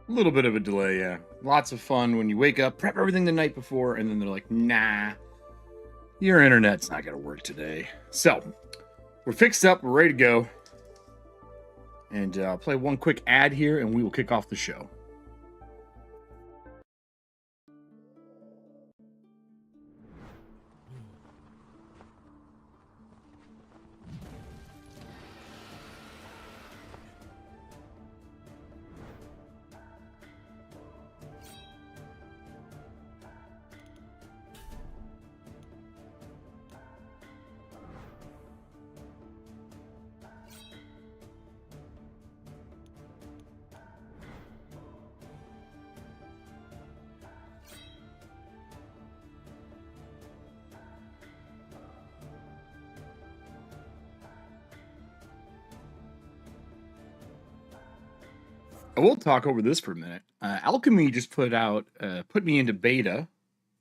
A little bit of a delay, yeah. Lots of fun when you wake up, prep everything the night before, and then they're like, nah, your internet's not going to work today. So, we're fixed up, we're ready to go. And I'll play one quick ad here, and we will kick off the show. I will talk over this for a minute. Alchemy just put me into beta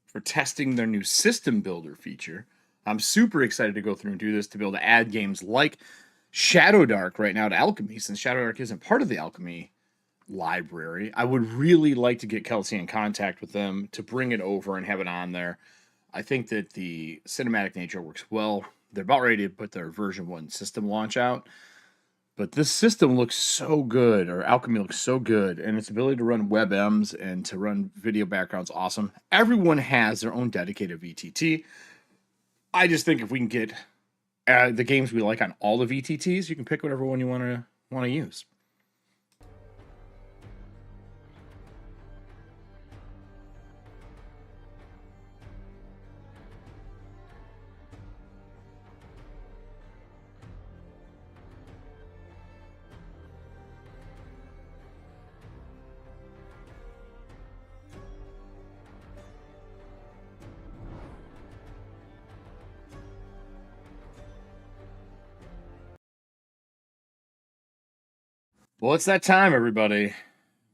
for testing their new system builder feature. I'm super excited to go through and do this to be able to add games like Shadowdark right now to Alchemy, since Shadowdark isn't part of the Alchemy library. I would really like to get Kelsey in contact with them to bring it over and have it on there. I think that the cinematic nature works well. They're about ready to put their version 1 system launch out. But this system looks so good, or Alchemy looks so good, and its ability to run WebMs and to run video backgrounds awesome. Everyone has their own dedicated VTT. I just think if we can get the games we like on all the VTTs, you can pick whatever one you want to use. Well, it's that time, everybody.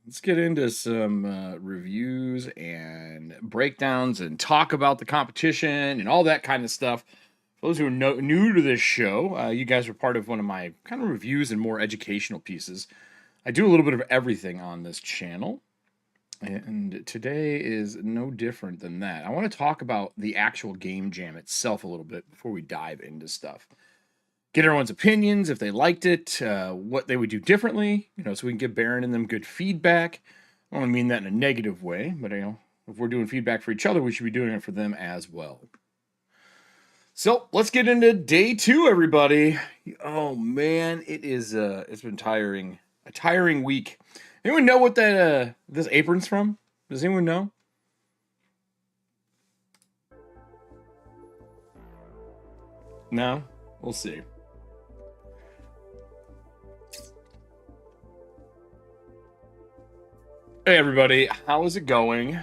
Let's get into some reviews and breakdowns and talk about the competition and all that kind of stuff. For those who are new to this show, you guys are part of one of my kind of reviews and more educational pieces. I do a little bit of everything on this channel, and today is no different than that. I want to talk about the actual game jam itself a little bit before we dive into stuff. Get everyone's opinions, if they liked it, what they would do differently, so we can give Baron and them good feedback. I don't mean that in a negative way, but if we're doing feedback for each other, we should be doing it for them as well. So let's get into day 2, everybody. Oh man, it's been tiring. A tiring week. Anyone know what that this apron's from? Does anyone know? No? We'll see. Hey everybody, how is it going?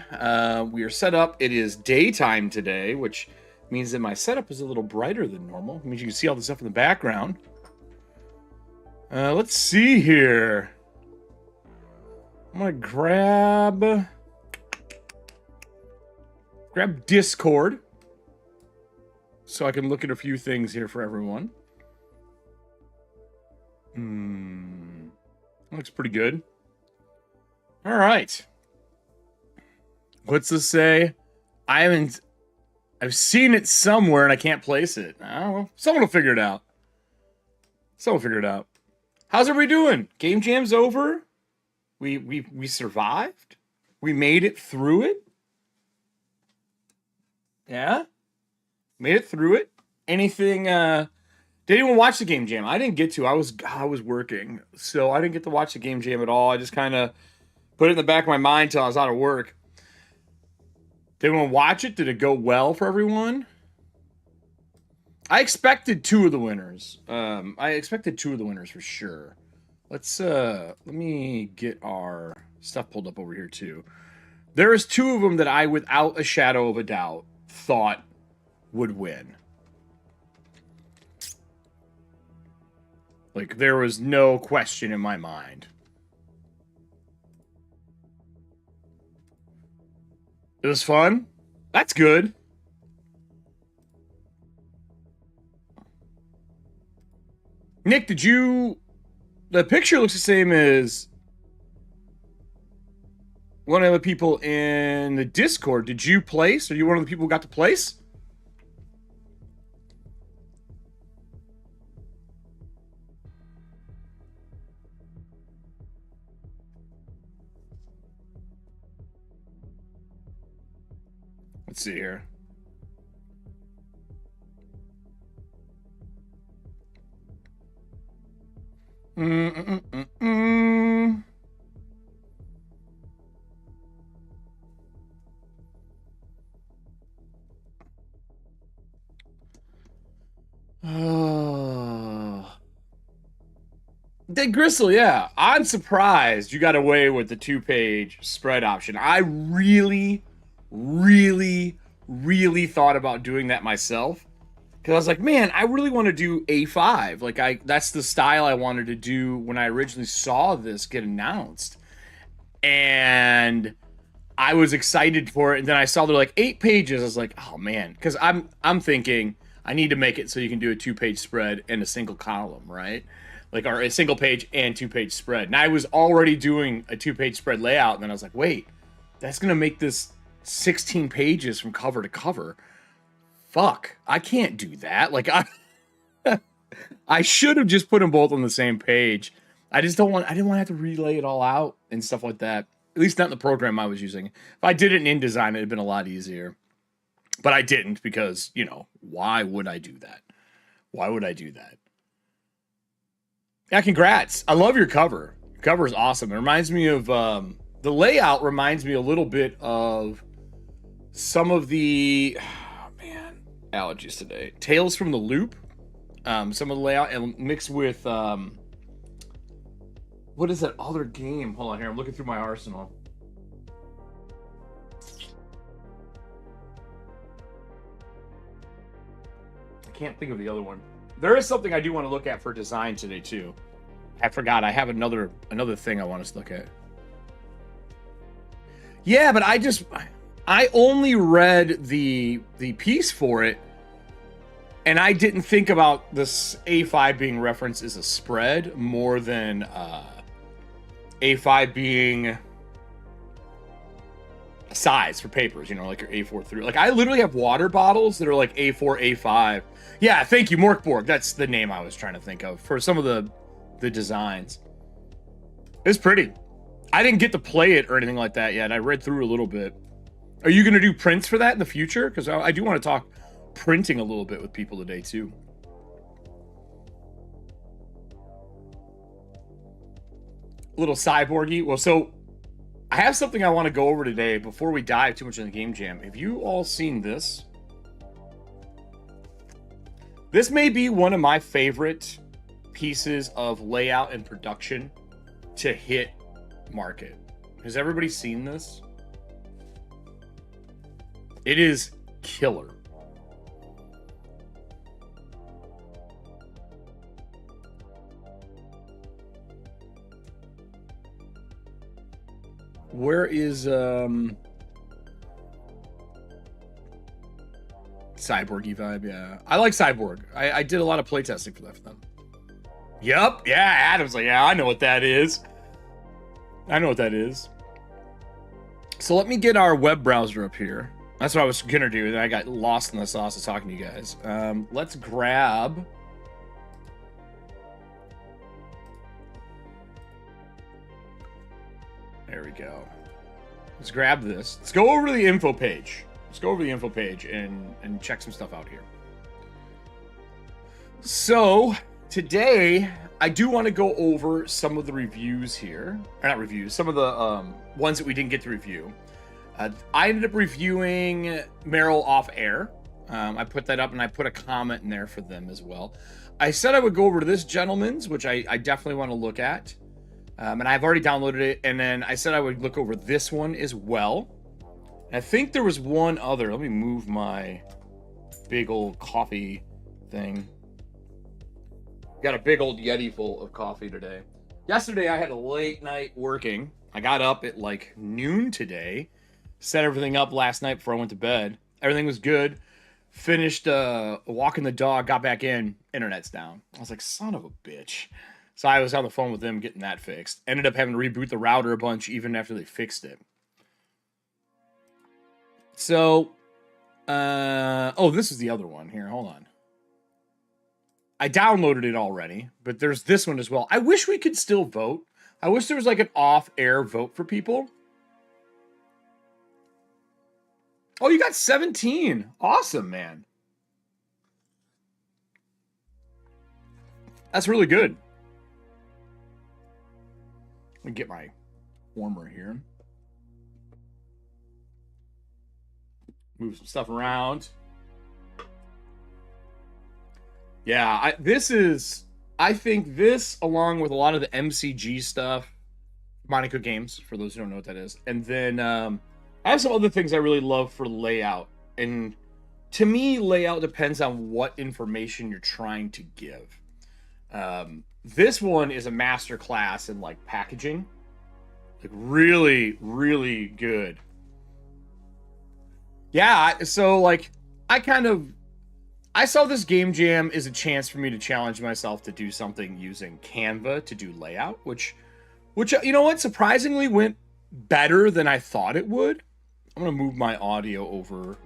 We are set up. It is daytime today, which means that my setup is a little brighter than normal. It means you can see all the stuff in the background. Let's see here. I'm gonna grab Discord so I can look at a few things here for everyone. Looks pretty good. All right. What's this say? I've seen it somewhere and I can't place it. Oh, someone will figure it out. How's everybody doing? Game Jam's over. We survived. We made it through it. Yeah, made it through it. Anything? Did anyone watch the Game Jam? I didn't get to. I was working, so I didn't get to watch the Game Jam at all. I just kind of put it in the back of my mind till I was out of work. Did anyone watch it? Did it go well for everyone? I expected 2 of the winners. For sure. Let me get our stuff pulled up over here too. There is 2 of them that I, without a shadow of a doubt, thought would win. Like, there was no question in my mind. It was fun. That's good. Nick, the picture looks the same as one of the people in the Discord, did you place? Are you one of the people who got to place? Let's see here. Oh. Dead Gristle, yeah. I'm surprised you got away with the 2-page spread option. I really thought about doing that myself. Because I was like, man, I really want to do A5. Like, that's the style I wanted to do when I originally saw this get announced. And I was excited for it. And then I saw they're like 8 pages. I was like, oh, man. Because I'm thinking I need to make it so you can do a 2-page spread and a single column, right? Like, or a single page and 2-page spread. And I was already doing a 2-page spread layout. And then I was like, wait, that's going to make this 16 pages from cover to cover. Fuck, I can't do that. Like, I should have just put them both on the same page. I didn't want to have to relay it all out and stuff like that. At least not in the program I was using. If I did it in InDesign, it'd have been a lot easier. But I didn't because, you know, why would I do that? Why would I do that? Yeah, congrats. I love your cover. Your cover is awesome. It reminds me of, the layout reminds me a little bit of some of the, allergies today. Tales from the Loop. Some of the layout and mixed with what is that other game? Hold on here. I'm looking through my arsenal. I can't think of the other one. There is something I do want to look at for design today too. I forgot. I have another thing I want us to look at. Yeah, but I only read the piece for it, and I didn't think about this A5 being referenced as a spread more than A5 being a size for papers, you know, like your A4 through. Like, I literally have water bottles that are like A4, A5. Yeah, thank you, Morkborg. That's the name I was trying to think of for some of the designs. It's pretty. I didn't get to play it or anything like that yet. I read through a little bit. Are you going to do prints for that in the future? Because I do want to talk printing a little bit with people today, too. A little cyborgy. Well, so I have something I want to go over today before we dive too much in the game jam. Have you all seen this? This may be one of my favorite pieces of layout and production to hit market. Has everybody seen this? It is killer. Where is Cyborgy vibe? Yeah, I like Cyborg. I did a lot of playtesting for them. Yep. Yeah, Adam's like, yeah, I know what that is. I know what that is. So let me get our web browser up here. That's what I was gonna do, and I got lost in the sauce of talking to you guys. Let's grab. There we go. Let's grab this. Let's go over to the info page. Let's go over the info page and check some stuff out here. So today I do want to go over some of the reviews here, or not reviews, some of the ones that we didn't get to review. I ended up reviewing Meryl off air. I put that up and I put a comment in there for them as well. I said I would go over to this gentleman's, which I definitely want to look at. And I've already downloaded it. And then I said I would look over this one as well. And I think there was one other. Let me move my big old coffee thing. Got a big old Yeti full of coffee today. Yesterday I had a late night working. I got up at like noon today. Set everything up last night before I went to bed. Everything was good. Finished walking the dog, got back in, internet's down. I was like, son of a bitch. So I was on the phone with them getting that fixed. Ended up having to reboot the router a bunch even after they fixed it. So, oh, this is the other one here. Hold on. I downloaded it already, but there's this one as well. I wish we could still vote. I wish there was like an off-air vote for people. Oh, you got 17. Awesome, man. That's really good. Let me get my warmer here. Move some stuff around. Yeah, I think this, along with a lot of the MCG stuff, Monaco Games, for those who don't know what that is, and then I have some other things I really love for layout. And to me, layout depends on what information you're trying to give. This one is a master class in like packaging, like really, really good. Yeah, so like I saw this game jam as a chance for me to challenge myself to do something using Canva to do layout, which you know what, surprisingly went better than I thought it would. I'm gonna move my audio over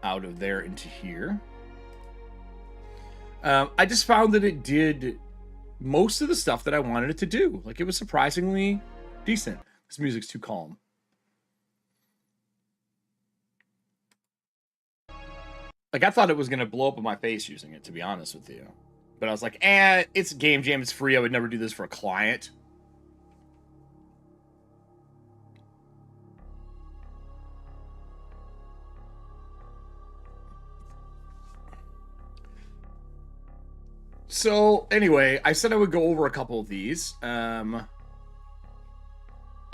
out of there into here. I just found that it did most of the stuff that I wanted it to do. Like, it was surprisingly decent. This music's too calm. Like, I thought it was going to blow up in my face using it, to be honest with you. But I was like, it's Game Jam, it's free, I would never do this for a client. So, anyway, I said I would go over a couple of these. I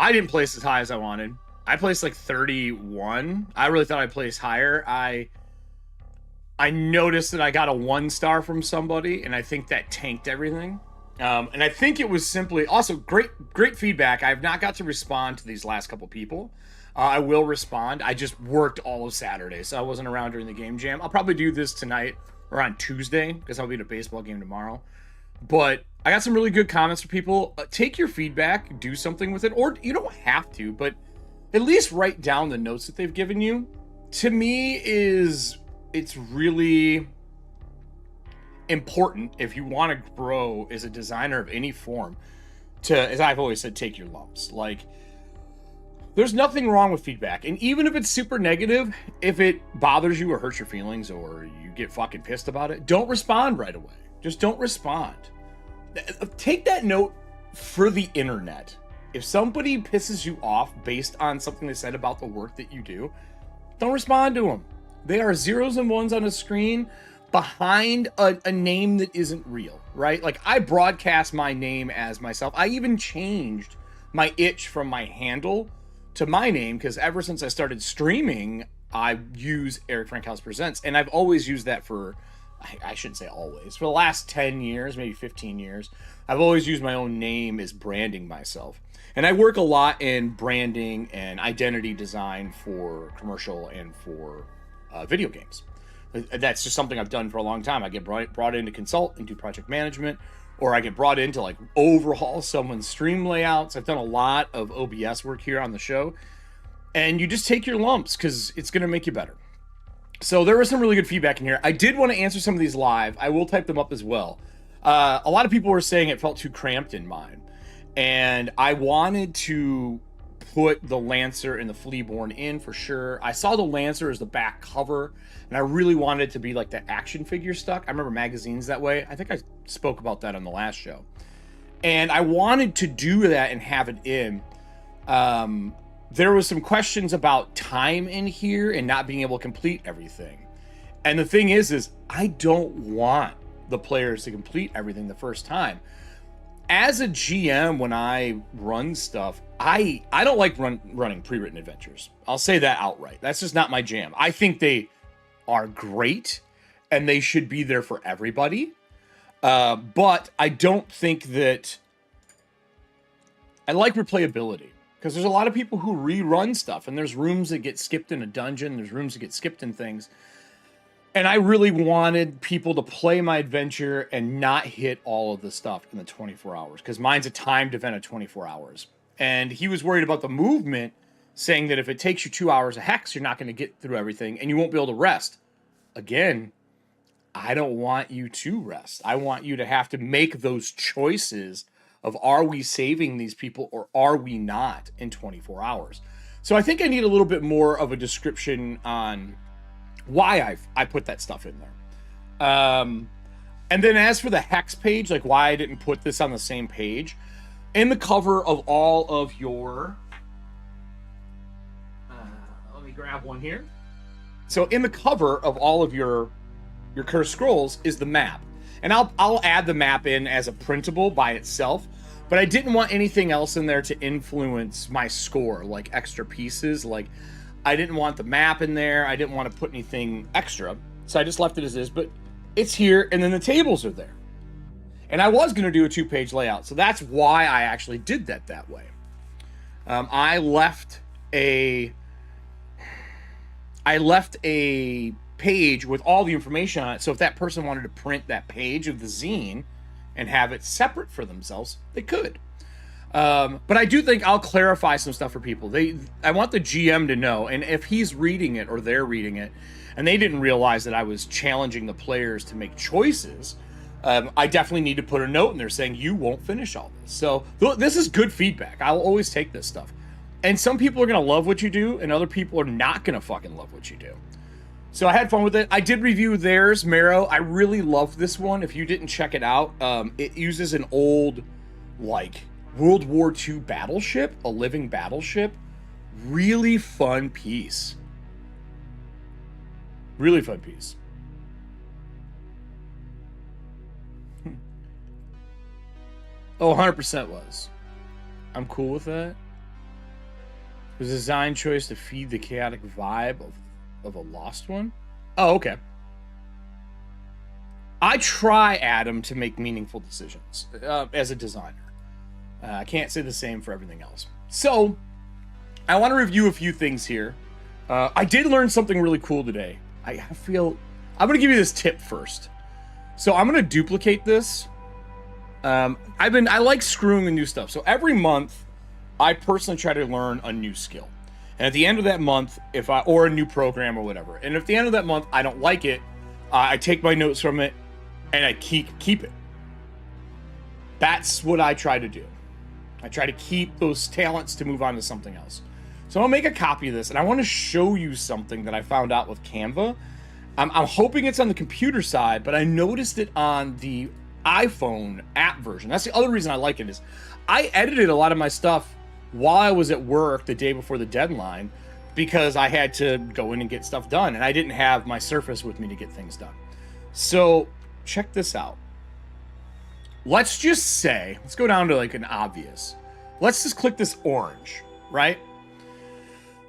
didn't place as high as I wanted. I placed like 31. I really thought I'd place higher. I noticed that I got a 1-star from somebody, and I think that tanked everything. And I think it was simply... Also, great feedback. I have not got to respond to these last couple people. I will respond. I just worked all of Saturday, so I wasn't around during the game jam. I'll probably do this tonight or on Tuesday, because I'll be at a baseball game tomorrow. But I got some really good comments from people. Take your feedback, do something with it, or you don't have to, but at least write down the notes that they've given you. To me, it's really important if you want to grow as a designer of any form to, as I've always said, take your lumps. Like, there's nothing wrong with feedback. And even if it's super negative, if it bothers you or hurts your feelings or you get fucking pissed about it, don't respond right away. Just don't respond. Take that note for the internet. If somebody pisses you off based on something they said about the work that you do, don't respond to them. They are zeros and ones on a screen behind a name that isn't real, right? Like, I broadcast my name as myself. I even changed my itch from my handle to my name, because ever since I started streaming, I use Erik Frankhouse Presents, and I've always used that for, I shouldn't say always, for the last 10 years, maybe 15 years, I've always used my own name as branding myself. And I work a lot in branding and identity design for commercial and for video games. That's just something I've done for a long time. I get brought in to consult and do project management, or I get brought in to like overhaul someone's stream layouts. I've done a lot of OBS work here on the show, and you just take your lumps because it's going to make you better. So there was some really good feedback in here. I did want to answer some of these live. I will type them up as well. A lot of people were saying it felt too cramped in mine, and I wanted to put the Lancer and the Fleaborn in for sure. I saw the Lancer as the back cover, and I really wanted it to be like the action figure stuck. I remember magazines that way. I think I spoke about that on the last show. And I wanted to do that and have it in. There was some questions about time in here and not being able to complete everything. And the thing is I don't want the players to complete everything the first time. As a GM, when I run stuff, I don't like running pre-written adventures. I'll say that outright. That's just not my jam. I think they are great, and they should be there for everybody. But I don't think that... I like replayability, because there's a lot of people who rerun stuff, and there's rooms that get skipped in a dungeon, there's rooms that get skipped in things. And I really wanted people to play my adventure and not hit all of the stuff in the 24 hours, because mine's a timed event of 24 hours. And he was worried about the movement saying that if it takes you 2 hours of hex, you're not going to get through everything and you won't be able to rest. Again, I don't want you to rest. I want you to have to make those choices of, are we saving these people or are we not in 24 hours? So I think I need a little bit more of a description on why I put that stuff in there. And then as for the hex page, like why I didn't put this on the same page, in the cover of all of your, let me grab one here. So in the cover of all of your Cursed Scrolls is the map. And I'll add the map in as a printable by itself, but I didn't want anything else in there to influence my score, like extra pieces. Like I didn't want the map in there. I didn't want to put anything extra. So I just left it as is, but it's here, and then the tables are there. And I was going to do a 2-page layout, so that's why I actually did that way. I left a page with all the information on it, so if that person wanted to print that page of the zine and have it separate for themselves, they could. But I do think I'll clarify some stuff for people. I want the GM to know, and if he's reading it or they're reading it, and they didn't realize that I was challenging the players to make choices, I definitely need to put a note in there saying you won't finish all this. So this is good feedback. I'll always take this stuff. And some people are going to love what you do, and other people are not going to fucking love what you do. So I had fun with it. I did review theirs, Marrow. I really loved this one. If you didn't check it out, it uses an old, like, World War II battleship, a living battleship. Really fun piece. Really fun piece. Oh, 100% was. I'm cool with that. It was a design choice to feed the chaotic vibe of a lost one. Oh, okay. I try, Adam, to make meaningful decisions as a designer. I can't say the same for everything else. So, I want to review a few things here. I did learn something really cool today. I feel... I'm going to give you this tip first. So, I'm going to duplicate this. I like screwing with new stuff. So, every month, I personally try to learn a new skill. And at the end of that month, or a new program or whatever. And if at the end of that month, I don't like it, I take my notes from it and I keep it. That's what I try to do. I try to keep those talents to move on to something else. So I'll make a copy of this, and I want to show you something that I found out with Canva. I'm hoping it's on the computer side, but I noticed it on the iPhone app version. That's the other reason I like it, is I edited a lot of my stuff while I was at work the day before the deadline because I had to go in and get stuff done, and I didn't have my Surface with me to get things done. So check this out. Let's just say, let's go down to like an obvious. Let's just click this orange, right?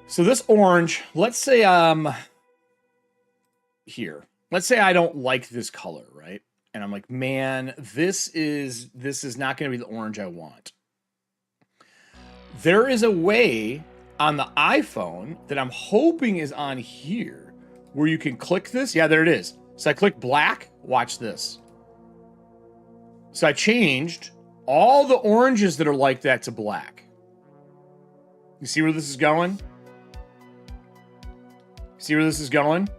So this orange, let's say here. Let's say I don't like this color, right? And I'm like, man, this is not going to be the orange I want. There is a way on the iPhone that I'm hoping is on here where you can click this. Yeah, there it is. So I click black. Watch this. So I changed all the oranges that are like that to black. You see where this is going? See where this is going?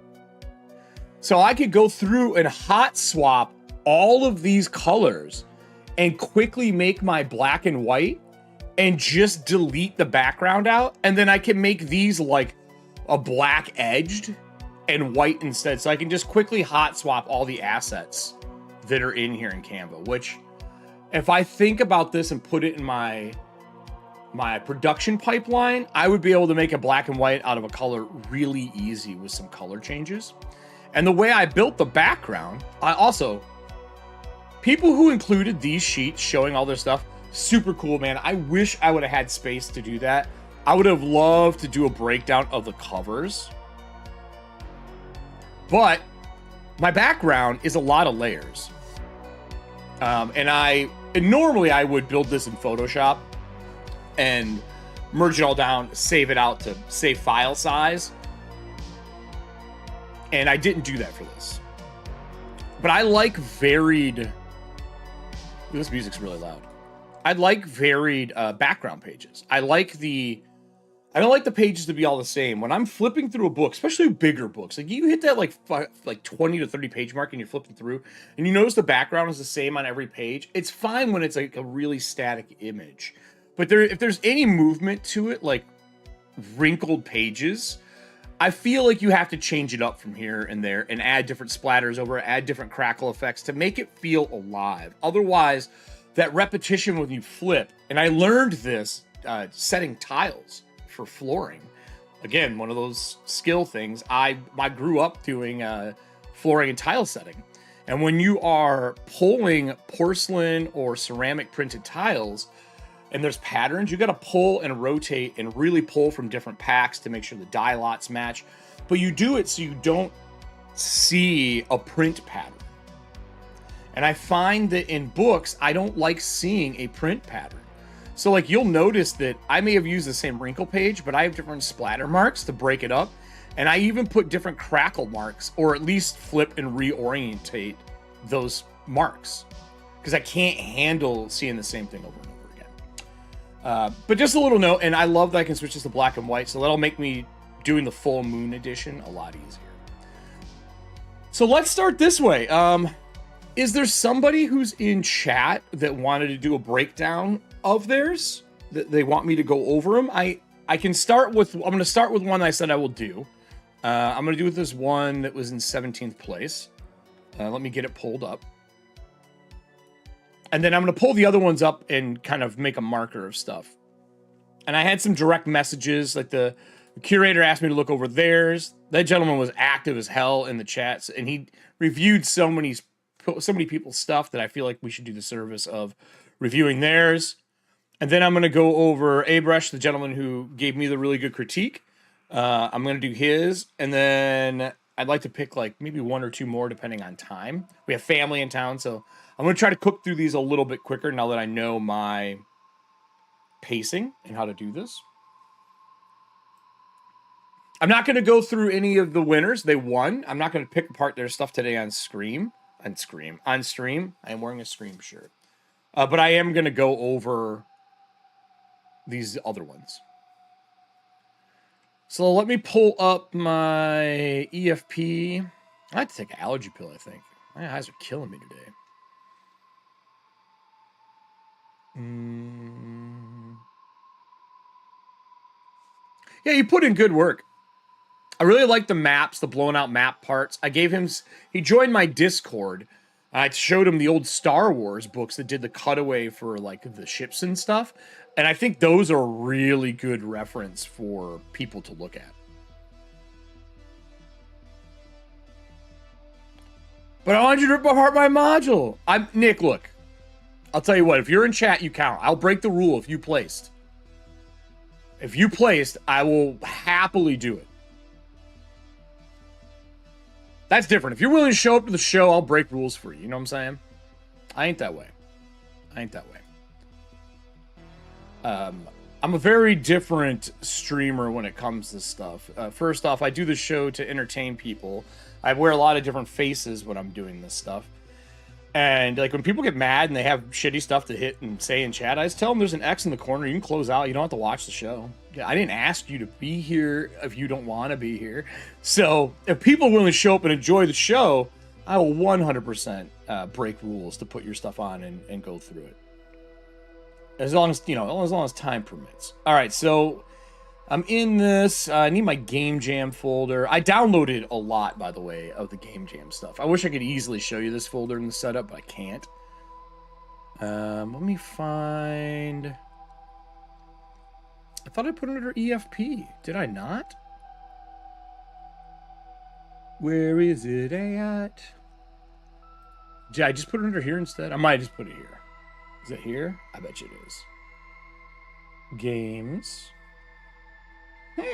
So I could go through and hot swap all of these colors and quickly make my black and white and just delete the background out. And then I can make these like a black edged and white instead. So I can just quickly hot swap all the assets that are in here in Canva, which if I think about this and put it in my production pipeline, I would be able to make a black and white out of a color really easy with some color changes. And the way I built the background, I also, people who included these sheets showing all their stuff, super cool, man. I wish I would have had space to do that. I would have loved to do a breakdown of the covers. But my background is a lot of layers. And normally I would build this in Photoshop and merge it all down, save it out to save file size. And I didn't do that for this. But I like varied... This music's really loud. I like varied background pages. I like the I don't like the pages to be all the same. When I'm flipping through a book, especially bigger books, like you hit that like 20 to 30 page mark and you're flipping through and you notice the background is the same on every page. It's fine when it's like a really static image. But if there's any movement to it, like wrinkled pages, I feel like you have to change it up from here and there and add different splatters over it, add different crackle effects to make it feel alive. Otherwise, that repetition when you flip, and I learned this setting tiles for flooring. Again, one of those skill things. I grew up doing flooring and tile setting. And when you are pulling porcelain or ceramic printed tiles, and there's patterns, you got to pull and rotate and really pull from different packs to make sure the die lots match. But you do it so you don't see a print pattern. And I find that in books, I don't like seeing a print pattern. So like you'll notice that I may have used the same wrinkle page, but I have different splatter marks to break it up. And I even put different crackle marks, or at least flip and reorientate those marks, because I can't handle seeing the same thing over and over again. But just a little note, and I love that I can switch this to black and white, so that'll make me doing the full moon edition a lot easier. So let's start this way. Is there somebody who's in chat that wanted to do a breakdown of theirs, that they want me to go over them? I can start with, I'm going to start with one I said I will do. I'm going to do with this one that was in 17th place. Let me get it pulled up. And then I'm going to pull the other ones up and kind of make a marker of stuff. And I had some direct messages, like the curator asked me to look over theirs. That gentleman was active as hell in the chats, and he reviewed so many people's stuff that I feel like we should do the service of reviewing theirs. And then I'm going to go over Abrush, the gentleman who gave me the really good critique. I'm going to do his, and then I'd like to pick like maybe one or two more depending on time. We have family in town, so I'm going to try to cook through these a little bit quicker now that I know my pacing and how to do this. I'm not going to go through any of the winners. They won. I'm not going to pick apart their stuff today on stream. On stream. I am wearing a Scream shirt. But I am going to go over these other ones. So let me pull up my EFP. I have to take an allergy pill, I think. My eyes are killing me today. Yeah, you put in good work. I really like the maps, the blown out map parts. I gave him, he joined my Discord. I showed him the old Star Wars books that did the cutaway for like the ships and stuff. And I think those are a really good reference for people to look at. But I want you to rip apart my module. Nick, look. I'll tell you what, if you're in chat, you count. I'll break the rule if you placed. If you placed, I will happily do it. That's different. If you're willing to show up to the show, I'll break rules for you. You know what I'm saying? I ain't that way. I'm a very different streamer when it comes to stuff. First off, I do the show to entertain people. I wear a lot of different faces when I'm doing this stuff. And like when people get mad and they have shitty stuff to hit and say in chat, I just tell them there's an X in the corner. You can close out. You don't have to watch the show. I didn't ask you to be here if you don't want to be here. So if people are willing to show up and enjoy the show, I will 100% break rules to put your stuff on and go through it. As long as, you know, as long as time permits. All right, so I'm in this. I need my Gamejam folder. I downloaded a lot, by the way, of the Gamejam stuff. I wish I could easily show you this folder in the setup, but I can't. Let me find... I thought I put it under EFP. Did I not? Where is it at? Did I just put it under here instead? I might just put it here. Is it here? I bet you it is. Games. Put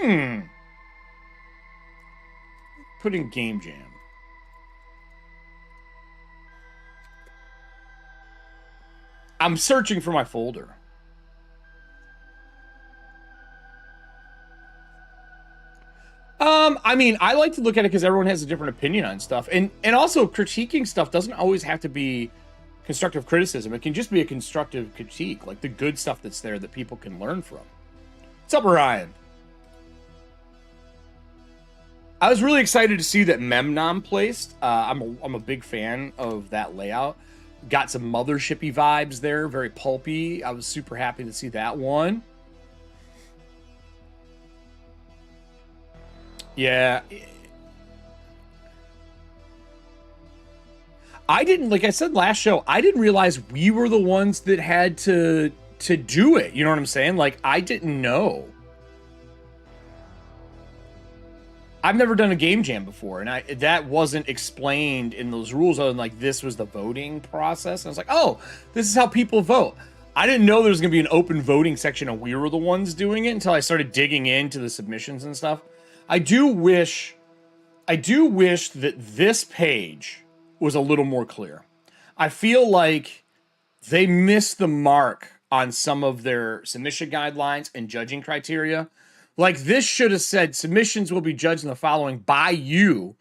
in Gamejam. I'm searching for my folder. I mean, I like to look at it because everyone has a different opinion on stuff. And also, critiquing stuff doesn't always have to be constructive criticism. It can just be a constructive critique, like the good stuff that's there that people can learn from. What's up, Ryan? I was really excited to see that Memnon placed. I'm a big fan of that layout. Got some mothershipy vibes there, very pulpy. I was super happy to see that one. Yeah. I didn't, like I said last show, I didn't realize we were the ones that had to do it. You know what I'm saying? Like, I didn't know. I've never done a game jam before, and that wasn't explained in those rules, other than like this was the voting process. And I was like, oh, this is how people vote. I didn't know there was going to be an open voting section and we were the ones doing it until I started digging into the submissions and stuff. I do wish that this page was a little more clear. I feel like they missed the mark on some of their submission guidelines and judging criteria. Like, this should have said submissions will be judged in the following by you,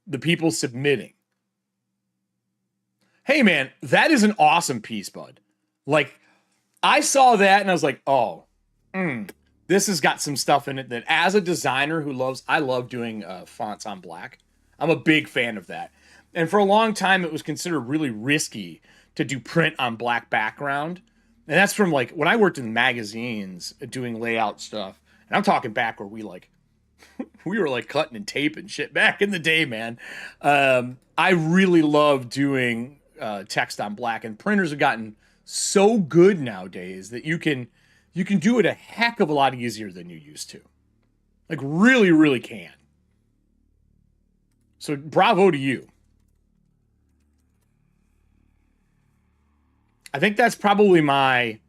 the people submitting. Hey man, that is an awesome piece, bud. Like, I saw that and I was like, oh, this has got some stuff in it that, as a designer who I love doing fonts on black. I'm a big fan of that. And for a long time, it was considered really risky to do print on black background. And that's from, like, when I worked in magazines doing layout stuff. And I'm talking back where we were like cutting and taping shit back in the day, man. I really love doing text on black, and printers have gotten so good nowadays that you can do it a heck of a lot easier than you used to. Like, really, really can. So bravo to you. I think that's probably one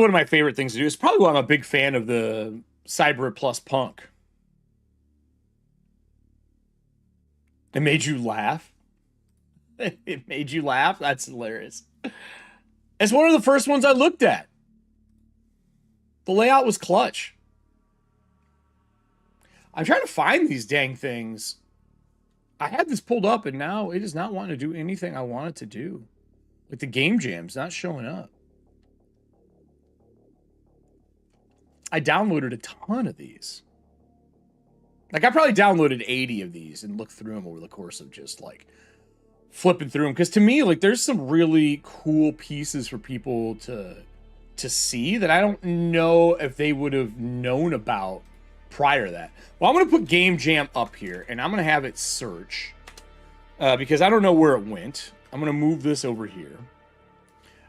of my favorite things to do. It's probably why I'm a big fan of the Cyber Plus Punk. It made you laugh? It made you laugh? That's hilarious. It's one of the first ones I looked at. The layout was clutch. I'm trying to find these dang things. I had this pulled up and now it is not wanting to do anything I want it to do. Like, the Gamejam's not showing up. I downloaded a ton of these. Like, I probably downloaded 80 of these and looked through them over the course of just, like, flipping through them. Because to me, like, there's some really cool pieces for people to see that I don't know if they would have known about prior to that. Well, I'm going to put Gamejam up here, and I'm going to have it search. Because I don't know where it went. I'm going to move this over here.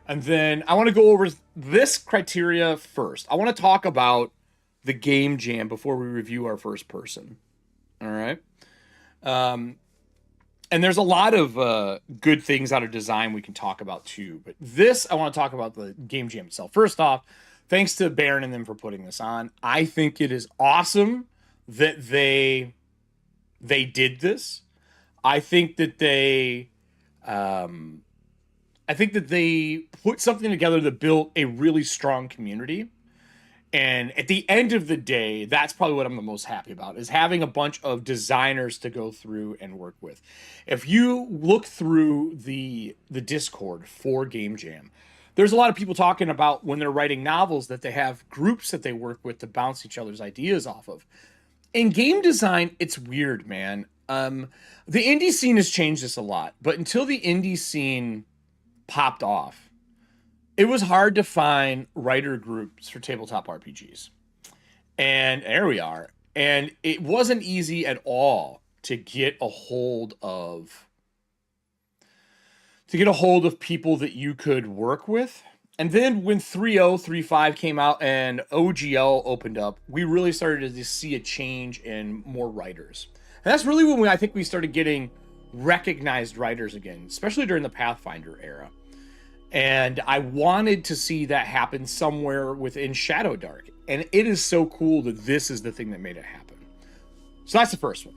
And then I want to go over this criteria first. I want to talk about the Gamejam before we review our first person. All right. And there's a lot of good things out of design we can talk about too. But this, I want to talk about the Gamejam itself. First off, thanks to Baron and them for putting this on. I think it is awesome that they did this. I think that they put something together that built a really strong community. And at the end of the day, that's probably what I'm the most happy about, is having a bunch of designers to go through and work with. If you look through the Discord for Gamejam, there's a lot of people talking about when they're writing novels that they have groups that they work with to bounce each other's ideas off of. In game design, it's weird, man. The indie scene has changed this a lot, but until the indie scene popped off, it was hard to find writer groups for tabletop RPGs. And there we are. And it wasn't easy at all to get a hold of people that you could work with. And then when 3.0, 3.5 came out and OGL opened up, we really started to see a change in more writers. And that's really when I think we started getting recognized writers again, especially during the Pathfinder era. And I wanted to see that happen somewhere within Shadowdark. And it is so cool that this is the thing that made it happen. So that's the first one.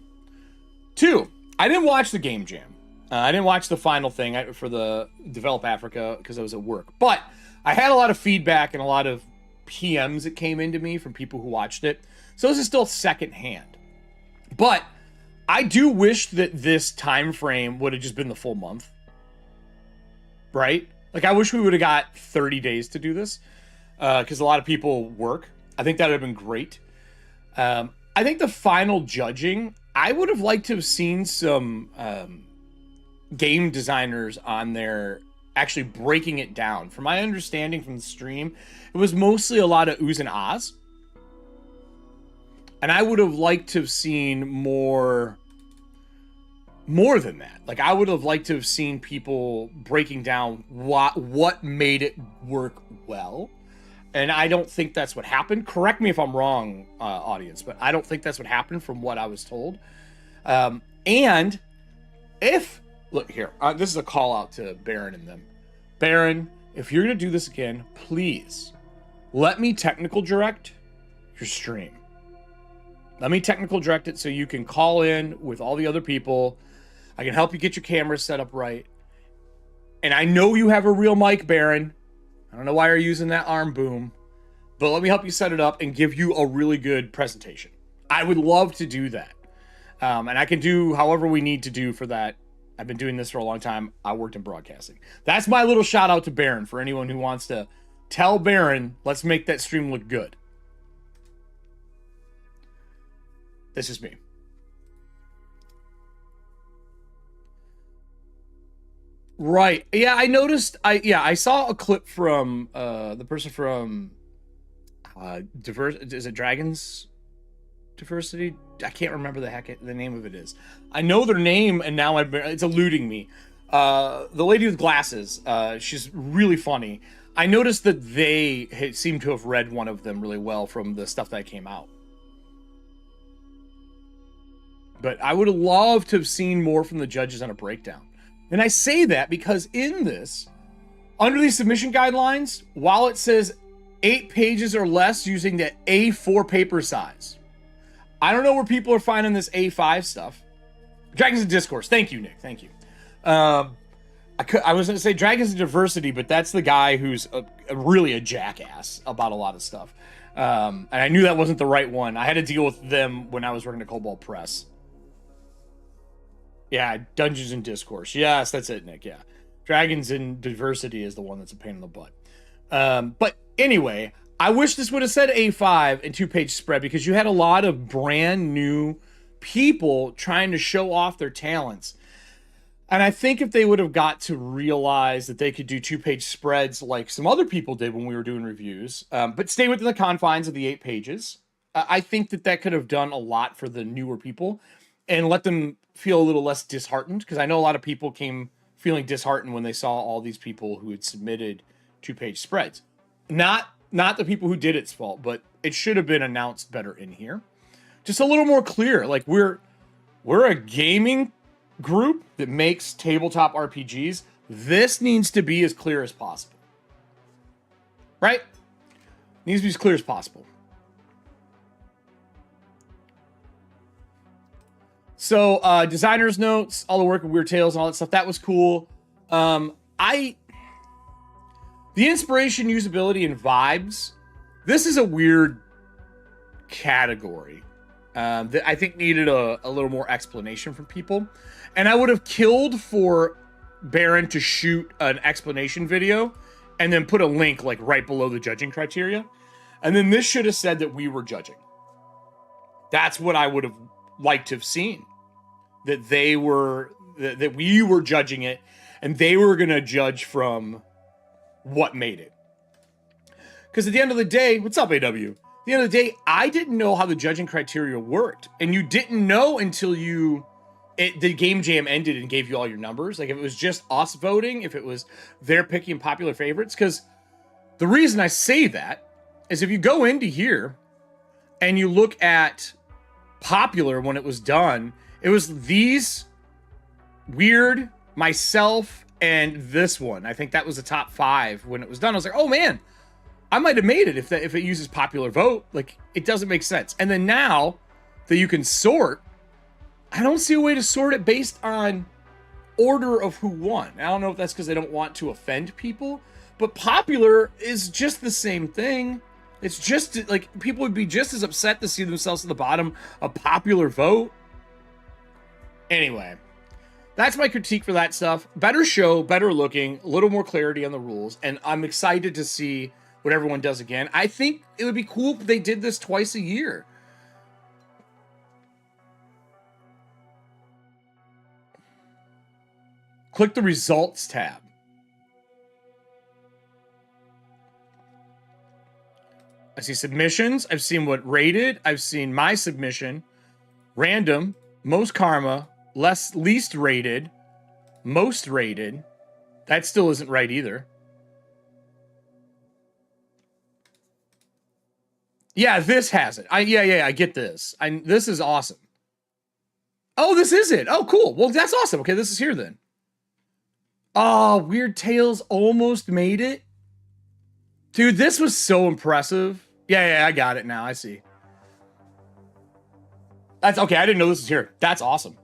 2, I didn't watch the Gamejam. I didn't watch the final thing for the Develop Africa because I was at work. But I had a lot of feedback and a lot of PMs that came into me from people who watched it. So this is still secondhand. But I do wish that this time frame would have just been the full month. Right? Like, I wish we would have got 30 days to do this. Because a lot of people work. I think that would have been great. I think the final judging, I would have liked to have seen some game designers on there actually breaking it down. From my understanding from the stream, it was mostly a lot of oohs and ahs. And I would have liked to have seen more than that. Like, I would have liked to have seen people breaking down what made it work well. And I don't think that's what happened. Correct me if I'm wrong, audience, but I don't think that's what happened from what I was told. And if, look here, this is a call out to Baron and them. Baron, if you're going to do this again, please let me technical direct your stream. Let me technical direct it so you can call in with all the other people. I can help you get your camera set up right. And I know you have a real mic, Baron. I don't know why you're using that arm boom, but let me help you set it up and give you a really good presentation. I would love to do that. And I can do however we need to do for that. I've been doing this for a long time. I worked in broadcasting. That's my little shout out to Baron for anyone who wants to tell Baron, let's make that stream look good. This is me. Right. Yeah, I noticed. I saw a clip from the person from is it Dragons Diversity? I can't remember the name of it is. I know their name, and now it's eluding me. The lady with glasses. She's really funny. I noticed that they seem to have read one of them really well from the stuff that came out. But I would have loved to have seen more from the judges on a breakdown. And I say that because in this, under these submission guidelines, while it says 8 pages or less using the A4 paper size, I don't know where people are finding this A5 stuff. Dragons of Discourse. Thank you, Nick. Thank you. I was going to say Dragons of Diversity, but that's the guy who's really a jackass about a lot of stuff. And I knew that wasn't the right one. I had to deal with them when I was working at Cobalt Press. Yeah, Dungeons and Discourse. Yes, that's it, Nick. Yeah. Dragons and Diversity is the one that's a pain in the butt. But anyway, I wish this would have said A5 and 2-page spread because you had a lot of brand new people trying to show off their talents. And I think if they would have got to realize that they could do 2-page spreads like some other people did when we were doing reviews, but stay within the confines of the 8 pages, I think that could have done a lot for the newer people and let them feel a little less disheartened, because I know a lot of people came feeling disheartened when they saw all these people who had submitted 2-page spreads. Not the people who did it's fault, but it should have been announced better in here. Just a little more clear. Like, we're a gaming group that makes tabletop RPGs. This needs to be as clear as possible. Right? Needs to be as clear as possible. So, designer's notes, all the work of Weird Tales and all that stuff, that was cool. The inspiration, usability, and vibes, this is a weird category that I think needed a little more explanation from people. And I would have killed for Baron to shoot an explanation video and then put a link like right below the judging criteria. And then this should have said that we were judging. That's what I would have liked to have seen. That we were judging it, and they were going to judge from what made it. Because at the end of the day, what's up, AW? At the end of the day, I didn't know how the judging criteria worked. And you didn't know until the game jam ended and gave you all your numbers. Like, if it was just us voting, if it was their picking popular favorites. Because the reason I say that is if you go into here and you look at popular when it was done, it was these, Weird, myself, and this one. I think that was the top 5 when it was done. I was like, oh man, I might have made it if it uses popular vote. Like, it doesn't make sense. And then now that you can sort, I don't see a way to sort it based on order of who won. I don't know if that's because they don't want to offend people, but popular is just the same thing. It's just like people would be just as upset to see themselves at the bottom of popular vote. Anyway, that's my critique for that stuff. Better show, better looking, a little more clarity on the rules, and I'm excited to see what everyone does again. I think it would be cool if they did this twice a year. Click the results tab. I see submissions. I've seen what rated. I've seen my submission. Random. Most karma. Least rated. Most rated. That still isn't right either. Yeah, this has it. Yeah, I get this. This is awesome. Oh, this is it. Oh, cool. Well, that's awesome. Okay, this is here then. Oh, Weird Tales almost made it. Dude, this was so impressive. Yeah, I got it now. I see. That's okay. I didn't know this was here. That's awesome.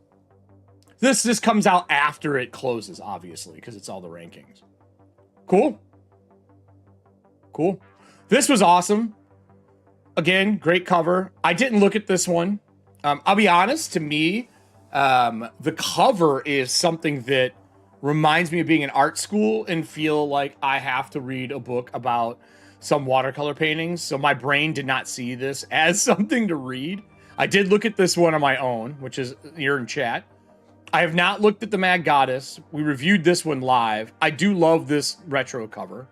This comes out after it closes, obviously, because it's all the rankings. Cool. Cool. This was awesome. Again, great cover. I didn't look at this one. I'll be honest, to me, the cover is something that reminds me of being in art school and feel like I have to read a book about some watercolor paintings. So my brain did not see this as something to read. I did look at this one on my own, which is here in chat. I have not looked at the Mad Goddess. We reviewed this one live. I do love this retro cover.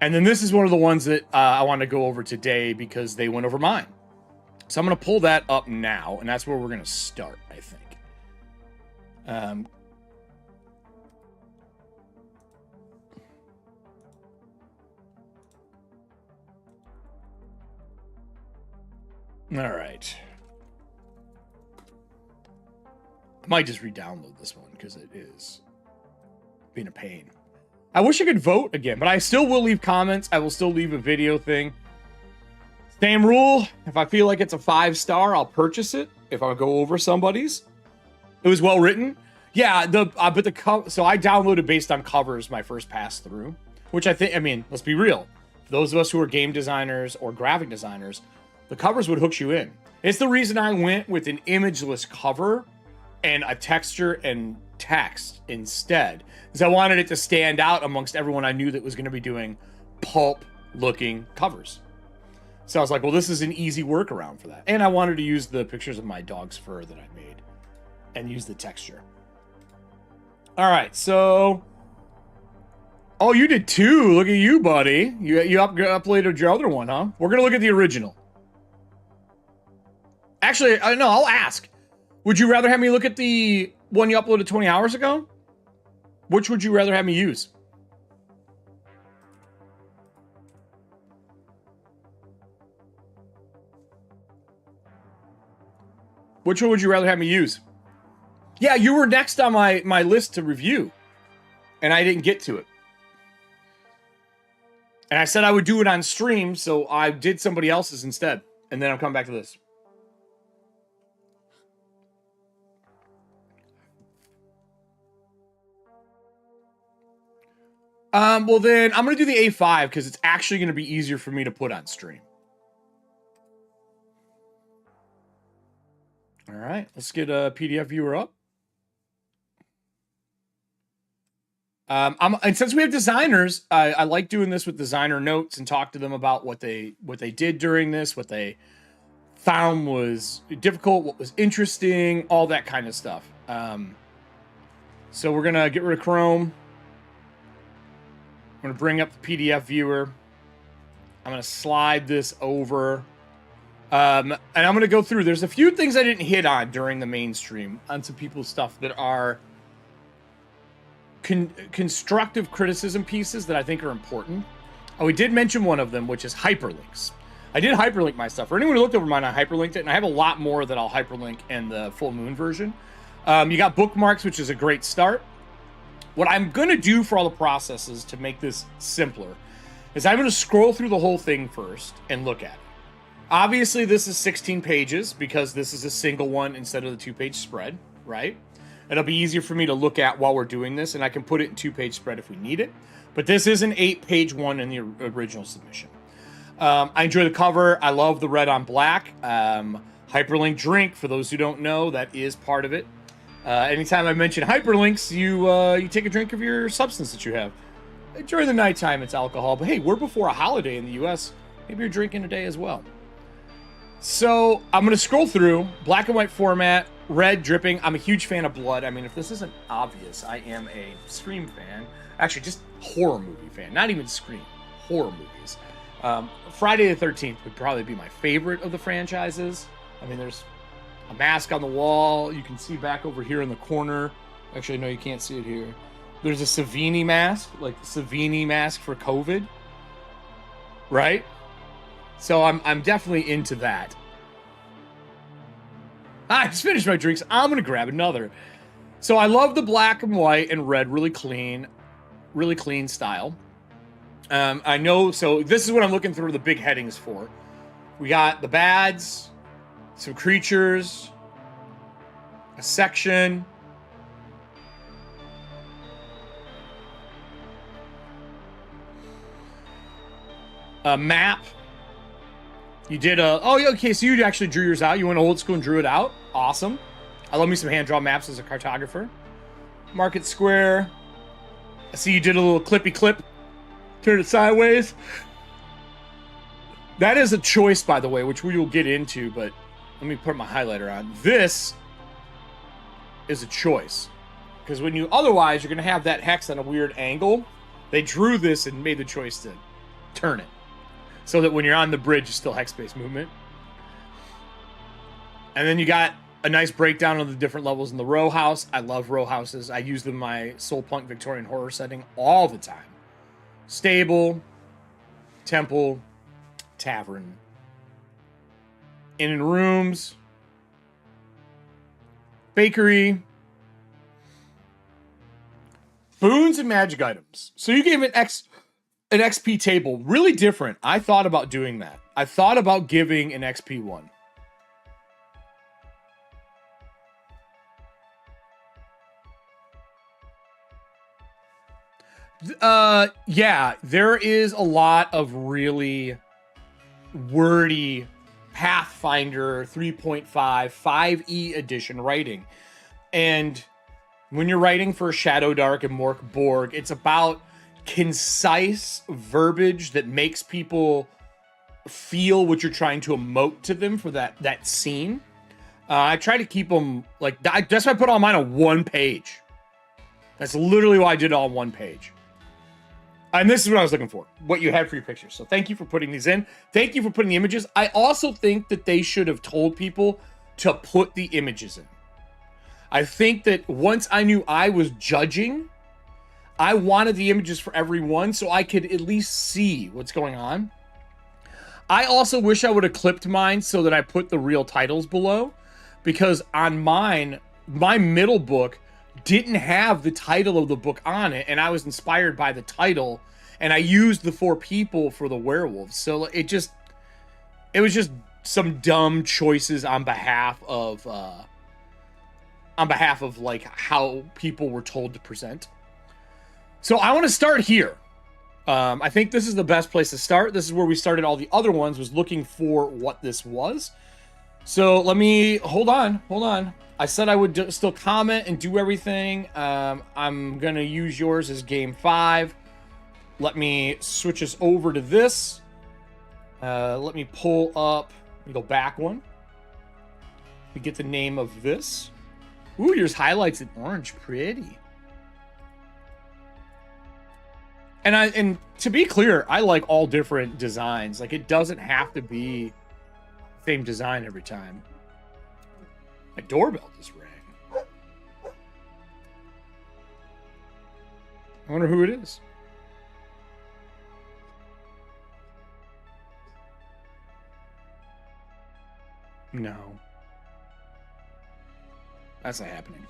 And then this is one of the ones that I want to go over today because they went over mine. So I'm going to pull that up now, and that's where we're going to start, I think. All right. I might just re-download this one because it is being a pain. I wish I could vote again, but I still will leave comments. I will still leave a video thing. Same rule. If I feel like it's a 5-star, I'll purchase it. If I go over somebody's. It was well written. Yeah, but the cover. So I downloaded based on covers my first pass through, which I mean, let's be real. For those of us who are game designers or graphic designers, the covers would hook you in. It's the reason I went with an imageless cover and a texture and text instead, because I wanted it to stand out amongst everyone I knew that was going to be doing pulp looking covers. So I was like, well, this is an easy workaround for that. And I wanted to use the pictures of my dog's fur that I made and use the texture. All right, so oh, you did too. Look at you, buddy. You uploaded your other one, huh? We're gonna look at the original. Actually, no, I'll ask. Would you rather have me look at the one you uploaded 20 hours ago? Which would you rather have me use? Which one would you rather have me use? Yeah, you were next on my list to review, and I didn't get to it. And I said I would do it on stream, so I did somebody else's instead. And then I'll come back to this. Well then, I'm going to do the A5 because it's actually going to be easier for me to put on stream. All right, let's get a PDF viewer up. And since we have designers, I like doing this with designer notes and talk to them about what they did during this, what they found was difficult, what was interesting, all that kind of stuff. So we're going to get rid of Chrome. I'm going to bring up the PDF viewer. I'm going to slide this over. And I'm going to go through. There's a few things I didn't hit on during the mainstream on some people's stuff that are constructive criticism pieces that I think are important. Oh, we did mention one of them, which is hyperlinks. I did hyperlink my stuff. For anyone who looked over mine, I hyperlinked it, and I have a lot more that I'll hyperlink in the full moon version. You got bookmarks, which is a great start. What I'm going to do for all the processes to make this simpler is I'm going to scroll through the whole thing first and look at it. Obviously, this is 16 pages because this is a single one instead of the 2-page spread, right? It'll be easier for me to look at while we're doing this, and I can put it in 2-page spread if we need it. But this is an 8-page one in the original submission. I enjoy the cover. I love the red on black. Hyperlink drink, for those who don't know, that is part of it. Anytime I mention hyperlinks, you take a drink of your substance that you have. During the nighttime, it's alcohol. But hey, we're before a holiday in the U.S. Maybe you're drinking a day as well. So I'm going to scroll through black and white format, red dripping. I'm a huge fan of blood. I mean, if this isn't obvious, I am a Scream fan. Actually, just horror movie fan. Not even Scream. Horror movies. Friday the 13th would probably be my favorite of the franchises. I mean, there's a mask on the wall. You can see back over here in the corner. Actually, no, you can't see it here. There's a Savini mask, like the Savini mask for COVID. Right? So I'm definitely into that. I just finished my drinks. I'm going to grab another. So I love the black and white and red, really clean style. I know, so this is what I'm looking through the big headings for. We got the bads, some creatures, a section, a map. You did a... Oh, okay, so you actually drew yours out. You went old school and drew it out. Awesome. I love me some hand-drawn maps as a cartographer. Market Square. I see you did a little clippy clip. Turn it sideways. That is a choice, by the way, which we will get into, but let me put my highlighter on. This is a choice. Because when you... Otherwise, you're going to have that hex on a weird angle. They drew this and made the choice to turn it, so that when you're on the bridge, it's still hex-based movement. And then you got a nice breakdown of the different levels in the row house. I love row houses. I use them in my soul-punk Victorian horror setting all the time. Stable, temple, tavern. In rooms, bakery, boons and magic items. So you gave an XP table. Really different. I thought about doing that. I thought about giving an XP one. Yeah, there is a lot of really wordy Pathfinder 3.5 5e edition writing. And when you're writing for Shadowdark and Mork Borg, it's about concise verbiage that makes people feel what you're trying to emote to them for that scene. I try to keep them like that's why I put all mine on one page. That's literally why I did it all on one page. And this is what I was looking for, what you had for your pictures. So thank you for putting these in. Thank you for putting the images. I also think that they should have told people to put the images in. I think that once I knew I was judging, I wanted the images for everyone so I could at least see what's going on. I also wish I would have clipped mine so that I put the real titles below, because on mine, my middle book didn't have the title of the book on it, and I was inspired by the title, and I used the 4 people for the werewolves. So it was just some dumb choices on behalf of like how people were told to present. So I want to start here. I think this is the best place to start. This is where we started all the other ones, was looking for what this was. So let me, hold on. I said I would still comment and do everything. I'm going to use yours as game 5. Let me switch us over to this. Let me pull up, let me go back one. We get the name of this. Ooh, yours highlights in orange, pretty. And to be clear, I like all different designs. Like, it doesn't have to be the same design every time. My doorbell just rang. I wonder who it is. No. That's not happening.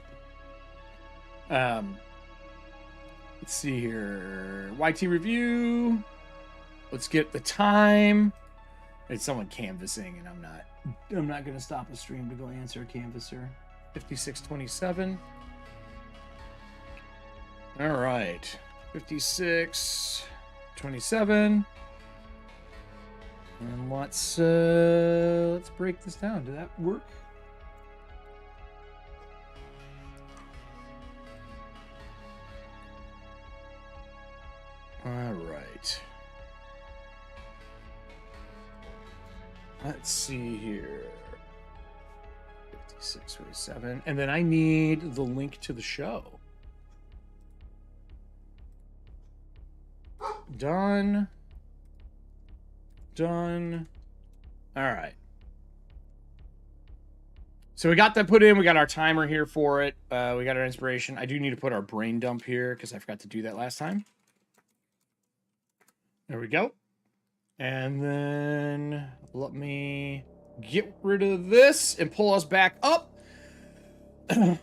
Let's see here. YT review. Let's get the time. It's someone canvassing, and I'm not gonna stop a stream to go answer a canvasser. 56:27. All right. 56:27. And let's break this down. Did that work? All right. Let's see here. 5647. And then I need the link to the show. Done. Done. All right. So we got that put in. We got our timer here for it. We got our inspiration. I do need to put our brain dump here because I forgot to do that last time. There we go. And then let me get rid of this and pull us back up.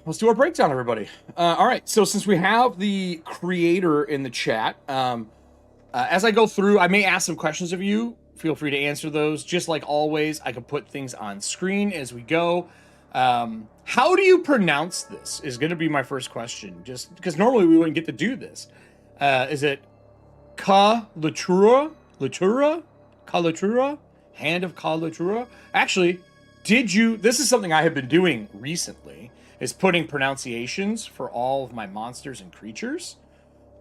Let's do our breakdown, everybody. All right. So since we have the creator in the chat, as I go through, I may ask some questions of you. Feel free to answer those. Just like always, I can put things on screen as we go. How do you pronounce this is going to be my first question, just because normally we wouldn't get to do this. Is it Kalatura? Kalatura? Hand of Kalatura? Actually, this is something I have been doing recently, is putting pronunciations for all of my monsters and creatures.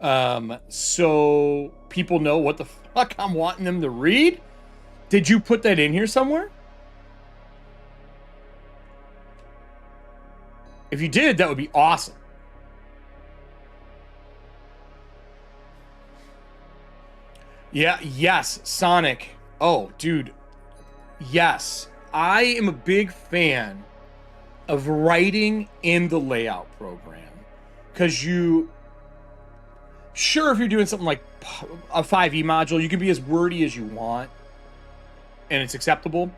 So people know what the fuck I'm wanting them to read. Did you put that in here somewhere? If you did, that would be awesome. Yeah, yes, Sonic. Oh, dude. Yes. I am a big fan of writing in the layout program. Because sure, if you're doing something like a 5e module, you can be as wordy as you want. And it's acceptable.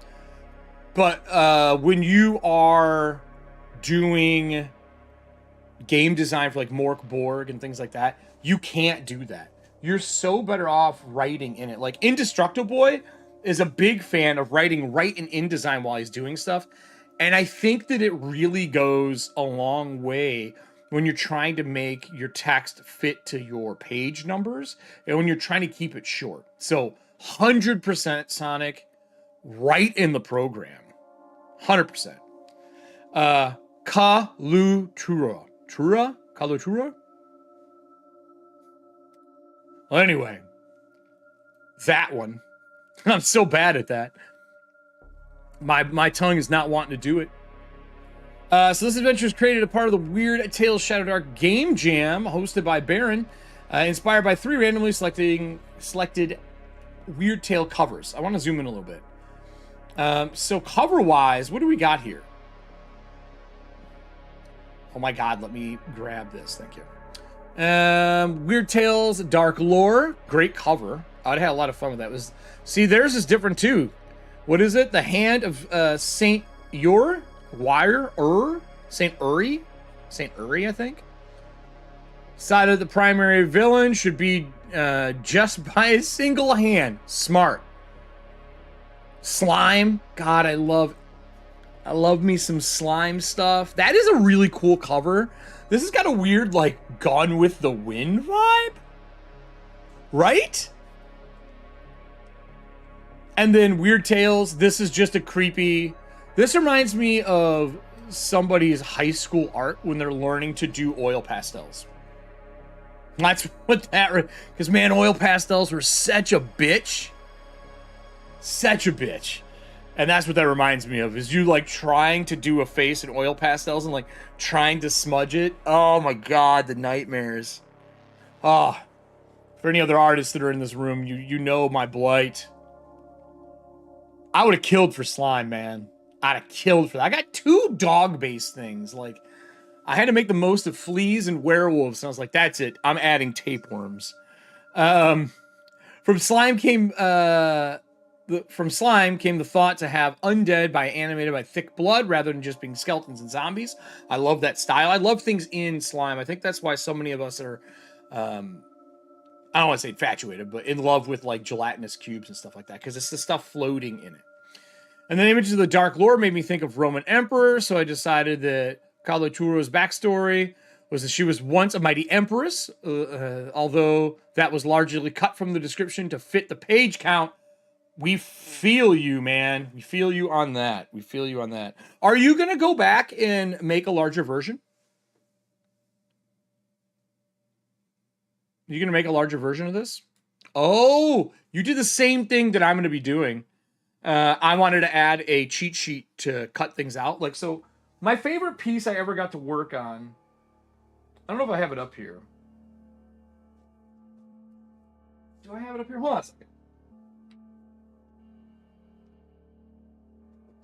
But when you are doing game design for like Mork Borg and things like that, you can't do that. You're so better off writing in it. Like Indestructible Boy is a big fan of writing right in InDesign while he's doing stuff. And I think that it really goes a long way when you're trying to make your text fit to your page numbers and when you're trying to keep it short. So 100% Sonic, right in the program. 100%. Kalutura. Kalutura? Well, anyway, that one. I'm so bad at that. My tongue is not wanting to do it. So this adventure is created a part of the Weird Tales Shadowdark Gamejam, hosted by Baron, inspired by 3 randomly selected Weird Tale covers. I want to zoom in a little bit. So cover-wise, what do we got here? Oh my god, let me grab this. Thank you. Weird Tales, Dark Lore. Great cover. I'd had a lot of fun with that. See, theirs is different too. What is it? The Hand of Saint Uri? Saint Uri, I think. Side of the primary villain should be just by a single hand. Smart. Slime. God, I love me some slime stuff. That is a really cool cover. This has got a weird, like, Gone with the Wind vibe. Right? And then Weird Tales. This is just a creepy... This reminds me of somebody's high school art when they're learning to do oil pastels. That's what that... Because, man, oil pastels were such a bitch. Such a bitch. And that's what that reminds me of, is you, like, trying to do a face in oil pastels and, like, trying to smudge it. Oh, my God, the nightmares. Oh, for any other artists that are in this room, you know my blight. I would have killed for slime, man. I'd have killed for that. I got 2 dog-based things. Like, I had to make the most of fleas and werewolves, and I was like, that's it. I'm adding tapeworms. From slime came the thought to have undead animated by thick blood rather than just being skeletons and zombies. I love that style. I love things in slime. I think that's why so many of us are, I don't want to say infatuated, but in love with like gelatinous cubes and stuff like that, because it's the stuff floating in it. And then images of the Dark Lore made me think of Roman Emperor, so I decided that Kalaturo's backstory was that she was once a mighty empress, although that was largely cut from the description to fit the page count. We feel you, man. We feel you on that. We feel you on that. Are you going to go back and make a larger version? Are you going to make a larger version of this? Oh, you did the same thing that I'm going to be doing. I wanted to add a cheat sheet to cut things out. Like, so my favorite piece I ever got to work on, I don't know if I have it up here. Do I have it up here? Hold on a second.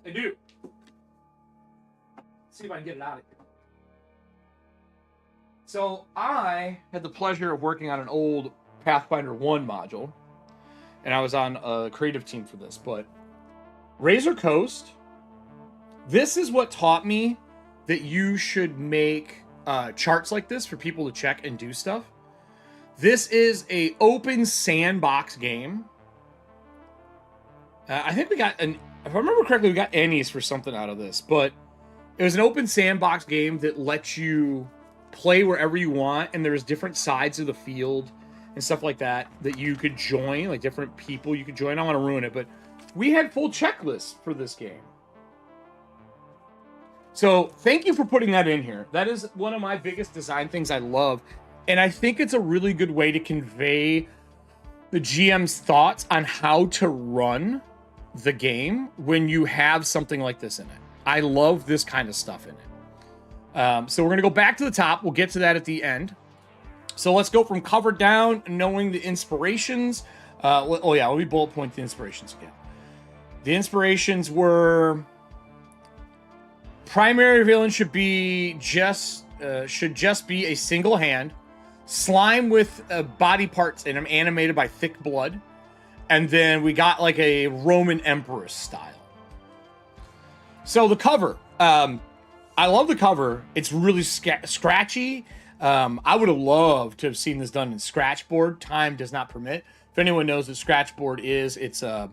I do. Let's see if I can get it out of here. So I had the pleasure of working on an old Pathfinder 1 module, and I was on a creative team for this, but Razor Coast, this is what taught me that you should make charts like this for people to check and do stuff. This is a open sandbox game. I think we got if I remember correctly, we got Annies for something out of this, but it was an open sandbox game that lets you play wherever you want, and there's different sides of the field and stuff like that you could join, like different people you could join. I don't want to ruin it, but we had full checklists for this game. So thank you for putting that in here. That is one of my biggest design things I love, and I think it's a really good way to convey the GM's thoughts on how to run the game when you have something like this in it. I love this kind of stuff in it. So we're going to go back to the top. We'll get to that at the end. So let's go from cover down, knowing the inspirations. Oh yeah, let me bullet point the inspirations again. The inspirations were primary villain should just be a single hand, slime with body parts in them animated by thick blood, and then we got like a Roman Empress style. So the cover, I love the cover. It's really scratchy. I would have loved to have seen this done in Scratchboard. Time does not permit. If anyone knows what Scratchboard is, it's a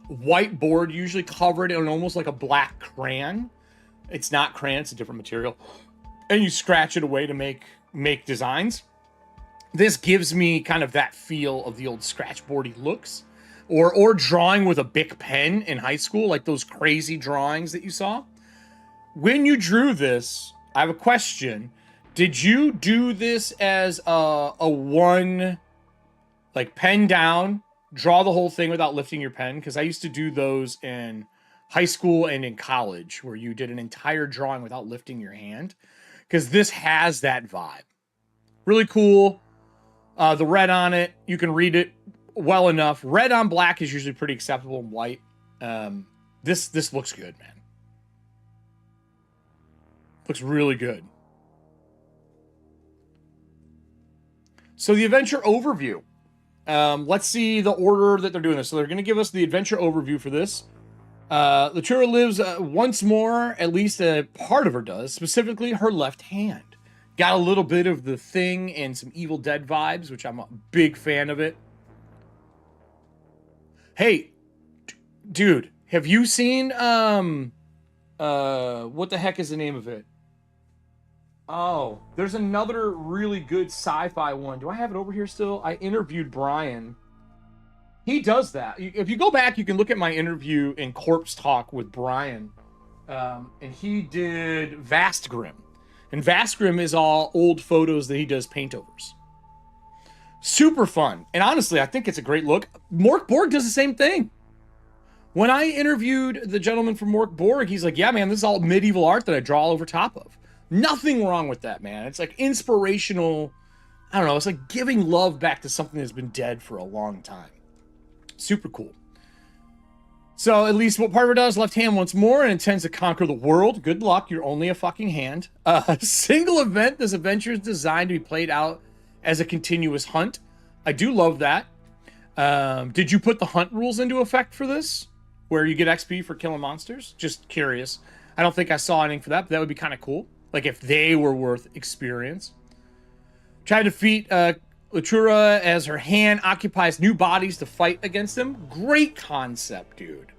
white board usually covered in almost like a black crayon. It's not crayon, it's a different material. And you scratch it away to make designs. This gives me kind of that feel of the old Scratchboardy looks. Or drawing with a Bic pen in high school, like those crazy drawings that you saw. When you drew this, I have a question. Did you do this as a one, like pen down, draw the whole thing without lifting your pen? Because I used to do those in high school and in college, where you did an entire drawing without lifting your hand. Because this has that vibe. Really cool. The red on it, you can read it well enough. Red on black is usually pretty acceptable in white. This looks good, man. Looks really good. So the adventure overview. Let's see the order that they're doing this. So they're going to give us the adventure overview for this. Latura lives once more, at least a part of her does, specifically her left hand. Got a little bit of The Thing and some Evil Dead vibes, which I'm a big fan of it. Hey, dude, have you seen, what the heck is the name of it? Oh, there's another really good sci-fi one. Do I have it over here still? I interviewed Brian. He does that. If you go back, you can look at my interview in Corpse Talk with Brian. And he did Vastgrim. And Vastgrim is all old photos that he does paintovers. Super fun. And honestly, I think it's a great look. Mork Borg does the same thing. When I interviewed the gentleman from Mork Borg, he's like, yeah, man, this is all medieval art that I draw over top of. Nothing wrong with that, man. It's like inspirational. I don't know. It's like giving love back to something that's been dead for a long time. Super cool. So at least what Parver does, left hand once more, and intends to conquer the world. Good luck. You're only a fucking hand. Single event. This adventure is designed to be played out as a continuous hunt. I do love that. Did you put the hunt rules into effect for this? Where you get XP for killing monsters? Just curious. I don't think I saw anything for that, but that would be kind of cool. Like if they were worth experience. Try to defeat Latura as her hand occupies new bodies to fight against them. Great concept, dude.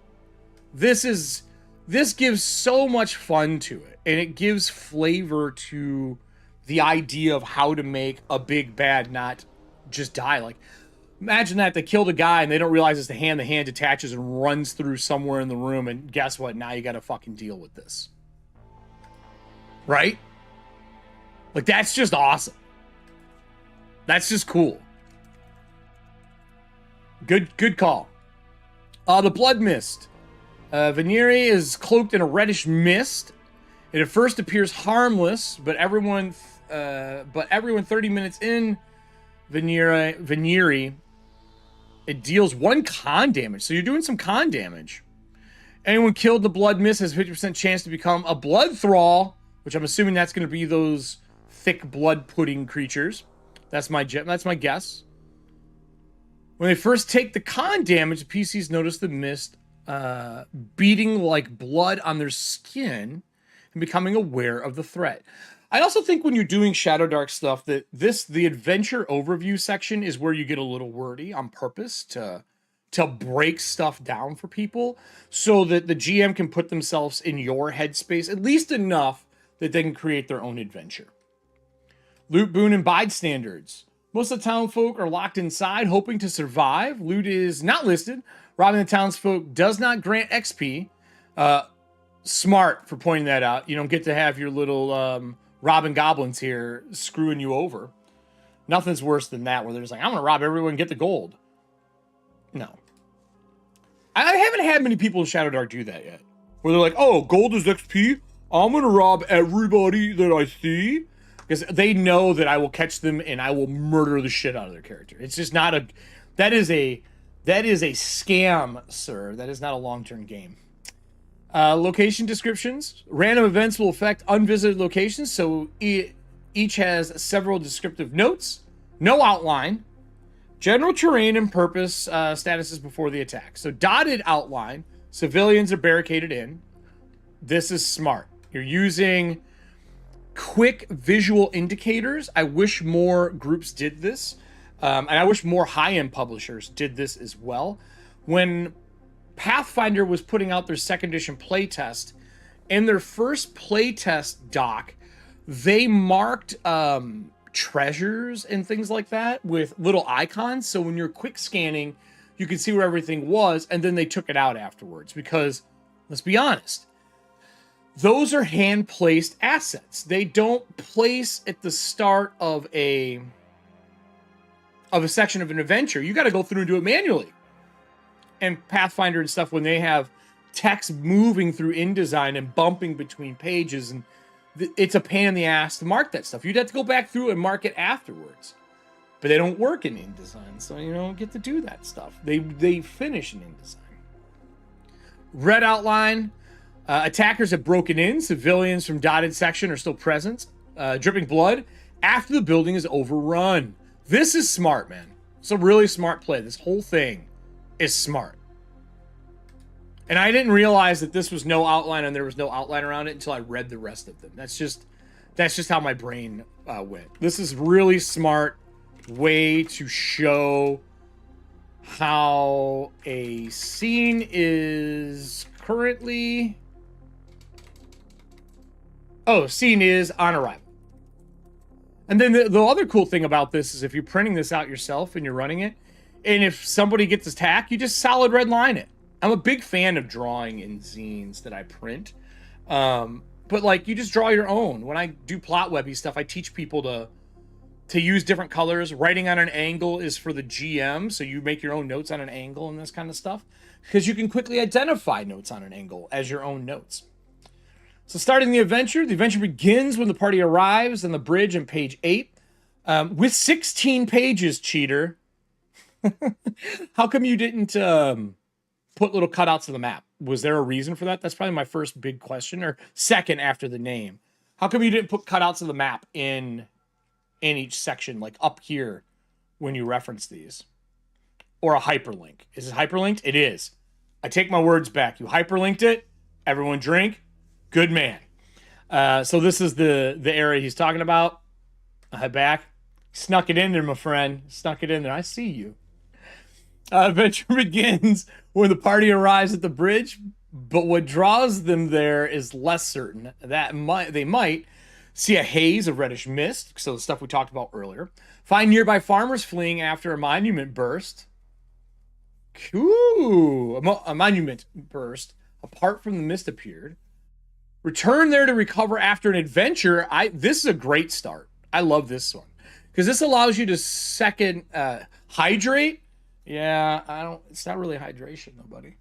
This gives so much fun to it. And it gives flavor to the idea of how to make a big bad not just die. Like, imagine that they killed a guy and they don't realize it's the hand detaches and runs through somewhere in the room, and guess what? Now you gotta fucking deal with this. Right? Like, that's just awesome. That's just cool. Good call. The Blood Mist. Veneri is cloaked in a reddish mist. It at first appears harmless, but everyone 30 minutes in Veneri, it deals 1 con damage. So you're doing some con damage. Anyone killed in the blood mist has a 50% chance to become a blood thrall, which I'm assuming that's going to be those thick blood pudding creatures. That's my guess. When they first take the con damage, the PCs notice the mist beating like blood on their skin and becoming aware of the threat. I also think when you're doing Shadowdark stuff that the adventure overview section is where you get a little wordy on purpose to break stuff down for people so that the GM can put themselves in your headspace at least enough that they can create their own adventure. Loot, boon, and bystanders. Most of the townfolk are locked inside, hoping to survive. Loot is not listed. Robbing the townsfolk does not grant XP. Smart for pointing that out. You don't get to have your little robbing goblins here screwing you over. Nothing's worse than that, where they're just like, I'm going to rob everyone and get the gold. No. I haven't had many people in Shadowdark do that yet. Where they're like, oh, gold is XP? I'm going to rob everybody that I see. Because they know that I will catch them and I will murder the shit out of their character. It's just not a... That is a scam, sir. That is not a long-term game. Location descriptions. Random events will affect unvisited locations, so each has several descriptive notes. No outline. General terrain and purpose statuses before the attack. So dotted outline. Civilians are barricaded in. This is smart. You're using quick visual indicators. I wish more groups did this. And I wish more high-end publishers did this as well. When Pathfinder was putting out their 2nd edition playtest, in their first playtest doc, they marked treasures and things like that with little icons. So when you're quick scanning, you could see where everything was, and then they took it out afterwards. Because, let's be honest, those are hand-placed assets. They don't place at the start of a section of an adventure. You got to go through and do it manually. And Pathfinder and stuff, when they have text moving through InDesign and bumping between pages, and it's a pain in the ass to mark that stuff. You'd have to go back through and mark it afterwards. But they don't work in InDesign, so you don't get to do that stuff. They finish in InDesign. Red outline. Attackers have broken in. Civilians from dotted section are still present. Dripping blood after the building is overrun. This is smart, man. It's a really smart play. This whole thing is smart. And I didn't realize that this was no outline and there was no outline around it until I read the rest of them. That's just how my brain went. This is really smart way to show how a scene is currently... Oh, scene is on arrival. And then the other cool thing about this is if you're printing this out yourself and you're running it, and if somebody gets attacked, you just solid red line it. I'm a big fan of drawing in zines that I print. But like, you just draw your own. When I do plot webby stuff, I teach people to use different colors. Writing on an angle is for the GM, so you make your own notes on an angle and this kind of stuff. Because you can quickly identify notes on an angle as your own notes. So starting the adventure begins when the party arrives on the bridge on page 8. With 16 pages, cheater. How come you didn't put little cutouts of the map? Was there a reason for that? That's probably my first big question, or second after the name. How come you didn't put cutouts of the map in each section, like up here when you reference these? Or a hyperlink. Is it hyperlinked? It is. I take my words back. You hyperlinked it. Everyone drink. Good man. So this is the area he's talking about. I head back. Snuck it in there, my friend. Snuck it in there. I see you. Adventure begins when the party arrives at the bridge, but what draws them there is less certain. They might see a haze of reddish mist, so the stuff we talked about earlier. Find nearby farmers fleeing after a monument burst. Ooh, a monument burst. Apart from the mist appeared. Return there to recover after an adventure. This is a great start. I love this one. Because this allows you to second hydrate. Yeah, it's not really hydration though, buddy.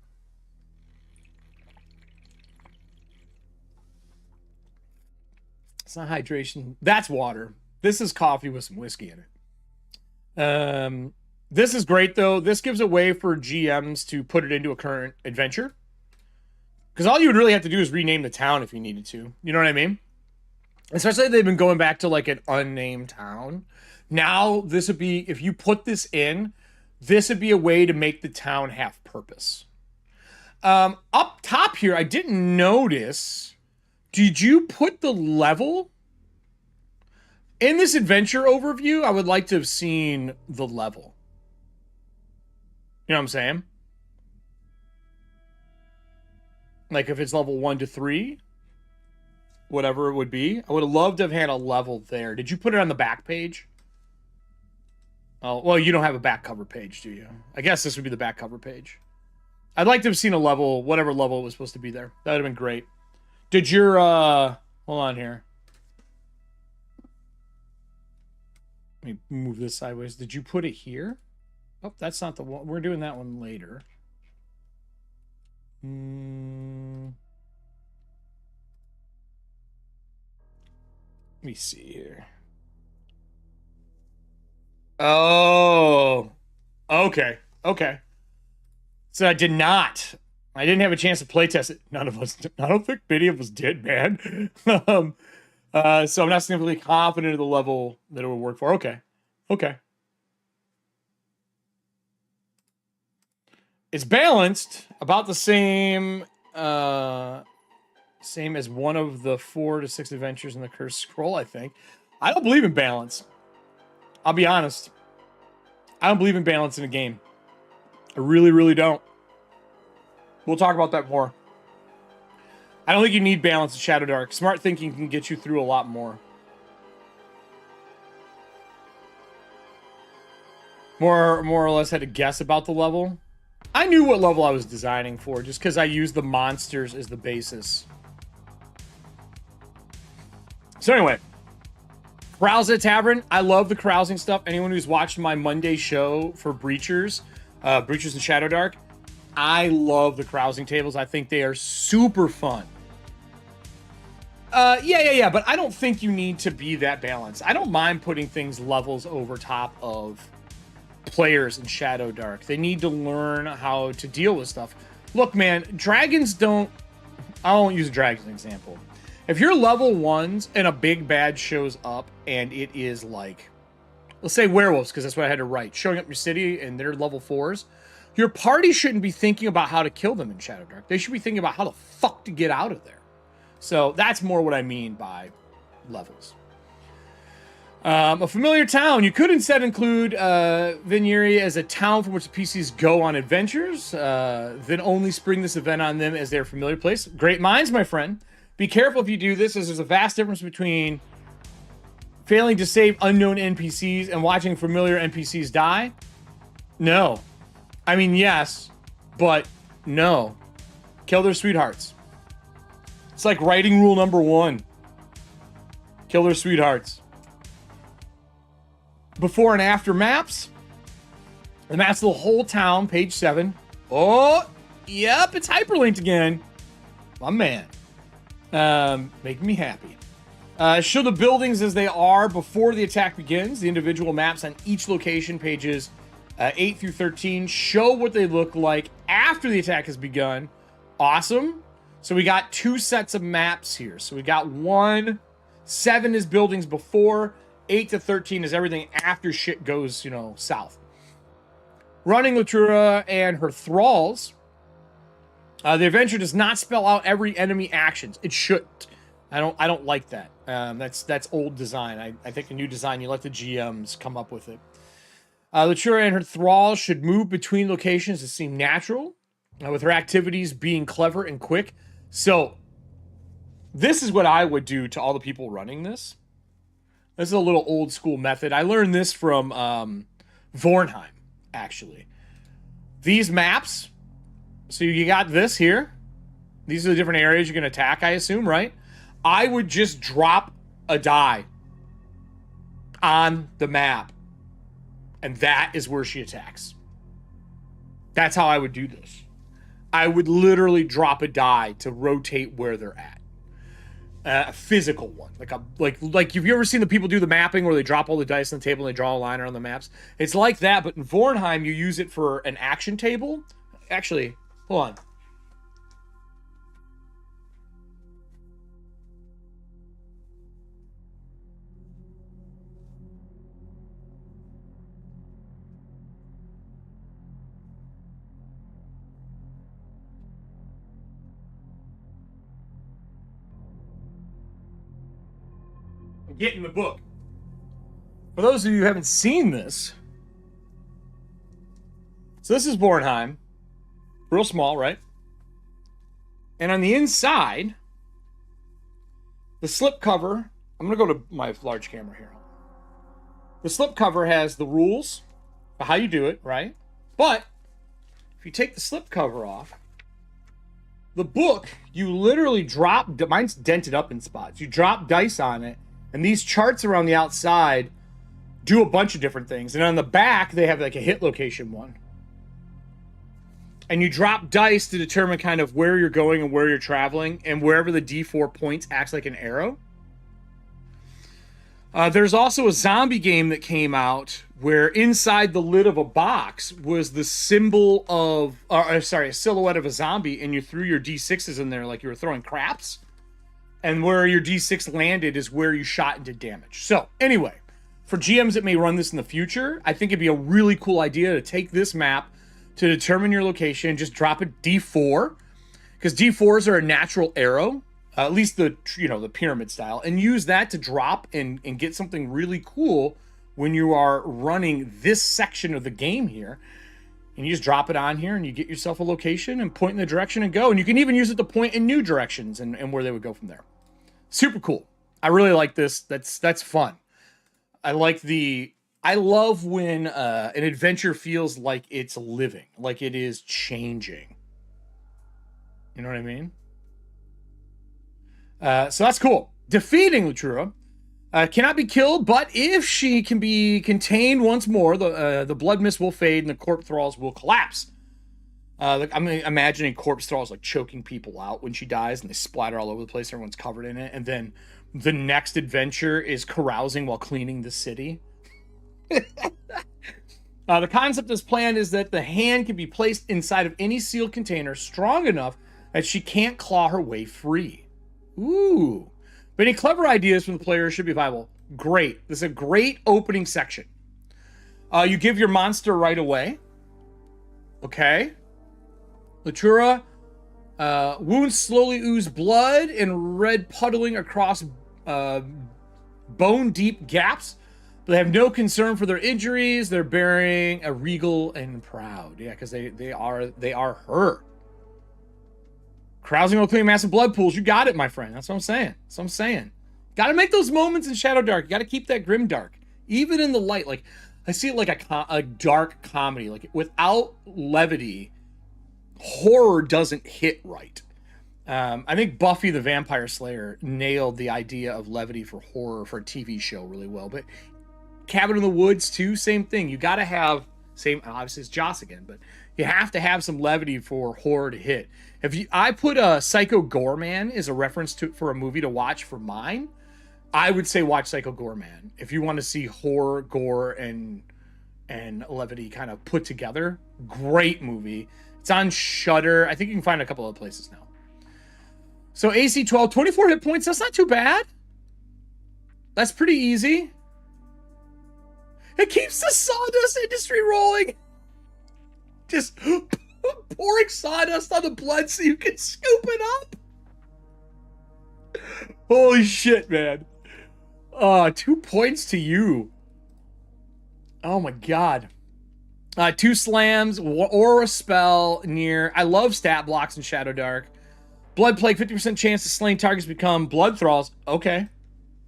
It's not hydration. That's water. This is coffee with some whiskey in it. This is great, though. This gives a way for GMs to put it into a current adventure. Because all you would really have to do is rename the town if you needed to. You know what I mean? Especially if they've been going back to like an unnamed town. Now, this would be, if you put this in, this would be a way to make the town have purpose. Up top here, I didn't notice. Did you put the level? In this adventure overview, I would like to have seen the level. You know what I'm saying? Like if it's level 1 to 3, whatever it would be. I would have loved to have had a level there. Did you put it on the back page? Oh, well, you don't have a back cover page, do you? I guess this would be the back cover page. I'd like to have seen a level, whatever level it was supposed to be there. That would have been great. Did your, hold on here. Let me move this sideways. Did you put it here? Oh, that's not the one. We're doing that one later. Let me see here. Oh, okay. Okay. So I did not. I didn't have a chance to play test it. None of us. I don't think many of us did, man. So I'm not significantly confident of the level that it would work for. Okay. Okay. It's balanced, about the same same as one of the 4 to 6 adventures in the Cursed Scroll, I think. I don't believe in balance. I'll be honest. I don't believe in balance in a game. I really, really don't. We'll talk about that more. I don't think you need balance in Shadowdark. Smart thinking can get you through a lot more. More or less had to guess about the level. I knew what level I was designing for just because I used the monsters as the basis. So anyway, Carouse at Tavern. I love the carousing stuff. Anyone who's watched my Monday show for Breachers, Breachers and Shadowdark, I love the carousing tables. I think they are super fun. Yeah. But I don't think you need to be that balanced. I don't mind putting things levels over top of players in Shadowdark. They need to learn how to deal with stuff. Look, man, dragons don't... I won't use a dragon as an example. If you're level 1s and a big bad shows up and it is like... Let's say werewolves, because that's what I had to write. Showing up your city and they're level 4s. Your party shouldn't be thinking about how to kill them in Shadowdark. They should be thinking about how the fuck to get out of there. So that's more what I mean by levels. A familiar town. You could instead include Vigneri as a town from which the PCs go on adventures, then only spring this event on them as their familiar place. Great minds, my friend. Be careful if you do this, as there's a vast difference between failing to save unknown NPCs and watching familiar NPCs die. No. I mean, yes, but no. Kill their sweethearts. It's like writing rule number 1. Kill their sweethearts. Before and after maps. The maps of the whole town, page 7. Oh, yep, it's hyperlinked again. My man. Making me happy. Show the buildings as they are before the attack begins. The individual maps on each location, pages 8 through 13, show what they look like after the attack has begun. Awesome. So we got 2 sets of maps here. So we got 1. 7 is buildings before. 8 to 13 is everything after shit goes, south. Running Latura and her thralls. The adventure does not spell out every enemy actions. It shouldn't. I don't like that. That's old design. I think a new design, you let the GMs come up with it. Latura and her thralls should move between locations to seem natural, with her activities being clever and quick. So, this is what I would do to all the people running this. This is a little old school method. I learned this from Vornheim, actually. These maps, so you got this here. These are the different areas you're going to attack, I assume, right? I would just drop a die on the map. And that is where she attacks. That's how I would do this. I would literally drop a die to rotate where they're at. A physical one, like have you ever seen the people do the mapping where they drop all the dice on the table and they draw a line around the maps? It's like that, but in Vornheim you use it for an action table. Actually, hold on. Get in the book. For those of you who haven't seen this, so this is Bornheim. Real small, right? And on the inside, the slipcover, I'm going to go to my large camera here. The slipcover has the rules for how you do it, right? But if you take the slipcover off, the book, you literally drop, mine's dented up in spots. You drop dice on it, and these charts around the outside do a bunch of different things. And on the back, they have like a hit location one. And you drop dice to determine kind of where you're going and where you're traveling. And wherever the D4 points acts like an arrow. There's also a zombie game that came out where inside the lid of a box was the symbol of, a silhouette of a zombie. And you threw your D6s in there like you were throwing craps. And where your D6 landed is where you shot and did damage. So, anyway, for GMs that may run this in the future, I think it'd be a really cool idea to take this map to determine your location and just drop a D4. Because D4s are a natural arrow, at least the pyramid style, and use that to drop and get something really cool when you are running this section of the game here. And you just drop it on here and you get yourself a location and point in the direction and go. And you can even use it to point in new directions and where they would go from there. Super cool. I really like this. That's fun. I love when an adventure feels like it's living, like it is changing. You know what I mean? So that's cool. Defeating Latura. Cannot be killed, but if she can be contained once more, the blood mist will fade and the corpse thralls will collapse. I'm imagining corpse thralls like choking people out when she dies and they splatter all over the place. Everyone's covered in it. And then the next adventure is carousing while cleaning the city. The concept of this plan is that the hand can be placed inside of any sealed container strong enough that she can't claw her way free. Ooh. But any clever ideas from the player should be viable. Great. This is a great opening section. You give your monster right away. Okay. Latura. Wounds slowly ooze blood and red puddling across bone-deep gaps. But they have no concern for their injuries. They're bearing a regal and proud. Yeah, because they are her. Carousing will clean massive blood pools. You got it, my friend. That's what I'm saying. Got to make those moments in Shadowdark. You got to keep that grim dark. Even in the light. Like, I see it like a dark comedy. Like, without levity, horror doesn't hit right. I think Buffy the Vampire Slayer nailed the idea of levity for horror for a TV show really well. But Cabin in the Woods, too, same thing. You got to have, obviously it's Joss again, but you have to have some levity for horror to hit. I put a Psycho Goreman as a reference for a movie to watch for mine, I would say watch Psycho Goreman. If you want to see horror, gore, and levity kind of put together, great movie. It's on Shudder. I think you can find it a couple other places now. So AC 12, 24 hit points. That's not too bad. That's pretty easy. It keeps the sawdust industry rolling. Just pouring sawdust on the blood so you can scoop it up. Holy shit, man. 2 points to you. Oh my god. 2 slams, aura spell near. I love stat blocks in Shadowdark. Blood Plague, 50% chance to slain targets become blood thralls. Okay.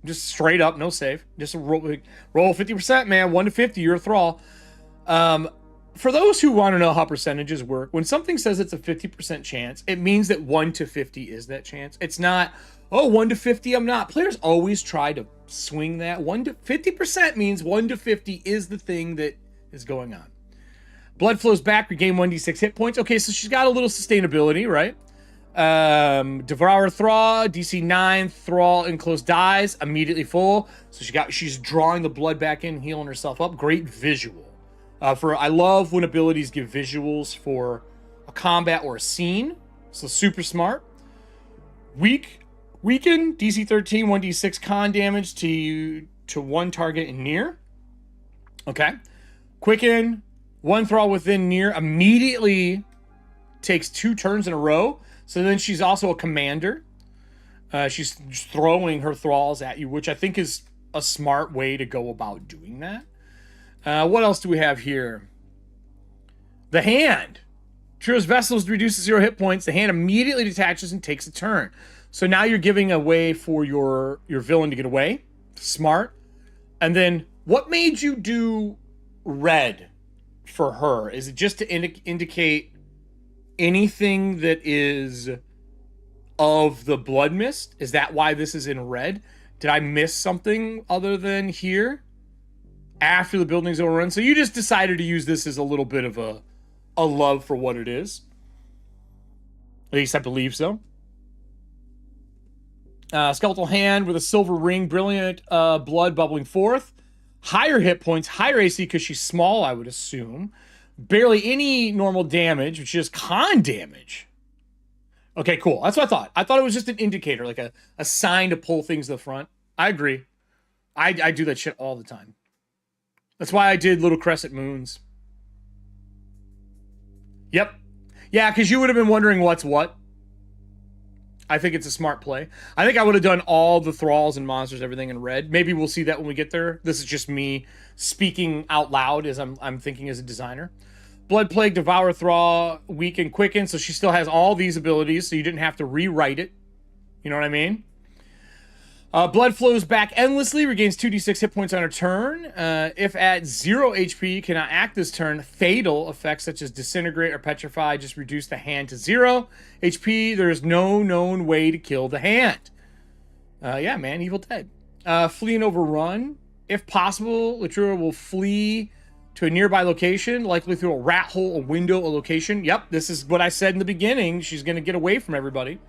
Just straight up, no save. Just roll 50%, man. 1 to 50, you're a thrall. For those who want to know how percentages work, when something says it's a 50% chance, it means that 1 to 50 is that chance. It's not, 1 to 50, I'm not. Players always try to swing that. 1 to 50% means 1 to 50 is the thing that is going on. Blood flows back, regain 1d6 hit points. Okay, so she's got a little sustainability, right? Devourer Thrall, DC 9, Thrall enclosed dies, immediately full. So she's drawing the blood back in, healing herself up. Great visual. I love when abilities give visuals for a combat or a scene. So super smart. Weaken, DC 13, 1d6 con damage to one target in near. Okay. Quicken, one Thrall within near immediately takes 2 turns in a row. So then she's also a commander. She's throwing her thralls at you, which I think is a smart way to go about doing that. What else do we have here? The hand. Trio's Vessels reduces 0 hit points. The hand immediately detaches and takes a turn. So now you're giving a way for your villain to get away. Smart. And then what made you do red for her? Is it just to indicate anything that is of the blood mist? Is that why this is in red? Did I miss something other than here? After the building's overrun. So you just decided to use this as a little bit of a love for what it is. At least I believe so. Skeletal hand with a silver ring. Brilliant blood bubbling forth. Higher hit points. Higher AC because she's small, I would assume. Barely any normal damage, which is con damage. Okay, cool. That's what I thought. I thought it was just an indicator, like a sign to pull things to the front. I agree. I do that shit all the time. That's why I did little crescent moons. Yep. Yeah, because you would have been wondering what's what. I think it's a smart play. I think I would have done all the thralls and monsters, everything in red. Maybe we'll see that when we get there. This is just me speaking out loud as I'm thinking as a designer. Blood Plague, Devour Thrall, Weaken, Quicken. So she still has all these abilities, so you didn't have to rewrite it. You know what I mean? Blood flows back endlessly, regains 2d6 hit points on her turn. If at 0 HP, cannot act this turn. Fatal effects such as Disintegrate or Petrify just reduce the hand to 0 HP. There is no known way to kill the hand. Yeah, man, Evil Dead. Flee and Overrun. If possible, Latrura will flee to a nearby location, likely through a rat hole, a window, a location. Yep, this is what I said in the beginning. She's going to get away from everybody.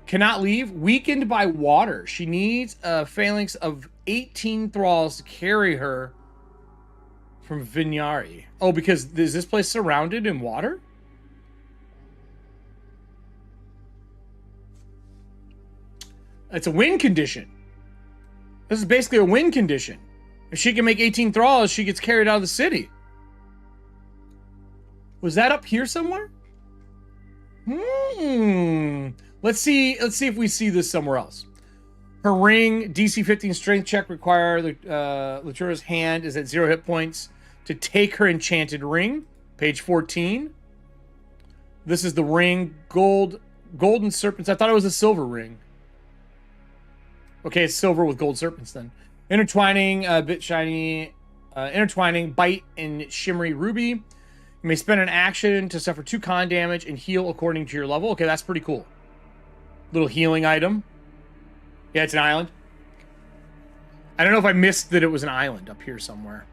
Cannot leave. Weakened by water. She needs a phalanx of 18 thralls to carry her from Vinyari. Oh, because is this place surrounded in water? It's a wind condition. This is basically a wind condition. If she can make 18 thralls, she gets carried out of the city. Was that up here somewhere? Let's see if we see this somewhere else. Her ring, DC 15 strength check require Latura's hand is at 0 hit points to take her enchanted ring. Page 14. This is the ring, golden serpents. I thought it was a silver ring. Okay, it's silver with gold serpents then. Intertwining, a bit shiny. Intertwining, bite, and shimmery ruby. You may spend an action to suffer 2 con damage and heal according to your level. Okay, that's pretty cool. Little healing item. Yeah, it's an island. I don't know if I missed that it was an island up here somewhere.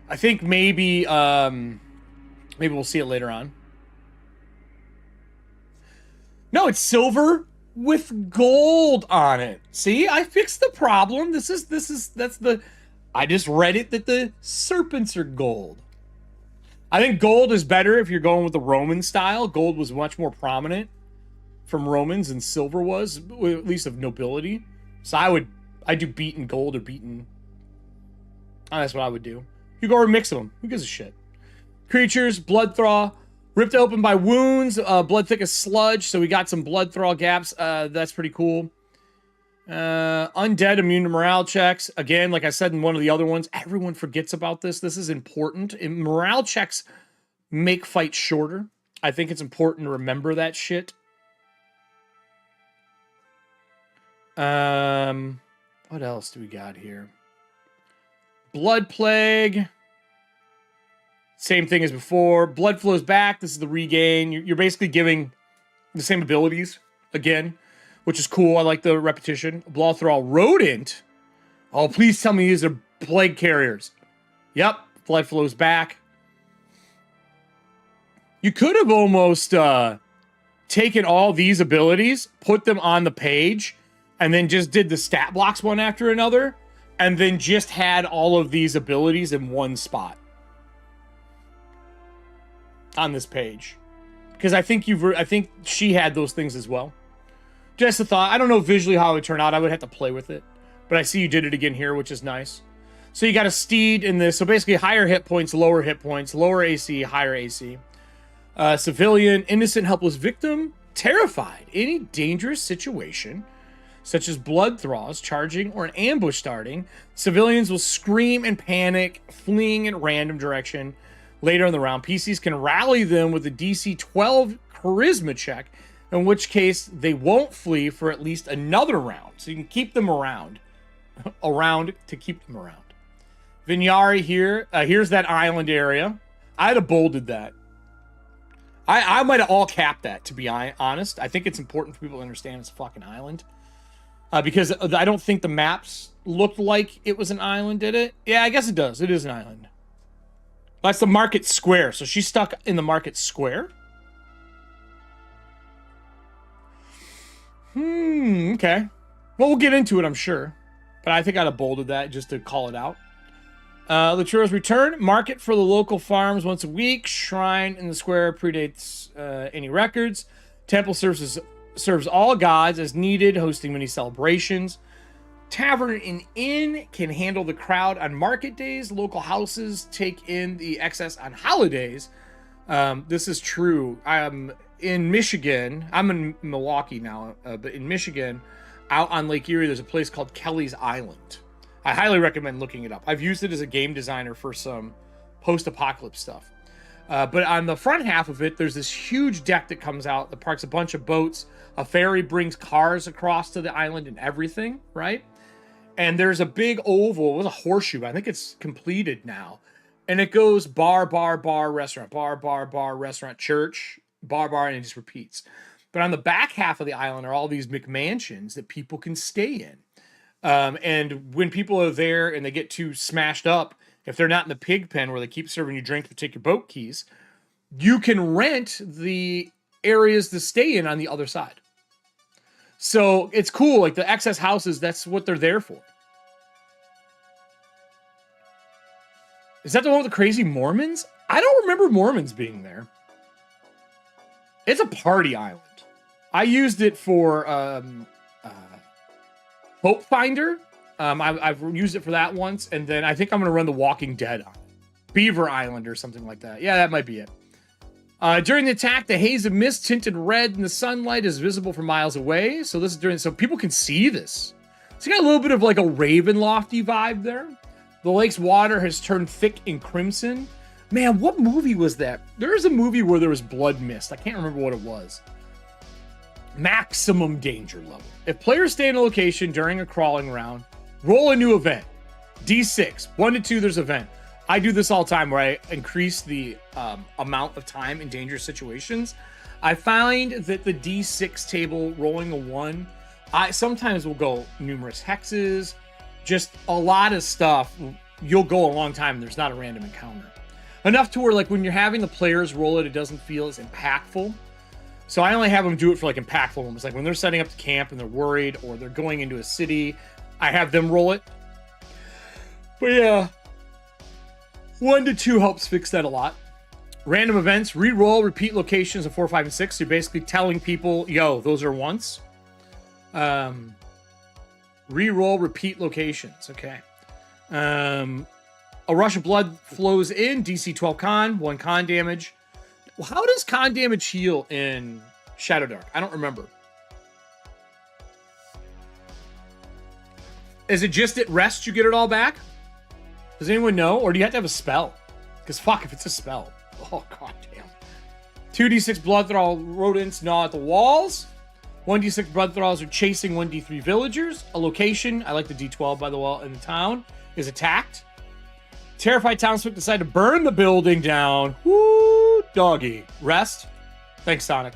I think maybe maybe we'll see it later on. No, it's silver with gold on it. See, I fixed the problem. That's the I just read it that the serpents are gold. I think gold is better if you're going with the Roman style. Gold was much more prominent from Romans than silver was, at least of nobility. So I do beaten gold or beaten. Oh, that's what I would do. You go or mix them. Who gives a shit? Creatures, blood thaw, ripped open by wounds, blood thick as sludge. So we got some blood thaw gaps. That's pretty cool. Undead, immune to morale checks. Again, like I said in one of the other ones, everyone forgets about this. This is important. Morale checks make fights shorter. I think it's important to remember that shit. What else do we got here? Blood Plague. Same thing as before. Blood flows back. This is the regain. You're basically giving the same abilities again, which is cool. I like the repetition. Blothrall Rodent. Oh, please tell me these are plague carriers. Yep. Flood flows back. You could have almost taken all these abilities, put them on the page, and then just did the stat blocks one after another, and then just had all of these abilities in one spot on this page. Because I think she had those things as well. Just a thought. I don't know visually how it would turn out. I would have to play with it. But I see you did it again here, which is nice. So you got a steed in this. So basically higher hit points, lower AC, higher AC. Civilian, innocent, helpless victim, terrified. Any dangerous situation, such as blood thralls charging or an ambush starting, civilians will scream and panic, fleeing in random direction. Later in the round, PCs can rally them with a DC 12 charisma check, in which case they won't flee for at least another round. So you can keep them around. To keep them around. Vinyari here. Here's that island area. I'd have bolded that. I might have all capped that, to be honest. I think it's important for people to understand it's a fucking island. Because I don't think the maps looked like it was an island, did it? Yeah, I guess it does. It is an island. That's the market square. So she's stuck in the market square? Okay. Well, we'll get into it, I'm sure. But I think I'd have bolded that just to call it out. Laturo's return. Market for the local farms once a week. Shrine in the square predates any records. Temple serves all gods as needed, hosting many celebrations. Tavern and inn can handle the crowd on market days. Local houses take in the excess on holidays. This is true. In Michigan. I'm in Milwaukee now, but in Michigan, out on Lake Erie, there's a place called Kelly's Island. I highly recommend looking it up. I've used it as a game designer for some post-apocalypse stuff. But on the front half of it, there's this huge deck that comes out that parks a bunch of boats. A ferry brings cars across to the island and everything, right? And there's a big oval. It was a horseshoe. I think it's completed now. And it goes bar, restaurant, bar, restaurant, church, bar, and it just repeats. But on the back half of the island are all these McMansions that people can stay in. And when people are there and they get too smashed up, if they're not in the pig pen where they keep serving you drinks but take your boat keys, you can rent the areas to stay in on the other side. So it's cool. Like the excess houses, that's what they're there for. Is that the one with the crazy Mormons? I don't remember Mormons being there. It's a party island. I used it for Hope Finder. I've used it for that once, and then I think I'm going to run The Walking Dead on it. Beaver Island or something like that. Yeah, that might be it. During the attack, the haze of mist tinted red in the sunlight is visible from miles away. So this is so people can see this. So you got a little bit of like a Ravenlofty vibe there. The lake's water has turned thick and crimson. Man, what movie was that? There is a movie where there was blood mist. I can't remember what it was. Maximum danger level. If players stay in a location during a crawling round, roll a new event. D6. 1 to 2, there's event. I do this all the time where I increase the amount of time in dangerous situations. I find that the D6 table, rolling a 1, I sometimes will go numerous hexes, just a lot of stuff. You'll go a long time and there's not a random encounter. Enough to where like when you're having the players roll it, it doesn't feel as impactful. So I only have them do it for like impactful moments. Like when they're setting up the camp and they're worried or they're going into a city, I have them roll it. But yeah, 1 to 2 helps fix that a lot. Random events, re-roll, repeat locations of 4, 5, and 6. You're basically telling people, yo, those are once. Re-roll, repeat locations. Okay. A rush of blood flows in. DC 12 con, 1 con damage. Well, how does con damage heal in Shadowdark? I don't remember. Is it just at rest you get it all back? Does anyone know? Or do you have to have a spell? Because fuck, if it's a spell. Oh, god damn. 2d6 blood thrall rodents gnaw at the walls. 1d6 blood thralls are chasing 1d3 villagers. A location, I like the d12 by the wall in the town, is attacked. Terrified townsfolk decide to burn the building down. Woo, doggy. Rest. Thanks, Sonic.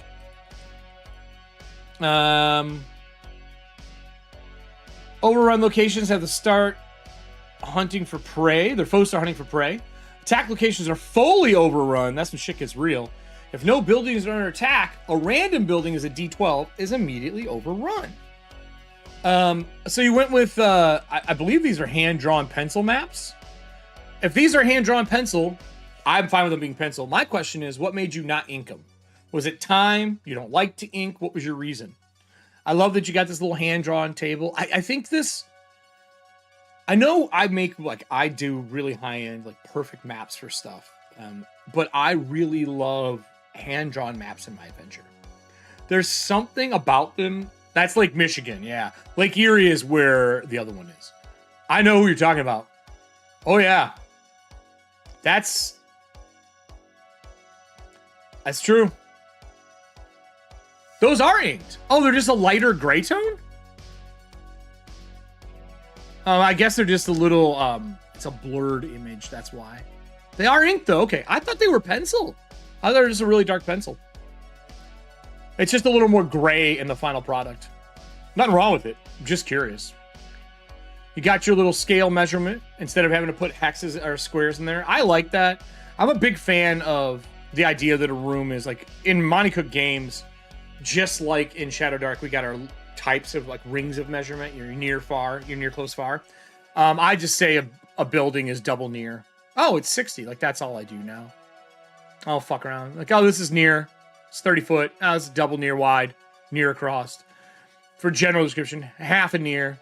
Overrun locations have to start hunting for prey. Their foes are hunting for prey. Attack locations are fully overrun. That's when shit gets real. If no buildings are under attack, a random building is a D12 is immediately overrun. So you went with, I believe these are hand-drawn pencil maps. If these are hand-drawn pencil, I'm fine with them being pencil. My question is, what made you not ink them? Was it time? You don't like to ink? What was your reason? I love that you got this little hand-drawn table. I think this... I know I make, like, I do really high-end, like, perfect maps for stuff. But I really love hand-drawn maps in my adventure. There's something about them. That's Lake Michigan, yeah. Lake Erie is where the other one is. I know who you're talking about. Oh, yeah. That's true. Those are inked. Oh, they're just a lighter gray tone? I guess they're just a little, it's a blurred image, that's why. They are inked, though. Okay, I thought they were pencil. I thought they were just a really dark pencil. It's just a little more gray in the final product. Nothing wrong with it. I'm just curious. You got your little scale measurement instead of having to put hexes or squares in there. I like that. I'm a big fan of the idea that a room is like, in Monte Cook games, just like in Shadowdark, we got our types of like rings of measurement. You're near, far, you're near, close, far. I just say a building is double near. Oh, it's 60. Like, that's all I do now. I'll fuck around. Like, oh, this is near. It's 30 foot. Oh, it's double near wide, near across. For general description, half a near.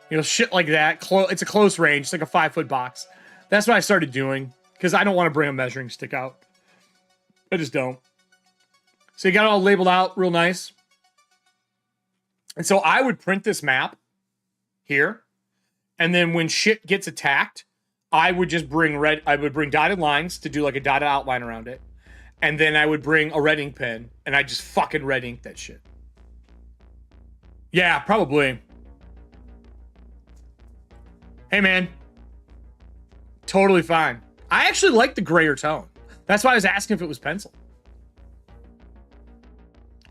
You know, shit like that. It's a close range. It's like a 5-foot box. That's what I started doing because I don't want to bring a measuring stick out. I just don't. So you got it all labeled out real nice. And so I would print this map here. And then when shit gets attacked, I would just bring dotted lines to do like a dotted outline around it. And then I would bring a red ink pen and I just fucking red ink that shit. Yeah, probably. Hey, man. Totally fine. I actually like the grayer tone. That's why I was asking if it was pencil.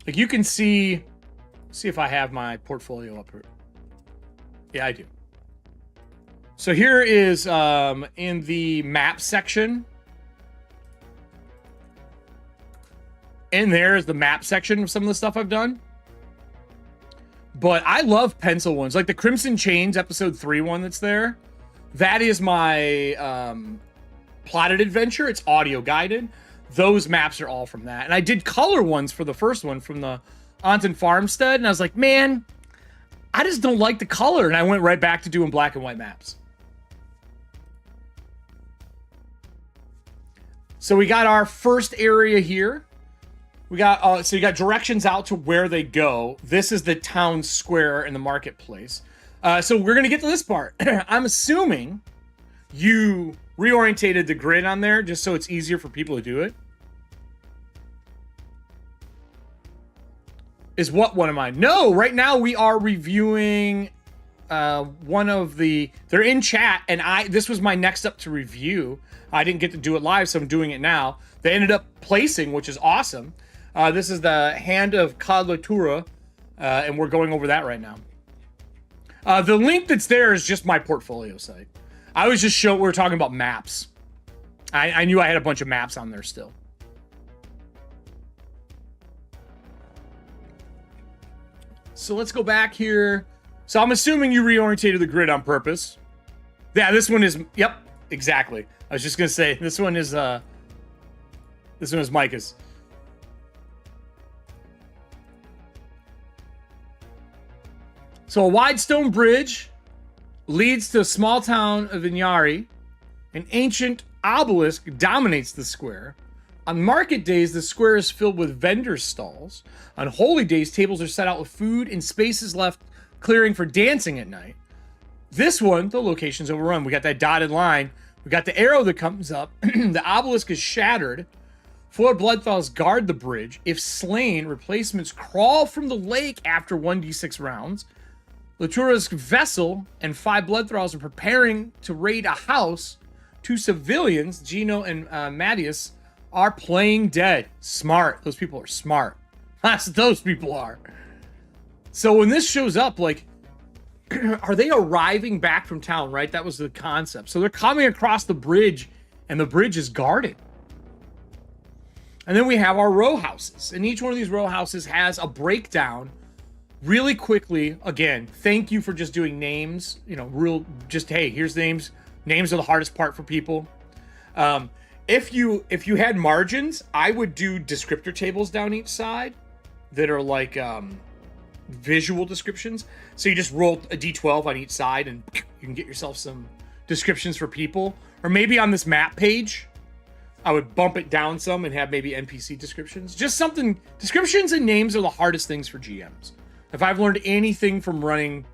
Like, you can see if I have my portfolio up here. Yeah, I do. So here is in the map section. In there is the map section of some of the stuff I've done. But I love pencil ones. Like the Crimson Chains episode 3 one that's there. That is my plotted adventure. It's audio guided. Those maps are all from that. And I did color ones for the first one from the Anton Farmstead. And I was like, man, I just don't like the color. And I went right back to doing black and white maps. So we got our first area here. We got, so you got directions out to where they go. This is the town square in the marketplace. So we're going to get to this part. I'm assuming you reorientated the grid on there just so it's easier for people to do it. Is what one of mine? No, right now we are reviewing one of the... They're in chat, and this was my next up to review. I didn't get to do it live, so I'm doing it now. They ended up placing, which is awesome. This is the Hand of Kadlatura, and we're going over that right now. The link that's there is just my portfolio site. I was just showing, we were talking about maps. I knew I had a bunch of maps on there still. So let's go back here. So I'm assuming you reorientated the grid on purpose. Yeah, this one is, yep, exactly. I was just gonna say, this one is Micah's. So a wide stone bridge leads to a small town of Inyari. An ancient obelisk dominates the square. On market days, the square is filled with vendor stalls. On holy days, tables are set out with food and spaces left clearing for dancing at night. This one, the location's overrun. We got that dotted line. We got the arrow that comes up. The obelisk is shattered. 4 bloodthaws guard the bridge. If slain, replacements crawl from the lake after 1d6 rounds. Latura's vessel and 5 bloodthaws are preparing to raid a house. 2 civilians, Gino and Mattias, are playing dead. Smart. Those people are smart. That's what those people are. So when this shows up, like, are they arriving back from town, right? That was the concept. So they're coming across the bridge and the bridge is guarded. And then we have our row houses, and each one of these row houses has a breakdown really quickly. Again, thank you for just doing names, you know, hey, here's names. Names are the hardest part for people. If you had margins, I would do descriptor tables down each side that are like visual descriptions. So you just roll a d12 on each side and you can get yourself some descriptions for people. Or maybe on this map page, I would bump it down some and have maybe NPC descriptions. Just something. Descriptions and names are the hardest things for GMs. If I've learned anything from running,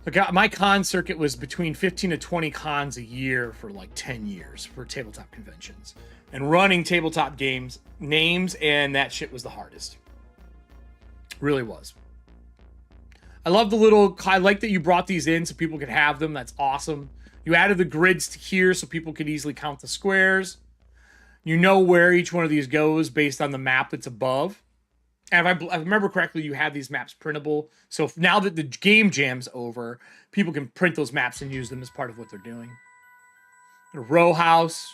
like my con circuit was between 15 to 20 cons a year for like 10 years for tabletop conventions. And running tabletop games, names and that shit was the hardest. Really was. I love I like that you brought these in so people could have them. That's awesome. You added the grids to here so people could easily count the squares. You know where each one of these goes based on the map that's above. And if I remember correctly, you have these maps printable. So now that the game jam's over, people can print those maps and use them as part of what they're doing. A row house,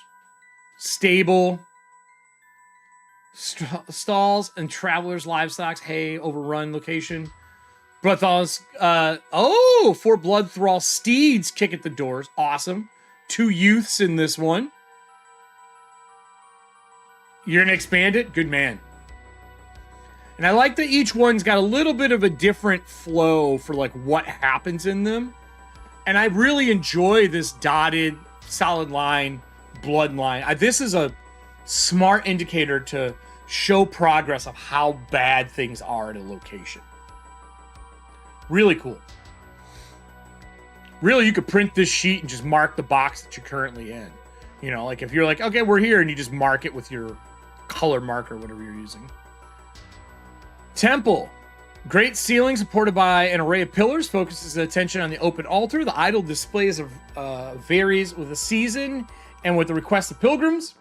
stable, stalls, and travelers' livestock, hay, overrun location. Bloodthralls, 4 blood thrall steeds kick at the doors. Awesome. 2 youths in this one. You're gonna expand it? Good man. And I like that each one's got a little bit of a different flow for like what happens in them. And I really enjoy this dotted solid line bloodline. This is a smart indicator to show progress of how bad things are at a location. Really cool. Really, you could print this sheet and just mark the box that you're currently in. You know, like if you're like, okay, we're here, and you just mark it with your color marker, whatever you're using. Temple. Great ceiling supported by an array of pillars focuses attention on the open altar. The idol displays varies with the season and with the request of pilgrims.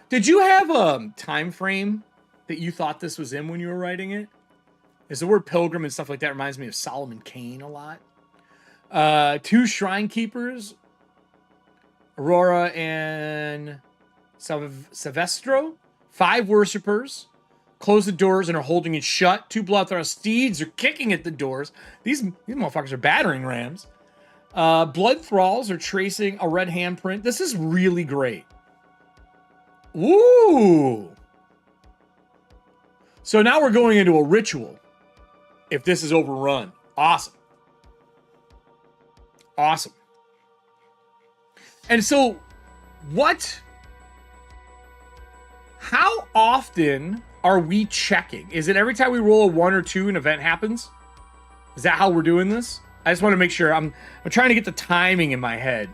Did you have a time frame that you thought this was in when you were writing it? Is the word pilgrim and stuff like that reminds me of Solomon Kane a lot. 2 shrine keepers, Aurora and Savestro. 5 worshippers close the doors and are holding it shut. 2 bloodthrall steeds are kicking at the doors. These motherfuckers are battering rams. Blood thralls are tracing a red handprint. This is really great. Ooh. So now we're going into a ritual. If this is overrun. Awesome. Awesome. And so how often are we checking? Is it every time we roll a 1 or 2 an event happens? Is that how we're doing this? I just want to make sure. I'm trying to get the timing in my head.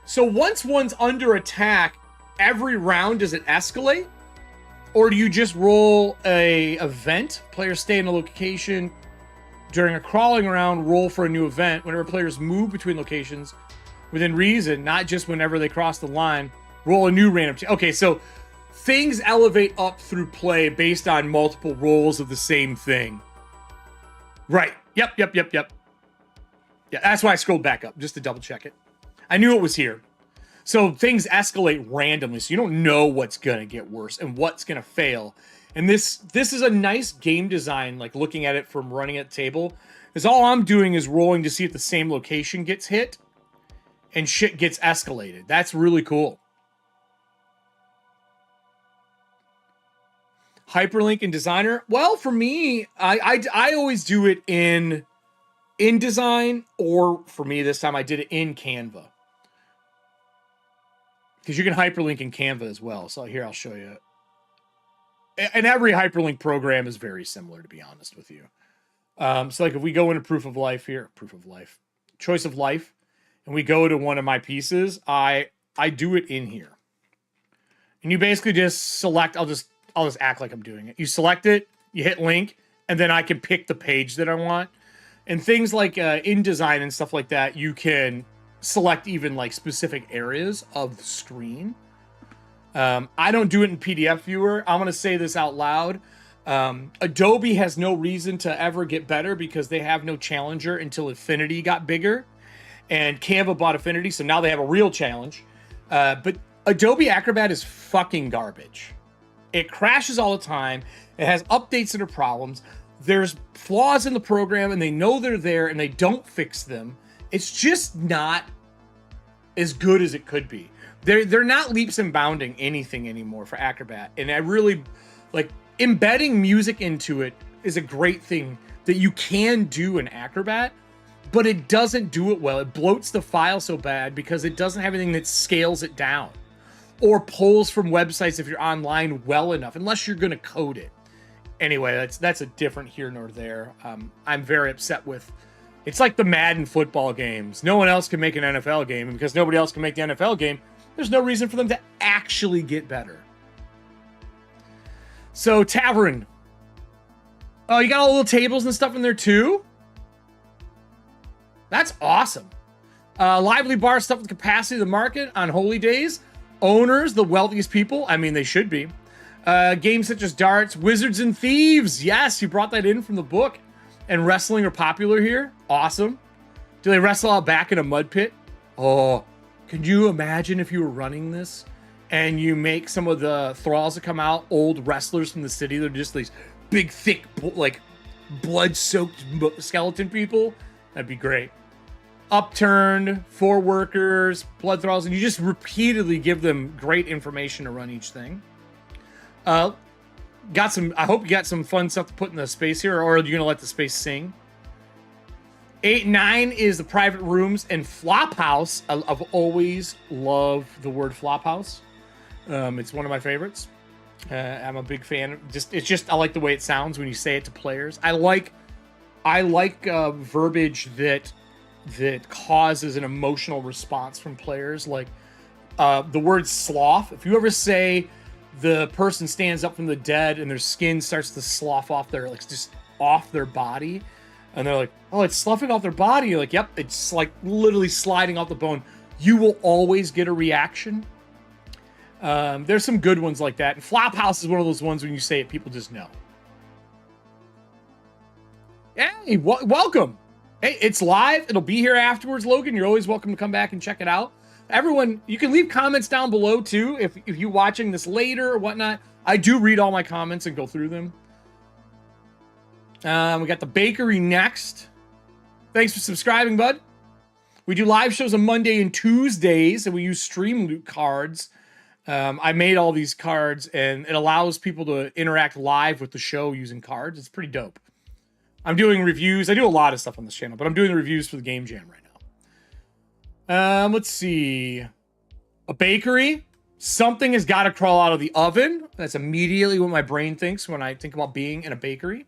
So once one's under attack, every round does it escalate? Or do you just roll a event? Players stay in a location during a crawling round, roll for a new event. Whenever players move between locations within reason, not just whenever they cross the line, roll a new random. Okay, so things elevate up through play based on multiple rolls of the same thing. Right. Yep. Yeah, that's why I scrolled back up, just to double check it. I knew it was here. So things escalate randomly, so you don't know what's going to get worse and what's going to fail. And this is a nice game design, like looking at it from running at the table, is all I'm doing is rolling to see if the same location gets hit and shit gets escalated. That's really cool. Hyperlink and designer. Well, for me, I always do it in design, or for me this time I did it in Canva. Because you can hyperlink in Canva as well. So here, I'll show you. And every hyperlink program is very similar, to be honest with you. So like if we go into Choice of Life, and we go to one of my pieces, I do it in here. And you basically just select, I'll just act like I'm doing it. You select it, you hit link, and then I can pick the page that I want. And things like InDesign and stuff like that, you can select even like specific areas of the screen. I don't do it in PDF viewer. I'm going to say this out loud. Adobe has no reason to ever get better because they have no challenger until Affinity got bigger. and Canva bought Affinity, so now they have a real challenge. But Adobe Acrobat is fucking garbage. It crashes all the time. It has updates that are problems. There's flaws in the program, and they know they're there, and they don't fix them. It's just not as good as it could be. They're not leaps and bounding anything anymore for Acrobat. And I really, like, embedding music into it is a great thing that you can do in Acrobat, but it doesn't do it well. It bloats the file so bad because it doesn't have anything that scales it down or pulls from websites if you're online well enough, unless you're going to code it. Anyway, that's a different here nor there. I'm very upset with. It's like the Madden football games. No one else can make an NFL game, and because nobody else can make the NFL game, there's no reason for them to actually get better. So, Tavern. Oh, you got all the little tables and stuff in there too? That's awesome. Lively bar stuff with capacity of the market on holy days. Owners, the wealthiest people. I mean, they should be. Games such as darts, wizards, and thieves. Yes, you brought that in from the book. And wrestling are popular here. Awesome. Do they wrestle out back in a mud pit? Oh, could you imagine if you were running this and you make some of the thralls that come out old wrestlers from the city? They're just these big, thick, like blood-soaked skeleton people. That'd be great. Upturned, four workers, blood thralls, and you just repeatedly give them great information to run each thing. Got some. I hope you got some fun stuff to put in the space here, or are you gonna let the space sing? 8, 9 is the private rooms and Flophouse. I've always loved the word Flophouse. It's one of my favorites. I'm a big fan. I like the way it sounds when you say it to players. I like verbiage that causes an emotional response from players. Like the word sloth. If you ever say the person stands up from the dead and their skin starts to slough off their, like, just off their body, and they're like, oh, it's sloughing off their body. You're like, yep, it's like literally sliding off the bone. You will always get a reaction. There's some good ones like that. And Flophouse is one of those ones when you say it, people just know. Hey, welcome. Hey, it's live. It'll be here afterwards, Logan. You're always welcome to come back and check it out. Everyone, you can leave comments down below too if you're watching this later or whatnot. I do read all my comments and go through them. We got the bakery next. Thanks for subscribing, bud. We do live shows on Monday and Tuesdays, and we use Stream Loot cards. I made all these cards, and it allows people to interact live with the show using cards. It's pretty dope. I'm doing reviews. I do a lot of stuff on this channel, but I'm doing the reviews for the Gamejam right now. Let's see. A bakery. Something has got to crawl out of the oven. That's immediately what my brain thinks when I think about being in a bakery.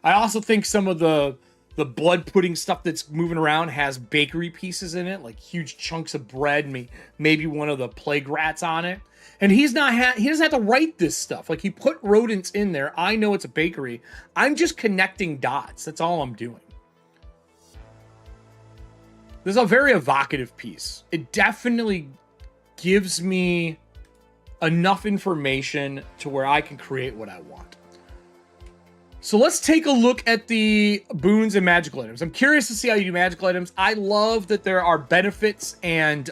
I also think some of the blood pudding stuff that's moving around has bakery pieces in it, like huge chunks of bread, maybe one of the plague rats on it. And he doesn't have to write this stuff. Like, he put rodents in there. I know it's a bakery. I'm just connecting dots. That's all I'm doing. This is a very evocative piece. It definitely gives me enough information to where I can create what I want. So let's take a look at the boons and magical items. I'm curious to see how you do magical items. I love that there are benefits and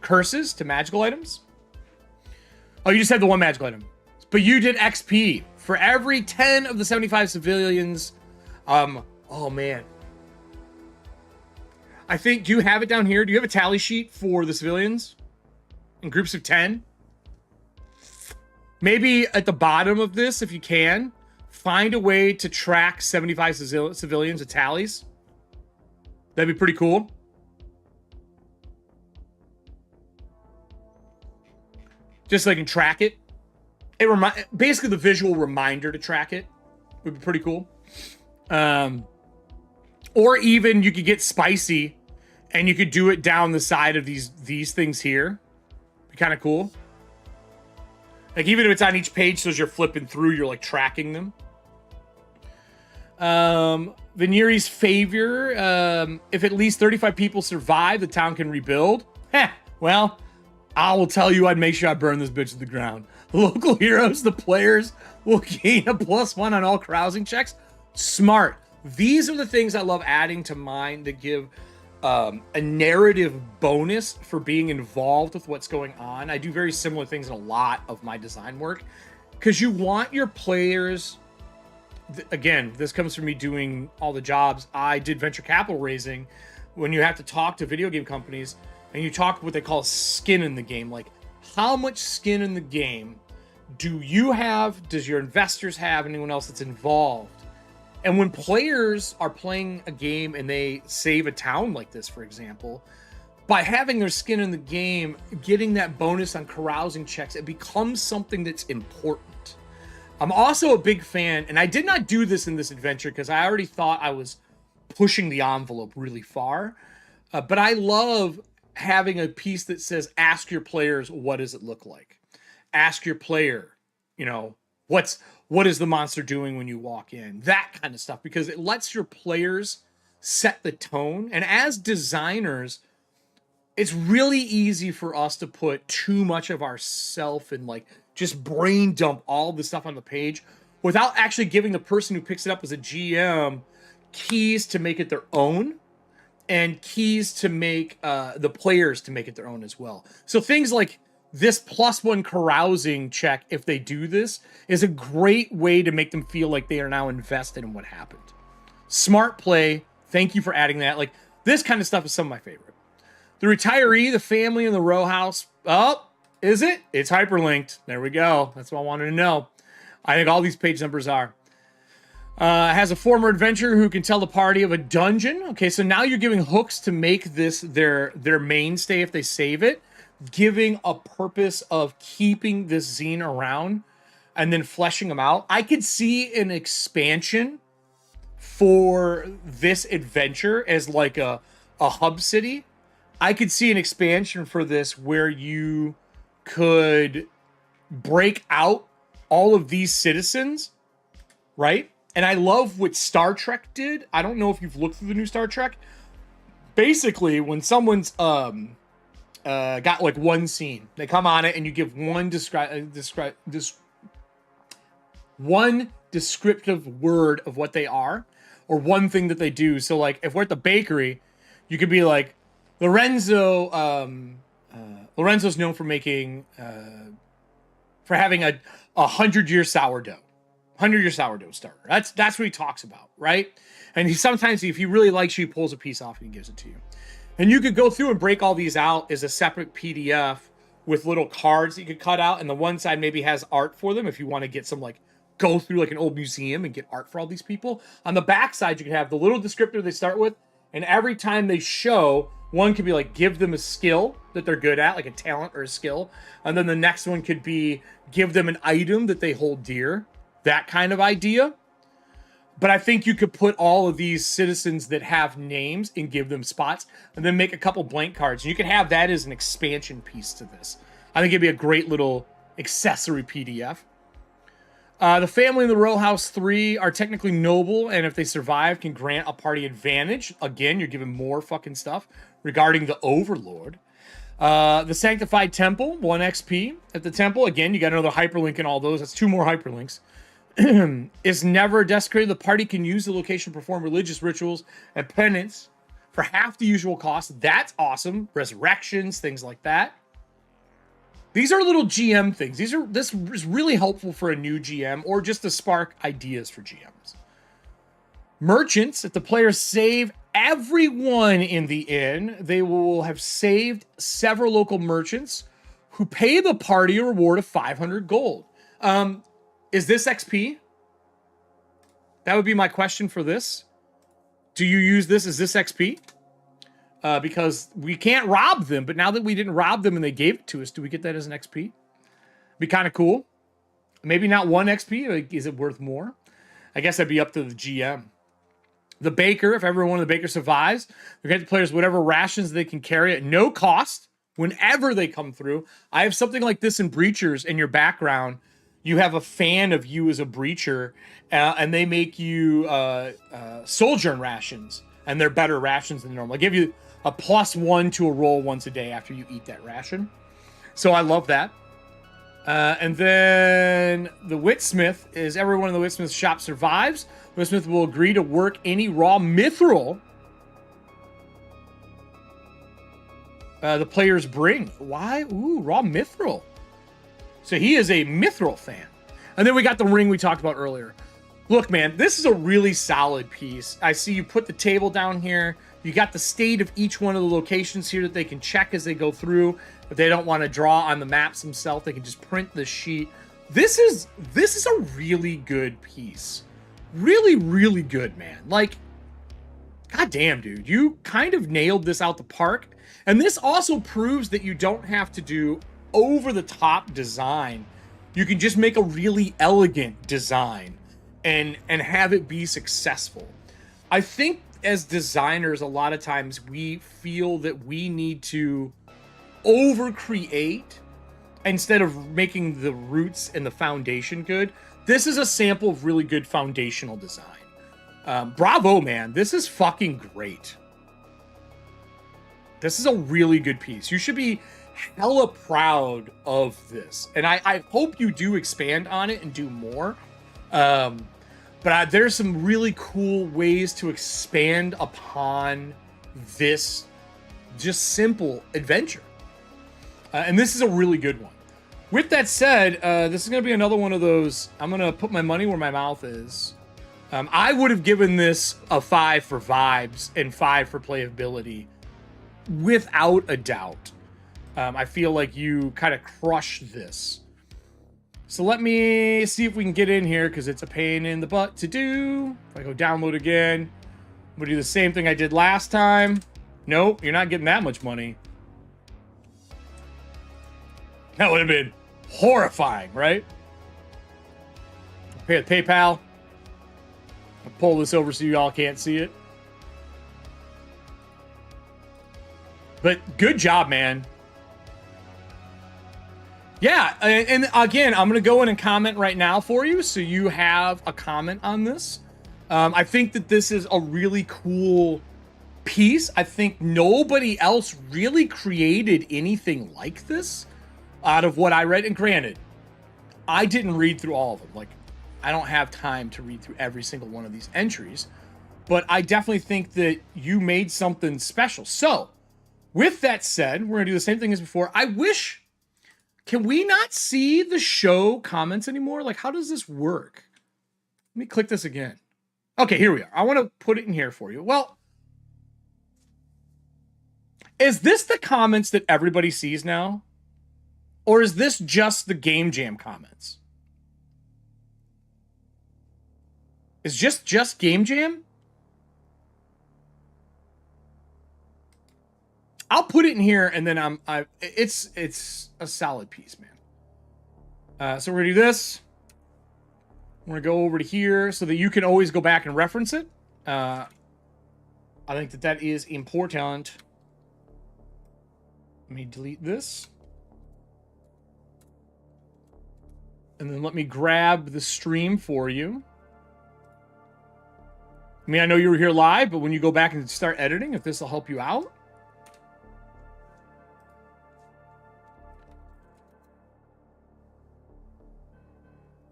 curses to magical items. Oh, you just had the one magical item. But you did XP. For every 10 of the 75 civilians. Oh, man. I think, do you have it down here? Do you have a tally sheet for the civilians? In groups of 10? Maybe at the bottom of this, if you can, find a way to track 75 civilians at tallies. That'd be pretty cool. Just so I can track it. Basically the visual reminder to track it would be pretty cool. Or even you could get spicy and you could do it down the side of these things here. Be kind of cool. Like, even if it's on each page, so as you're flipping through, you're like tracking them. Veneri's favor. If at least 35 people survive, the town can rebuild. Heh, well, I will tell you, I'd make sure I burn this bitch to the ground. Local heroes, the players, will gain a +1 on all carousing checks. Smart. These are the things I love adding to mine that give a narrative bonus for being involved with what's going on. I do very similar things in a lot of my design work because you want your players. Again, this comes from me doing all the jobs. I did venture capital raising. When you have to talk to video game companies and you talk what they call skin in the game, like how much skin in the game do you have? Does your investors have? Anyone else that's involved? And when players are playing a game and they save a town like this, for example, by having their skin in the game, getting that bonus on carousing checks, it becomes something that's important. I'm also a big fan, and I did not do this in this adventure because I already thought I was pushing the envelope really far. But I love having a piece that says, ask your players, what does it look like? Ask your player, you know, what is the monster doing when you walk in? That kind of stuff, because it lets your players set the tone. And as designers, it's really easy for us to put too much of ourself and like just brain dump all the stuff on the page without actually giving the person who picks it up as a GM keys to make it their own and keys to make the players to make it their own as well. So things like this +1 carousing check, if they do this, is a great way to make them feel like they are now invested in what happened. Smart play. Thank you for adding that. Like, this kind of stuff is some of my favorite. The retiree, the family in the row house. Oh, is it? It's hyperlinked. There we go. That's what I wanted to know. I think all these page numbers are. Has a former adventurer who can tell the party of a dungeon. Okay, so now you're giving hooks to make this their mainstay if they save it, giving a purpose of keeping this zine around and then fleshing them out. I could see an expansion for this adventure as like a hub city. I could see an expansion for this where you could break out all of these citizens, right? And I love what Star Trek did. I don't know if you've looked through the new Star Trek. Basically, when someone's got like one scene, they come on it and you give one descriptive word of what they are or one thing that they do. So like if we're at the bakery, you could be like, Lorenzo's known for making for having a 100-year sourdough. 100-year sourdough starter. That's what he talks about, right? And he sometimes, if he really likes you, he pulls a piece off and he gives it to you. And you could go through and break all these out as a separate PDF with little cards that you could cut out. And the one side maybe has art for them if you want to get some, like, go through like an old museum and get art for all these people. On the back side, you could have the little descriptor they start with. And every time they show, one could be like, give them a skill that they're good at, like a talent or a skill. And then the next one could be, give them an item that they hold dear. That kind of idea. But I think you could put all of these citizens that have names and give them spots and then make a couple blank cards. And you could have that as an expansion piece to this. I think it'd be a great little accessory PDF. The family in the row house 3 are technically noble, and if they survive, can grant a party advantage. Again, you're giving more fucking stuff regarding the Overlord. The Sanctified Temple, 1 XP. At the temple, again, you got another hyperlink in all those. That's 2 more hyperlinks. Is never desecrated. The party can use the location to perform religious rituals and penance for half the usual cost. That's awesome. Resurrections, things like that. These are little GM things. This is really helpful for a new GM or just to spark ideas for GMs. Merchants, if the players save everyone in the inn, they will have saved several local merchants who pay the party a reward of 500 gold. Is this XP? That would be my question for this. Do you use this? Is this XP? Because we can't rob them, but now that we didn't rob them and they gave it to us, do we get that as an XP? Be kind of cool. Maybe not 1 XP. Like, is it worth more? I guess that'd be up to the GM. The baker, if every one of the bakers survives, they get the players whatever rations they can carry at no cost whenever they come through. I have something like this in Breachers in your background. You have a fan of you as a breacher, and they make you sojourn rations, and they're better rations than normal. I give you a +1 to a roll once a day after you eat that ration. So I love that. And then the Witsmith is everyone in the Witsmith shop survives. The Witsmith will agree to work any raw mithril the players bring. Why? Ooh, raw mithril. So he is a mithril fan. And then we got the ring we talked about earlier. Look, man, this is a really solid piece. I see you put the table down here. You got the state of each one of the locations here that they can check as they go through. If they don't want to draw on the maps themselves, they can just print the sheet. This is a really good piece. Really, really good, man. Like, goddamn, dude, you kind of nailed this out the park. And this also proves that you don't have to do over-the-top design. You can just make a really elegant design and have it be successful. I think as designers, a lot of times we feel that we need to over-create instead of making the roots and the foundation good. This is a sample of really good foundational design. Bravo, man. This is fucking great. This is a really good piece. You should be hella proud of this. And I hope you do expand on it and do more. But there's some really cool ways to expand upon this just simple adventure. And this is a really good one. With that said, this is going to be another one of those, I'm going to put my money where my mouth is. I would have given this a 5 for vibes and 5 for playability without a doubt. I feel like you kind of crushed this. So let me see if we can get in here, because it's a pain in the butt to do. If I go download again, I'm going to do the same thing I did last time. Nope, you're not getting that much money. That would have been horrifying, right? Pay with PayPal. I'll pull this over so you all can't see it. But good job, man. Yeah, and again, I'm going to go in and comment right now for you, so you have a comment on this. I think that this is a really cool piece. I think nobody else really created anything like this out of what I read. And granted, I didn't read through all of them. Like, I don't have time to read through every single one of these entries. But I definitely think that you made something special. So, with that said, we're going to do the same thing as before. I wish... Can we not see the show comments anymore? Like, how does this work? Let me click this again. Okay, here we are. I want to put it in here for you. Well, is this the comments that everybody sees now? Or is this just the Gamejam comments? Is just Gamejam? I'll put it in here, and then it's a solid piece, man. So we're gonna do this. We're gonna go over to here so that you can always go back and reference it. I think that is important. Let me delete this. And then let me grab the stream for you. I mean, I know you were here live, but when you go back and start editing, if this will help you out.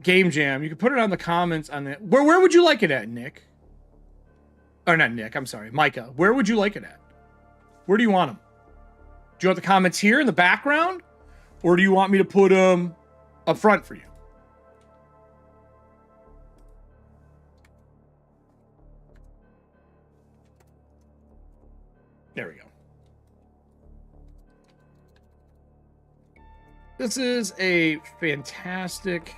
Gamejam, you can put it on the comments on it. Where would you like it at, Nick? Or not Nick, I'm sorry, Micah. Where would you like it at? Where do you want them? Do you want the comments here in the background? Or do you want me to put them up front for you? There we go. This is a fantastic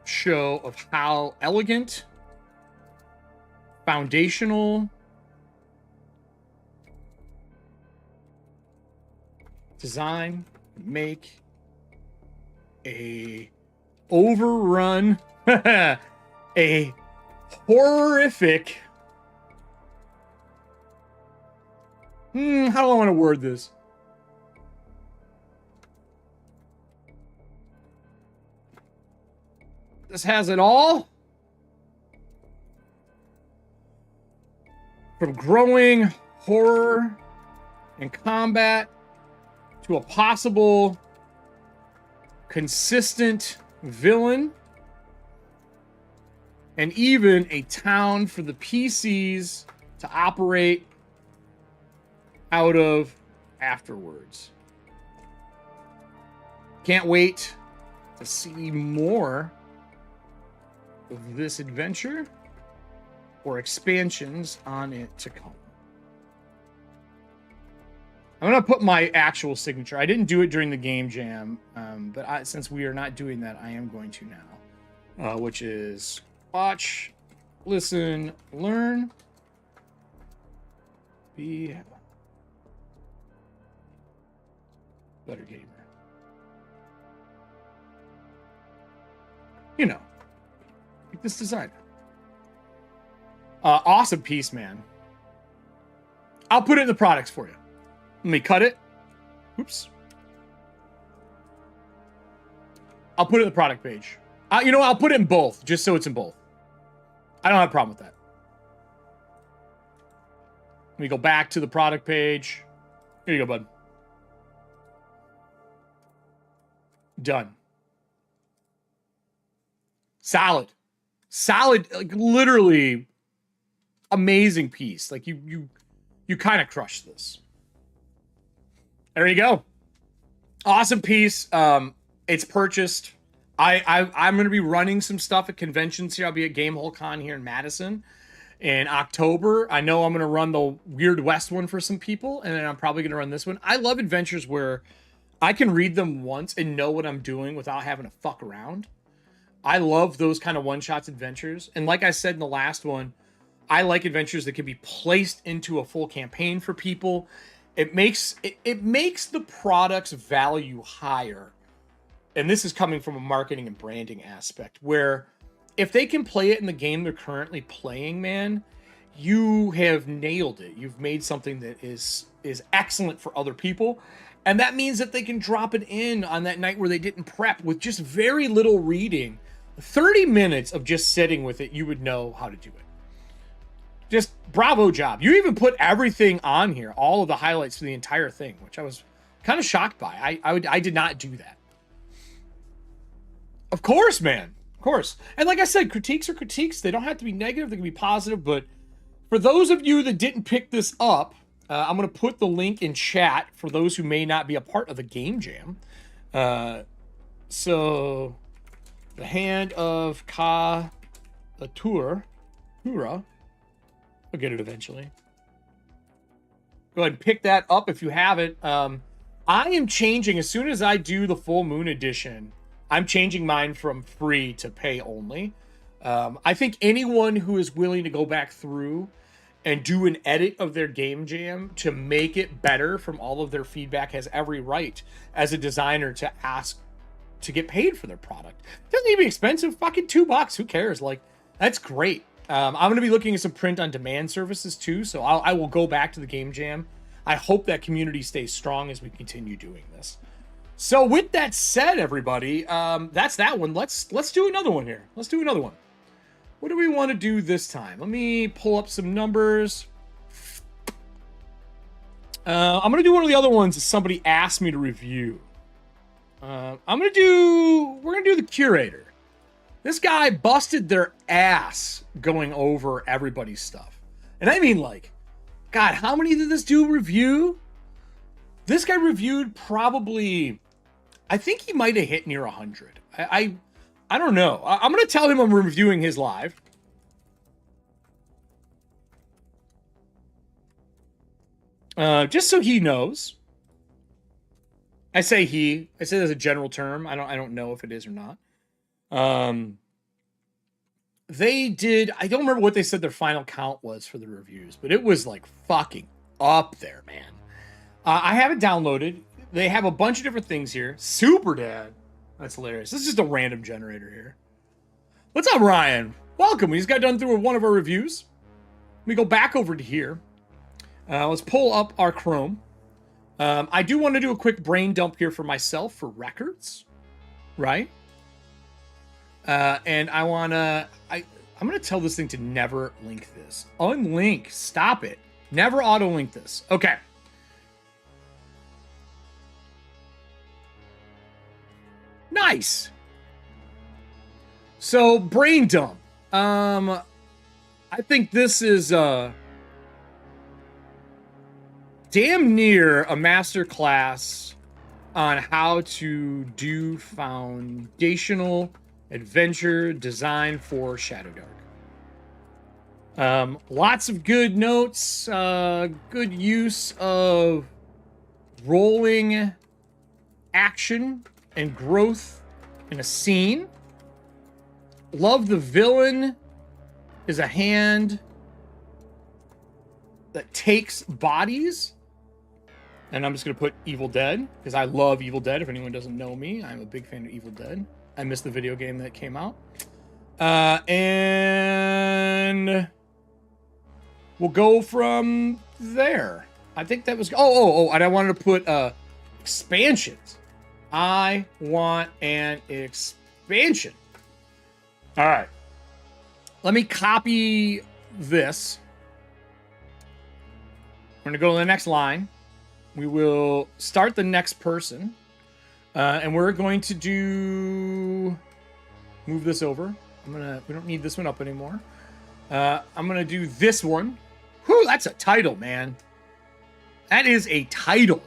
show of how elegant, foundational, design make a overrun, a horrific, how do I want to word this? This has it all. From growing horror and combat to a possible consistent villain, and even a town for the PCs to operate out of afterwards. Can't wait to see more of this adventure or expansions on it to come. I'm going to put my actual signature. I didn't do it during the game jam, but since we are not doing that, I am going to now, which is watch, listen, learn, be better gamer. You know, like this designer. Awesome piece, man. I'll put it in the products for you. Let me cut it. Oops. I'll put it in the product page. You know what? I'll put it in both, just so it's in both. I don't have a problem with that. Let me go back to the product page. Here you go, bud. Done. Solid. Solid, like literally amazing piece. Like you kind of crushed this. There you go. Awesome piece. It's purchased. I'm going to be running some stuff at conventions here. I'll be at GameholeCon here in Madison in October. I know I'm going to run the Weird West one for some people, and then I'm probably going to run this one. I love adventures where I can read them once and know what I'm doing without having to fuck around. I love those kind of one-shots adventures. And like I said in the last one, I like adventures that can be placed into a full campaign for people. It makes the product's value higher. And this is coming from a marketing and branding aspect, where if they can play it in the game they're currently playing, man, you have nailed it. You've made something that is excellent for other people. And that means that they can drop it in on that night where they didn't prep with just very little reading. 30 minutes of just sitting with it, you would know how to do it. Just bravo job. You even put everything on here, all of the highlights for the entire thing, which I was kind of shocked by. I did not do that. Of course, man. Of course. And like I said, critiques are critiques. They don't have to be negative. They can be positive. But for those of you that didn't pick this up, I'm going to put the link in chat for those who may not be a part of the Game Jam. So, the Hand of Ka Latur, Hura. I'll get it eventually. Go ahead and pick that up if you have it. I am changing, as soon as I do the Full Moon Edition, I'm changing mine from free to pay only. I think anyone who is willing to go back through and do an edit of their Game Jam to make it better from all of their feedback has every right as a designer to ask to get paid for their product. It doesn't even be expensive. Fucking $2. Who cares? Like, that's great. I'm going to be looking at some print-on-demand services too, so I will go back to the Game Jam. I hope that community stays strong as we continue doing this. So with that said, everybody, that's that one. Let's do another one here. Let's do another one. What do we want to do this time? Let me pull up some numbers. I'm going to do one of the other ones that somebody asked me to review. We're going to do the Curator. This guy busted their ass going over everybody's stuff. And I mean, like, God, how many did this dude review? This guy reviewed probably, I think he might have hit near 100. I don't know. I'm going to tell him I'm reviewing his live. Just so he knows. I say he. I say as a general term. I don't know if it is or not. They did, I don't remember what they said their final count was for the reviews, but it was like fucking up there, man. I have it downloaded. They have a bunch of different things here. Super Dad. That's hilarious. This is just a random generator here. What's up, Ryan? Welcome. We just got done through one of our reviews. Let me go back over to here. Let's pull up our Chrome. I do want to do a quick brain dump here for myself for records, right? And I'm going to tell this thing to never link this. Unlink. Stop it. Never auto-link this. Okay. Nice. So, brain dump. I think this is, to damn near a master class on how to do foundational adventure design for Shadowdark. Lots of good notes, good use of rolling action and growth in a scene. Love the villain is a hand that takes bodies. And I'm just going to put Evil Dead, because I love Evil Dead. If anyone doesn't know me, I'm a big fan of Evil Dead. I missed the video game that came out. And we'll go from there. I think that was... Oh, and I wanted to put expansions. I want an expansion. All right. Let me copy this. We're going to go to the next line. We will start the next person. And we're going to do... Move this over. We don't need this one up anymore. I'm going to do this one. Whew, that's a title, man. That is a title.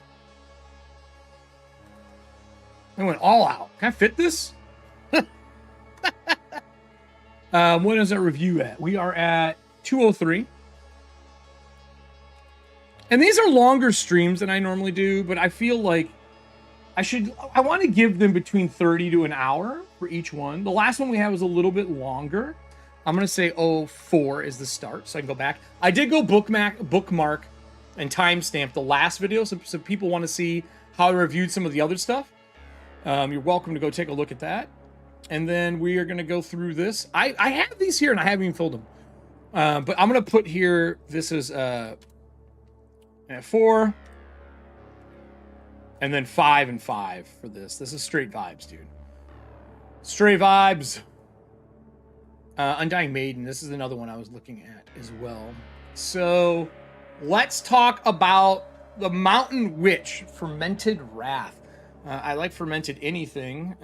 I went all out. Can I fit this? What is our review at? We are at 203. And these are longer streams than I normally do, but I feel like I want to give them between 30 to an hour for each one. The last one we had was a little bit longer. I'm going to say 04 is the start, so I can go back. I did go bookmark and timestamp the last video, so people want to see how I reviewed some of the other stuff. You're welcome to go take a look at that. And then we are going to go through this. I have these here, and I haven't even filled them. But I'm going to put here, this is... at 4, and then 5 and 5 for this. This is straight vibes, dude. Straight vibes. Undying Maiden. This is another one I was looking at as well. So let's talk about the Mountain Witch, Fermented Wrath. I like fermented anything.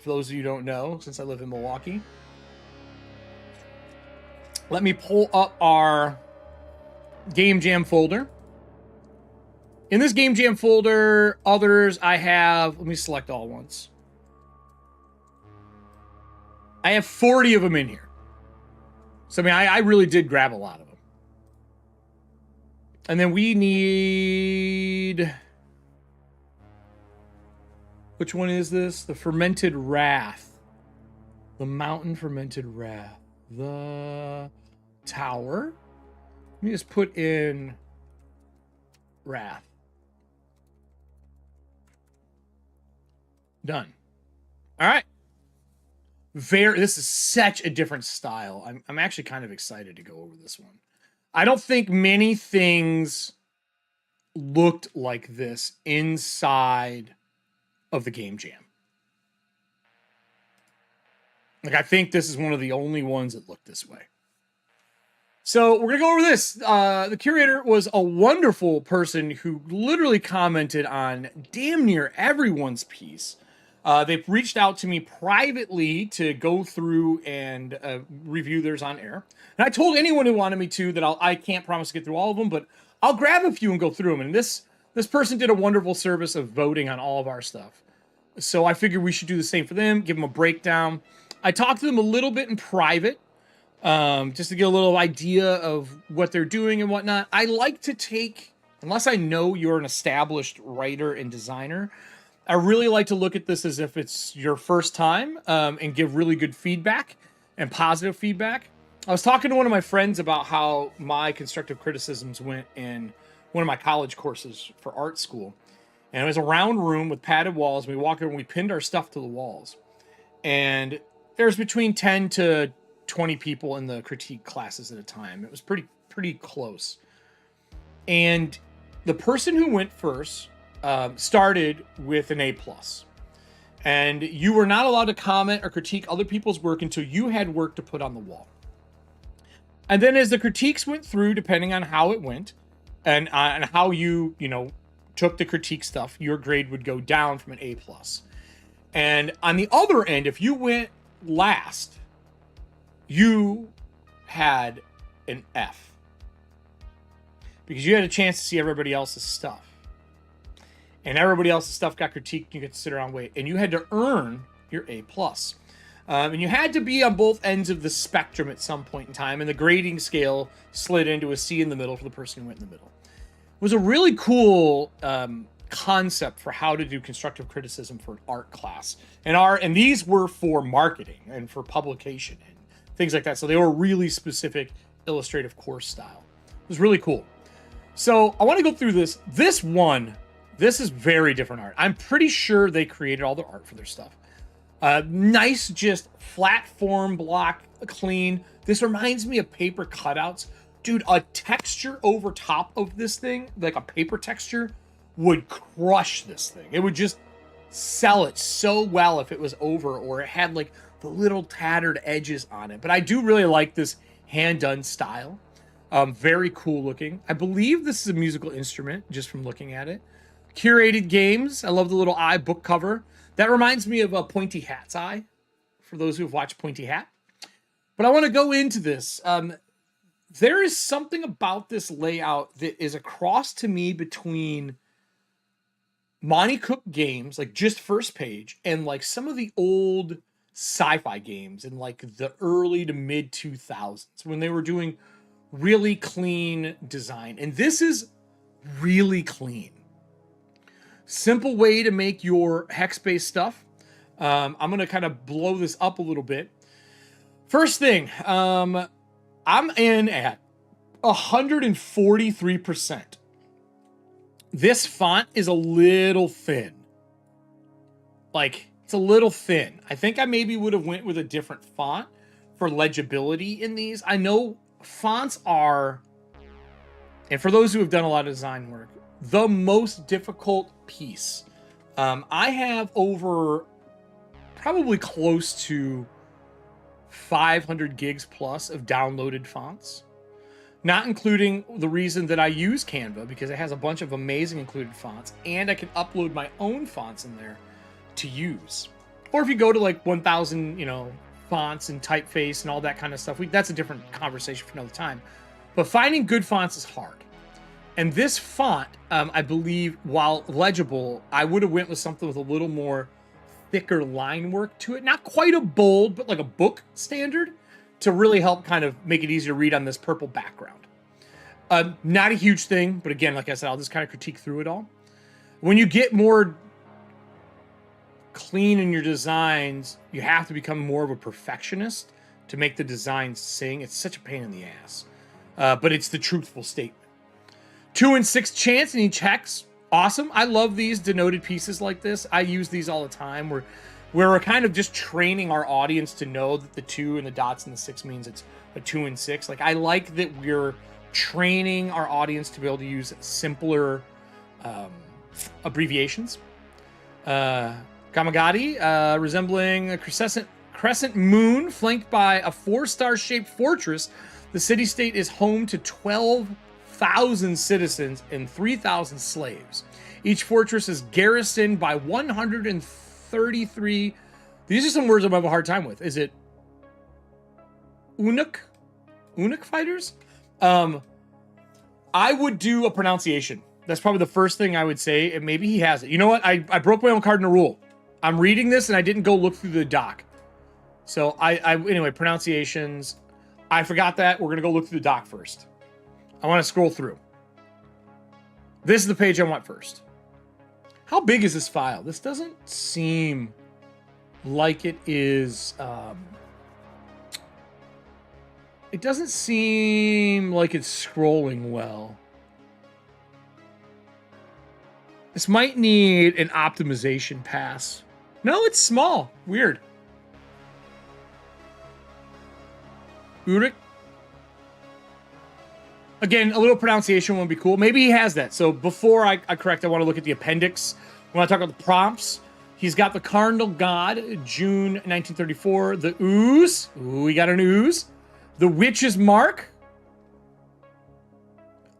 For those of you who don't know, since I live in Milwaukee. Let me pull up our Gamejam folder. In this Gamejam folder, others I have... Let me select all once. I have 40 of them in here. So, I mean, I really did grab a lot of them. And then we need... Which one is this? The Fermented Wrath. The Mountain Fermented Wrath. The Tower. Let me just put in Wrath. Done. All right. This is such a different style. I'm actually kind of excited to go over this one. I don't think many things looked like this inside of the Gamejam. Like, I think this is one of the only ones that look this way. So we're going to go over this. The curator was a wonderful person who literally commented on damn near everyone's piece. They've reached out to me privately to go through and review theirs on air. And I told anyone who wanted me to that I can't promise to get through all of them, but I'll grab a few and go through them. And this person did a wonderful service of voting on all of our stuff. So I figured we should do the same for them, give them a breakdown. I talked to them a little bit in private, just to get a little idea of what they're doing and whatnot. I like to take, unless I know you're an established writer and designer, I really like to look at this as if it's your first time, and give really good feedback and positive feedback. I was talking to one of my friends about how my constructive criticisms went in one of my college courses for art school. And it was a round room with padded walls. We walked over and we pinned our stuff to the walls. And there's between 10 to 20 people in the critique classes at a time. It was pretty close. And the person who went first started with an A+. And you were not allowed to comment or critique other people's work until you had work to put on the wall. And then as the critiques went through, depending on how it went, and how you took the critique stuff, your grade would go down from an A+. And on the other end, if you went last, you had an F. because you had a chance to see everybody else's stuff. And everybody else's stuff got critiqued, and you get to sit around and wait. And you had to earn your A+. And you had to be on both ends of the spectrum at some point in time, and the grading scale slid into a C in the middle for the person who went in the middle. It was a really cool concept for how to do constructive criticism for an art class. And these were for marketing and for publication and things like that. So they were really specific illustrative course style. It was really cool. So I want to go through this. This is very different art. I'm pretty sure they created all the art for their stuff. Nice, just flat form block, clean. This reminds me of paper cutouts. Dude, a texture over top of this thing, like a paper texture, would crush this thing. It would just sell it so well if it was over or it had like the little tattered edges on it. But I do really like this hand-done style. Very cool looking. I believe this is a musical instrument, just from looking at it. Curated games. I love the little eye book cover. That reminds me of a Pointy Hat's eye, for those who have watched Pointy Hat. But I want to go into this. There is something about this layout that is a cross to me between Monte Cook games, like just first page, and like some of the old sci-fi games in like the early to mid 2000s when they were doing really clean design. And this is really clean. Simple way to make your hex-based stuff. I'm going to kind of blow this up a little bit. First thing, I'm in at 143%. This font is a little thin. Like, it's a little thin. I think I maybe would have went with a different font for legibility in these. I know fonts are, and for those who have done a lot of design work, the most difficult piece. I have over probably close to 500 gigs plus of downloaded fonts, not including the reason that I use Canva, because it has a bunch of amazing included fonts, and I can upload my own fonts in there to use. Or if you go to like 1,000, fonts and typeface and all that kind of stuff, that's a different conversation for another time. But finding good fonts is hard. And this font, I believe, while legible, I would have went with something with a little more thicker line work to it. Not quite a bold, but like a book standard to really help kind of make it easier to read on this purple background. Not a huge thing, but again, like I said, I'll just kind of critique through it all. When you get more clean in your designs, you have to become more of a perfectionist to make the designs sing. It's such a pain in the ass. But it's the truthful statement. 2 and 6 chance in each hex. Awesome. I love these denoted pieces like this. I use these all the time where we're kind of just training our audience to know that the 2 and the dots and the 6 means it's a 2 and 6. Like, I like that we're training our audience to be able to use simpler abbreviations. Gamagati, resembling a crescent moon flanked by a 4-star shaped fortress. The city-state is home to 12,000 citizens and 3,000 slaves. Each fortress is garrisoned by 133. These are some words I'm having a hard time with. Is it Unuk fighters? I would do a pronunciation. That's probably the first thing I would say, and maybe he has it. You know what? I broke my own cardinal rule. I'm reading this, and I didn't go look through the doc. So anyway, pronunciations. I forgot that. We're going to go look through the doc first. I want to scroll through. This is the page I want first. How big is this file? This doesn't seem like it is... it doesn't seem like it's scrolling well. This might need an optimization pass. No, it's small. Weird. Urik. Again, a little pronunciation would be cool. Maybe he has that. So before I correct, I want to look at the appendix. When I talk about the prompts, he's got the Cardinal God, June 1934. The Ooze. Ooh, we got an Ooze. The Witch's Mark.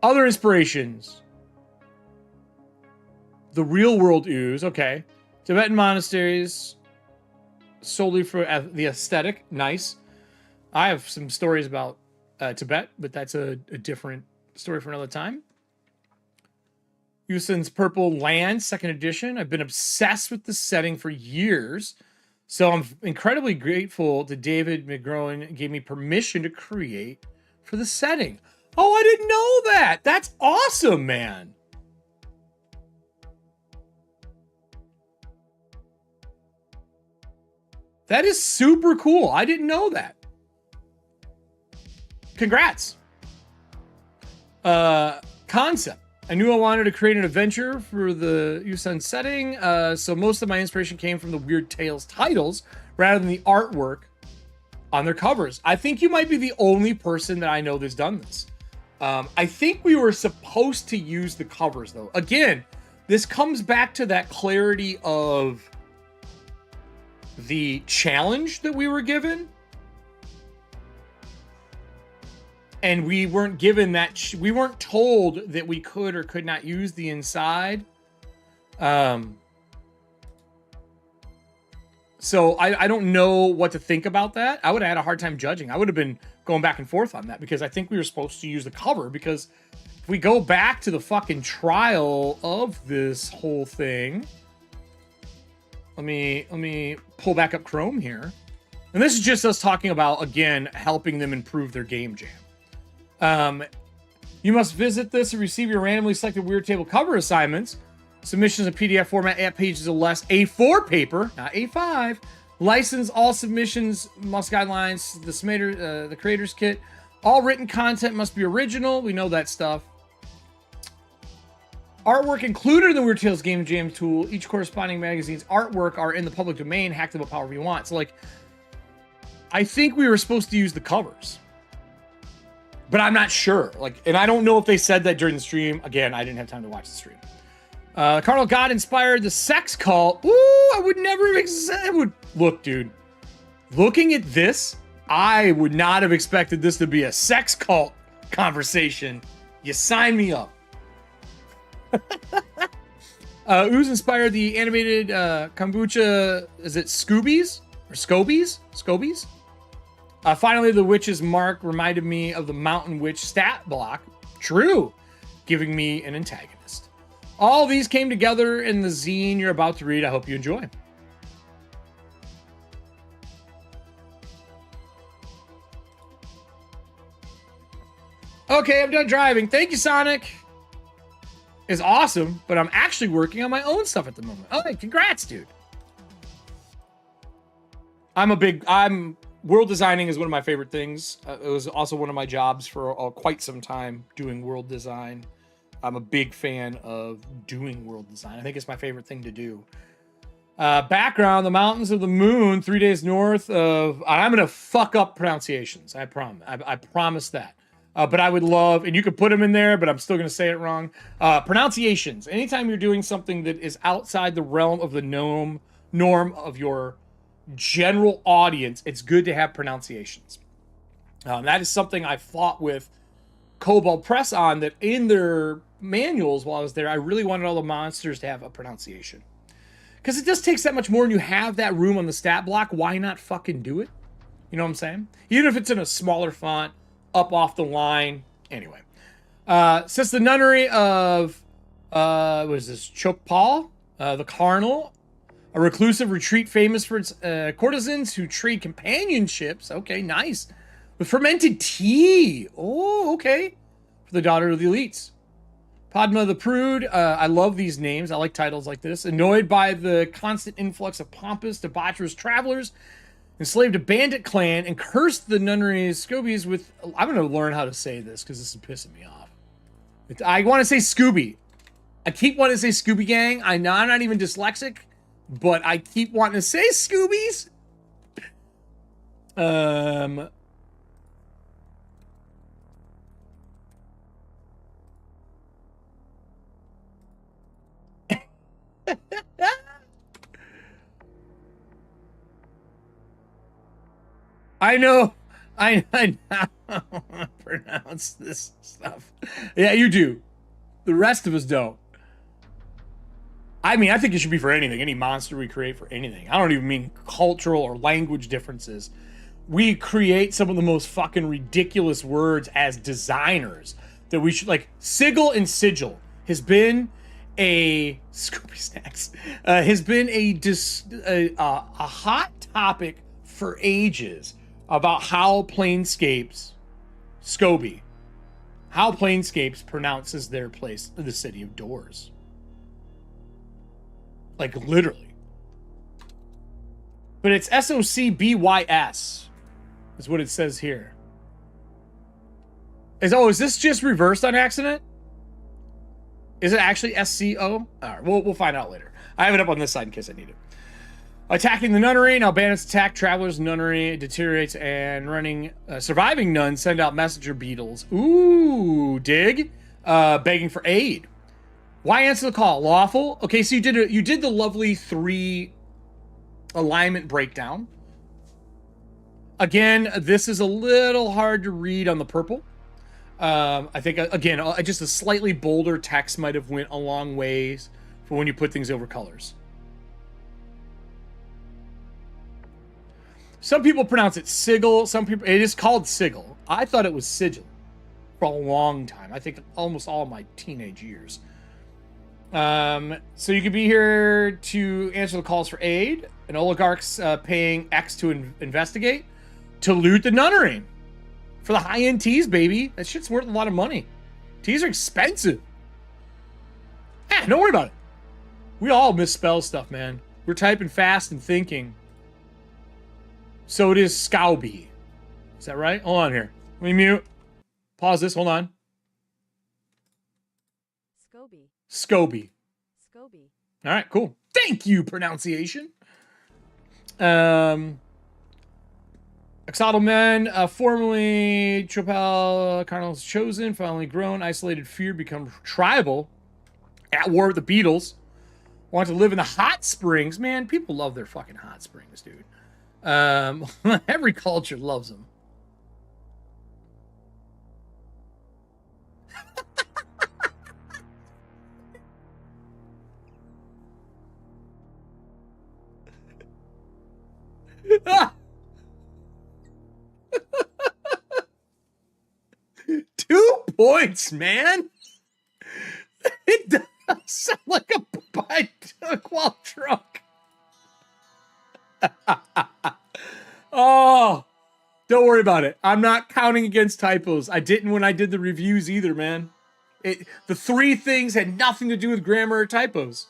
Other inspirations. The Real World Ooze. Okay. Tibetan monasteries. Solely for the aesthetic. Nice. I have some stories about Tibet, but that's a different story for another time. Usan's Purple Land, 2nd edition. I've been obsessed with this setting for years, so I'm incredibly grateful that David McGrowan gave me permission to create for the setting. Oh, I didn't know that. That's awesome, man. That is super cool. I didn't know that. Congrats. Concept. I knew I wanted to create an adventure for the Usan setting, so most of my inspiration came from the Weird Tales titles rather than the artwork on their covers. I think you might be the only person that I know that's done this. I think we were supposed to use the covers, though. Again, this comes back to that clarity of the challenge that we were given. And we weren't given that, we weren't told that we could or could not use the inside. So I don't know what to think about that. I would have had a hard time judging. I would have been going back and forth on that because I think we were supposed to use the cover, because if we go back to the fucking trial of this whole thing, let me pull back up Chrome here. And this is just us talking about, again, helping them improve their game jam. You must visit this and receive your randomly selected Weird Table cover assignments. Submissions in PDF format, 8 pages or less. A4 paper, not A5. License all submissions, must guidelines, the creator's kit. All written content must be original. We know that stuff. Artwork included in the Weird Tales Game Jam tool. Each corresponding magazine's artwork are in the public domain. Hack them up however you want. So, like, I think we were supposed to use the covers, but I'm not sure. Like, and I don't know if they said that during the stream. Again, I didn't have time to watch the stream. Cardinal God inspired the sex cult. Ooh, I would never have would look, dude. Looking at this, I would not have expected this to be a sex cult conversation. You sign me up. Ooze inspired the animated kombucha. Is it Scoobies or Scobies? Scobies. Finally, the witch's mark reminded me of the Mountain Witch stat block. True, giving me an antagonist. All these came together in the zine you're about to read. I hope you enjoy. Okay, I'm done driving. Thank you, Sonic. Is awesome, but I'm actually working on my own stuff at the moment. Oh, hey, congrats, dude. World designing is one of my favorite things. It was also one of my jobs for quite some time, doing world design. I'm a big fan of doing world design. I think it's my favorite thing to do. Background, the mountains of the moon, 3 days north of... I'm going to fuck up pronunciations. I promise. I promise that. But I would love... And you could put them in there, but I'm still going to say it wrong. Pronunciations. Anytime you're doing something that is outside the realm of the norm of your general audience, it's good to have pronunciations. That is something I fought with Cobalt Press on, that in their manuals while I was there, I really wanted all the monsters to have a pronunciation. Because it just takes that much more, and you have that room on the stat block. Why not fucking do it? You know what I'm saying? Even if it's in a smaller font, up off the line. Anyway. Since the nunnery of, what is this? Chokpal? The Carnal. A reclusive retreat famous for its courtesans who trade companionships. Okay, nice. With fermented tea. Oh, okay. For the daughter of the elites. Padma the Prude. I love these names. I like titles like this. Annoyed by the constant influx of pompous, debaucherous travelers, enslaved a bandit clan, and cursed the nunnery's Scobies with... I'm going to learn how to say this because this is pissing me off. I want to say Scooby. I keep wanting to say Scooby Gang. I know I'm not even dyslexic, but I keep wanting to say Scoobies. I know how to pronounce this stuff. Yeah, you do. The rest of us don't. I mean, I think it should be for anything. Any monster we create for anything. I don't even mean cultural or language differences. We create some of the most fucking ridiculous words as designers that we should, like, sigil and sigil has been a Scooby Snacks has been a hot topic for ages about how Planescapes, Scooby, how Planescapes pronounces their place, the city of doors. Like literally. But it's SOCBYS is what it says here. Is this just reversed on accident? Is it actually SCO? All right, we'll find out later. I have it up on this side in case I need it. Attacking the nunnery. Now bandits attack travelers. Nunnery deteriorates and surviving nuns send out messenger beetles. Ooh, dig. Begging for aid. Why answer the call? Lawful. Okay, so you did the lovely 3 alignment breakdown. Again, this is a little hard to read on the purple. I think, again, just a slightly bolder text might have went a long ways for when you put things over colors. Some people pronounce it sigil. Some people, it is called sigil. I thought it was sigil for a long time. I think almost all my teenage years. So you could be here to answer the calls for aid. An oligarch's paying X to investigate. To loot the nunnery. For the high-end teas, baby. That shit's worth a lot of money. Teas are expensive. Don't worry about it. We all misspell stuff, man. We're typing fast and thinking. So it is Scooby. Is that right? Hold on here. Let me mute. Pause this. Hold on. Scooby. All right, cool. Thank you, pronunciation. Exodal men, formerly Tropel Cardinals chosen, finally grown, isolated fear, become tribal, at war with the Beatles, want to live in the hot springs. Man, people love their fucking hot springs, dude. Every culture loves them. Ah! 2 points, man. It does sound like a bite while drunk. Oh, don't worry about it. I'm not counting against typos. I didn't when I did the reviews either, man. The 3 things had nothing to do with grammar or typos.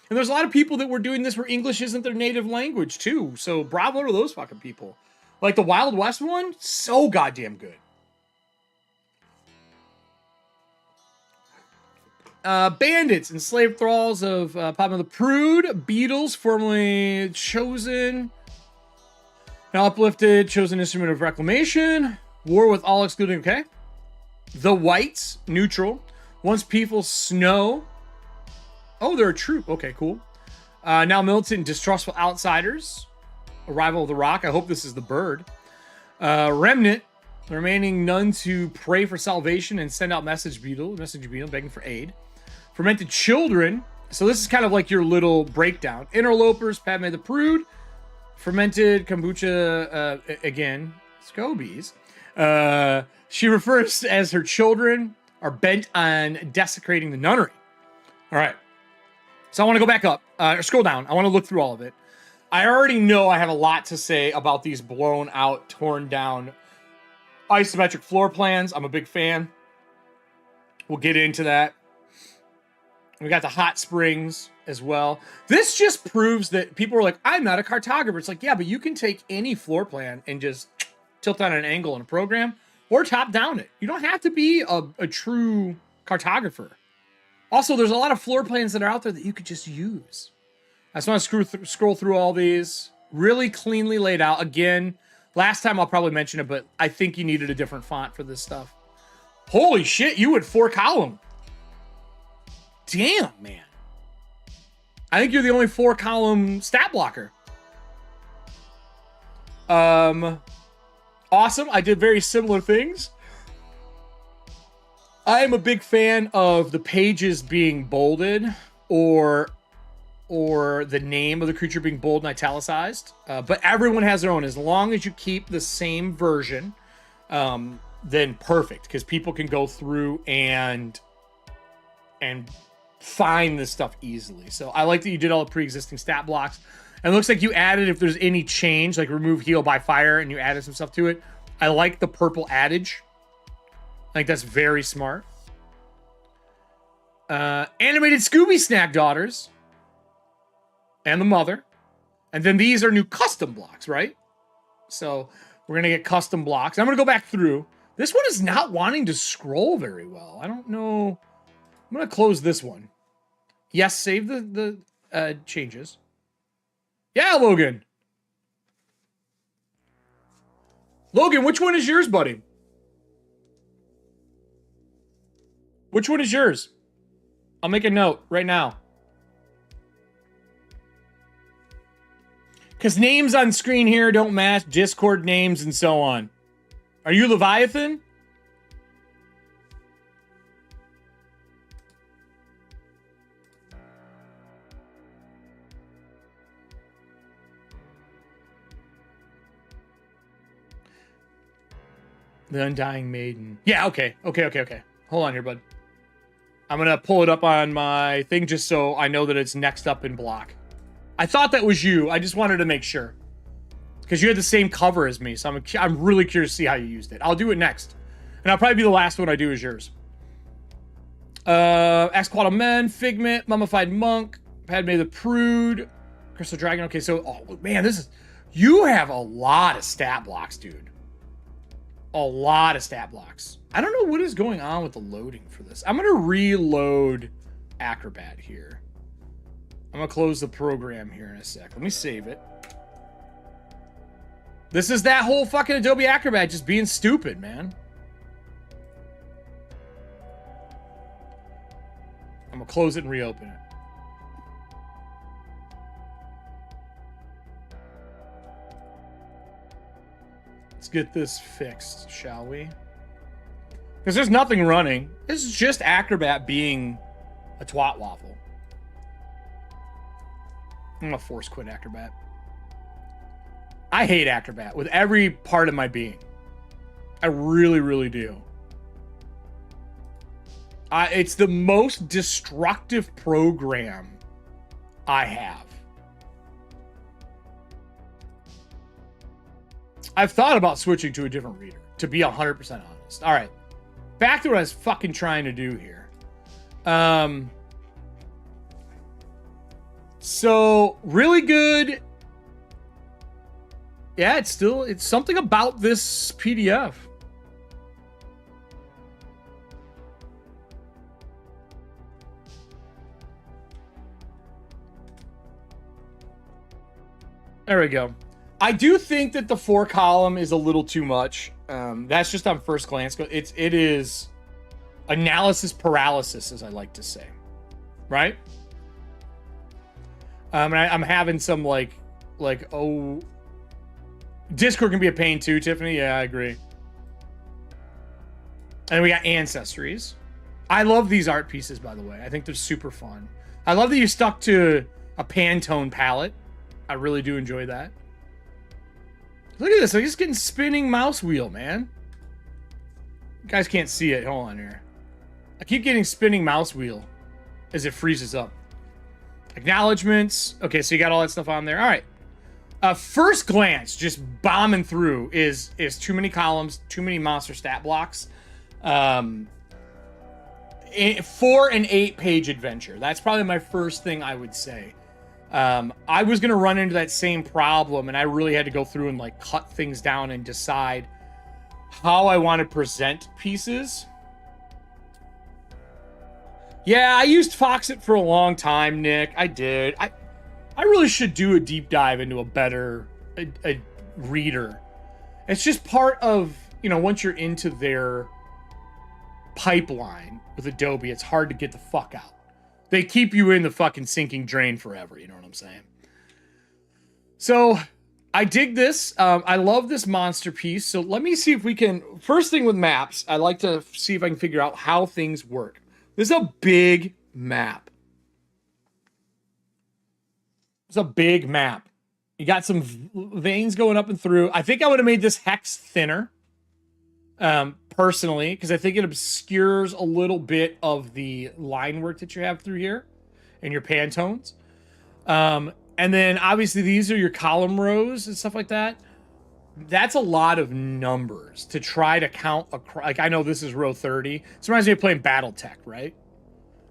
And there's a lot of people that were doing this where English isn't their native language too. So bravo to those fucking people. Like the Wild West one, so goddamn good. Bandits, enslaved thralls of Papa the Prude, beetles, formerly chosen, now uplifted, chosen instrument of reclamation, war with all excluding, okay. The whites, neutral, once people snow, oh, they're a troop, okay, cool. Now militant, distrustful outsiders, arrival of the rock, I hope this is the bird. Remnant, the remaining nuns who pray for salvation and send out message beetle, begging for aid. Fermented children. So this is kind of like your little breakdown. Interlopers, Padme the Prude. Fermented kombucha, again, scobies. She refers as her children are bent on desecrating the nunnery. All right. So I want to go back up, or scroll down. I want to look through all of it. I already know I have a lot to say about these blown out, torn down isometric floor plans. I'm a big fan. We'll get into that. We got the hot springs as well. This just proves that people are like, I'm not a cartographer. It's like, yeah, but you can take any floor plan and just tilt on an angle in a program or top down it. You don't have to be a true cartographer. Also, there's a lot of floor plans that are out there that you could just use. I just want to scroll through all these. Really cleanly laid out. Again, last time I'll probably mention it, but I think you needed a different font for this stuff. Holy shit, you went 4 column. Damn, man. I think you're the only 4 column stat blocker. Awesome. I did very similar things. I am a big fan of the pages being bolded or the name of the creature being bold and italicized. But everyone has their own. As long as you keep the same version, then perfect. Because people can go through and find this stuff easily. So I like that you did all the pre-existing stat blocks. And it looks like you added, if there's any change, like remove heal by fire, and you added some stuff to it. I like the purple adage. I think that's very smart. Animated Scooby Snack Daughters. And the mother. And then these are new custom blocks, right? So we're going to get custom blocks. I'm going to go back through. This one is not wanting to scroll very well. I don't know. I'm going to close this one. Yes, save the changes. Yeah, Logan. Logan, which one is yours, buddy? Which one is yours? I'll make a note right now. Because names on screen here don't match Discord names and so on. Are you Leviathan? The Undying Maiden. Yeah, okay. Hold on here, bud. I'm going to pull it up on my thing just so I know that it's next up in block. I thought that was you. I just wanted to make sure. Because you had the same cover as me, so I'm really curious to see how you used it. I'll do it next. And I'll probably be the last one I do is yours. Axquaddle Men, Figment, Mummified Monk, Padme the Prude, Crystal Dragon. Okay, so, oh, man, this is... You have a lot of stat blocks, dude. A lot of stat blocks. I don't know what is going on with the loading for this. I'm going to reload Acrobat here. I'm going to close the program here in a sec. Let me save it. This is that whole fucking Adobe Acrobat just being stupid, man. I'm going to close it and reopen it. Let's get this fixed, shall we? Because there's nothing running. This is just Acrobat being a twat waffle. I'm gonna force quit Acrobat. I hate Acrobat with every part of my being. I really, really do. It's the most destructive program I have. I've thought about switching to a different reader, to be 100% honest. All right. Back to what I was fucking trying to do here. So, really good. Yeah, it's something about this PDF. There we go. I do think that the 4-column is a little too much. That's just on first glance. It is analysis paralysis, as I like to say. Right? And I'm having some oh, Discord can be a pain too, Tiffany. Yeah, I agree. And we got ancestries. I love these art pieces, by the way. I think they're super fun. I love that you stuck to a Pantone palette. I really do enjoy that. Look at this. I'm just getting spinning mouse wheel, man. You guys can't see it. Hold on here. I keep getting spinning mouse wheel as it freezes up. Acknowledgements. Okay, so you got all that stuff on there. All right. First glance, just bombing through is too many columns, too many monster stat blocks. 4 and 8 page adventure. That's probably my first thing I would say. I was going to run into that same problem, and I really had to go through and cut things down and decide how I want to present pieces. Yeah, I used Foxit for a long time, Nick. I did. I really should do a deep dive into a better a reader. It's just part of, once you're into their pipeline with Adobe, it's hard to get the fuck out. They keep you in the fucking sinking drain forever. You know what I'm saying? So I dig this. I love this monster piece. So let me see if we can... First thing with maps, I like to see if I can figure out how things work. This is a big map. It's a big map. You got some veins going up and through. I think I would have made this hex thinner. personally, because I think it obscures a little bit of the line work that you have through here and your Pantones. And then obviously these are your column rows and stuff like that. That's a lot of numbers to try to count. Like, I know this is row 30. It reminds me of playing Battletech, right?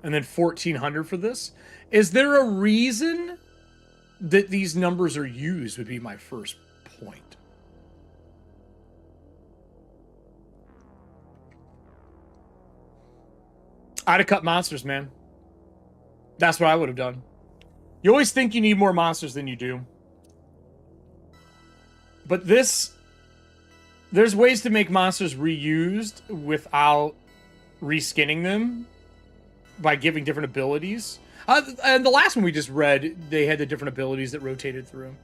And then 1400 for this. Is there a reason that these numbers are used would be my first point. I'd have cut monsters, man. That's what I would have done. You always think you need more monsters than you do. But there's ways to make monsters reused without reskinning them by giving different abilities. And the last one we just read, they had the different abilities that rotated through.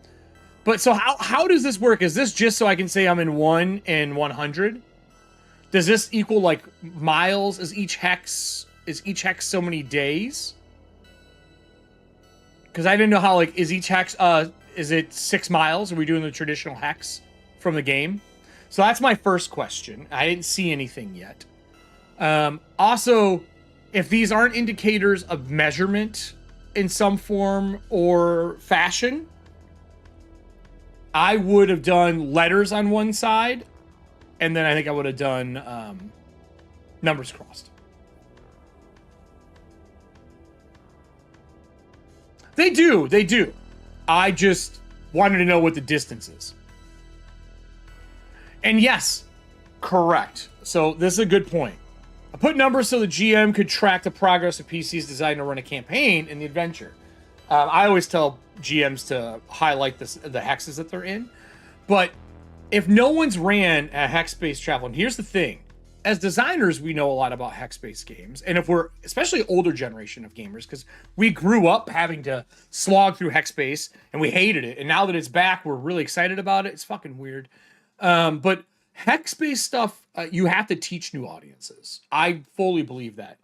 But so how does this work? Is this just so I can say I'm in 1 and 100? Does this equal like miles? Is each hex so many days? Because I didn't know how, like, is each hex, is it 6 miles? Are we doing the traditional hex from the game? So that's my first question. I didn't see anything yet. Also, if these aren't indicators of measurement in some form or fashion, I would have done letters on one side, and then I think I would have done numbers crossed. They do. I just wanted to know what the distance is. And yes, correct. So this is a good point. I put numbers so the GM could track the progress of PCs designed to run a campaign in the adventure. I always tell GMs to highlight the hexes that they're in. But if no one's ran a hex-based travel, and here's the thing. As designers, we know a lot about hex-based games. And if we're, especially older generation of gamers, because we grew up having to slog through hex-based, and we hated it. And now that it's back, we're really excited about it. It's fucking weird. But hex-based stuff, you have to teach new audiences. I fully believe that.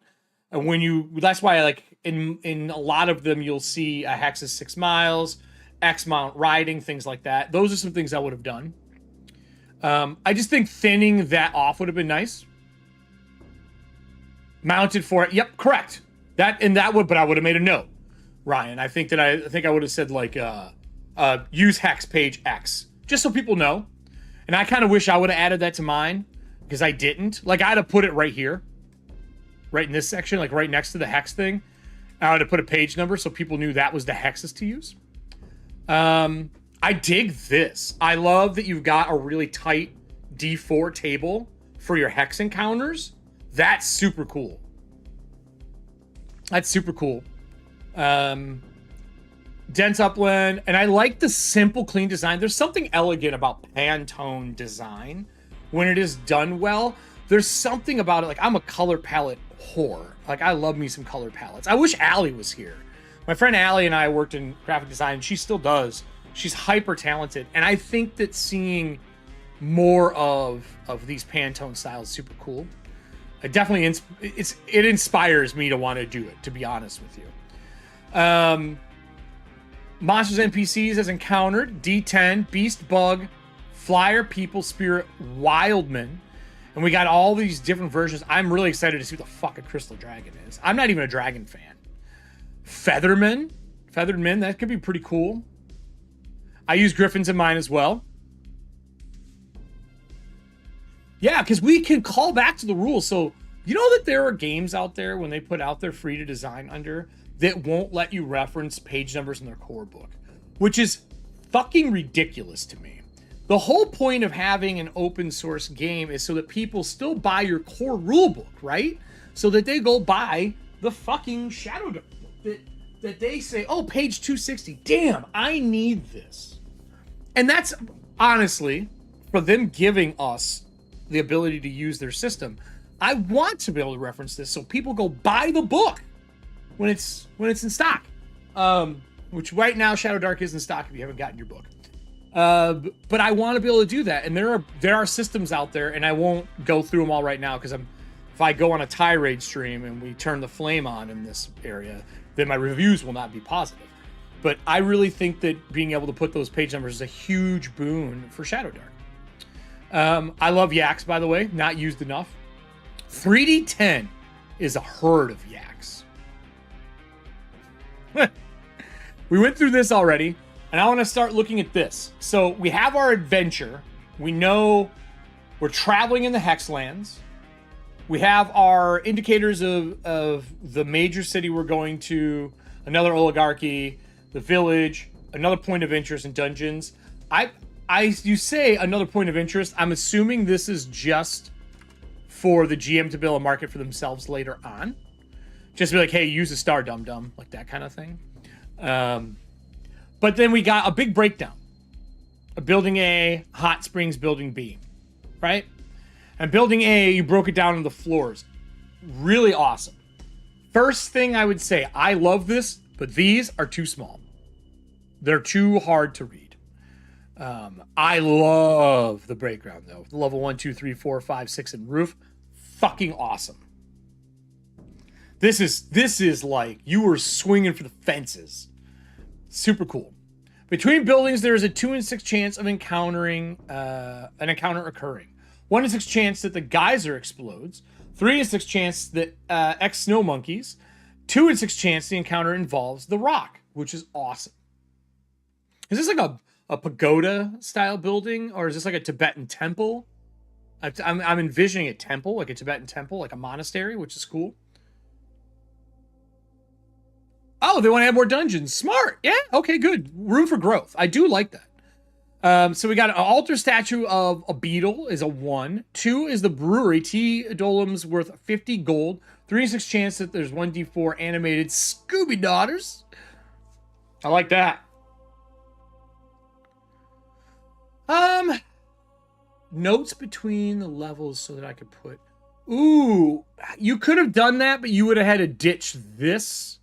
And that's why, like, in a lot of them, you'll see a hex is 6 miles, X mount riding, things like that. Those are some things I would have done. I just think thinning that off would have been nice. Mounted for it. Yep, correct. But I would have made a note, Ryan. I think I would have said, like, use hex page X, just so people know. And I kind of wish I would have added that to mine, because I didn't. Like, I'd have put it right here, right in this section, like right next to the hex thing. I would have put a page number so people knew that was the hexes to use. I dig this. I love that you've got a really tight D4 table for your hex encounters. That's super cool. Dense upland, and I like the simple, clean design. There's something elegant about Pantone design when it is done well. There's something about it. Like, I'm a color palette whore. Like, I love me some color palettes. I wish Allie was here. My friend Allie and I worked in graphic design, and she still does. She's hyper talented, and I think that seeing more of these Pantone styles is super cool. It definitely it inspires me to want to do it, to be honest with you. Monsters NPCs as encountered: D10, Beast Bug, Flyer, People Spirit, Wildman. And we got all these different versions. I'm really excited to see what the fuck a Crystal Dragon is. I'm not even a dragon fan. Feathered Men, that could be pretty cool. I use Griffins in mine as well. Yeah, because we can call back to the rules. So, you know that there are games out there when they put out their free to design under that won't let you reference page numbers in their core book, which is fucking ridiculous to me. The whole point of having an open source game is so that people still buy your core rulebook, right? So that they go buy the fucking Shadowdark book that they say, oh, page 260, damn, I need this. And that's honestly for them giving us the ability to use their system. I want to be able to reference this so people go buy the book when it's in stock. Which right now Shadowdark is in stock if you haven't gotten your book. But I want to be able to do that, and there are systems out there, and I won't go through them all right now because if I go on a tirade stream and we turn the flame on in this area, then my reviews will not be positive. But I really think that being able to put those page numbers is a huge boon for Shadowdark. I love yaks, by the way, not used enough. 3d10 is a herd of yaks. We went through this already, and I want to start looking at this. So we have our adventure. We know we're traveling in the Hexlands. We have our indicators of the major city we're going to, another oligarchy, the village, another point of interest in dungeons. You say another point of interest. I'm assuming this is just for the GM to build a market for themselves later on. Just be like, hey, use a star, dum-dum, like that kind of thing. But then we got a big breakdown. A building A, hot springs, building B, right? And building A, you broke it down into the floors. Really awesome. First thing I would say, I love this, but these are too small. They're too hard to read. I love the breakdown though. Level 1, 2, 3, 4, 5, 6, and roof. Fucking awesome. This is like you were swinging for the fences. Super cool. Between buildings, there is a 2 in 6 chance of encountering an encounter occurring. 1 in 6 chance that the geyser explodes. 3 in 6 chance that X snow monkeys. 2 in 6 chance the encounter involves the rock, which is awesome. Is this like a pagoda style building, or is this like a Tibetan temple? I'm envisioning a temple, like a Tibetan temple, like a monastery, which is cool. Oh, they want to add more dungeons. Smart. Yeah. Okay, good. Room for growth. I do like that. So we got an altar statue of a beetle is a 1. 2 is the brewery. Tea Dolem's worth 50 gold. 3 in 6 chance that there's 1d4 animated Scooby Daughters. I like that. Notes between the levels so that I could put... Ooh, you could have done that, but you would have had to ditch this.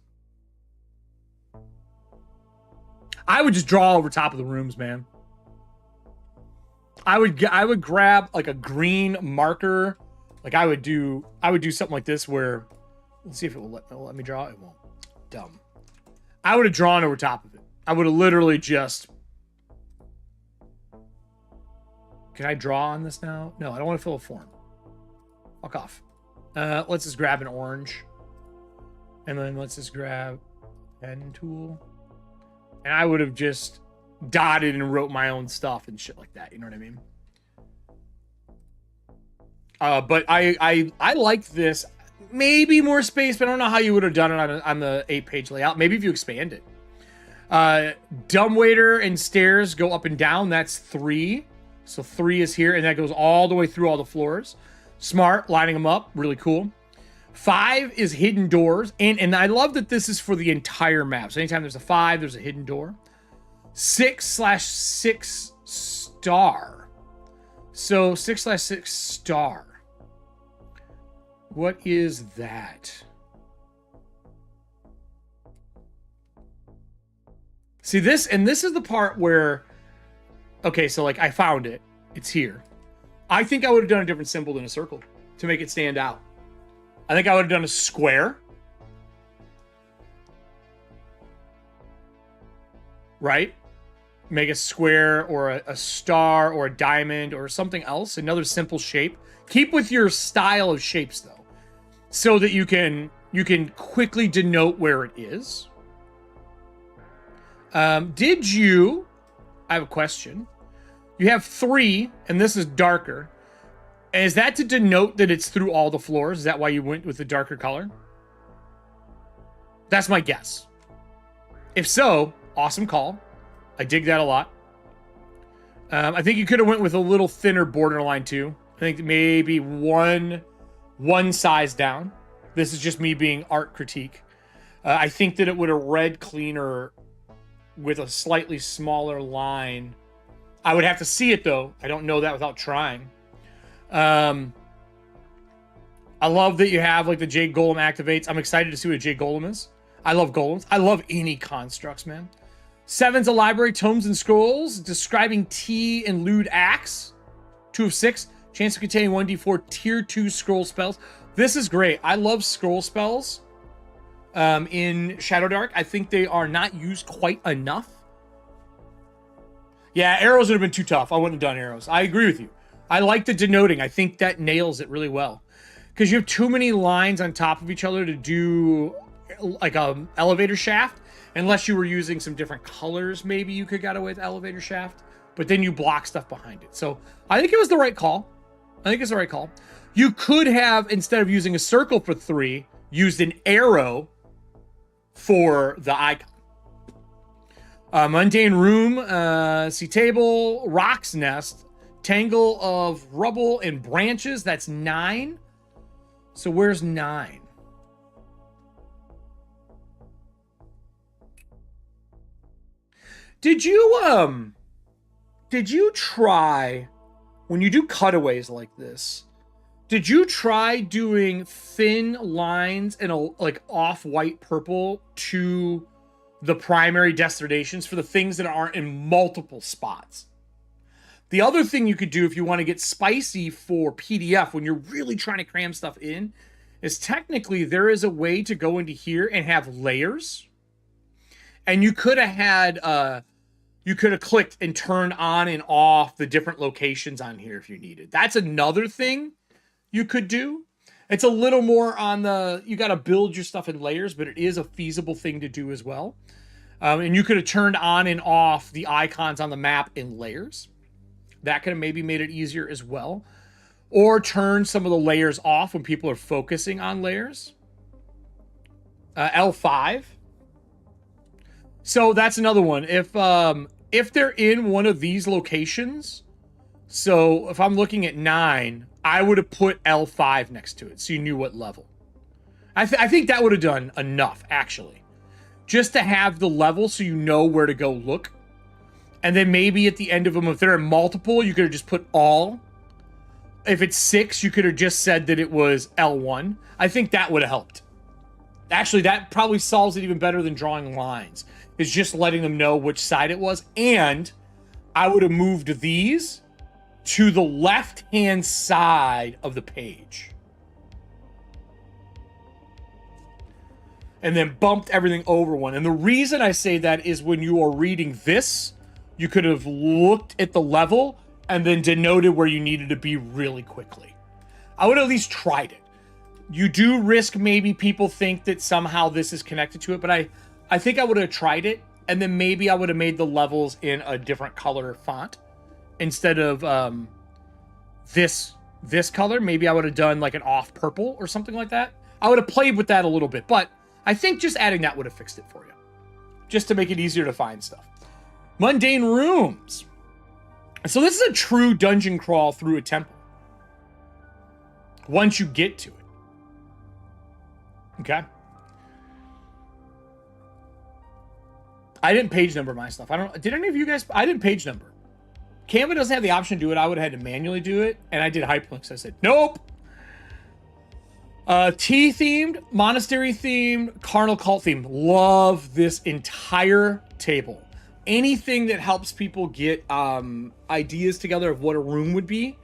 I would just draw over top of the rooms, man. I would grab like a green marker. Like I would do something like this where, let's see if it will let me draw. It won't. Dumb. I would have drawn over top of it. I would have literally just... Can I draw on this now? No, I don't want to fill a form. Fuck off. Let's just grab an orange. And then let's just grab pen tool. And I would have just dotted and wrote my own stuff and shit like that. You know what I mean? But I like this. Maybe more space, but I don't know how you would have done it on the 8-page layout. Maybe if you expand it. Dumbwaiter and stairs go up and down. That's 3. So 3 is here, and that goes all the way through all the floors. Smart, lining them up. Really cool. 5 is hidden doors. And I love that this is for the entire map. So anytime there's a 5, there's a hidden door. 6/6 star. So 6/6 star. What is that? See this, and this is the part where, okay, so like I found it. It's here. I think I would have done a different symbol than a circle to make it stand out. I think I would have done a square. Right? Make a square or a star or a diamond or something else. Another simple shape. Keep with your style of shapes though. So that you can quickly denote where it is. Did you... I have a question. You have 3, and this is darker. And is that to denote that it's through all the floors? Is that why you went with the darker color? That's my guess. If so, awesome call. I dig that a lot. I think you could have went with a little thinner borderline too. I think maybe one size down. This is just me being art critique. I think that it would have read cleaner with a slightly smaller line. I would have to see it though. I don't know that without trying. I love that you have like the Jade Golem activates. I'm excited to see what a Jade Golem is. I love golems. I love any constructs, man. 7's a library, tomes and scrolls, describing tea and lewd acts. 2 of 6, chance of containing 1d4 tier 2 scroll spells. This is great. I love scroll spells in Shadowdark. I think they are not used quite enough. Yeah, arrows would have been too tough. I wouldn't have done arrows. I agree with you. I like the denoting. I think that nails it really well. Because you have too many lines on top of each other to do like a elevator shaft. Unless you were using some different colors, maybe you could get away with elevator shaft. But then you block stuff behind it. So I think it was the right call. I think it's the right call. You could have, instead of using a circle for 3, used an arrow for the icon. Mundane room, see table, rock's nest, tangle of rubble and branches. That's 9. So where's 9? Did you try, when you do cutaways like this, did you try doing thin lines and a like off-white purple to the primary destinations for the things that aren't in multiple spots? The other thing you could do if you want to get spicy for PDF when you're really trying to cram stuff in is technically there is a way to go into here and have layers. And you could have had you could have clicked and turned on and off the different locations on here if you needed. That's another thing you could do. It's a little more on the, you got to build your stuff in layers, but it is a feasible thing to do as well. And you could have turned on and off the icons on the map in layers. That could have maybe made it easier as well. Or turn some of the layers off when people are focusing on layers. L5. So that's another one. If they're in one of these locations, so if I'm looking at 9, I would have put L5 next to it so you knew what level. I think that would have done enough, actually. Just to have the level so you know where to go look. And then maybe at the end of them, if there are multiple, you could have just put all. If it's 6, you could have just said that it was L1. I think that would have helped. Actually, that probably solves it even better than drawing lines. Is just letting them know which side it was. And I would have moved these to the left-hand side of the page. And then bumped everything over one. And the reason I say that is when you are reading this, you could have looked at the level and then denoted where you needed to be really quickly. I would have at least tried it. You do risk maybe people think that somehow this is connected to it, but I think I would have tried it, and then maybe I would have made the levels in a different color font instead of this color. Maybe I would have done like an off purple or something like that. I would have played with that a little bit, but I think just adding that would have fixed it for you, just to make it easier to find stuff. Mundane rooms. So this is a true dungeon crawl through a temple. Once you get to it. Okay. I didn't page number my stuff. Did any of you guys? I didn't page number. Canva doesn't have the option to do it. I would have had to manually do it. And I did hyperlinks. I said, nope. Tea-themed, monastery-themed, carnal cult themed. Love this entire table. Anything that helps people get ideas together of what a room would be.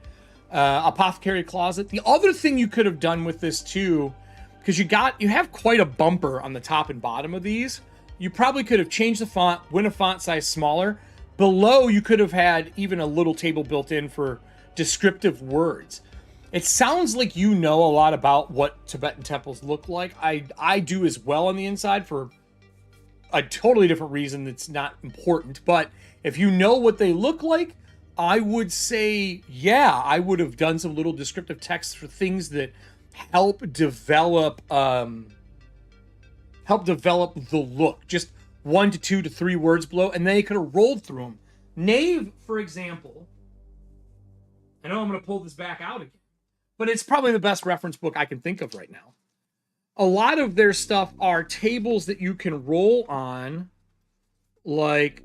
Apothecary closet. The other thing you could have done with this too, because you have quite a bumper on the top and bottom of these. You probably could have changed the font, went a font size smaller. Below, you could have had even a little table built in for descriptive words. It sounds like you know a lot about what Tibetan temples look like. I do as well on the inside for a totally different reason that's not important. But if you know what they look like, I would say, yeah, I would have done some little descriptive text for things that help develop the look. Just 1 to 2 to 3 words below, and then they could have rolled through them. Knave, for example, I know I'm going to pull this back out again, but it's probably the best reference book I can think of right now. A lot of their stuff are tables that you can roll on, like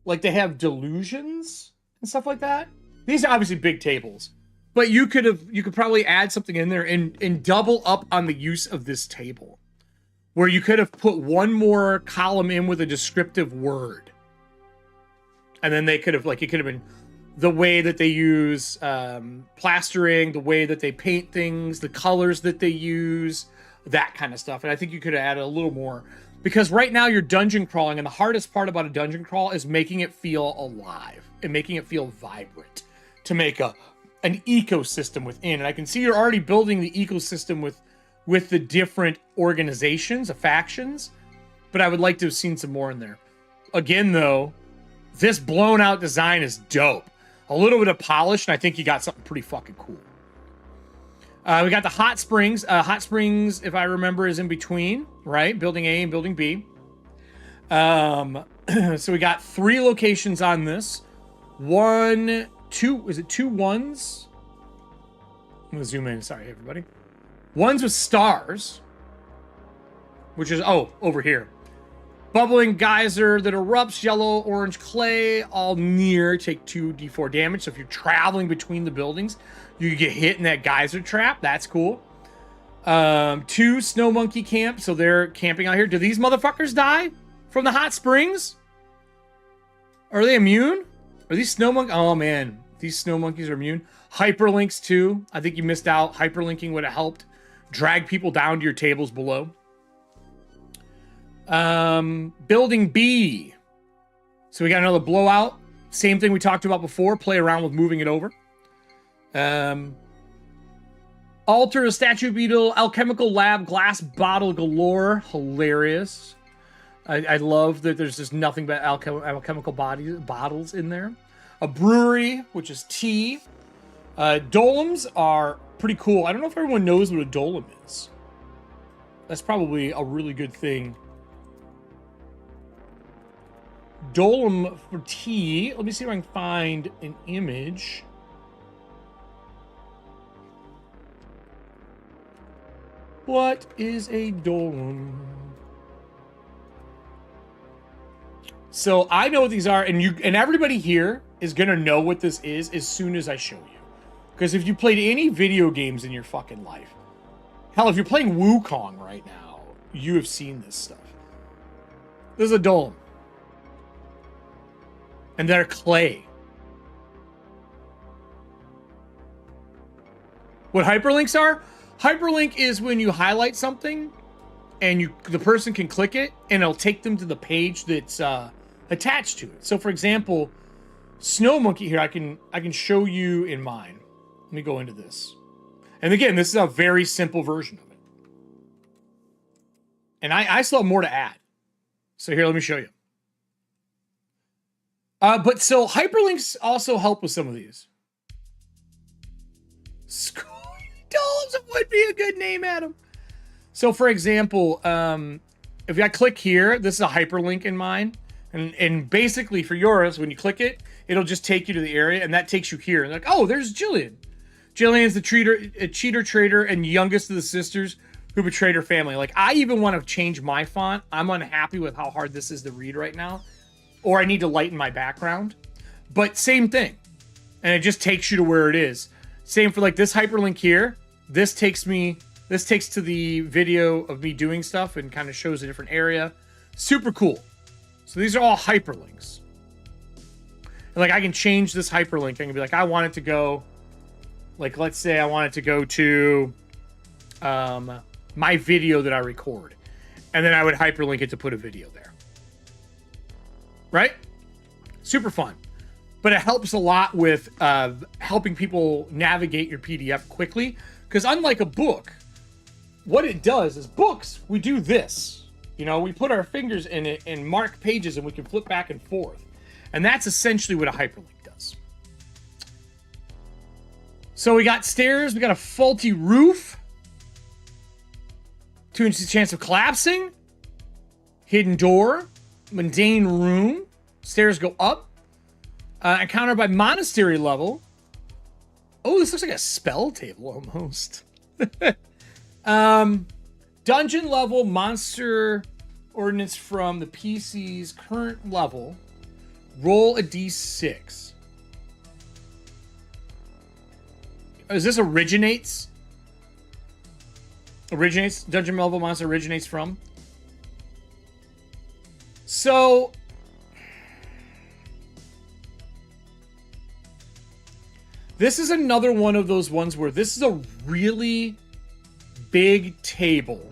they have delusions and stuff like that. These are obviously big tables, but you could probably add something in there and double up on the use of this table, where you could have put one more column in with a descriptive word. And then they could have, like, it could have been the way that they use plastering, the way that they paint things, the colors that they use, that kind of stuff. And I think you could have added a little more. Because right now you're dungeon crawling, and the hardest part about a dungeon crawl is making it feel alive and making it feel vibrant to make an ecosystem within. And I can see you're already building the ecosystem with the different organizations, the factions, but I would like to have seen some more in there. Again, though, this blown out design is dope. A little bit of polish, and I think you got something pretty fucking cool. We got the hot springs. Hot springs, if I remember, is in between, right? Building A and building B. So we got 3 locations on this. 1, 2, is it 2 ones? I'm gonna zoom in, sorry, everybody. Ones with stars, which is, oh, over here. Bubbling geyser that erupts, yellow, orange clay, all near, take 2d4 damage. So if you're traveling between the buildings, you get hit in that geyser trap. That's cool. 2 snow monkey camp, so they're camping out here. Do these motherfuckers die from the hot springs? Are they immune? Are these snow monkeys? Oh man, these snow monkeys are immune. Hyperlinks too. I think you missed out. Hyperlinking would have helped drag people down to your tables below. Building B. So we got another blowout. Same thing we talked about before. Play around with moving it over. Altar, a statue beetle, alchemical lab, glass bottle galore. Hilarious. I love that there's just nothing but alchemical bottles in there. A brewery, which is tea. Dolems are pretty cool. I don't know if everyone knows what a dolem is. That's probably a really good thing. Dolem for tea. Let me see if I can find an image. What is a dolem? So I know what these are, and everybody here is gonna know what this is as soon as I show you. Because if you played any video games in your fucking life, hell, if you're playing Wukong right now, you have seen this stuff. This is a dolem. And they're clay. What hyperlinks are? Hyperlink is when you highlight something and the person can click it and it'll take them to the page that's attached to it. So for example, Snow Monkey here, I can show you in mine. Let me go into this. And again, this is a very simple version of it. And I still have more to add. So here, let me show you. But so hyperlinks also help with some of these. Dolems would be a good name, Adam. So for example, if I click here, this is a hyperlink in mine. And basically for yours, when you click it, it'll just take you to the area, and that takes you here. And like, oh, there's Jillian. Jillian's the cheater traitor and youngest of the sisters who betrayed her family. Like, I even want to change my font. I'm unhappy with how hard this is to read right now. Or I need to lighten my background. But same thing. And it just takes you to where it is. Same for like this hyperlink here. This takes to the video of me doing stuff and kind of shows a different area. Super cool. So these are all hyperlinks. And like I can change this hyperlink. I can be like, I want it to go, like let's say I want it to go to my video that I record. And then I would hyperlink it to put a video there. Right? Super fun. But it helps a lot with helping people navigate your PDF quickly. Because unlike a book, what it does is books, we do this. You know, we put our fingers in it and mark pages and we can flip back and forth. And that's essentially what a hyperlink does. So we got stairs, we got a faulty roof. 2 inches chance of collapsing. Hidden door. Mundane room. Stairs go up. Encountered by monastery level. Oh, this looks like a spell table almost. Dungeon level monster ordinance from the PC's current level. Roll a d6. Is this originates? Dungeon level monster originates from? So this is another one of those ones where this is a really big table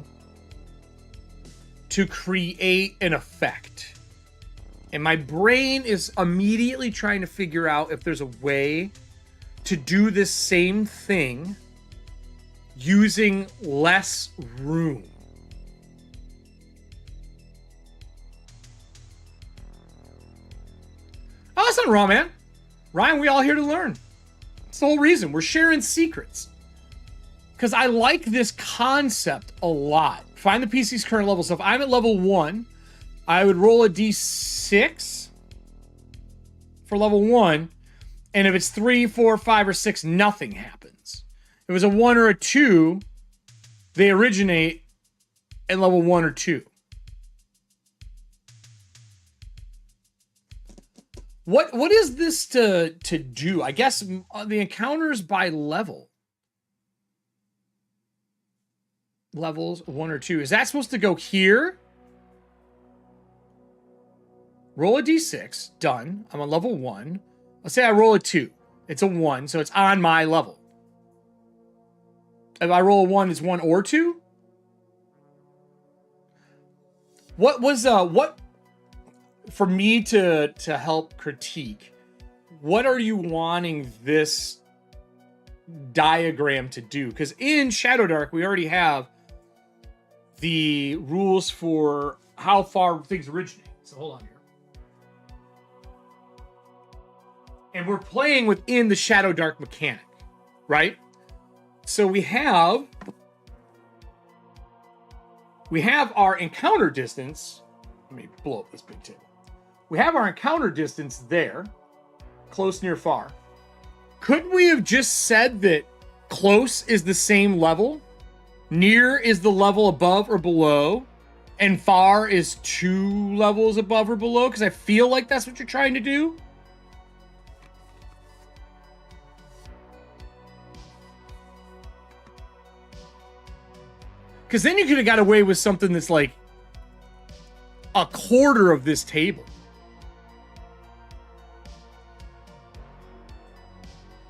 to create an effect. And my brain is immediately trying to figure out if there's a way to do this same thing using less room. Oh, that's not wrong, man. Ryan, we all here to learn. That's the whole reason. We're sharing secrets. Because I like this concept a lot. Find the PC's current level. So if I'm at level 1, I would roll a d6 for level 1. And if it's 3, 4, 5, or 6, nothing happens. If it was a 1 or a 2, they originate at level 1 or 2. What is this to do? I guess the encounters by level. Levels 1 or 2. Is that supposed to go here? Roll a d6. Done. I'm on level 1. Let's say I roll a 2. It's a 1, so it's on my level. If I roll a 1, it's 1 or 2? What was what for me to help critique? What are you wanting this diagram to do? Because in Shadowdark, we already have the rules for how far things originate. So hold on here. And we're playing within the Shadowdark mechanic, right? So we have our encounter distance. Let me blow up this big table. We have our encounter distance there, close, near, far. Couldn't we have just said that close is the same level, near is the level above or below, and far is 2 levels above or below? Because I feel like that's what you're trying to do. Because then you could have got away with something that's like a quarter of this table.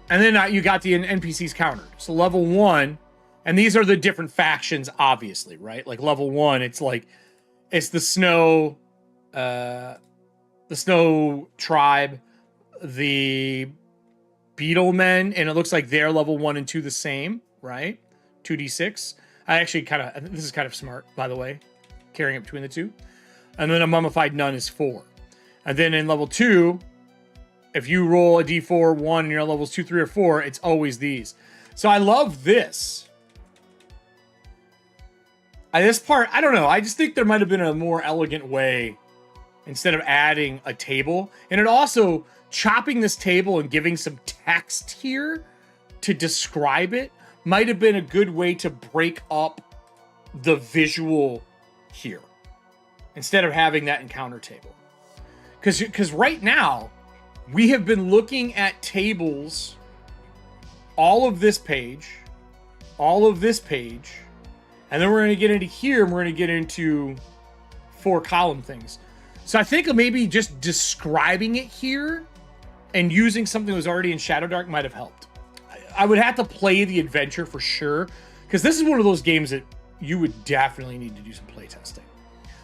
And then you got the NPCs countered. So level 1, and these are the different factions, obviously, right? Like level 1, it's like, it's the snow tribe, the beetle men, and it looks like they're level 1 and 2 the same, right? 2d6. I actually this is kind of smart, by the way, carrying it between the two. And then a mummified nun is 4. And then in level 2, if you roll a d4, 1, and you're at levels 2, 3, or 4, it's always these. So I love this. This part, I don't know. I just think there might have been a more elegant way instead of adding a table. And it also, chopping this table and giving some text here to describe it might have been a good way to break up the visual here instead of having that encounter table. Because right now, we have been looking at tables, all of this page, and then we're going to get into here, and we're going to get into 4 column things. So I think maybe just describing it here and using something that was already in Shadowdark might have helped. I would have to play the adventure for sure, because this is one of those games that you would definitely need to do some playtesting.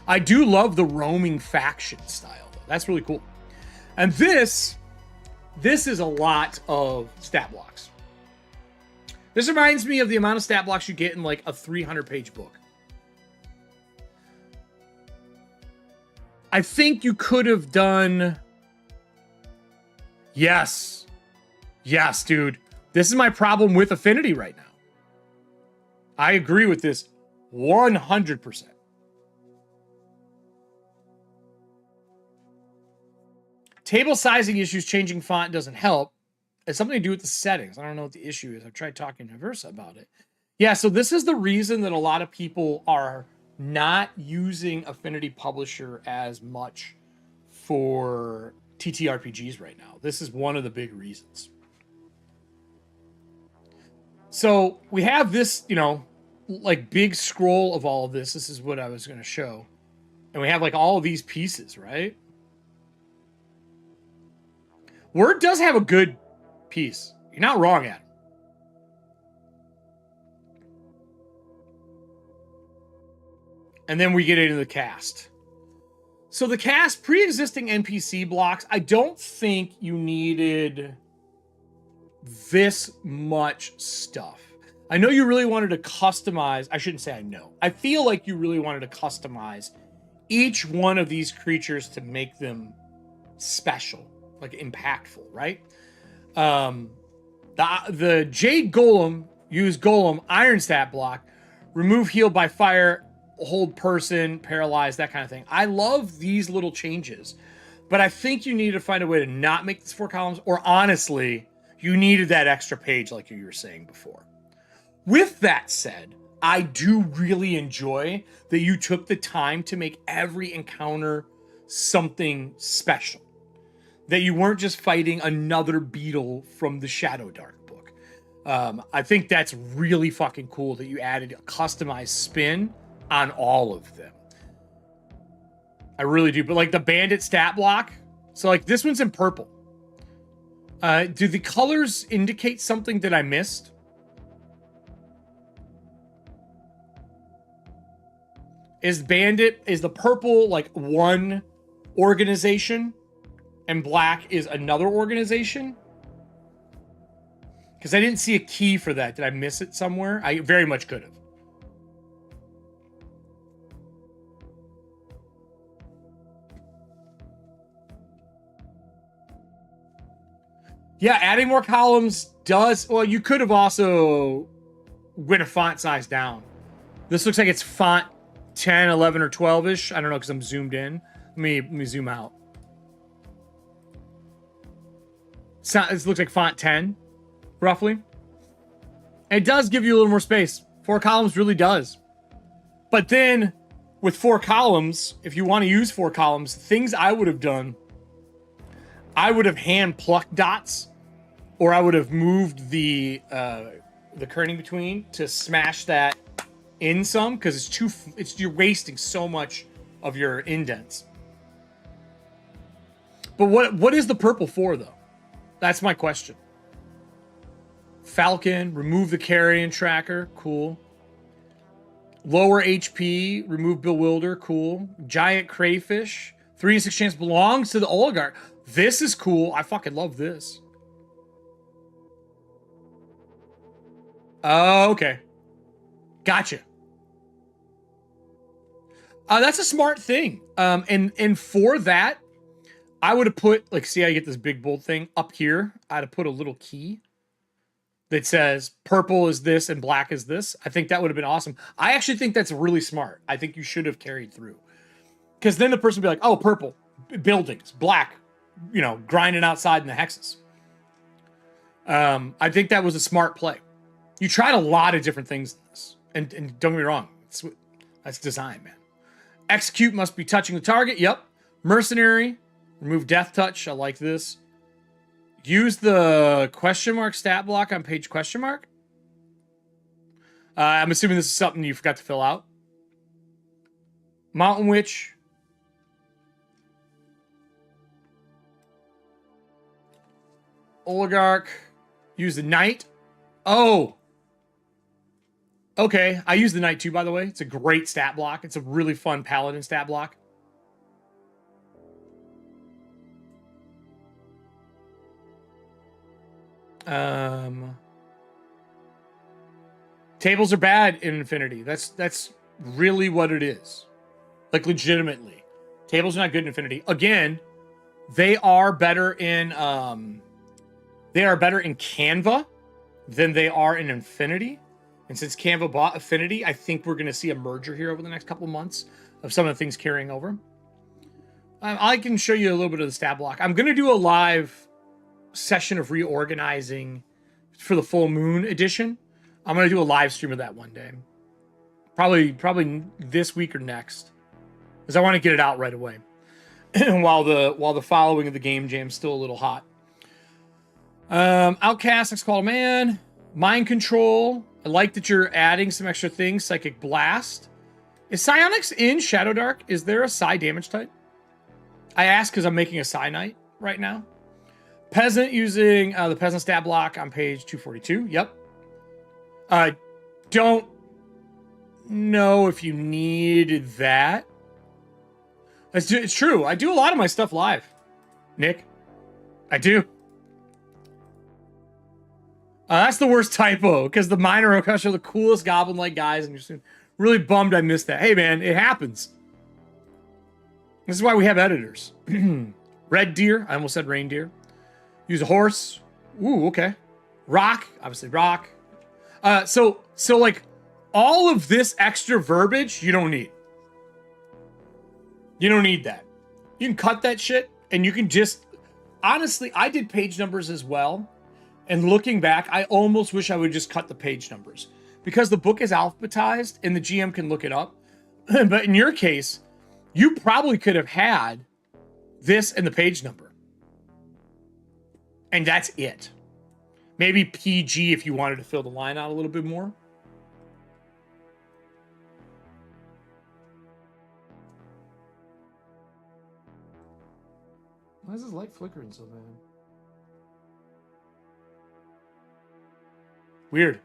I do love the roaming faction style, though. That's really cool. And this is a lot of stat blocks. This reminds me of the amount of stat blocks you get in like a 300-page book. I think you could have done... Yes, dude. This is my problem with Affinity right now. I agree with this 100%. Table sizing issues, changing font doesn't help. It's something to do with the settings. I don't know what the issue is. I've tried talking to Versa about it. Yeah, so this is the reason that a lot of people are not using Affinity Publisher as much for TTRPGs right now. This is one of the big reasons. So we have this, like big scroll of all of this. This is what I was going to show. And we have like all of these pieces, right? Word does have a good piece. You're not wrong, Adam. And then we get into the cast. So the cast, pre-existing NPC blocks, I don't think you needed this much stuff. I know you really wanted to customize. I shouldn't say I know. I feel like you really wanted to customize each one of these creatures to make them special, like impactful, right? The Jade Golem, use Golem, Iron Stat block, remove heal by fire, hold person, paralyzed, that kind of thing. I love these little changes, but I think you need to find a way to not make this 4 columns, or honestly, you needed that extra page like you were saying before. With that said, I do really enjoy that you took the time to make every encounter something special. That you weren't just fighting another beetle from the Shadowdark book. I think that's really fucking cool that you added a customized spin on all of them. I really do. But like the bandit stat block, so like this one's in purple. Do the colors indicate something that I missed? Is the purple like one organization and black is another organization? Because I didn't see a key for that. Did I miss it somewhere? I very much could have. Yeah, adding more columns does... Well, you could have also went a font size down. This looks like it's font 10, 11, or 12-ish. I don't know because I'm zoomed in. Let me zoom out. It looks like font 10, roughly. And it does give you a little more space. 4 columns really does. But then, with 4 columns, if you want to use 4 columns, things I would have done, I would have hand-plucked dots, or I would have moved the kerning between to smash that in some, because you're wasting so much of your indents. But what is the purple for, though? That's my question. Falcon, remove the carrion tracker, cool. Lower HP, remove bewilder, cool. Giant crayfish, 3 in 6 chance belongs to the oligarch. This is cool. I fucking love this. Oh, okay. Gotcha. That's a smart thing. And for that, I would have put, like, see how you get this big bold thing up here? I'd have put a little key that says purple is this and black is this. I think that would have been awesome. I actually think that's really smart. I think you should have carried through. Because then the person would be like, oh, purple, buildings, black, you know, grinding outside in the hexes. I think that was a smart play. You tried a lot of different things in this. And don't get me wrong, that's design, man. Execute must be touching the target. Yep. Mercenary. Remove death touch. I like this. Use the question mark stat block on page question mark. I'm assuming this is something you forgot to fill out. Mountain Witch. Oligarch. Use the Knight. Oh. Okay. I use the Knight too, by the way. It's a great stat block. It's a really fun Paladin stat block. Tables are bad in Infinity. That's really what it is. Like, legitimately. Tables are not good in Infinity. Again, they are better in Canva than they are in Infinity. And since Canva bought Affinity, I think we're going to see a merger here over the next couple of months of some of the things carrying over. I can show you a little bit of the stat block. I'm going to do a live session of reorganizing for the full moon edition. I'm going to do a live stream of that one day. Probably this week or next. Because I want to get it out right away. while the following of the game jam's still a little hot. Outcast, Next Call to Man. Mind Control. I like that you're adding some extra things. Psychic Blast. Is Psionics in Shadowdark? Is there a Psi damage type? I ask because I'm making a Psi Knight right now. Peasant using the Peasant stat block on page 242. Yep. know if you needed that. It's true. I do a lot of my stuff live, Nick. I do. That's the worst typo, because the minor Okush are the coolest goblin-like guys, and you're really bummed I missed that. Hey, man, it happens. This is why we have editors. Red deer. I almost said reindeer. Use a horse. Ooh, okay. Rock. Obviously, rock. So like, all of this extra verbiage, you don't need. You don't need that. You can cut that shit, and you can just... Honestly, I did page numbers as well. And looking back, I almost wish I would just cut the page numbers, because the book is alphabetized and the GM can look it up. But in your case, you probably could have had this and the page number. And that's it. Maybe PG if you wanted to fill the line out a little bit more. Why is this light flickering so bad? Weird.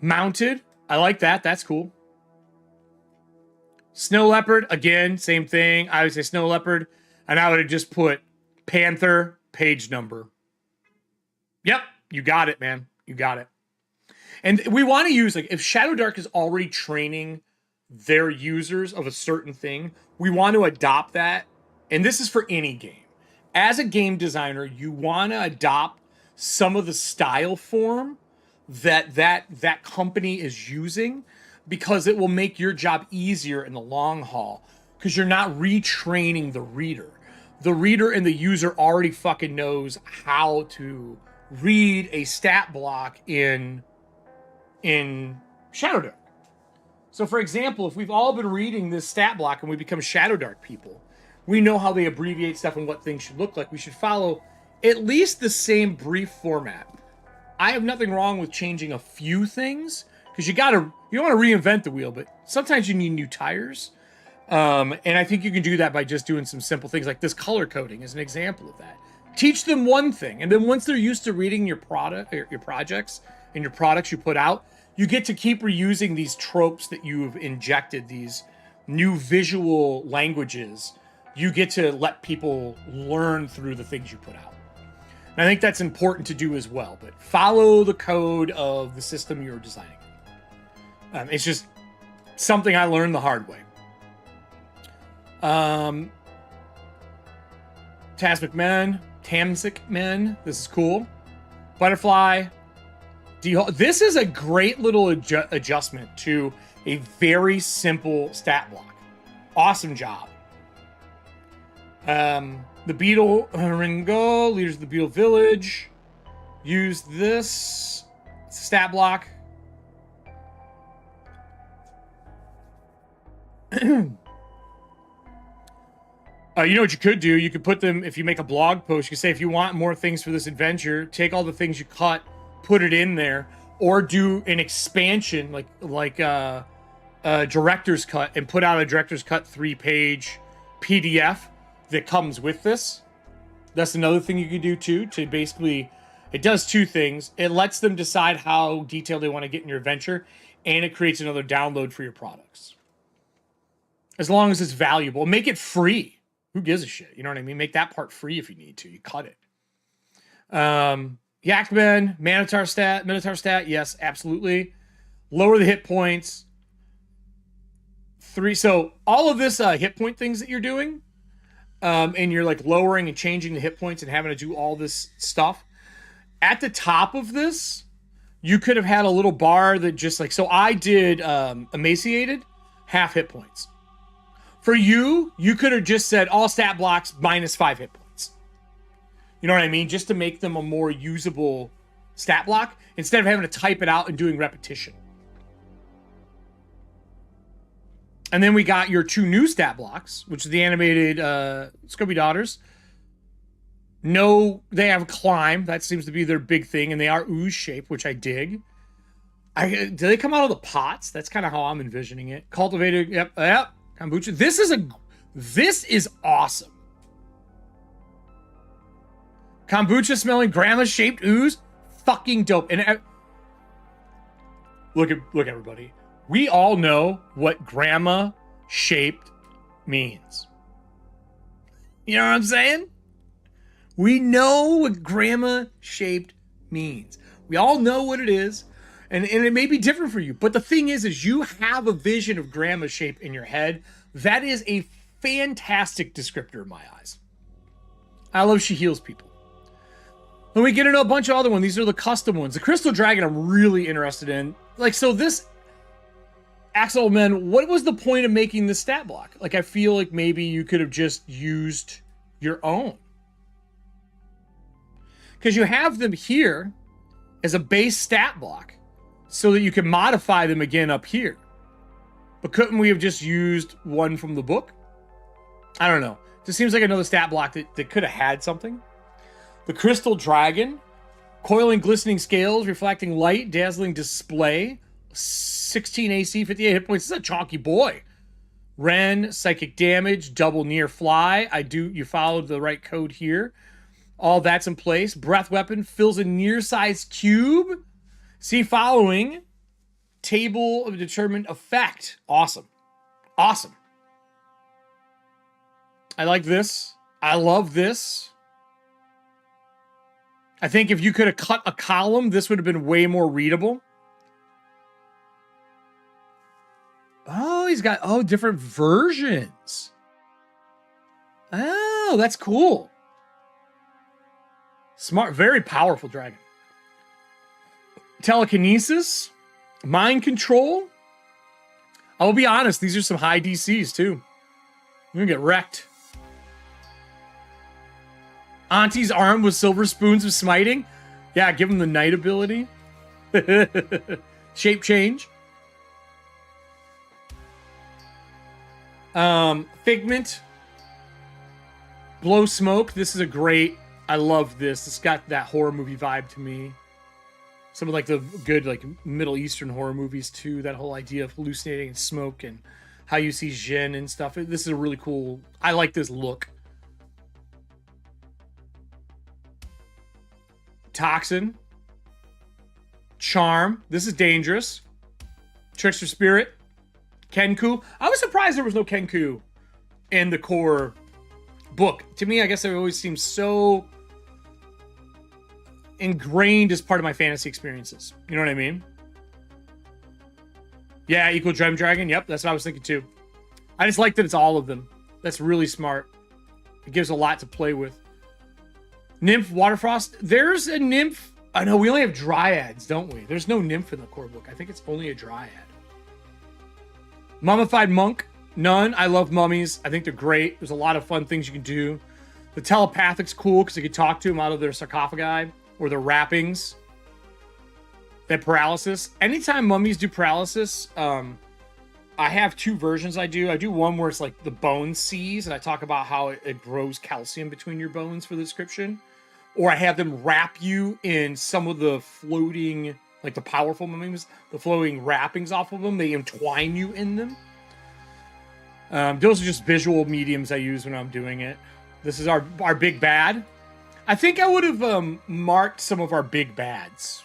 Mounted. I like that. That's cool. Snow leopard. Again, same thing. I would say snow leopard. And I would have just put panther page number. Yep. You got it, man. You got it. And we want to use, like, if Shadowdark is already training their users of a certain thing, we want to adopt that. And this is for any game. As a game designer, you want to adopt some of the style form that company is using, because it will make your job easier in the long haul, because you're not retraining the reader. The reader and the user already fucking knows how to read a stat block in Shadowdark. So for example, if we've all been reading this stat block and we become Shadowdark people, we know how they abbreviate stuff and what things should look like. We should follow at least the same brief format. I have nothing wrong with changing a few things, because you don't want to reinvent the wheel, but sometimes you need new tires. And I think you can do that by just doing some simple things, like this color coding is an example of that. Teach them one thing, and then once they're used to reading your product, or your projects and your products you put out, you get to keep reusing these tropes that you've injected, these new visual languages. You get to let people learn through the things you put out. And I think that's important to do as well, but follow the code of the system you're designing. It's just something I learned the hard way. Tamsic Men, this is cool. Butterfly. This is a great little adjustment to a very simple stat block. Awesome job. The Beetle Ringo, leaders of the Beetle Village. Use this stat block. You know what you could do? You could put them, if you make a blog post, you could say, if you want more things for this adventure, take all the things you cut, put it in there, or do an expansion like a director's cut, and put out a director's cut 3-page PDF that comes with this. That's another thing you could do too, to basically, it does two things. It lets them decide how detailed they want to get in your adventure, and it creates another download for your products. As long as it's valuable. Make it free. Who gives a shit? You know what I mean? Make that part free if you need to. You cut it. Yakman, Minotaur stat. Yes, absolutely. Lower the hit points. 3. So all of this hit point things that you're doing, and you're like lowering and changing the hit points and having to do all this stuff. At the top of this, you could have had a little bar that just like, so I did emaciated, half hit points. For you, you could have just said all stat blocks -5 hit points. You know what I mean? Just to make them a more usable stat block, instead of having to type it out and doing repetition. And then we got your 2 new stat blocks, which is the animated Scrubby Daughters. No, they have climb. That seems to be their big thing. And they are ooze shape, which I dig. Do they come out of the pots? That's kind of how I'm envisioning it. Cultivated. Yep. Kombucha. This is awesome. Kombucha smelling grandma shaped ooze. Fucking dope. And look, everybody. We all know what grandma shaped means. You know what I'm saying? We know what grandma shaped means. We all know what it is. And it may be different for you. But the thing is you have a vision of grandma shape in your head. That is a fantastic descriptor in my eyes. I love she heals people. And we get into a bunch of other ones. These are the custom ones. The Crystal Dragon I'm really interested in. Like, so this Axel Man, what was the point of making this stat block? Like, I feel like maybe you could have just used your own. Because you have them here as a base stat block so that you can modify them again up here. But couldn't we have just used one from the book? I don't know. Just seems like another stat block that could have had something. The Crystal Dragon. Coiling glistening scales, reflecting light, dazzling display. 16 AC, 58 hit points. This is a chalky boy. Ren, psychic damage, double near fly. You followed the right code here. All that's in place. Breath weapon fills a near-sized cube. See, following. Table of determined effect. Awesome. Awesome. I like this. I love this. I think if you could have cut a column, this would have been way more readable. Oh, he's got, different versions. Oh, that's cool. Smart, very powerful dragon. Telekinesis, mind control. I will be honest, these are some high DCs too. You're gonna get wrecked. Auntie's arm with silver spoons of smiting. Yeah, give him the knight ability. Shape change. Figment. Blow smoke. This is a great... I love this. It's got that horror movie vibe to me. Some of like the good like Middle Eastern horror movies too. That whole idea of hallucinating smoke and how you see Jinn and stuff. This is a really cool... I like this look. Toxin. Charm. This is dangerous. Trickster Spirit. Kenku. I was surprised there was no Kenku in the core book. To me, I guess it always seems so ingrained as part of my fantasy experiences. You know what I mean? Yeah, equal Gem Dragon. Yep, that's what I was thinking too. I just like that it's all of them. That's really smart. It gives a lot to play with. Nymph, Waterfrost. There's a Nymph. I know we only have Dryads, don't we? There's no Nymph in the core book. I think it's only a Dryad. Mummified Monk. None. I love mummies. I think they're great. There's a lot of fun things you can do. The Telepathic's cool because you can talk to them out of their sarcophagi or their wrappings. That paralysis. Anytime mummies do paralysis, I have two versions I do. I do one where it's like the bone seize, and I talk about how it grows calcium between your bones for the description. Or I have them wrap you in some of the floating, like the powerful mummies, the floating wrappings off of them. They entwine you in them. Those are just visual mediums I use when I'm doing it. This is our big bad. I think I would have marked some of our big bads.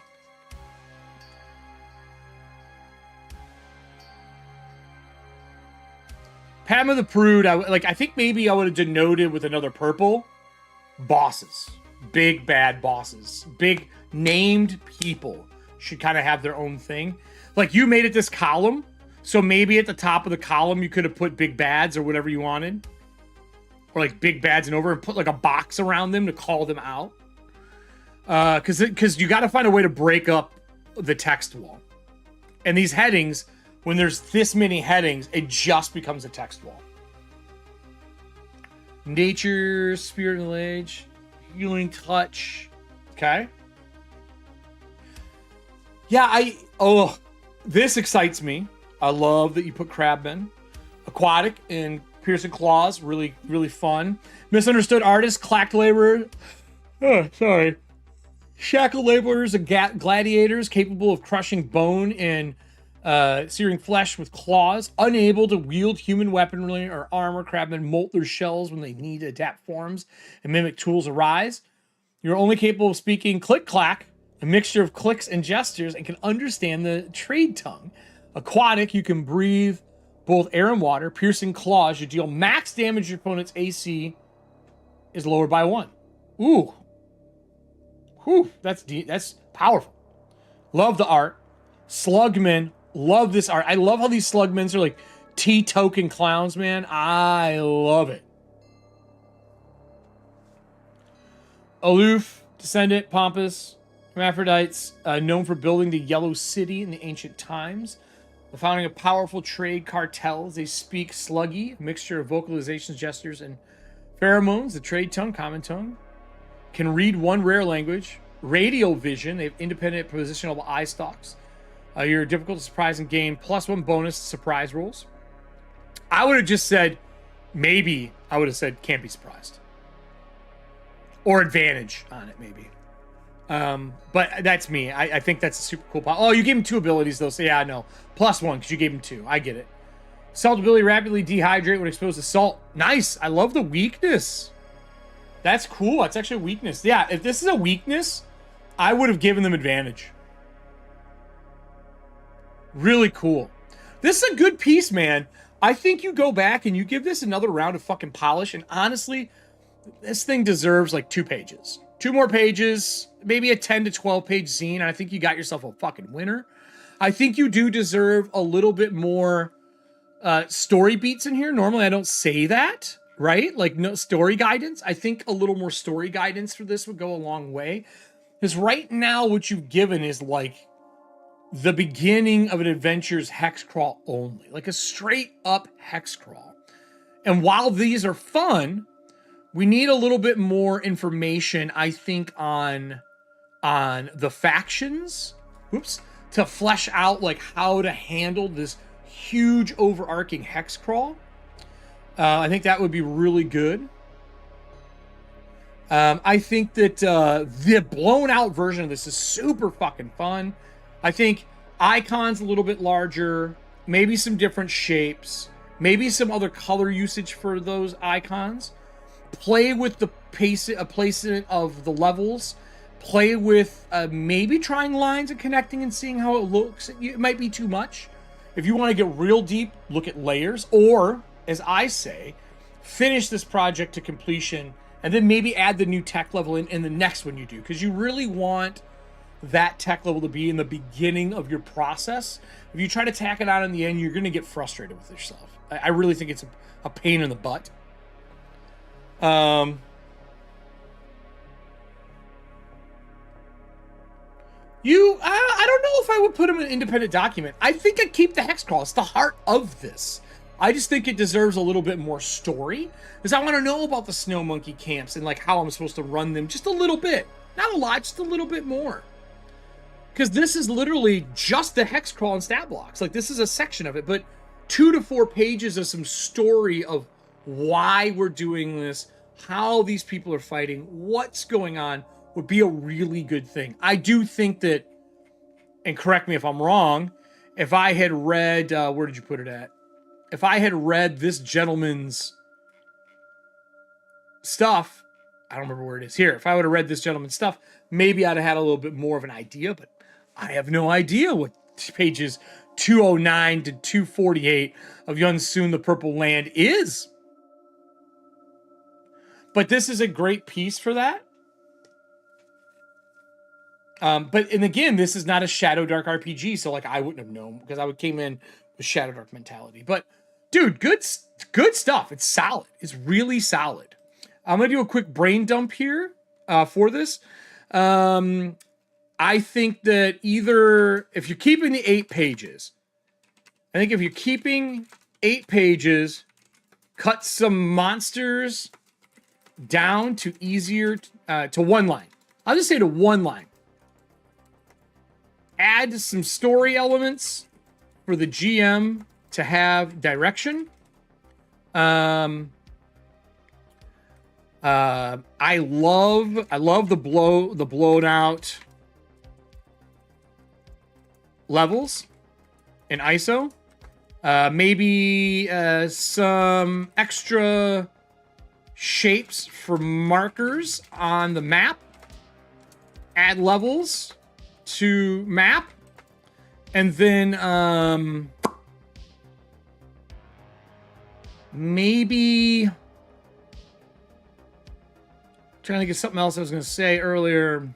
Padma the Prude, I think maybe I would have denoted with another purple. Bosses. Big bad bosses. Big named people should kind of have their own thing. Like you made it this column, so maybe at the top of the column you could have put big bads or whatever you wanted. Or like big bads and over and put like a box around them to call them out. Because you got to find a way to break up the text wall. And these headings, when there's this many headings, it just becomes a text wall. Nature, Spirit of the Age, Healing Touch. Okay. Yeah, this excites me. I love that you put Crabman. Aquatic and Piercing Claws, really, really fun. Misunderstood Artist, Clacked Laborer. Oh, sorry. Shackled Laborers and Gladiators, capable of crushing bone and searing flesh with claws. Unable to wield human weaponry or armor, Crabmen molt their shells when they need to adapt forms and mimic tools arise. You're only capable of speaking click-clack, a mixture of clicks and gestures, and can understand the trade tongue. Aquatic, you can breathe both air and water. Piercing claws, you deal max damage to your opponent's AC is lowered by 1. Ooh. Whew, that's powerful. Love the art. Slugmen, love this art. I love how these Slugmens are like T-token clowns, man. I love it. Aloof, Descendant, Pompous, Hermaphrodites, known for building the Yellow City in the ancient times. The founding of powerful trade cartels. They speak sluggy, a mixture of vocalizations, gestures, and pheromones. The trade tongue, common tongue. Can read one rare language. Radial vision. They have independent positional eye stalks. You're difficult to surprise and gain +1 bonus surprise rolls. I would have just said, maybe, I would have said can't be surprised. Or advantage on it, maybe. But that's me. I think that's a super cool pop. Oh, you gave him 2 abilities, though. So, yeah, no. +1, because you gave him 2. I get it. Salt ability, rapidly dehydrate when exposed to salt. Nice. I love the weakness. That's cool. That's actually a weakness. Yeah, if this is a weakness, I would have given them advantage. Really cool. This is a good piece, man. I think you go back and you give this another round of fucking polish, and honestly, this thing deserves like 2 pages. 2 more pages, maybe a 10 to 12 page zine, and I think you got yourself a fucking winner. I think you do deserve a little bit more story beats in here. Normally I don't say that, right? Like no story guidance. I think a little more story guidance for this would go a long way. Because right now what you've given is like the beginning of an adventure's hex crawl only. Like a straight up hex crawl. And while these are fun, we need a little bit more information, I think, on the factions. Oops. To flesh out like how to handle this huge overarching hex crawl. I think that would be really good. I think that the blown out version of this is super fucking fun. I think icons a little bit larger, maybe some different shapes, maybe some other color usage for those icons. Play with the placement of the levels. Play with maybe trying lines and connecting and seeing how it looks. It might be too much. If you want to get real deep, look at layers. Or, as I say, finish this project to completion and then maybe add the new tech level in the next one you do. Because you really want that tech level to be in the beginning of your process. If you try to tack it on in the end, you're going to get frustrated with yourself. I really think it's a pain in the butt. I don't know if I would put him in an independent document. I think I'd keep the hex crawl. It's the heart of this. I just think it deserves a little bit more story, because I want to know about the snow monkey camps and like how I'm supposed to run them just a little bit. Not a lot, just a little bit more. Because this is literally just the hex crawl and stat blocks. Like, this is a section of it, but 2 to 4 pages of some story of why we're doing this, how these people are fighting, what's going on, would be a really good thing. I do think that, and correct me if I'm wrong, if I had read, where did you put it at? If I had read this gentleman's stuff, I don't remember where it is here. If I would have read this gentleman's stuff, maybe I'd have had a little bit more of an idea, but I have no idea what pages 209 to 248 of Yun Sun, the Purple Land is. But this is a great piece for that. And again, this is not a Shadowdark RPG, so like I wouldn't have known because I came in with Shadowdark mentality. But dude, good stuff. It's solid. It's really solid. I'm gonna do a quick brain dump here for this. I think that either if you're keeping the 8 pages, I think if you're keeping 8 pages, cut some monsters down to easier to 1 line. I'll just say to 1 line. Add some story elements for the GM to have direction. I love the blown out levels in ISO. Maybe some extra shapes for markers on the map. Add levels to map, and then maybe trying to get something else I was going to say earlier.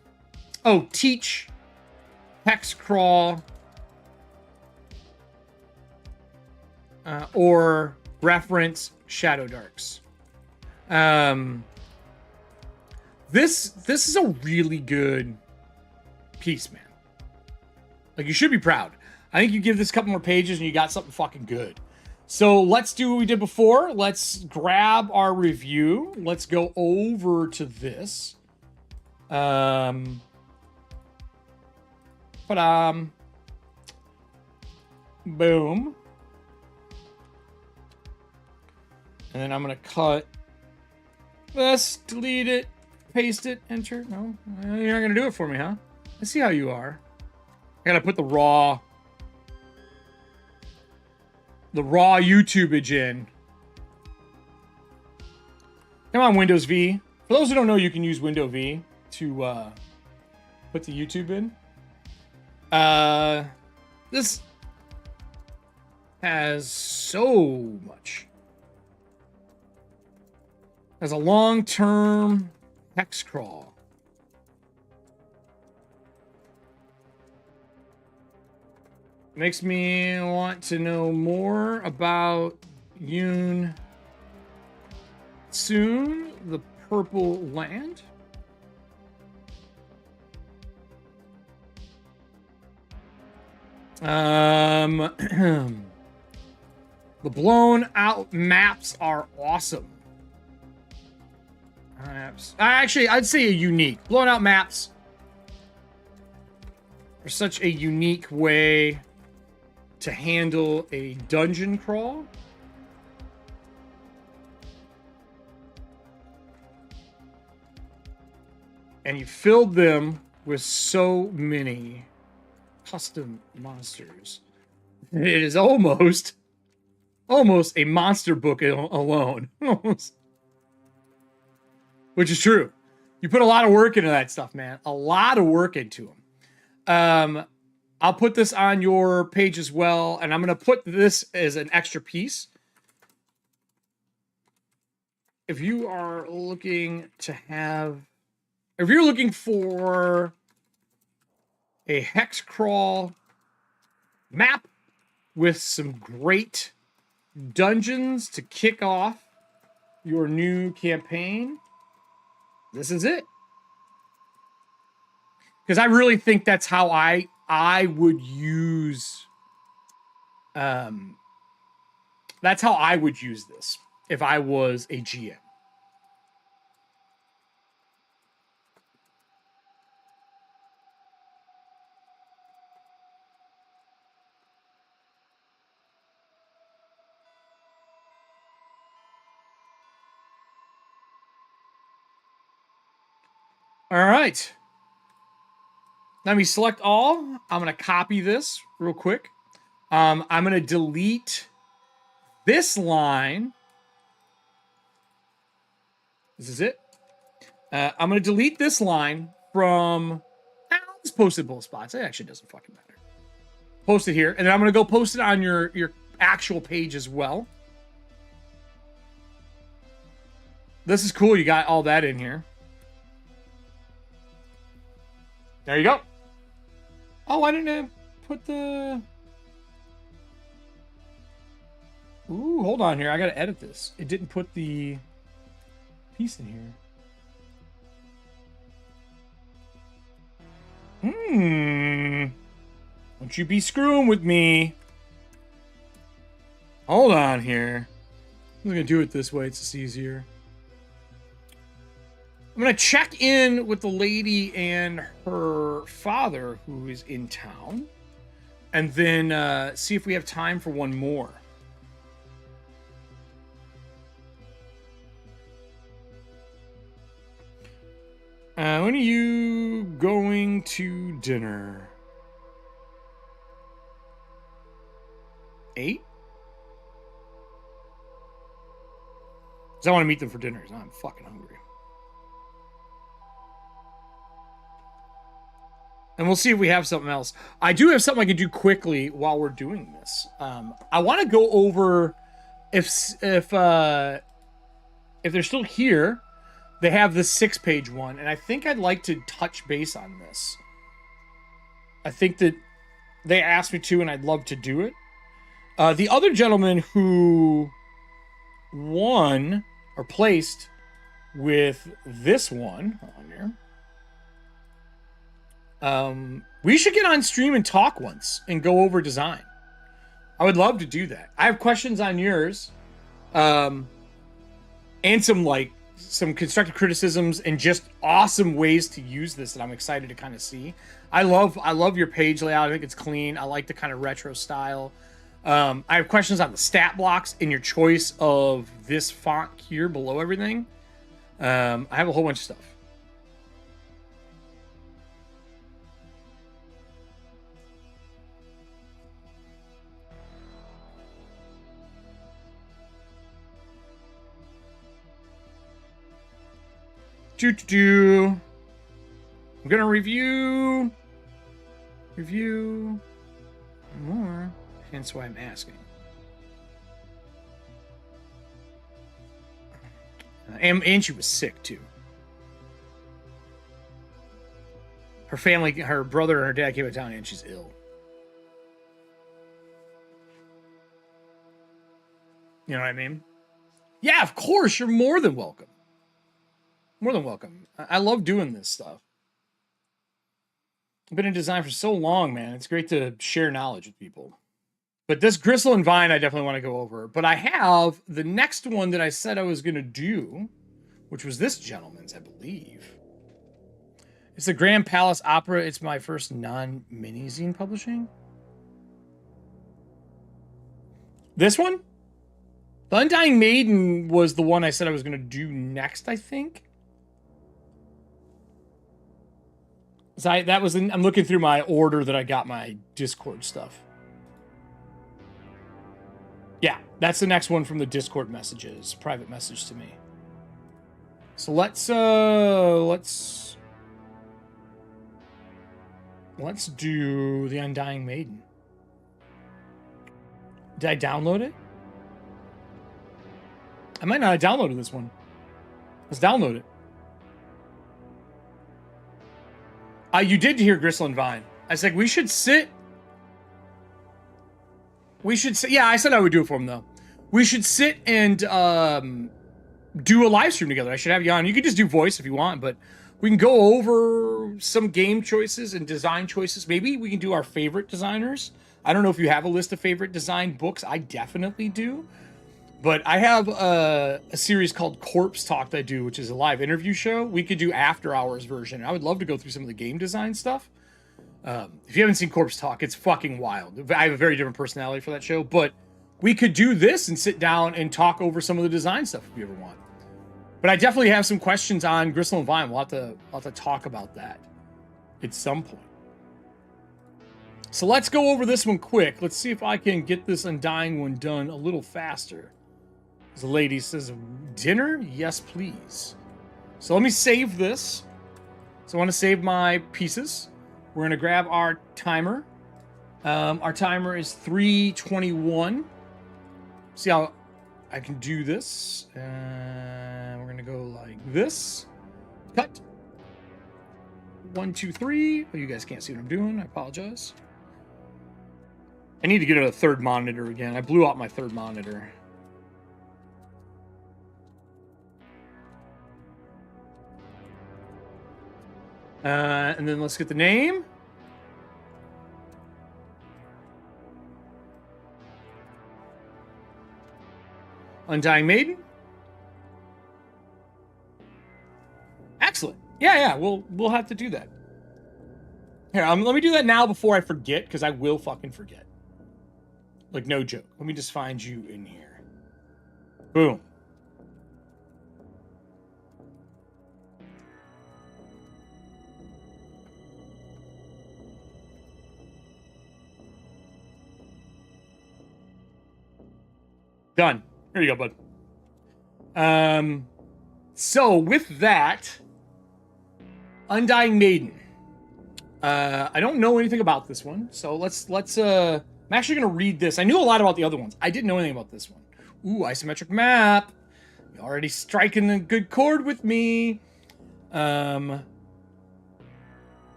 Oh, teach hex crawl or reference Shadowdarks. This is a really good piece, man. Like, you should be proud. I think you give this a couple more pages and you got something fucking good. So let's do what we did before. Let's grab our review. Let's go over to this. Boom. And then I'm going to cut this, delete it, paste it, enter. No, you're not going to do it for me, huh? I see how you are. I got to put the raw YouTubeage in. Come on, Windows V. For those who don't know, you can use Windows V to put the YouTube in. This has so much. Has a long-term hex crawl. Makes me want to know more about Yoon Soon, the Purple Land. The blown out maps are awesome. Actually, I'd say a unique. Blown out maps are such a unique way to handle a dungeon crawl. And you filled them with so many custom monsters. It is almost a monster book alone. Which is true. You put a lot of work into that stuff, man. A lot of work into them. I'll put this on your page as well, and I'm going to put this as an extra piece. If you are looking to have... If you're looking for a hex crawl map with some great dungeons to kick off your new campaign, this is it. Because I really think that's how I would use... that's how I would use this if I was a GM. All right. Let me select all. I'm going to copy this real quick. I'm going to delete this line. This is it. I'm going to delete this line from... I'll just post it both spots. It actually doesn't fucking matter. Post it here. And then I'm going to go post it on your actual page as well. This is cool. You got all that in here. There you go. Oh, why didn't I put the... Ooh, hold on here. I got to edit this. It didn't put the piece in here. Don't you be screwing with me. Hold on here. I'm going to do it this way. It's just easier. I'm going to check in with the lady and her father who is in town. And then see if we have time for one more. When are you going to dinner? 8? Because I want to meet them for dinner. I'm fucking hungry. And we'll see if we have something else. I do have something I can do quickly while we're doing this. I want to go over if they're still here. They have the 6-page one, and I think I'd like to touch base on this. I think that they asked me to, and I'd love to do it. The other gentleman who won or placed with this one on here. We should get on stream and talk once and go over design. I would love to do that. I have questions on yours, and some constructive criticisms and just awesome ways to use this that I'm excited to kind of see. I love your page layout. I think it's clean. I like the kind of retro style. I have questions on the stat blocks and your choice of this font here below everything. I have a whole bunch of stuff. I'm gonna review more, hence why I'm asking. And she was sick too. Her family, her brother and her dad came to town and she's ill. You know what I mean? Yeah, of course, you're more than welcome. More than welcome. I love doing this stuff. I've been in design for so long, man. It's great to share knowledge with people. But this Gristle and Vine, I definitely want to go over. But I have the next one that I said I was going to do, which was this gentleman's, I believe. It's the Grand Palace Opera. It's my first non-mini zine publishing. This one? The Undying Maiden was the one I said I was going to do next, I think. So I'm looking through my order that I got my Discord stuff. Yeah, that's the next one from the Discord messages, private message to me. So let's do the Undying Maiden. Did I download it? I might not have downloaded this one. Let's download it. You did hear Gristle and Vine. I said we should sit. Yeah, I said I would do it for him though. We should sit and do a live stream together. I should have you on. You could just do voice if you want, but we can go over some game choices and design choices. Maybe we can do our favorite designers. I don't know if you have a list of favorite design books. I definitely do. But I have a series called Corpse Talk that I do, which is a live interview show. We could do after hours version. I would love to go through some of the game design stuff. If you haven't seen Corpse Talk, it's fucking wild. I have a very different personality for that show, but we could do this and sit down and talk over some of the design stuff if you ever want. But I definitely have some questions on Gristle and Vine. We'll have to talk about that at some point. So let's go over this one quick. Let's see if I can get this Undying one done a little faster. The lady says, dinner? Yes, please. So let me save this. So I want to save my pieces. We're going to grab our timer. Our timer is 3:21. See how I can do this. We're going to go like this. Cut. 1, 2, 3. Oh, you guys can't see what I'm doing. I apologize. I need to get a third monitor again. I blew out my third monitor. And then let's get the name. Undying Maiden. Excellent. Yeah, we'll have to do that. Here, let me do that now before I forget, because I will fucking forget. Like, no joke. Let me just find you in here. Boom. Done. Here you go, bud. So with that, Undying Maiden. I don't know anything about this one, so let's I'm actually gonna read this. I knew a lot about the other ones. I didn't know anything about this one. Ooh, isometric map. You're already striking a good chord with me.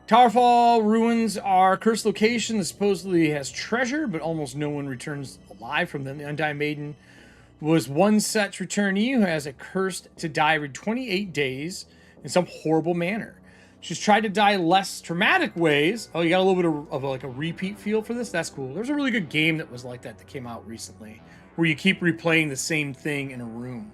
Towerfall ruins are cursed location that supposedly has treasure, but almost no one returns alive from them. The Undying Maiden was one such returnee who has a cursed to die every 28 days in some horrible manner. She's tried to die less traumatic ways. Oh, you got a little bit of like a repeat feel for this? That's cool. There's a really good game that was like that came out recently, where you keep replaying the same thing in a room.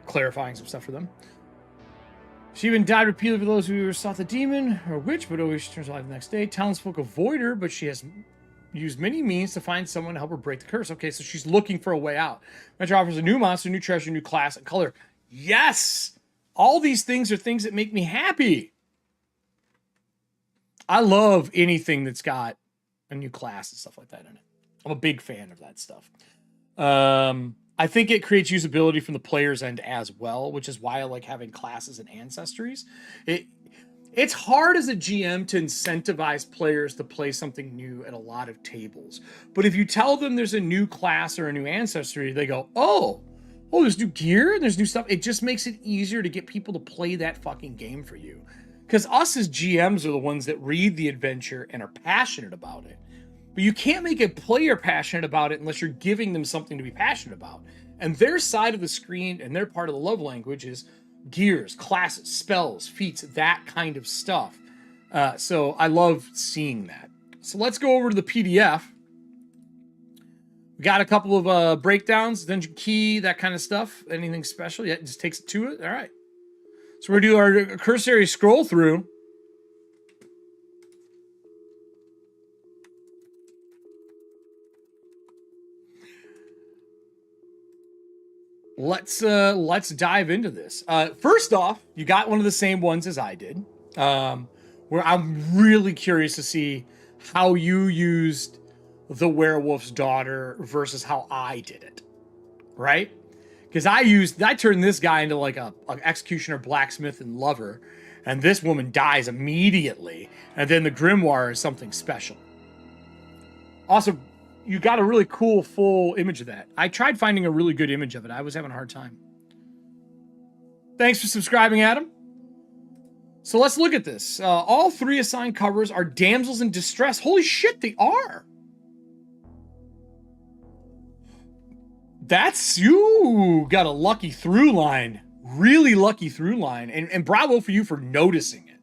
Clarifying some stuff for them. She even died repeatedly for those who sought the demon or witch, but always turns alive the next day. Townsfolk avoid her, but she has used many means to find someone to help her break the curse. Okay, so she's looking for a way out. Adventure offers a new monster, new treasure, new class, and color. Yes! All these things are things that make me happy. I love anything that's got a new class and stuff like that in it. I'm a big fan of that stuff. I think it creates usability from the player's end as well, which is why I like having classes and ancestries. It's hard as a GM to incentivize players to play something new at a lot of tables. But if you tell them there's a new class or a new ancestry, they go, oh, there's new gear and there's new stuff. It just makes it easier to get people to play that fucking game for you. Because us as GMs are the ones that read the adventure and are passionate about it. But you can't make a player passionate about it unless you're giving them something to be passionate about. And their side of the screen and their part of the love language is gears, classes, spells, feats, that kind of stuff. So I love seeing that. So let's go over to the PDF. We got a couple of breakdowns, dungeon key, that kind of stuff. Anything special? Yeah, it just takes it to it. All right. So we're going to do our cursory scroll through. Let's dive into this. First off, you got one of the same ones as I did, where I'm really curious to see how you used the werewolf's daughter versus how I did it, right? Because I turned this guy into like an executioner, blacksmith, and lover, and this woman dies immediately, and then the grimoire is something special. Also, you got a really cool full image of that. I tried finding a really good image of it. I was having a hard time. Thanks for subscribing, Adam. So let's look at this. All three assigned covers are damsels in distress. Holy shit, they are. That's you got a lucky through line. Really lucky through line. And bravo for you for noticing it.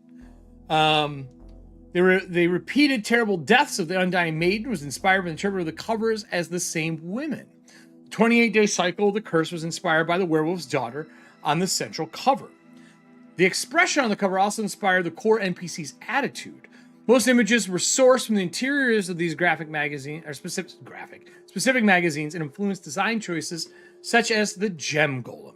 The repeated terrible deaths of the Undying Maiden was inspired by the interpreter of the covers as the same women. The 28-day cycle of the curse was inspired by the werewolf's daughter on the central cover. The expression on the cover also inspired the core NPC's attitude. Most images were sourced from the interiors of these graphic magazines, or specific magazines, and influenced design choices such as the Gem Golem.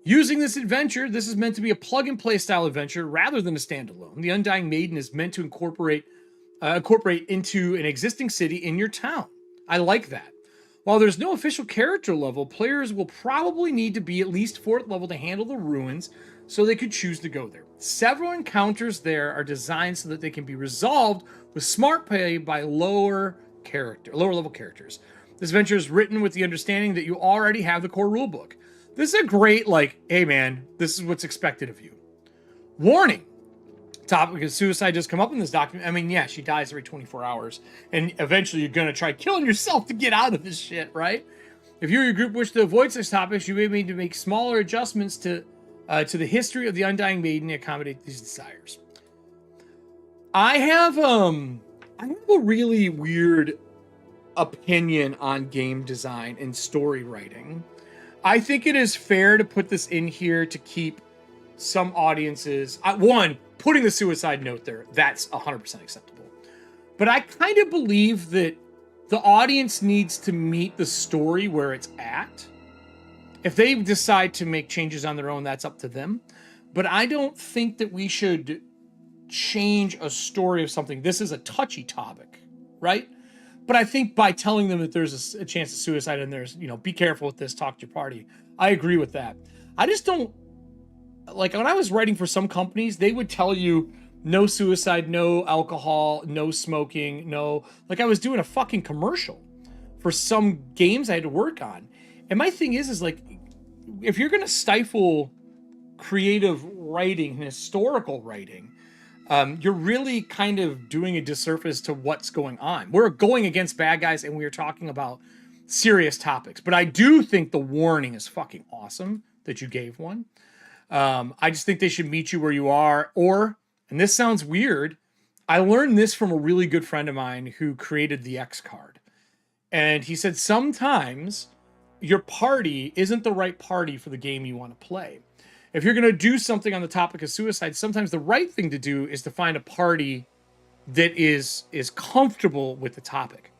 Using this adventure, this is meant to be a plug-and-play style adventure rather than a standalone. The Undying Maiden is meant to incorporate into an existing city in your town. I like that. While there's no official character level, players will probably need to be at least 4th level to handle the ruins, so they could choose to go there. Several encounters there are designed so that they can be resolved with smart play by lower level characters. This adventure is written with the understanding that you already have the core rulebook. This is a great, hey man, this is what's expected of you. Warning. Topic of suicide does come up in this document. I mean, yeah, she dies every 24 hours. And eventually you're going to try killing yourself to get out of this shit, right? If you or your group wish to avoid such topics, you may need to make smaller adjustments to the history of the Undying Maiden to accommodate these desires. I have a really weird opinion on game design and story writing. I think it is fair to put this in here to keep some audiences... one, putting the suicide note there, that's 100% acceptable. But I kind of believe that the audience needs to meet the story where it's at. If they decide to make changes on their own, that's up to them. But I don't think that we should change a story of something. This is a touchy topic, right? But I think by telling them that there's a chance of suicide and there's, you know, be careful with this, talk to your party. I agree with that. I just don't, like, when I was writing for some companies, they would tell you no suicide, no alcohol, no smoking, no, like I was doing a fucking commercial for some games I had to work on. And my thing is like, if you're going to stifle creative writing and historical writing, you're really kind of doing a disservice to what's going on. We're going against bad guys and we're talking about serious topics. But I do think the warning is fucking awesome that you gave one. I just think they should meet you where you are. Or, and this sounds weird, I learned this from a really good friend of mine who created the X card. And he said sometimes your party isn't the right party for the game you want to play. If you're going to do something on the topic of suicide, sometimes the right thing to do is to find a party that is comfortable with the topic.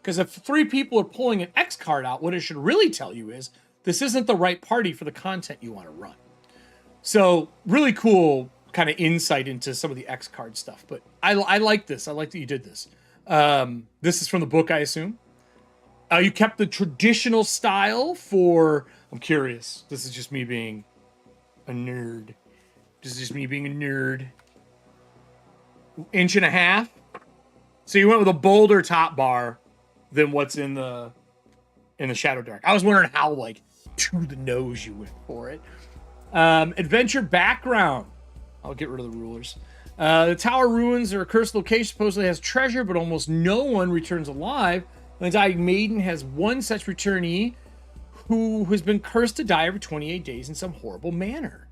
Because if 3 people are pulling an X card out, what it should really tell you is this isn't the right party for the content you want to run. So really cool kind of insight into some of the X card stuff. But I like this. I like that you did this. This is from the book, I assume. You kept the traditional style for... I'm curious. This is just me being a nerd. This is just me being a nerd. 1.5 inches. So you went with a bolder top bar than what's in the Shadowdark. I was wondering how, like, to the nose you went for it. Adventure background. I'll get rid of the rulers. The tower ruins are a cursed location, supposedly has treasure, but almost no one returns alive. The Undying Maiden has one such returnee who has been cursed to die every 28 days in some horrible manner.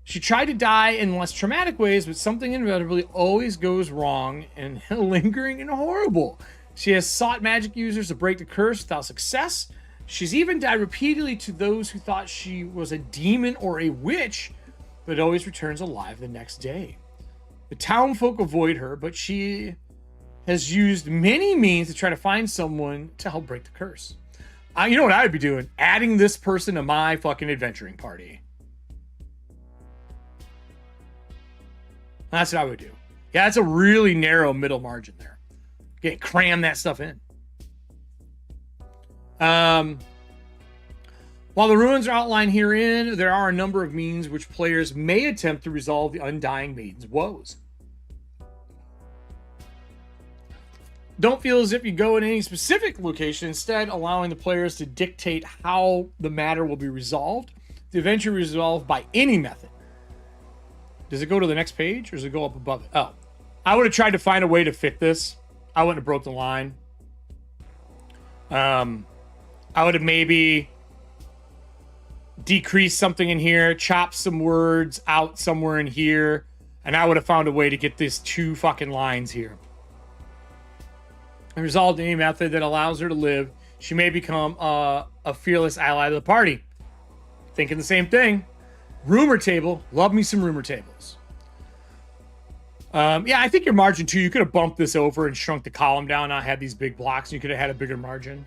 She tried to die in less traumatic ways, but something inevitably always goes wrong and lingering and horrible. She has sought magic users to break the curse without success. She's even died repeatedly to those who thought she was a demon or a witch, but always returns alive the next day. The townfolk avoid her, but she has used many means to try to find someone to help break the curse. You know what I would be doing? Adding this person to my fucking adventuring party. That's what I would do. Yeah, that's a really narrow middle margin there. Cram that stuff in. While the ruins are outlined herein, there are a number of means which players may attempt to resolve the Undying Maiden's woes. Don't feel as if you go in any specific location, instead allowing the players to dictate how the matter will be resolved. The adventure is resolved by any method. Does it go to the next page or does it go up above it? Oh, I would have tried to find a way to fit this. I wouldn't have broke the line. I would have maybe decreased something in here, chopped some words out somewhere in here, and I would have found a way to get these 2 fucking lines here. And resolved any method that allows her to live, she may become a fearless ally of the party. Thinking the same thing. Rumor table. Love me some rumor tables. Yeah, I think your margin too, you could have bumped this over and shrunk the column down, not had these big blocks. You could have had a bigger margin.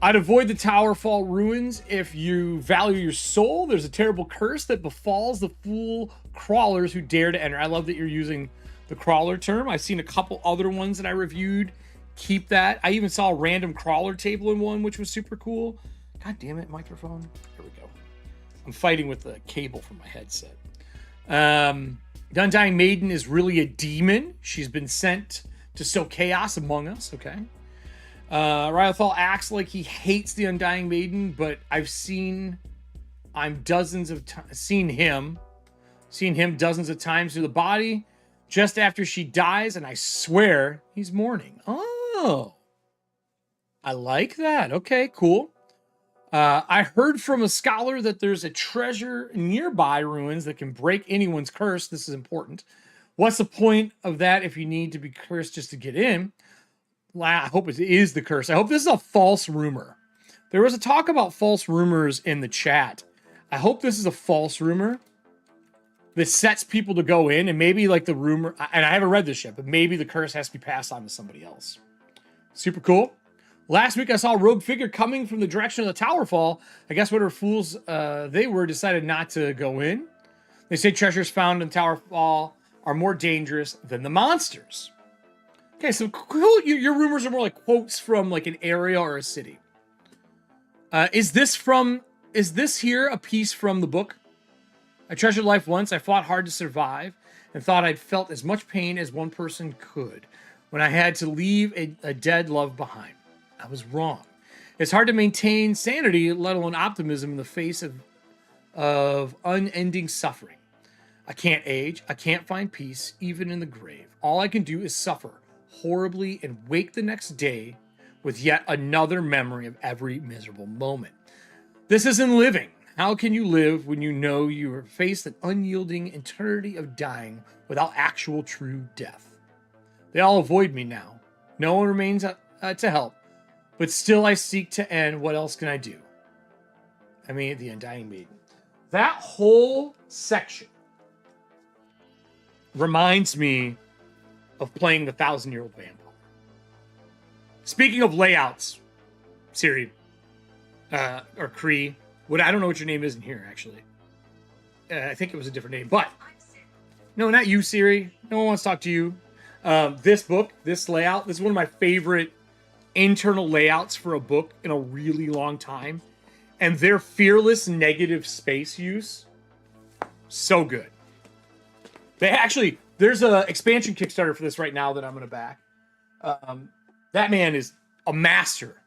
I'd avoid the tower fall ruins if you value your soul. There's a terrible curse that befalls the fool crawlers who dare to enter. I love that you're using the crawler term. I've seen a couple other ones that I reviewed keep that. I even saw a random crawler table in one, which was super cool. God damn it, microphone. There we go. I'm fighting with the cable from my headset. The Undying Maiden is really a demon. She's been sent to sow chaos among us. Okay. Rylothal acts like he hates the Undying Maiden, but I've seen him dozens of times through the body just after she dies, and I swear he's mourning. Oh, I like that. Okay, cool. I heard from a scholar that there's a treasure nearby ruins that can break anyone's curse. This is important. What's the point of that if you need to be cursed just to get in? I hope it is the curse. I hope this is a false rumor. There was a talk about false rumors in the chat. I hope this is a false rumor that sets people to go in, and maybe like the rumor, and I haven't read this yet, but maybe the curse has to be passed on to somebody else. Super cool. Last week I saw a rogue figure coming from the direction of the tower fall. I guess whatever fools they were decided not to go in. They say treasures found in Towerfall are more dangerous than the monsters. Okay, so cool. Your rumors are more like quotes from like an area or a city. Is this here a piece from the book? I treasured life once. I fought hard to survive and thought I'd felt as much pain as one person could when I had to leave a dead love behind. I was wrong. It's hard to maintain sanity, let alone optimism, in the face of unending suffering. I can't age. I can't find peace, even in the grave. All I can do is suffer horribly and wake the next day with yet another memory of every miserable moment. This isn't living. How can you live when you know you are faced an unyielding eternity of dying without actual true death? They all avoid me now. No one remains to help, but still I seek to end. What else can I do? I mean, the Undying Maiden. That whole section reminds me of playing the 1,000-Year-Old Vampire. Speaking of layouts, Siri, or Cree, I don't know what your name is in here, actually. I think it was a different name, but no, not you, Siri. No one wants to talk to you. This book, this layout, this is one of my favorite internal layouts for a book in a really long time. And their fearless negative space use, so good. There's an expansion Kickstarter for this right now that I'm going to back. That man is a master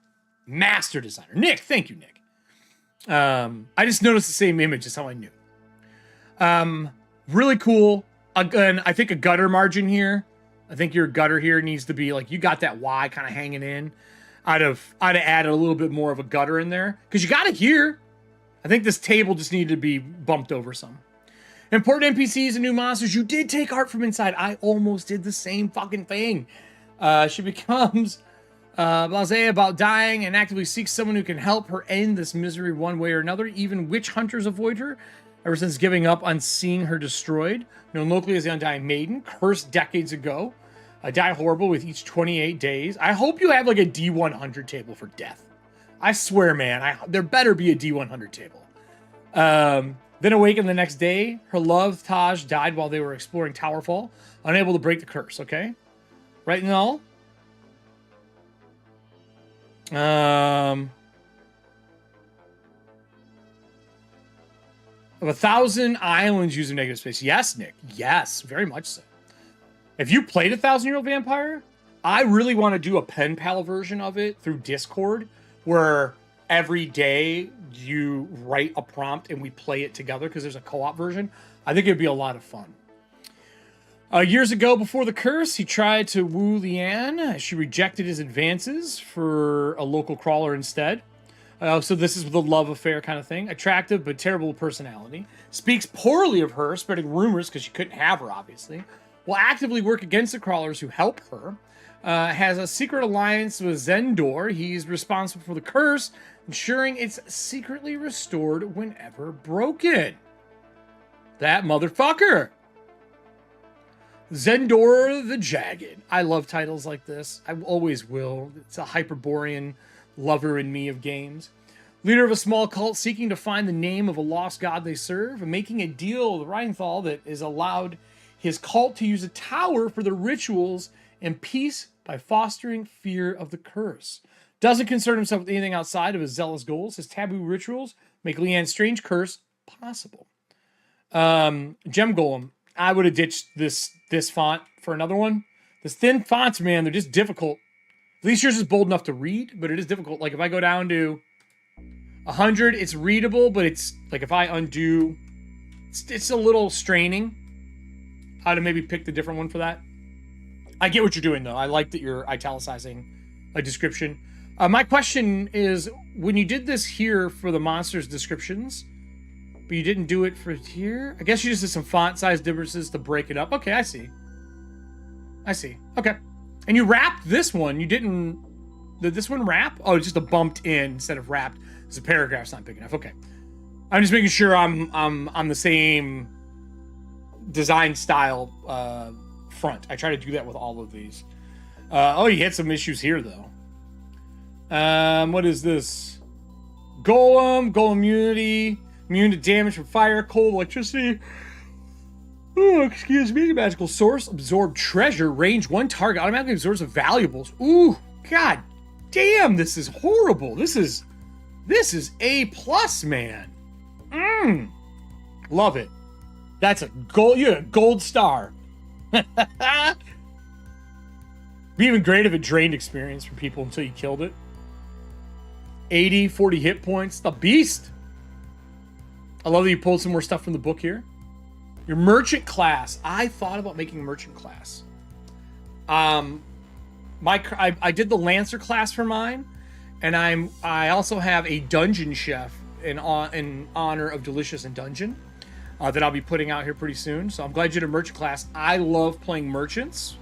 designer. Nick, thank you, Nick. I just noticed the same image. That's how I knew. Really cool. Again, I think a gutter margin here. I think your gutter here needs to be like, you got that Y kind of hanging in. I'd have added a little bit more of a gutter in there because you got it here. I think this table just needed to be bumped over some. Important NPCs and new monsters. You did take art from inside. I almost did the same fucking thing. She becomes blasé about dying and actively seeks someone who can help her end this misery one way or another. Even witch hunters avoid her ever since giving up on seeing her destroyed. Known locally as the Undying Maiden, cursed decades ago. Die horrible with each 28 days. I hope you have like a D100 table for death. I swear, man, there better be a D100 table. Then awakened the next day. Her love, Taj, died while they were exploring Towerfall, unable to break the curse, okay? Right and all. Of 1,000 islands using negative space. Yes, Nick. Yes, very much so. If you played a 1,000-Year-Old Vampire, I really want to do a pen pal version of it through Discord, where every day you write a prompt and we play it together because there's a co-op version. I think it'd be a lot of fun. Years ago, before the curse, he tried to woo Leanne. She rejected his advances for a local crawler instead. So this is the love affair kind of thing. Attractive but terrible personality. Speaks poorly of her, spreading rumors because she couldn't have her, obviously. Will actively work against the crawlers who help her. Has a secret alliance with Zendor. He's responsible for the curse, ensuring it's secretly restored whenever broken. That motherfucker. Zendor the Jagged. I love titles like this. I always will. It's a Hyperborean lover in me of games. Leader of a small cult seeking to find the name of a lost god they serve, and making a deal with Reinthal that is allowed his cult to use a tower for their rituals and peace by fostering fear of the curse. Doesn't concern himself with anything outside of his zealous goals. His taboo rituals make Leanne's strange curse possible. Gem Golem. I would have ditched this font for another one. This thin fonts, man, they're just difficult. At least yours is bold enough to read, but it is difficult. Like if I go down to 100, it's readable, but it's like if I undo, it's a little straining. How to maybe pick the different one for that. I get what you're doing, though. I like that you're italicizing a description. My question is, when you did this here for the monsters descriptions, but you didn't do it for here, I guess you just did some font size differences to break it up. Okay, I see. Okay. And you wrapped this one. You didn't... Did this one wrap? Oh, it's just a bumped in instead of wrapped. Because the paragraph's not big enough. Okay. I'm just making sure I'm on the same design style front. I try to do that with all of these. Oh, you had some issues here, though. What is this? Golem immunity, immune to damage from fire, cold, electricity. Oh, excuse me. Magical source, absorb treasure, range one target, automatically absorbs the valuables. Ooh, god damn, this is horrible. This is A plus, man. Love it. That's a gold. You're a gold star. Be even great if it drained experience from people until you killed it. 80, 40 hit points. The beast. I love that you pulled some more stuff from the book here. Your merchant class. I thought about making a merchant class. I did the Lancer class for mine, and I also have a dungeon chef in honor of Delicious and Dungeon that I'll be putting out here pretty soon. So I'm glad you did a merchant class. I love playing merchants.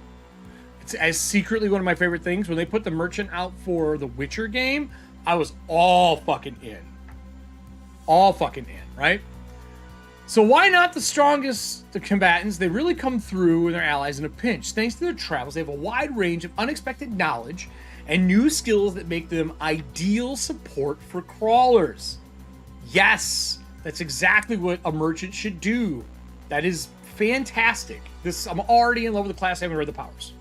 It's as secretly one of my favorite things. When they put the merchant out for the Witcher game, I was all fucking in. All fucking in, right? So why not the strongest combatants? They really come through with their allies in a pinch. Thanks to their travels, they have a wide range of unexpected knowledge and new skills that make them ideal support for crawlers. Yes, that's exactly what a merchant should do. That is fantastic. I'm already in love with the class. I haven't read the powers.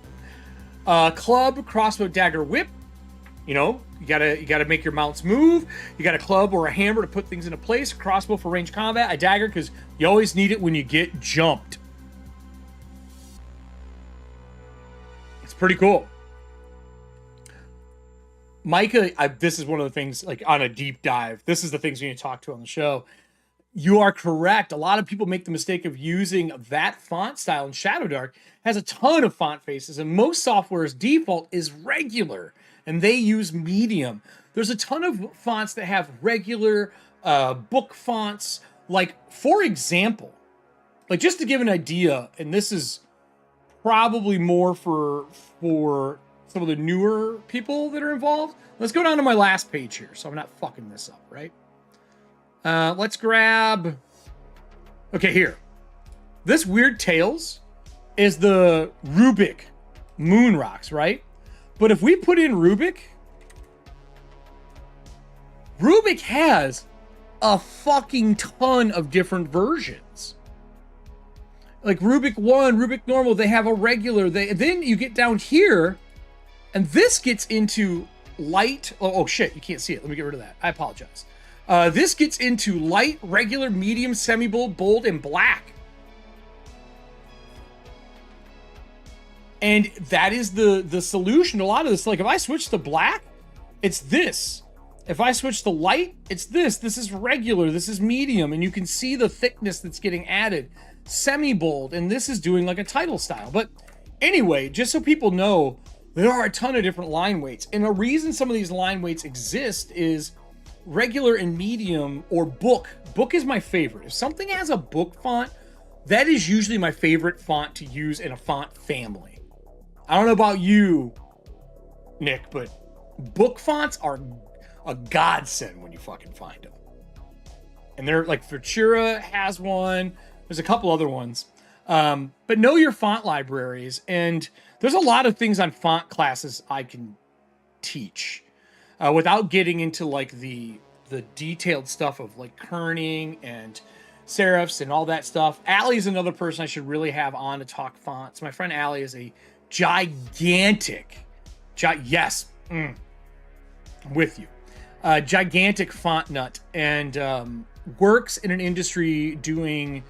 Club, crossbow, dagger, whip. You know, you gotta make your mounts move. You got a club or a hammer to put things into place. A crossbow for range combat. A dagger because you always need it when you get jumped. It's pretty cool. Micah, this is one of the things, like on a deep dive, this is the things we need to talk to on the show. You are correct. A lot of people make the mistake of using that font style in Shadowdark. It has a ton of font faces, and most software's default is regular, and they use medium. There's a ton of fonts that have regular book fonts. Like, for example, like just to give an idea, and this is probably more for some of the newer people that are involved. Let's go down to my last page here, so I'm not fucking this up, right? Let's grab... Okay, here. This Weird Tales is the Rubik Moon Rocks, right? But if we put in Rubik has a fucking ton of different versions. Like Rubik 1, Rubik Normal, they have a regular. Then you get down here, and this gets into light. Oh shit, you can't see it. Let me get rid of that. I apologize. This gets into light, regular, medium, semi-bold, bold, and black. And that is the solution to a lot of this. Like, if I switch to black, it's this. If I switch to light, it's this. This is regular. This is medium. And you can see the thickness that's getting added. Semi-bold. And this is doing like a title style. But anyway, just so people know, there are a ton of different line weights. And the reason some of these line weights exist is regular and medium or book. Book is my favorite. If something has a book font, that is usually my favorite font to use in a font family. I don't know about you, Nick, but book fonts are a godsend when you fucking find them. And they're like, Futura has one. There's a couple other ones. But know your font libraries. And there's a lot of things on font classes I can teach without getting into like the detailed stuff of like kerning and serifs and all that stuff. Allie is another person I should really have on to talk fonts. My friend Allie is a gigantic, I'm with you, gigantic font nut, and works in an industry doing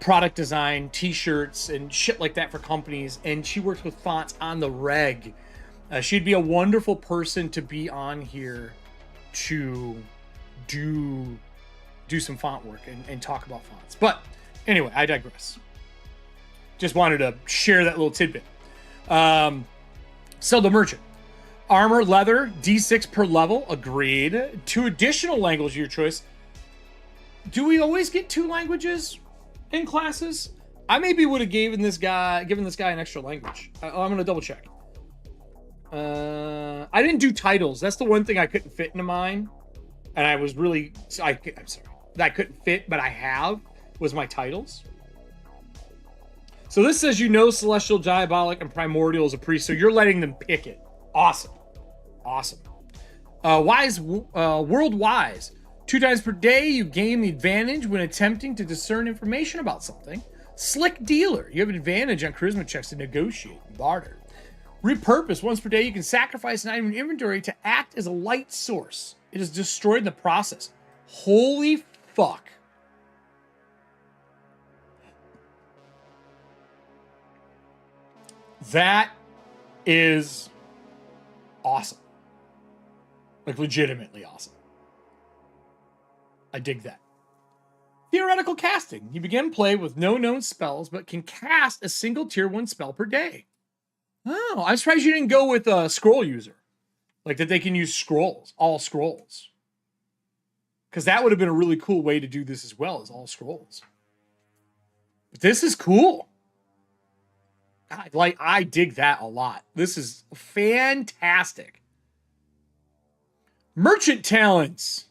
product design, t-shirts and shit like that for companies, and she works with fonts on the reg. She'd be a wonderful person to be on here to do some font work and talk about fonts. But anyway, I digress. Just wanted to share that little tidbit. So the merchant. Armor, leather, D6 per level. Agreed. 2 additional languages of your choice. Do we always get 2 languages in classes? I maybe would have given this guy an extra language. I'm going to double check. I didn't do titles. That's the one thing I couldn't fit into mine. And I was really... I'm sorry. That I couldn't fit, but I have, was my titles. So this says you know Celestial, Diabolic, and Primordial as a priest, so you're letting them pick it. Awesome. Awesome. World Wise. 2 times per day, you gain the advantage when attempting to discern information about something. Slick dealer. You have an advantage on charisma checks to negotiate and barter. Repurpose. Once per day, you can sacrifice an item in inventory to act as a light source. It is destroyed in the process. Holy fuck. That is awesome. Like, legitimately awesome. I dig that. Theoretical casting. You begin play with no known spells, but can cast a single tier 1 spell per day. Oh, I'm surprised you didn't go with a scroll user. Like, that they can use scrolls, all scrolls. Because that would have been a really cool way to do this as well, as all scrolls. But this is cool. I dig that a lot. This is fantastic. Merchant talents.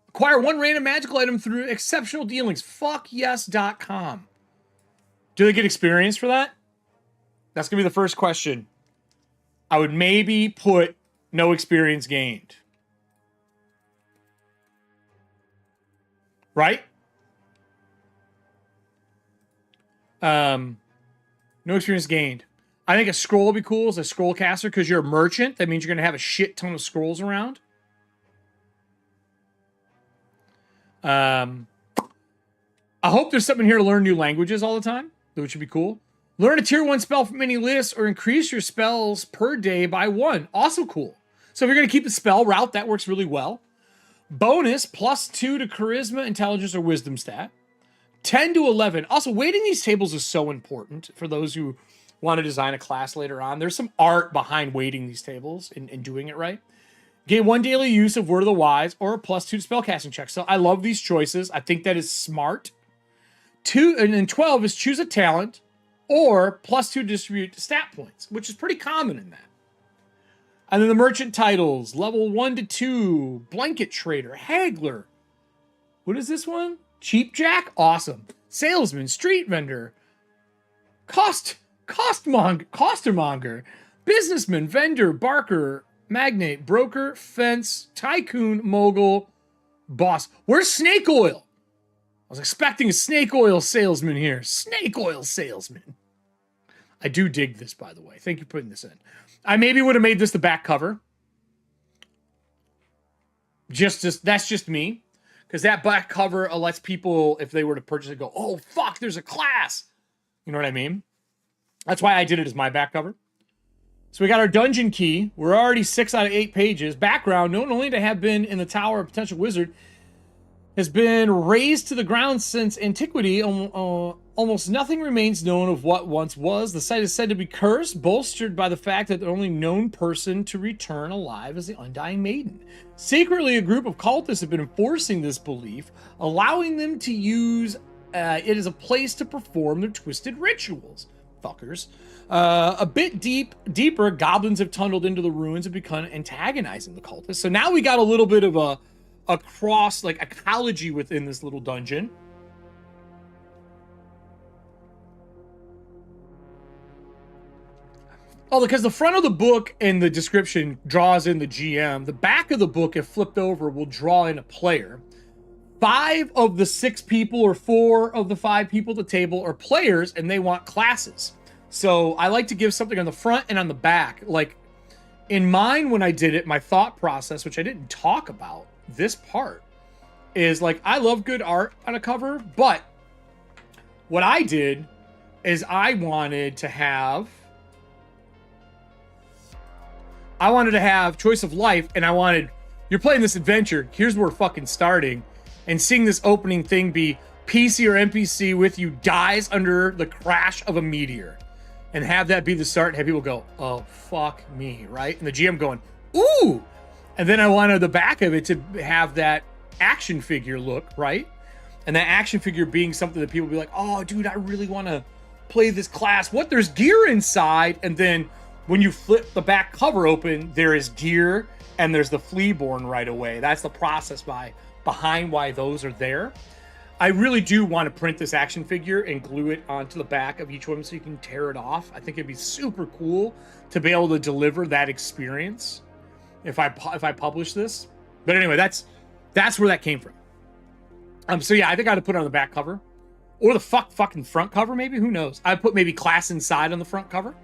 Acquire 1 random magical item through exceptional dealings. Fuckyes.com. Do they get experience for that? That's going to be the first question. I would maybe put no experience gained. Right? No experience gained. I think a scroll would be cool as a scroll caster because you're a merchant. That means you're going to have a shit ton of scrolls around. I hope there's something here to learn new languages all the time, which would be cool. Learn a tier 1 spell from any list or increase your spells per day by 1. Also cool. So if you're going to keep the spell route, that works really well. Bonus, +2 to charisma, intelligence, or wisdom stat. 10 to 11. Also, weighting these tables is so important for those who want to design a class later on. There's some art behind weighting these tables and doing it right. Gain 1 daily use of Word of the Wise or a +2 to spellcasting check. So I love these choices. I think that is smart. 2 and then 12 is choose a talent or +2 to distribute stat points, which is pretty common in that. And then the merchant titles, level 1 to 2, blanket trader, haggler. What is this one? Cheap Jack? Awesome. Salesman, street vendor, costermonger, businessman, vendor, barker, magnate, broker, fence, tycoon, mogul, boss. Where's snake oil? I was expecting a snake oil salesman here. Snake oil salesman. I do dig this, by the way. Thank you for putting this in. I maybe would have made this the back cover. That's just me. Because that back cover lets people, if they were to purchase it, go, oh, fuck, there's a class. You know what I mean? That's why I did it as my back cover. So we got our dungeon key. We're already 6 out of 8 pages. Background, known only to have been in the Tower of Potential Wizard, has been razed to the ground since antiquity. Almost nothing remains known of what once was. The site is said to be cursed, bolstered by the fact that the only known person to return alive is the Undying Maiden. Secretly, a group of cultists have been enforcing this belief, allowing them to use it as a place to perform their twisted rituals. Fuckers. A bit deeper, goblins have tunneled into the ruins and begun antagonizing the cultists. So now we got a little bit of a cross, like, ecology within this little dungeon. Oh, because the front of the book and the description draws in the GM. The back of the book, if flipped over, will draw in a player. 5 of the 6 people or 4 of the 5 people at the table are players, and they want classes. So I like to give something on the front and on the back. Like, in mine, when I did it, my thought process, which I didn't talk about, this part, is like, I love good art on a cover, but what I did is I wanted to have choice of life, and I wanted, you're playing this adventure, here's where we're fucking starting, and seeing this opening thing be PC or NPC with you dies under the crash of a meteor, and have that be the start, and have people go, oh, fuck me, right? And the GM going, ooh! And then I wanted the back of it to have that action figure look, right? And that action figure being something that people be like, oh, dude, I really want to play this class. What? There's gear inside. And then when you flip the back cover open, there is gear and there's the Fleaborn right away. That's the process behind why those are there. I really do want to print this action figure and glue it onto the back of each one so you can tear it off. I think it'd be super cool to be able to deliver that experience if I publish this. But anyway, that's where that came from. So yeah, I think I had to put it on the back cover. Or the fucking front cover, maybe? Who knows? I'd put maybe class inside on the front cover.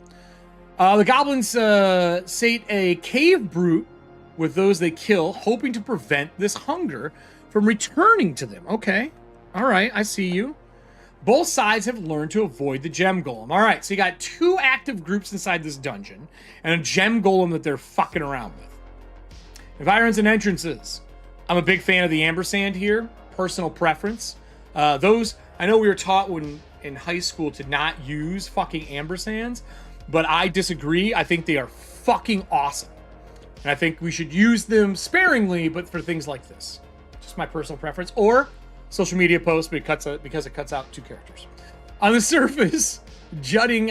The goblins sate a cave brute with those they kill, hoping to prevent this hunger from returning to them. Okay. All right, I see you. Both sides have learned to avoid the gem golem. All right, so you got 2 active groups inside this dungeon and a gem golem that they're fucking around with. Environs and entrances. I'm a big fan of the ampersand here. Personal preference. Those, I know we were taught when in high school to not use fucking ampersands, but I disagree. I think they are fucking awesome. And I think we should use them sparingly, but for things like this. Just my personal preference. Or social media posts because it cuts out 2 characters. On the surface, jutting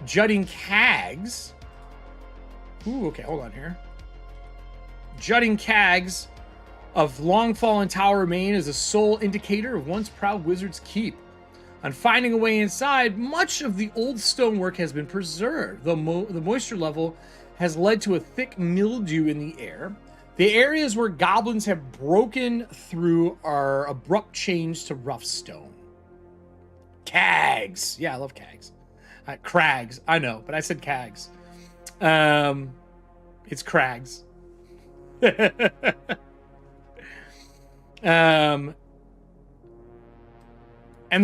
cags. Ooh, okay, hold on here. Jutting cags of long fallen tower remain as a sole indicator of once proud wizard's keep. On finding a way inside, much of the old stonework has been preserved. The moisture level has led to a thick mildew in the air. The areas where goblins have broken through are abrupt change to rough stone. Cags. Yeah, I love cags. Crags. I know, but I said cags. It's crags. And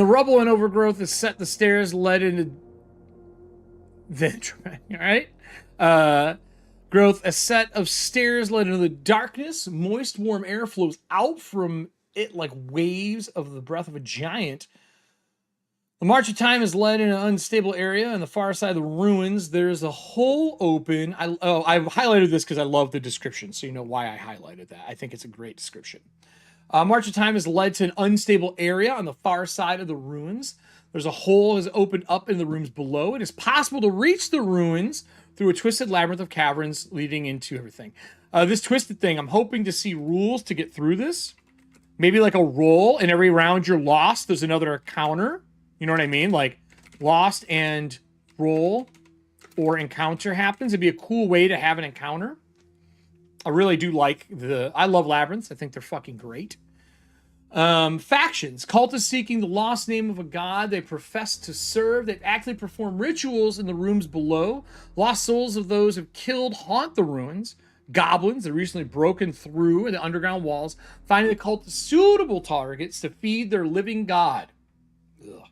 the rubble and overgrowth has set the stairs led into the right. Growth, a set of stairs led into the darkness. Moist, warm air flows out from it like waves of the breath of a giant. The march of time is led in an unstable area. On the far side of the ruins, there's a hole open. I've highlighted this because I love the description, so you know why I highlighted that. I think it's a great description. March of time has led to an unstable area on the far side of the ruins. There's a hole has opened up in the rooms below. It is possible to reach the ruins through a twisted labyrinth of caverns leading into everything. This twisted thing, I'm hoping to see rules to get through this. Maybe like a roll, and every round you're lost, there's another encounter. You know what I mean? Like lost and roll or encounter happens. It'd be a cool way to have an encounter. I really do like I love labyrinths. I think they're fucking great. Factions. Cultists seeking the lost name of a god they profess to serve. They actively perform rituals in the rooms below. Lost souls of those who've killed haunt the ruins. Goblins that recently broken through the underground walls, finding the cultists suitable targets to feed their living god. Ugh.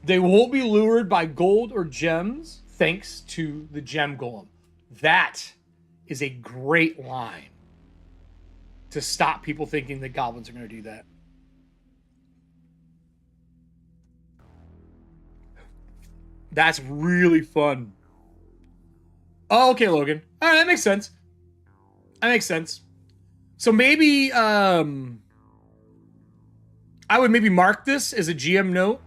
They won't be lured by gold or gems thanks to the gem golem. That is a great line to stop people thinking that goblins are going to do that. That's really fun. Oh, okay, Logan. All right, that makes sense. That makes sense. So maybe I would maybe mark this as a GM note,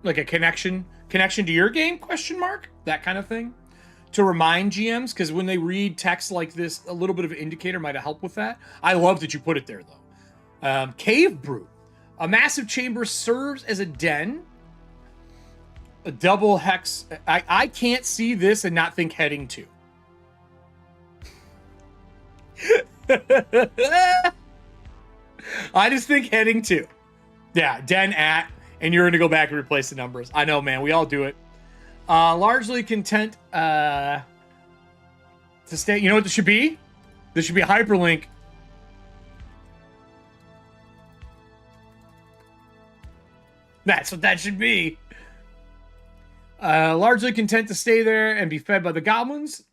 like a connection to your game, question mark, that kind of thing, to remind GMs, because when they read text like this, a little bit of an indicator might have helped with that. I love that you put it there, though. Cave Brew. A massive chamber serves as a den. A double hex. I can't see this and not think heading to. I just think heading to. Yeah, den at, and you're going to go back and replace the numbers. I know, man. We all do it. Largely content to stay. You know what this should be? This should be a hyperlink. That's what that should be. Largely content to stay there and be fed by the goblins.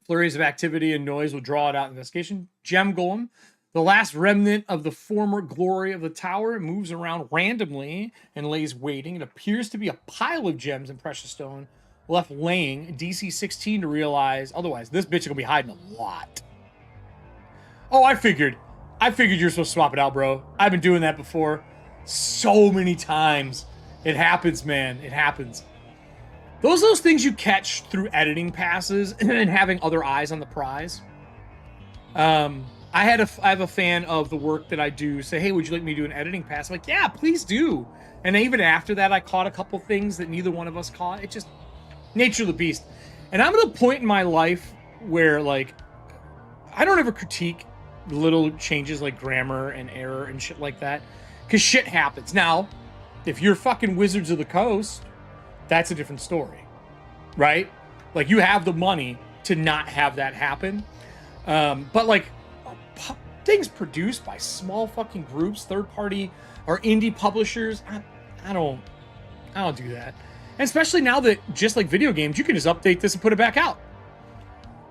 Flurries of activity and noise will draw it out investigation. Gem Golem, the last remnant of the former glory of the tower, moves around randomly and lays waiting. It appears to be a pile of gems and precious stone left laying. DC 16 to realize otherwise. This bitch is gonna be hiding a lot. Oh, I figured you're supposed to swap it out, bro. I've been doing that before so many times. It happens, man. It happens. Those things you catch through editing passes and having other eyes on the prize. I have a fan of the work that I do say, hey, would you like me to do an editing pass? I'm like, yeah, please do. And even after that, I caught a couple things that neither one of us caught. It's just nature of the beast. And I'm at a point in my life where, like, I don't ever critique little changes like grammar and error and shit like that, because shit happens. Now, If you're fucking Wizards of the Coast, that's a different story, right? Like, you have the money to not have that happen. But like, things produced by small fucking groups, third party or indie publishers, I don't do that. And especially now that, just like video games, you can just update this and put it back out.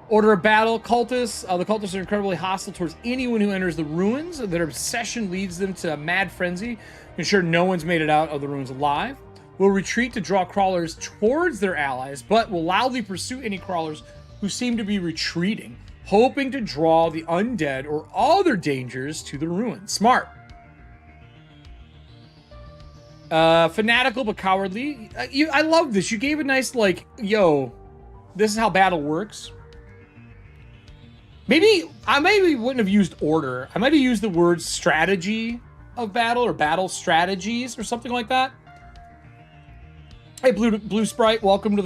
Order of battle, cultists. The cultists are incredibly hostile towards anyone who enters the ruins. Their obsession leads them to a mad frenzy, ensure no one's made it out of the ruins alive. Will retreat to draw crawlers towards their allies, but will loudly pursue any crawlers who seem to be retreating, hoping to draw the undead or other dangers to the ruins. Smart. Fanatical but cowardly. I love this. You gave a nice, like, yo, this is how battle works. I maybe wouldn't have used order. I might have used the word strategy of battle or battle strategies or something like that. Hey, Blue Sprite, welcome to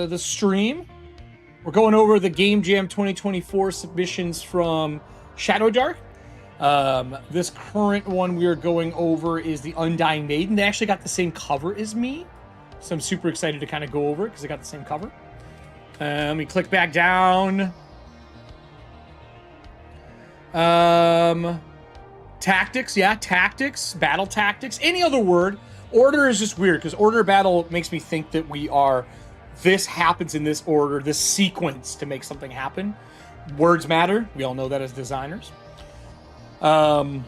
the stream. We're going over the Gamejam 2024 submissions from Shadowdark. This current one we are going over is the Undying Maiden. They actually got the same cover as me, so I'm super excited to kind of go over it because they got the same cover. We click back down. Tactics, yeah, tactics, battle tactics, any other word. Order is just weird because order of battle makes me think that this happens in this order, this sequence to make something happen. Words matter. We all know that as designers. Yeah,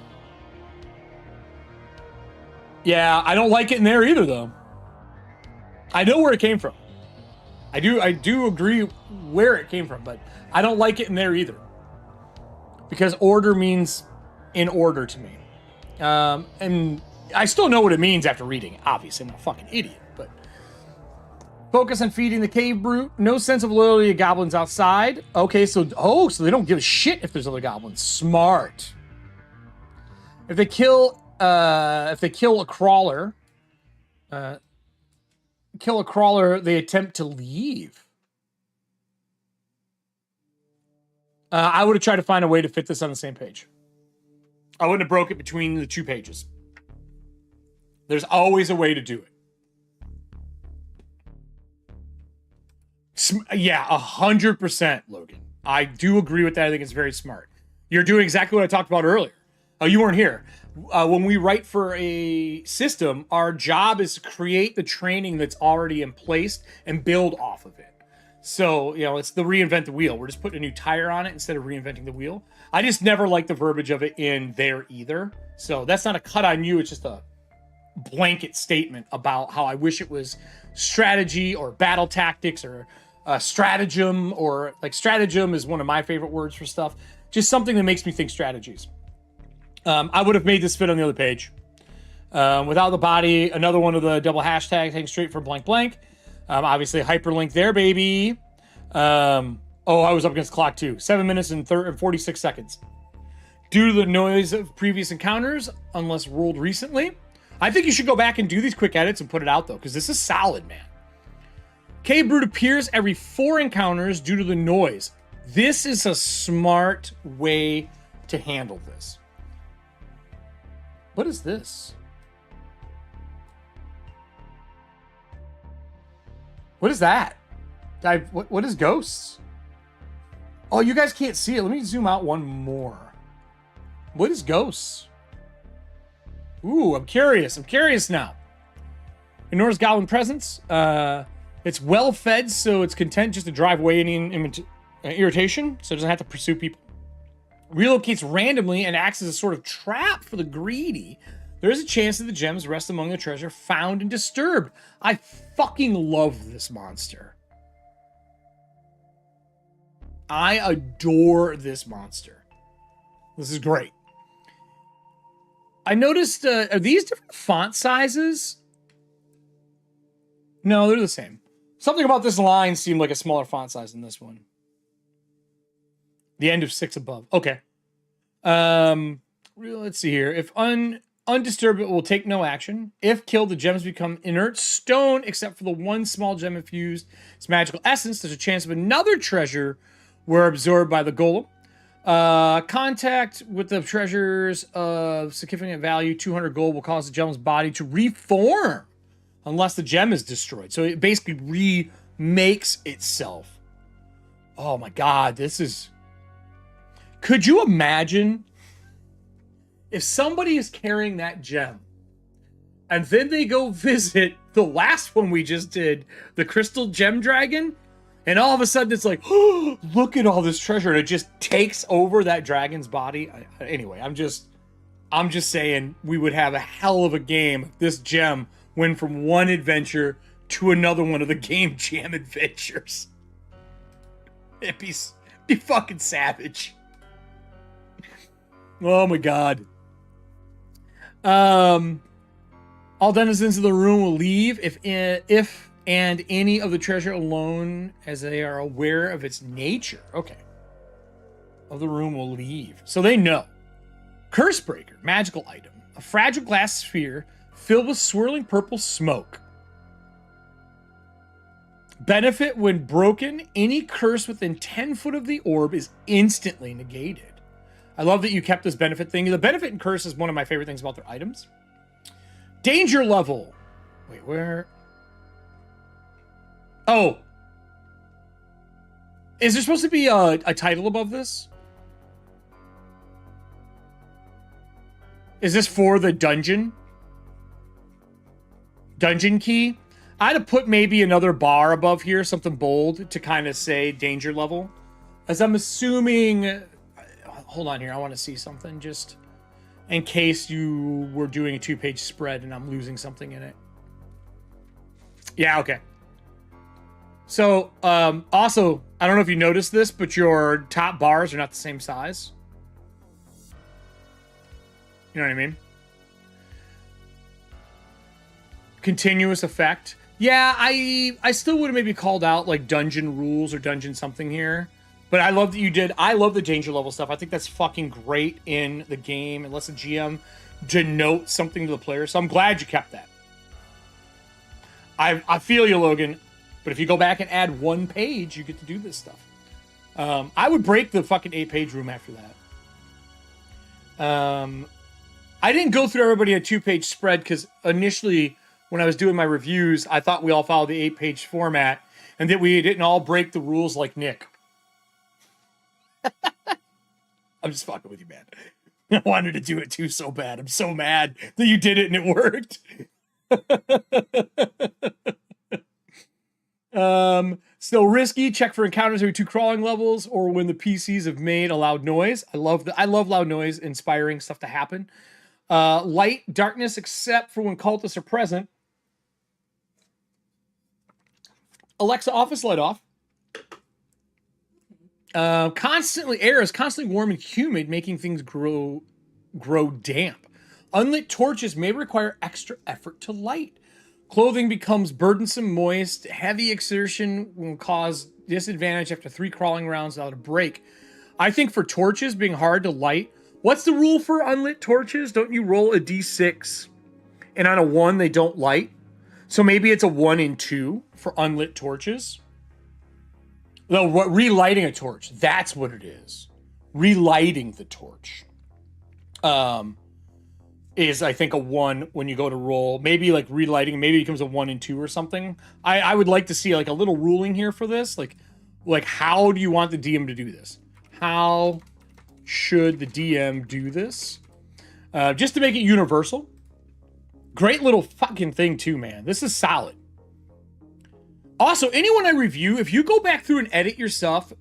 I don't like it in there either, though. I know where it came from. I do agree where it came from, but I don't like it in there either. Because order means in order to me. And I still know what it means after reading it. Obviously, I'm not a fucking idiot, but... Focus on feeding the cave brute. No sense of loyalty to goblins outside. Okay, so they don't give a shit if there's other goblins. Smart. If they kill a crawler, they attempt to leave. I would have tried to find a way to fit this on the same page. I wouldn't have broke it between the 2 pages. There's always a way to do it. Yeah, 100%, Logan. I do agree with that. I think it's very smart. You're doing exactly what I talked about earlier. Oh, you weren't here. When we write for a system, our job is to create the training that's already in place and build off of it. So, it's the reinvent the wheel. We're just putting a new tire on it instead of reinventing the wheel. I just never liked the verbiage of it in there either. So that's not a cut on you. It's just a blanket statement about how I wish it was strategy or battle tactics or stratagem, or like stratagem is one of my favorite words for stuff. Just something that makes me think strategies. I would have made this fit on the other page. Without the body, another one of the double hashtags heading straight for blank blank. Obviously, hyperlink there, baby. I was up against clock too. 7 minutes and 46 seconds. Due to the noise of previous encounters, unless rolled recently. I think you should go back and do these quick edits and put it out, though, because this is solid, man. Cave Brute appears every 4 encounters due to the noise. This is a smart way to handle this. What is this? What is that? What is ghosts? Oh, you guys can't see it. Let me zoom out one more. What is ghosts? Ooh, I'm curious. I'm curious now. Ignores goblin presence. It's well fed, so it's content just to drive away any irritation, so it doesn't have to pursue people. Relocates randomly and acts as a sort of trap for the greedy. There is a chance that the gems rest among the treasure found and disturbed. I fucking love this monster. I adore this monster. This is great. I noticed, are these different font sizes? No, they're the same. Something about this line seemed like a smaller font size than this one. The end of 6 above. Okay. Let's see here. If undisturbed, it will take no action. If killed, the gems become inert stone, except for the one small gem infused its magical essence. There's a chance of another treasure were absorbed by the golem. Contact with the treasures of significant value, 200 gold, will cause the gem's body to reform unless the gem is destroyed. So it basically remakes itself. Oh my god, this is... Could you imagine if somebody is carrying that gem and then they go visit the last one we just did, the Crystal Gem Dragon, and all of a sudden it's like, oh, look at all this treasure, and it just takes over that dragon's body. Anyway, I'm just saying we would have a hell of a game if this gem went from one adventure to another one of the Gamejam adventures. It'd be fucking savage. Oh my god. All denizens of the room will leave if and any of the treasure alone, as they are aware of its nature. Okay. Of the room will leave. So they know. Cursebreaker, magical item. A fragile glass sphere filled with swirling purple smoke. Benefit when broken, any curse within 10 foot of the orb is instantly negated. I love that you kept this benefit thing. The benefit and curse is one of my favorite things about their items. Danger level. Wait, where? Oh. Is there supposed to be a title above this? Is this for the dungeon? Dungeon key? I'd have put maybe another bar above here, something bold to kind of say danger level. As I'm assuming... Hold on here, I want to see something just in case you were doing a 2-page spread and I'm losing something in it. Yeah, okay. So, also, I don't know if you noticed this, but your top bars are not the same size. You know what I mean? Continuous effect. Yeah, I still would have maybe called out like dungeon rules or dungeon something here. But I love that you did. I love the danger level stuff. I think that's fucking great in the game. It lets the GM denote something to the player. So I'm glad you kept that. I feel you, Logan. But if you go back and add 1 page, you get to do this stuff. I would break the fucking 8-page room after that. I didn't go through everybody a 2-page spread because initially when I was doing my reviews, I thought we all followed the 8-page format and that we didn't all break the rules like Nick. I'm just fucking with you, man. I wanted to do it too so bad. I'm so mad that you did it and it worked. Still risky. Check for encounters every 2 crawling levels or when the PCs have made a loud noise. I love loud noise, inspiring stuff to happen. Light, darkness, except for when cultists are present. Alexa, office light off. Air is constantly warm and humid, making things grow damp. Unlit torches may require extra effort to light. Clothing becomes burdensome, moist. Heavy exertion will cause disadvantage after 3 crawling rounds without a break. I think for torches being hard to light, what's the rule for unlit torches? Don't you roll a d6 and on a 1 they don't light? So maybe it's a 1 and 2 for unlit torches. No, relighting a torch. That's what it is. Relighting the torch. Is I think a 1 when you go to roll. Maybe like relighting, maybe it becomes a 1 and 2 or something. I would like to see like a little ruling here for this. Like how do you want the DM to do this? How should the DM do this? Just to make it universal. Great little fucking thing too, man. This is solid. Also, anyone I review, if you go back through and edit your stuff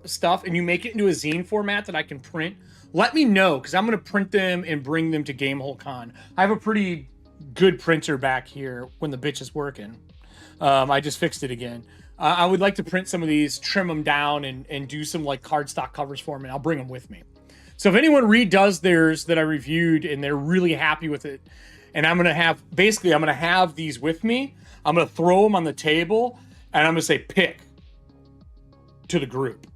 and you make it into a zine format that I can print, let me know, because I'm going to print them and bring them to Gamehole Con. I have a pretty good printer back here when the bitch is working. I just fixed it again. I would like to print some of these, trim them down, and do some like cardstock covers for them, and I'll bring them with me. So if anyone redoes theirs that I reviewed and they're really happy with it, and I'm going to have these with me, I'm going to throw them on the table, and I'm going to say, pick to the group.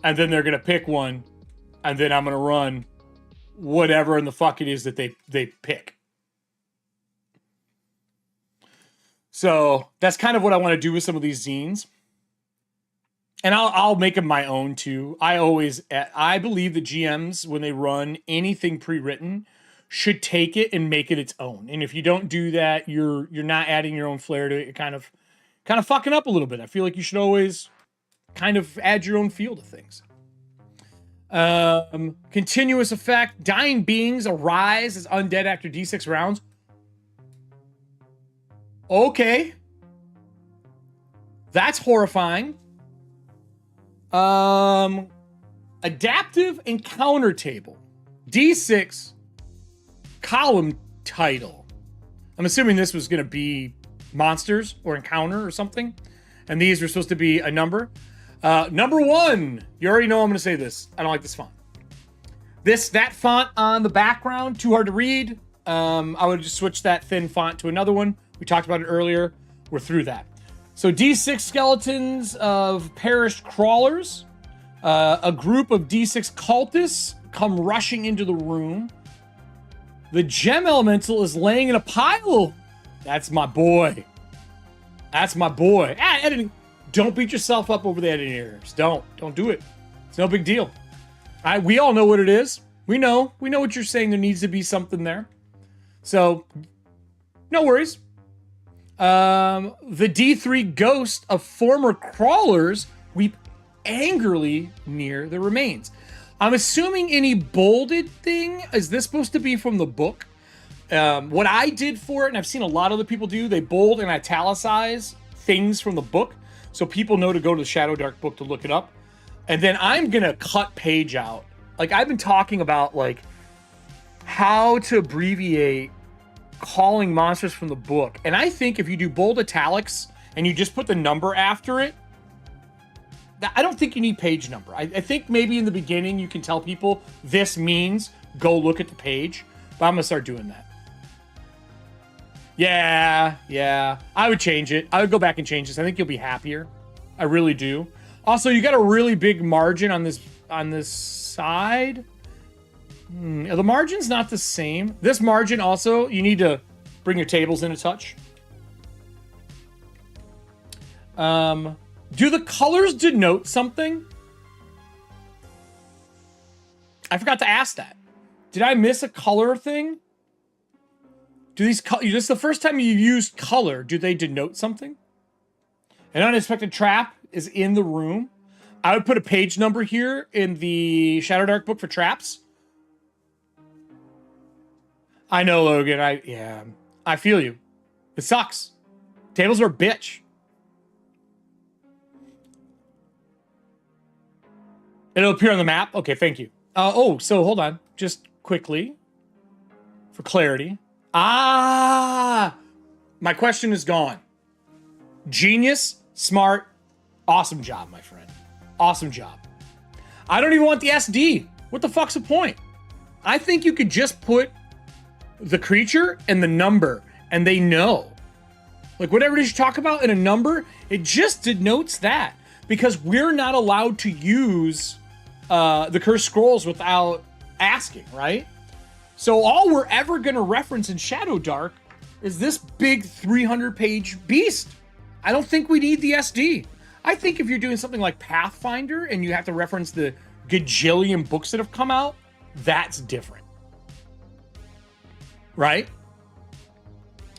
And then they're going to pick one. And then I'm going to run whatever in the fuck it is that they pick. So that's kind of what I want to do with some of these zines. And I'll make them my own too. I believe the GMs, when they run anything pre-written, should take it and make it its own. And if you don't do that, you're not adding your own flair to it. You're kind of fucking up a little bit. I feel like you should always kind of add your own feel to things. Continuous effect. Dying beings arise as undead after D6 rounds. Okay. That's horrifying. Adaptive encounter table. D6 column title. I'm assuming this was going to be monsters or encounter or something. And these were supposed to be a number. Number 1. You already know I'm going to say this. I don't like this font. That font on the background, too hard to read. I would just switch that thin font to another one. We talked about it earlier. We're through that. So D6 skeletons of perished crawlers. A group of D6 cultists come rushing into the room. The gem elemental is laying in a pile. That's my boy. That's my boy. Editing. Don't beat yourself up over the editing errors. Don't do it. It's no big deal. We all know what it is. We know what you're saying. There needs to be something there. So, no worries. The D3 ghost of former crawlers weep angrily near the remains. I'm assuming any bolded thing, is this supposed to be from the book? What I did for it, and I've seen a lot of other people do, they bold and italicize things from the book so people know to go to the Shadowdark book to look it up. And then I'm going to cut page out. Like, I've been talking about, like, how to abbreviate calling monsters from the book. And I think if you do bold italics and you just put the number after it, I don't think you need page number. I think maybe in the beginning you can tell people this means go look at the page. But I'm going to start doing that. Yeah. I would change it. I would go back and change this. I think you'll be happier. I really do. Also, you got a really big margin on this side. The margin's not the same. This margin also, you need to bring your tables in a touch. Do the colors denote something? I forgot to ask that. Did I miss a color thing? Do these this is the first time you've used color. Do they denote something? An unexpected trap is in the room. I would put a page number here in the Shadowdark book for traps. I know, Logan. I feel you. It sucks. Tables are a bitch. It'll appear on the map. Okay, thank you. So hold on. Just quickly. For clarity. My question is gone. Genius, smart, awesome job, my friend. Awesome job. I don't even want the SD. What the fuck's the point? I think you could just put the creature and the number, and they know. Like, whatever it is you talk about in a number, it just denotes that. Because we're not allowed to use the Cursed Scrolls without asking, right? So all we're ever going to reference in Shadowdark is this big 300-page beast. I don't think we need the SD. I think if you're doing something like Pathfinder and you have to reference the gajillion books that have come out, that's different. Right?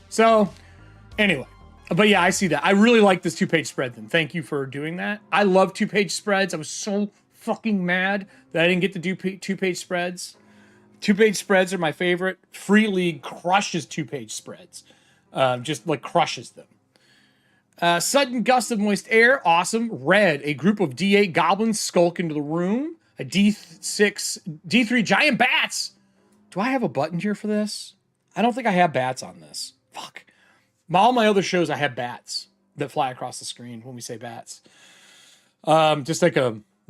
So, anyway. But yeah, I see that. I really like this 2-page spread then. Thank you for doing that. I love 2-page spreads. I was so fucking mad that I didn't get to do 2-page spreads. 2-page spreads are my favorite. Free League crushes 2-page spreads. Just like crushes them. Sudden gust of moist air. Awesome. Red. A group of D8 goblins skulk into the room. A D3 giant bats. Do I have a button here for this? I don't think I have bats on this. Fuck. All my other shows, I have bats that fly across the screen when we say bats. It's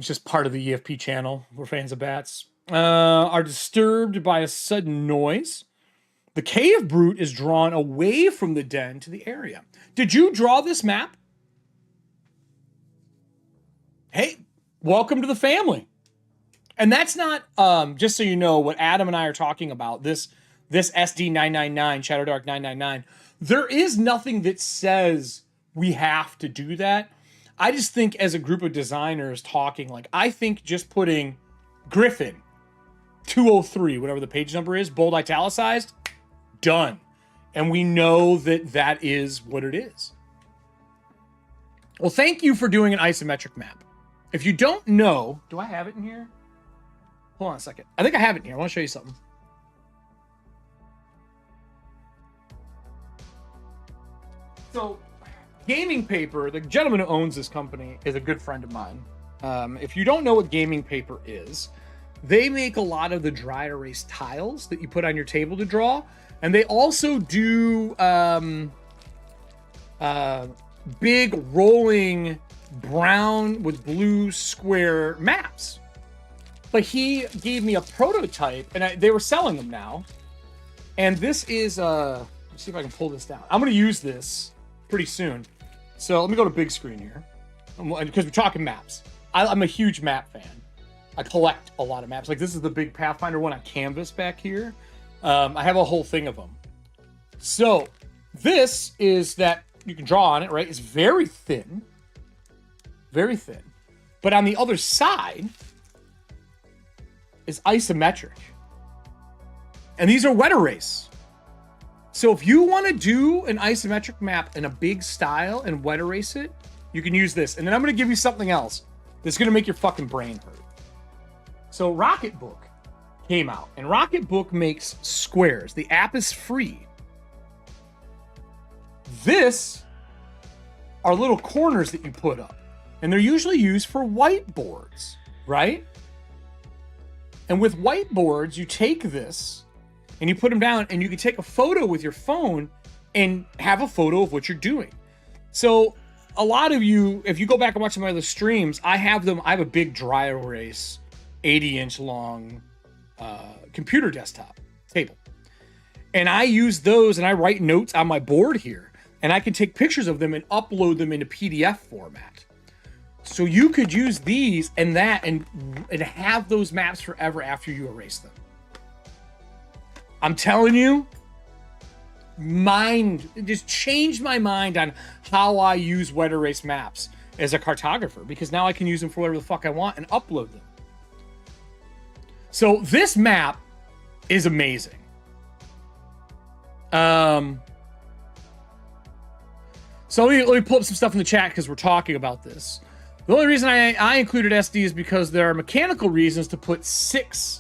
just part of the EFP channel. We're fans of bats. Are disturbed by a sudden noise. The cave brute is drawn away from the den to the area. Did you draw this map? Hey, welcome to the family. And that's not, just so you know, what Adam and I are talking about. This SD999, Shadowdark 999. There is nothing that says we have to do that. I just think as a group of designers talking, like, I think just putting Griffin 203, whatever the page number is, bold italicized, done. And we know that that is what it is. Well, thank you for doing an isometric map. If you don't know, do I have it in here? Hold on a second. I think I have it in here. I want to show you something. So, Gaming Paper, the gentleman who owns this company, is a good friend of mine. If you don't know what Gaming Paper is, they make a lot of the dry erase tiles that you put on your table to draw. And they also do big rolling brown with blue square maps. But he gave me a prototype, and they were selling them now. And this is, let's see if I can pull this down. I'm going to use this pretty soon. So let me go to big screen here, because we're talking maps. I'm a huge map fan. I collect a lot of maps. Like, this is the big Pathfinder one on canvas back here. I have a whole thing of them. So this is that you can draw on it, right? It's very thin. Very thin. But on the other side is isometric. And these are wet erase. So if you want to do an isometric map in a big style and wet erase it, you can use this. And then I'm going to give you something else that's going to make your fucking brain hurt. So Rocketbook came out, and Rocketbook makes squares. The app is free. This are little corners that you put up, and they're usually used for whiteboards, right? And with whiteboards, you take this and you put them down, and you can take a photo with your phone and have a photo of what you're doing. So a lot of you, if you go back and watch some of my other streams, I have a big dry erase 80-inch long computer desktop table. And I use those, and I write notes on my board here, and I can take pictures of them and upload them into PDF format. So you could use these and that and have those maps forever after you erase them. I'm telling you, it just changed my mind on how I use wet erase maps as a cartographer, because now I can use them for whatever the fuck I want and upload them. So this map is amazing. So let me pull up some stuff in the chat because we're talking about this. The only reason I included SD is because there are mechanical reasons to put 6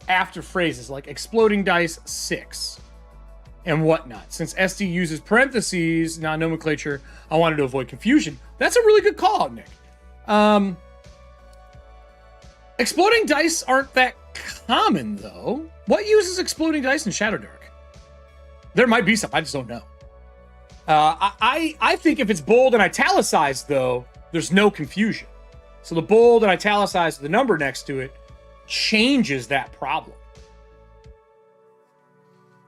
after phrases, like exploding dice 6 and whatnot. Since SD uses parentheses, non-nomenclature, I wanted to avoid confusion. That's a really good call out, Nick. Exploding dice aren't that common, though. What uses exploding dice in Shadowdark? There might be some, I just don't know. I think if it's bold and italicized, though, there's no confusion. So the bold and italicized with the number next to it changes that problem.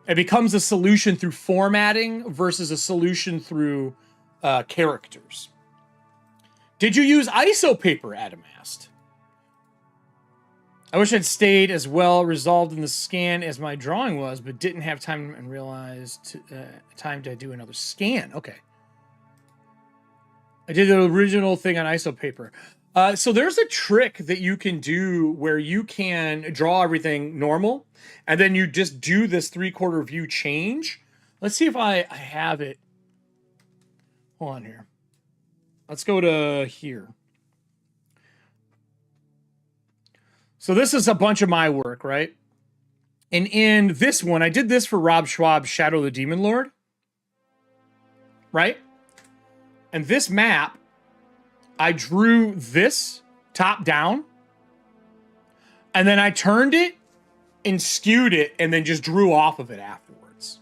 It becomes a solution through formatting versus a solution through characters. Did you use ISO paper, Adam asked? I wish I'd stayed as well resolved in the scan as my drawing was, but didn't have time and realized time to do another scan. Okay. I did the original thing on ISO paper. So there's a trick that you can do where you can draw everything normal, and then you just do this 3/4 view change. Let's see if I have it. Hold on here. Let's go to here. So this is a bunch of my work, right? And in this one, I did this for Rob Schwab's Shadow the Demon Lord, right? And this map, I drew this top down, and then I turned it and skewed it and then just drew off of it afterwards.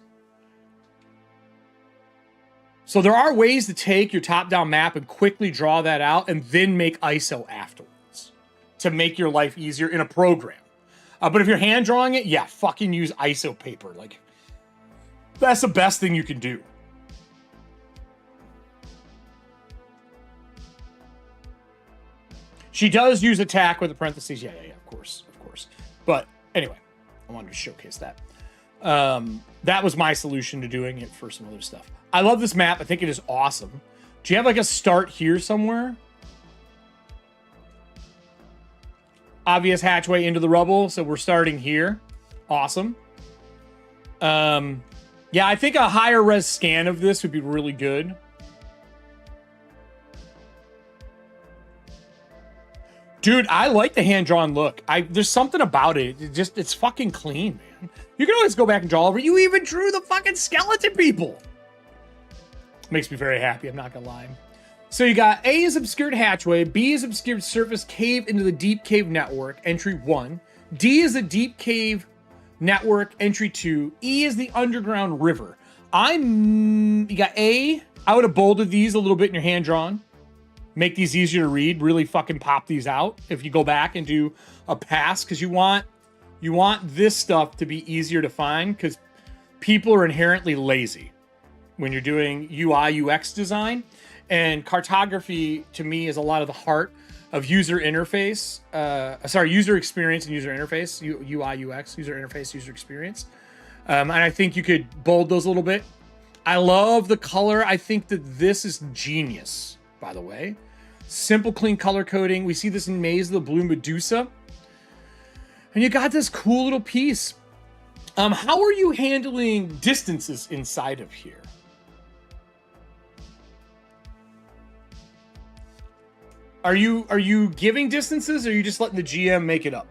So there are ways to take your top-down map and quickly draw that out and then make ISO afterwards to make your life easier in a program. But if you're hand drawing it, yeah, fucking use ISO paper. Like, that's the best thing you can do. She does use attack with the parentheses. Yeah, of course. But anyway, I wanted to showcase that. That was my solution to doing it for some other stuff. I love this map. I think it is awesome. Do you have like a start here somewhere? obvious hatchway into the rubble, so we're starting here. Awesome. Yeah, I think a higher res scan of this would be really good. Dude, I like the hand-drawn look. There's something about it. It's fucking clean, man. You can always go back and draw over. You even drew the fucking skeleton people. Makes me very happy, I'm not gonna lie. So you got A is obscured hatchway, B is obscured surface cave into the deep cave network, entry 1. D is the deep cave network, entry 2. E is the underground river. You got A. I would have bolded these a little bit in your hand drawn. Make these easier to read. Really fucking pop these out if you go back and do a pass, because you want this stuff to be easier to find, because people are inherently lazy when you're doing UI UX design. And cartography, to me, is a lot of the heart of user interface. User experience and user interface. UI, UX, user interface, user experience. And I think you could bold those a little bit. I love the color. I think that this is genius, by the way. Simple, clean color coding. We see this in Maze of the Blue Medusa. And you got this cool little piece. How are you handling distances inside of here? Are you giving distances, or are you just letting the GM make it up?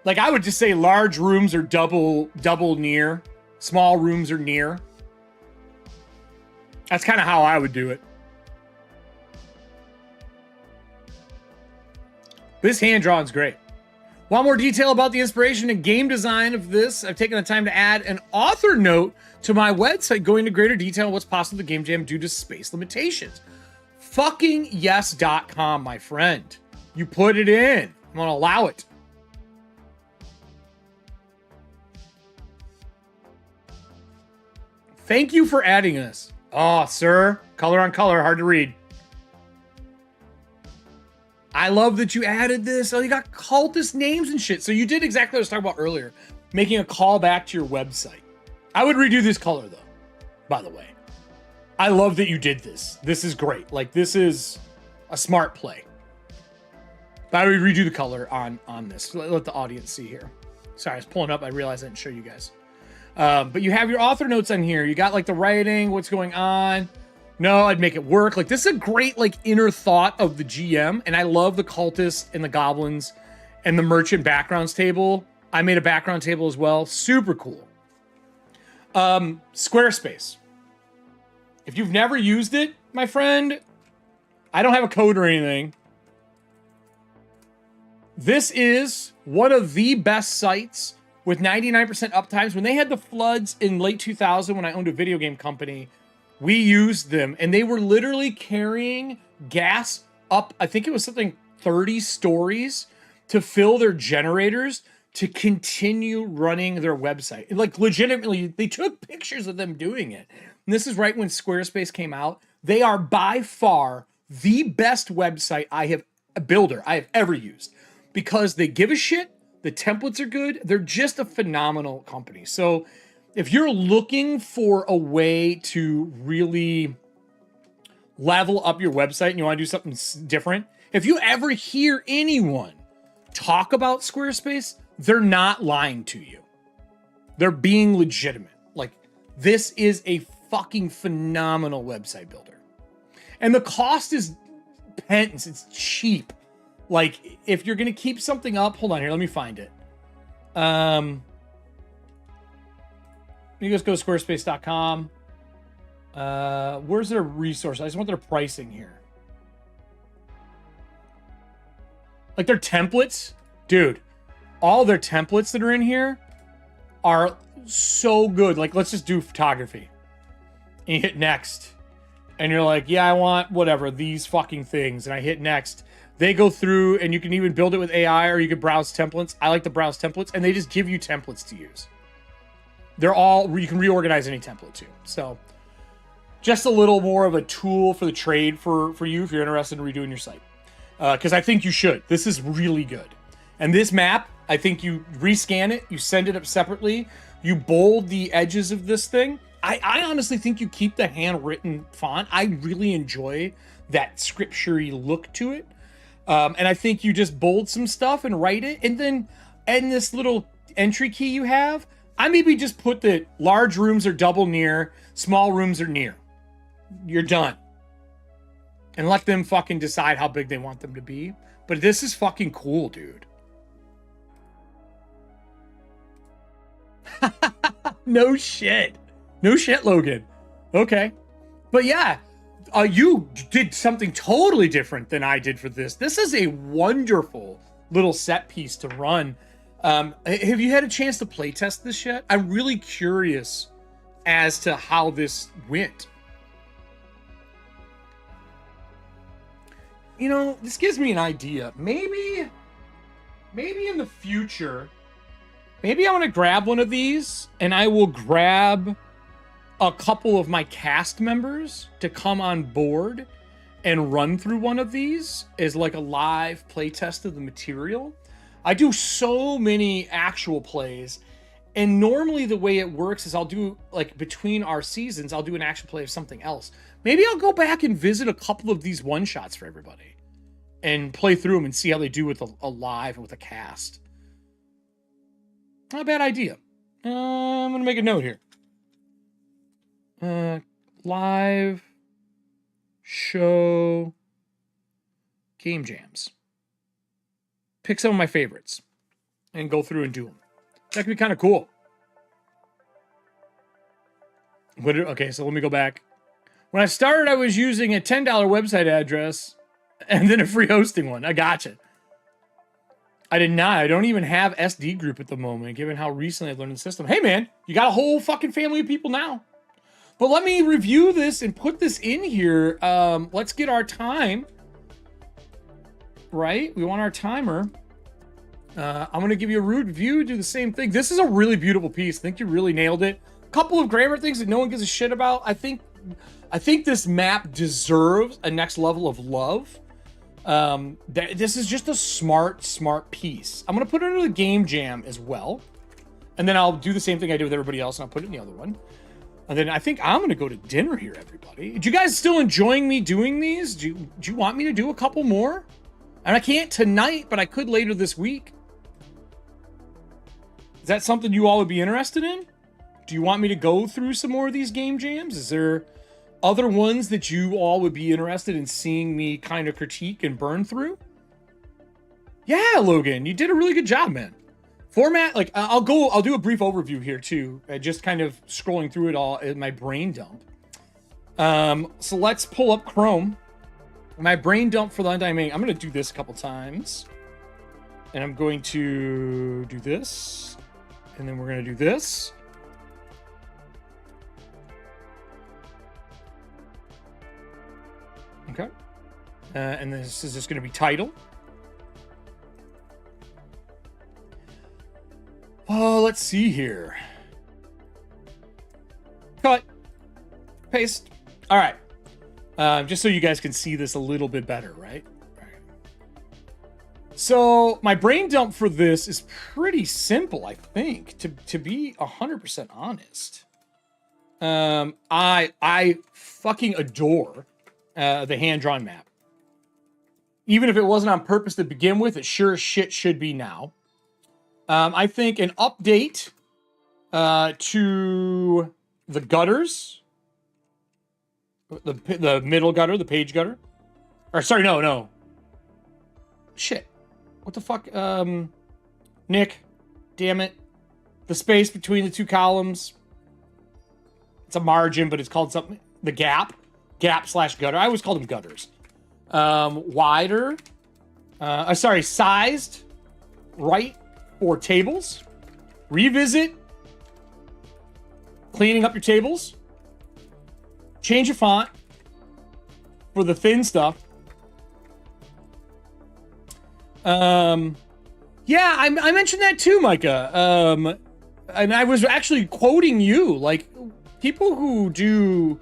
Like, I would just say large rooms are double near. Small rooms are near. That's kind of how I would do it. This hand drawing's great. Want more detail about the inspiration and game design of this? I've taken the time to add an author note to my website going into greater detail on what's possible with the Game Jam due to space limitations. Fucking yes.com, my friend. You put it in. I'm gonna allow it. Thank you for adding this. Oh, sir. Color on color, hard to read. I love that you added this. Oh, you got cultist names and shit. So you did exactly what I was talking about earlier, making a call back to your website. I would redo this color, though, by the way. I love that you did this. This is great. Like, this is a smart play. But I would redo the color on this. Let the audience see here. Sorry, I was pulling up. I realized I didn't show you guys. But you have your author notes on here. You got, like, the writing, what's going on. No, I'd make it work. Like, this is a great, like, inner thought of the GM. And I love the cultists and the goblins and the merchant backgrounds table. I made a background table as well. Super cool. Squarespace. If you've never used it, my friend, I don't have a code or anything. This is one of the best sites with 99% uptimes. When they had the floods in late 2000, when I owned a video game company, we used them, and they were literally carrying gas up, I think it was something 30 stories, to fill their generators to continue running their website. Like, legitimately, they took pictures of them doing it. And this is right when Squarespace came out. They are by far the best website builder I have ever used, because they give a shit. The templates are good. They're just a phenomenal company. So if you're looking for a way to really level up your website and you want to do something different, if you ever hear anyone talk about Squarespace, they're not lying to you. They're being legitimate. Like, this is a fucking phenomenal website builder. And the cost is pence. It's cheap. Like, if you're going to keep something up, hold on here. Let me find it. You just go to squarespace.com. Where's their resource? I just want their pricing here. Like, their templates. Dude, all their templates that are in here are so good. Like, let's just do photography. And you hit next. And you're like, yeah, I want whatever, these fucking things. And I hit next. They go through, and you can even build it with AI, or you can browse templates. I like to browse templates, and they just give you templates to use. They're all, you can reorganize any template too. So just a little more of a tool for the trade for you if you're interested in redoing your site. Because I think you should. This is really good. And this map, I think you rescan it, you send it up separately, you bold the edges of this thing, I honestly think you keep the handwritten font. I really enjoy that scripture-y look to it. And I think you just bold some stuff and write it. And then in this little entry key you have, I maybe just put that large rooms are double near, small rooms are near. You're done. And let them fucking decide how big they want them to be. But this is fucking cool, dude. No shit. No shit, Logan. Okay. But yeah, you did something totally different than I did for this. This is a wonderful little set piece to run. Have you had a chance to play test this yet? I'm really curious as to how this went. You know, this gives me an idea. Maybe in the future, maybe I want to grab one of these and I will grab a couple of my cast members to come on board and run through one of these as like a live playtest of the material. I do so many actual plays, and normally the way it works is I'll do, like, between our seasons, I'll do an actual play of something else. Maybe I'll go back and visit a couple of these one-shots for everybody and play through them and see how they do with a live and with a cast. Not a bad idea. I'm going to make a note here. Live show game jams. Pick some of my favorites and go through and do them. That could be kind of cool. Okay, so let me go back. When I started, I was using a $10 website address and then a free hosting one. I gotcha. I did not. I don't even have SD group at the moment, given how recently I learned the system. Hey, man, you got a whole fucking family of people now. But let me review this and put this in here. Let's get our time. Right? We want our timer. I'm going to give you a rude review, do the same thing. This is a really beautiful piece. I think you really nailed it. A couple of grammar things that no one gives a shit about. I think this map deserves a next level of love. This is just a smart piece. I'm going to put it under the game jam as well. And then I'll do the same thing I did with everybody else, and I'll put it in the other one. And then I think I'm going to go to dinner here, everybody. Do you guys still enjoying me doing these? Do you want me to do a couple more? And I can't tonight, but I could later this week. Is that something you all would be interested in? Do you want me to go through some more of these game jams? Is there other ones that you all would be interested in seeing me kind of critique and burn through? Yeah, Logan, you did a really good job, man. Format, like, I'll do a brief overview here too. Just kind of scrolling through it all in my brain dump. So let's pull up Chrome. My brain dump for the Undying Maiden. I'm going to do this a couple times. And I'm going to do this. And then we're going to do this. Okay. And this is just going to be title. Oh, let's see here. Cut. Paste. All right. Just so you guys can see this a little bit better, right? All right. So my brain dump for this is pretty simple, I think, to be 100% honest. I fucking adore the hand-drawn map. Even if it wasn't on purpose to begin with, it sure as shit should be now. I think an update to the gutters, the middle gutter, the page gutter, or sorry, no, shit, what the fuck, Nick, damn it, the space between the two columns, it's a margin, but it's called something, the gap / gutter. I always call them gutters. Wider, sized right for tables. Revisit cleaning up your tables. Change your font for the thin stuff. Yeah, I mentioned that too, Micah. And I was actually quoting you, like, people who do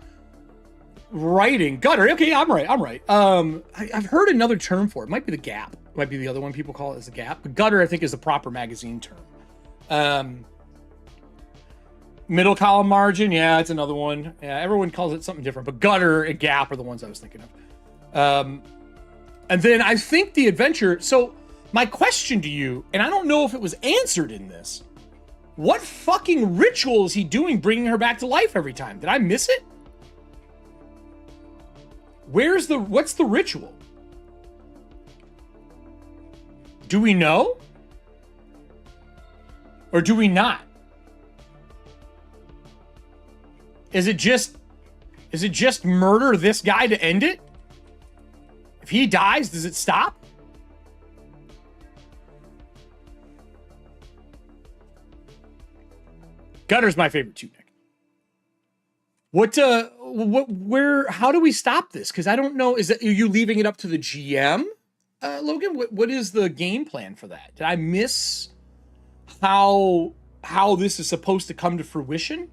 writing gutter. Okay, I'm right. I've heard another term for it. It might be the gap. It might be the other one people call it as a gap. But gutter, I think, is the proper magazine term. Middle column margin, yeah, it's another one. Yeah, everyone calls it something different, but gutter and gap are the ones I was thinking of. And then I think the adventure. So my question to you, and I don't know if it was answered in this, what fucking ritual is he doing bringing her back to life every time? Did I miss it? What's the ritual? Do we know? Or do we not? Is it just murder this guy to end it? If he dies, does it stop? Gutter's my favorite too, Nick. How do we stop this? Because I don't know. Are you leaving it up to the GM, Logan? What is the game plan for that? Did I miss how this is supposed to come to fruition?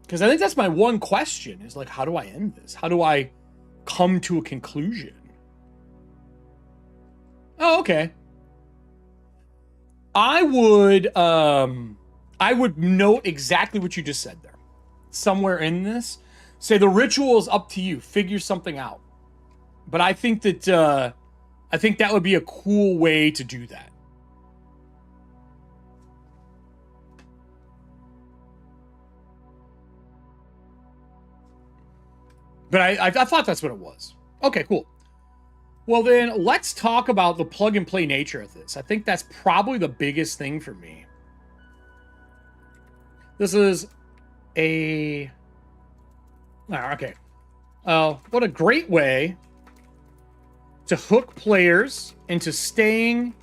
Because I think that's my one question is like, how do I end this? How do I come to a conclusion? Oh, okay. I would note exactly what you just said there. Somewhere in this, say the ritual is up to you. Figure something out. But I think that would be a cool way to do that. But I thought that's what it was. Okay, cool. Well, then let's talk about the plug and play nature of this. I think that's probably the biggest thing for me. This is a... okay. What a great way to hook players into staying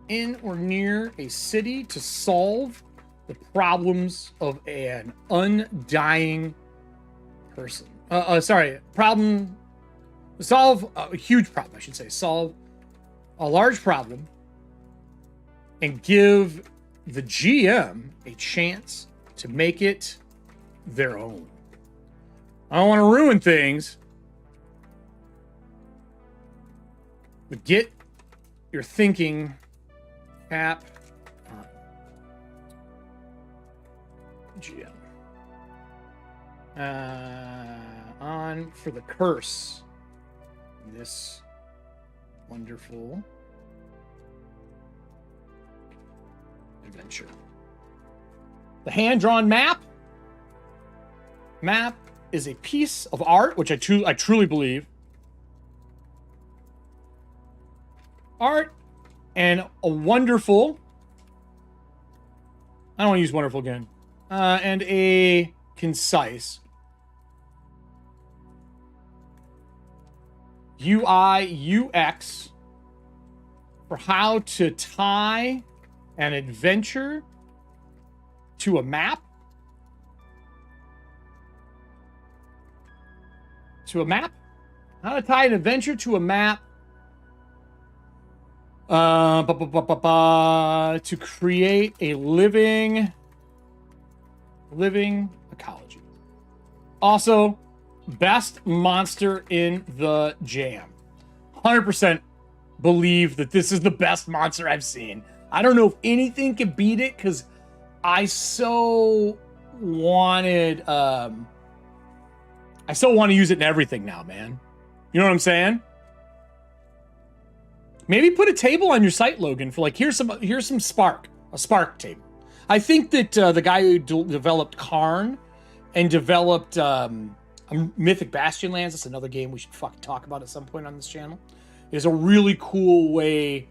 in or near a city to solve the problems of an undying person. Solve a huge problem, I should say. Solve a large problem and give the GM a chance to make it their own. I don't want to ruin things, but get your thinking cap on. GM. On for the curse. This wonderful adventure. The hand-drawn map is a piece of art, which I truly believe. Art and a wonderful... I don't want to use wonderful again. And a concise UI, UX for how to tie an adventure to a map. How to tie an adventure to a map. To create a living ecology. Also, best monster in the jam. 100% believe that this is the best monster I've seen. I don't know if anything can beat it because I so wanted I so want to use it in everything now, man. You know what I'm saying? Maybe put a table on your site, Logan, for like here's some spark, a spark table. I think that the guy who developed Karn and developed Mythic Bastionlands, that's another game we should fucking talk about at some point on this channel, is a really cool way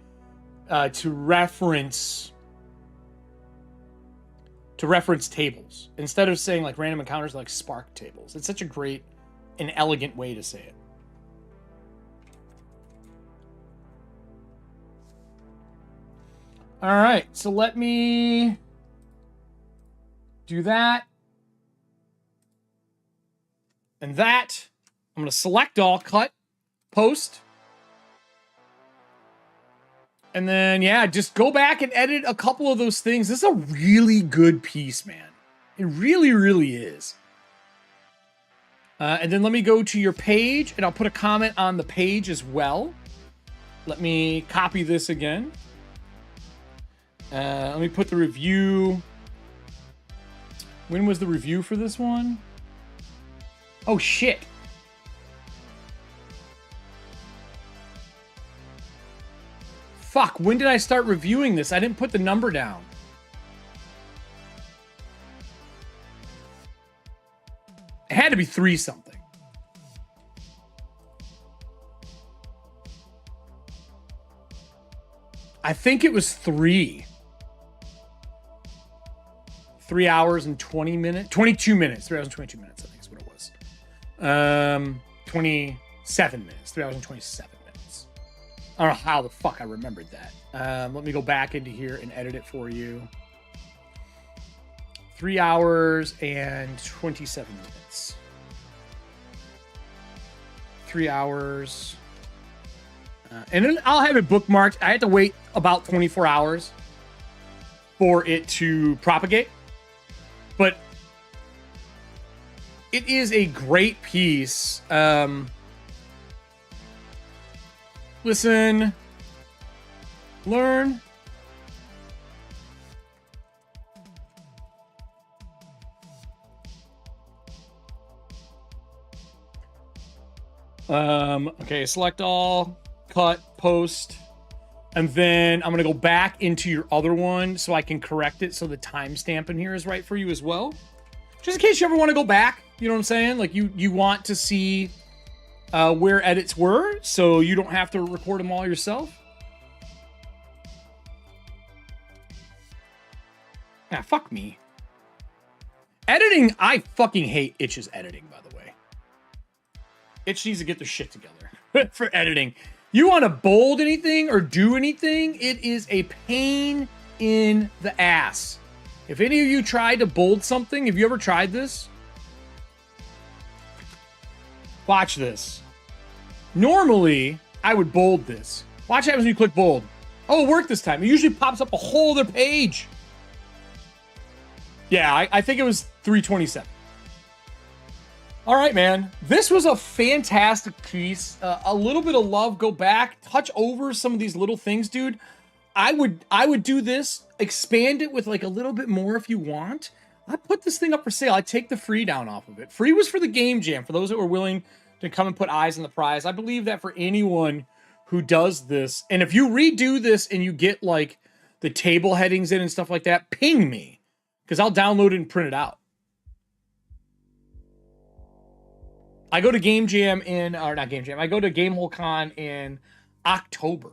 to reference tables instead of saying like random encounters, like spark tables. It's such a great and elegant way to say it. All right, so let me do that. And that, I'm going to select all, cut, post. And then, yeah, just go back and edit a couple of those things. This is a really good piece, man. It really, really is. And then let me go to your page, and I'll put a comment on the page as well. Let me copy this again. Let me put the review. When was the review for this one? Oh, shit. Fuck, when did I start reviewing this? I didn't put the number down. It had to be 3 something. I think it was 3. 3 hours and 20 minutes. 22 minutes. 3 hours and 22 minutes, I think is what it was. 27 minutes. 3 hours and 27 minutes. I don't know how the fuck I remembered that. Let me go back into here and edit it for you. 3 hours and 27 minutes. 3 hours. And then I'll have it bookmarked. I had to wait about 24 hours for it to propagate. But it is a great piece. Listen, learn. Okay, select all, cut, post, and then I'm gonna go back into your other one so I can correct it so the timestamp in here is right for you as well. Just in case you ever want to go back, you know what I'm saying? Like you want to see where edits were, so you don't have to record them all yourself. Ah, fuck me. Editing, I fucking hate Itch's editing, by the way. Itch needs to get their shit together for editing. You want to bold anything or do anything, it is a pain in the ass. If any of you tried to bold something, have you ever tried this? Watch this. Normally, I would bold this. Watch what happens when you click bold. Oh, it worked this time. It usually pops up a whole other page. Yeah, I think it was 327. All right, man. This was a fantastic piece. A little bit of love. Go back, touch over some of these little things, dude. I would do this, expand it with like a little bit more if you want. I put this thing up for sale. I take the free down off of it. Free was for the game jam, for those that were willing to come and put eyes on the prize. I believe that for anyone who does this, and if you redo this and you get like the table headings in and stuff like that, ping me, because I'll download it and print it out. I go to Game Jam or not Game Jam, I go to GameholeCon in October.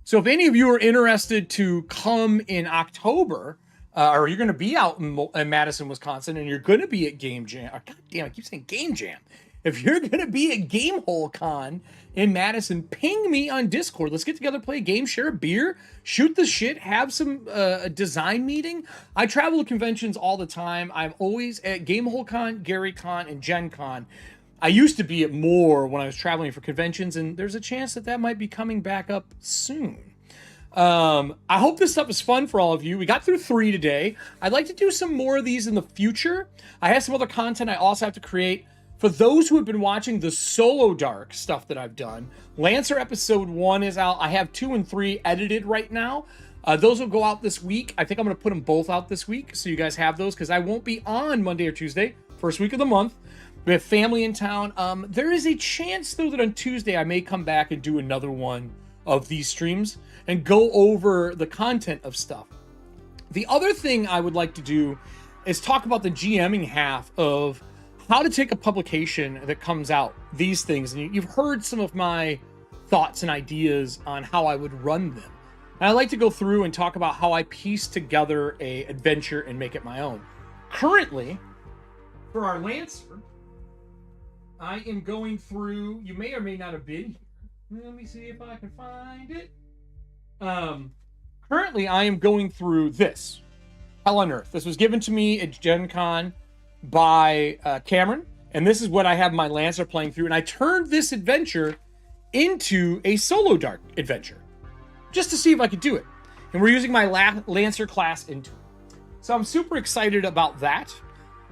So if any of you are interested to come in October, or you're going to be out in Madison, Wisconsin, and you're going to be at Game Jam, God damn, I keep saying Game Jam. If you're going to be at GameholeCon in Madison, ping me on Discord. Let's get together, play a game, share a beer, shoot the shit, have some a design meeting. I travel to conventions all the time. I'm always at GameholeCon, GaryCon, and Gen Con. I used to be at more when I was traveling for conventions, and there's a chance that might be coming back up soon. I hope this stuff is fun for all of you. We got through 3 today. I'd like to do some more of these in the future. I have some other content I also have to create. For those who have been watching the Shadowdark stuff that I've done, Lancer episode 1 is out. I have 2 and 3 edited right now. Those will go out this week. I think I'm going to put them both out this week, so you guys have those, because I won't be on Monday or Tuesday, first week of the month. We have family in town. There is a chance, though, that on Tuesday I may come back and do another one of these streams and go over the content of stuff. The other thing I would like to do is talk about the GMing half of how to take a publication that comes out, these things. And you've heard some of my thoughts and ideas on how I would run them. And I like to go through and talk about how I piece together a adventure and make it my own. Currently, for our Lancer, I am going through, you may or may not have been here. Let me see if I can find it. Currently, I am going through this. Hell on Earth. This was given to me at Gen Con by Cameron. And this is what I have my Lancer playing through. And I turned this adventure into a Shadowdark adventure. Just to see if I could do it. And we're using my Lancer class into it. So I'm super excited about that.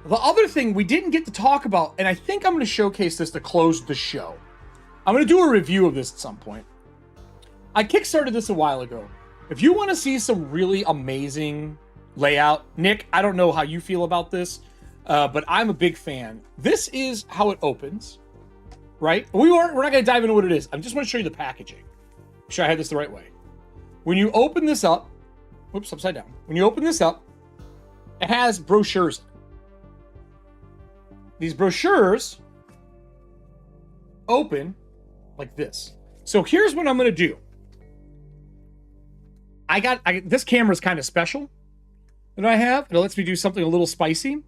The other thing we didn't get to talk about, and I think I'm going to showcase this to close the show. I'm going to do a review of this at some point. I kickstarted this a while ago. If you want to see some really amazing layout, Nick, I don't know how you feel about this, but I'm a big fan. This is how it opens, right? We're not going to dive into what it is. I just want to show you the packaging. Make sure I had this the right way. When you open this up, whoops, upside down. When you open this up, it has brochures in it. These brochures open like this. So here's what I'm going to do. This camera is kind of special that I have. It lets me do something a little spicy.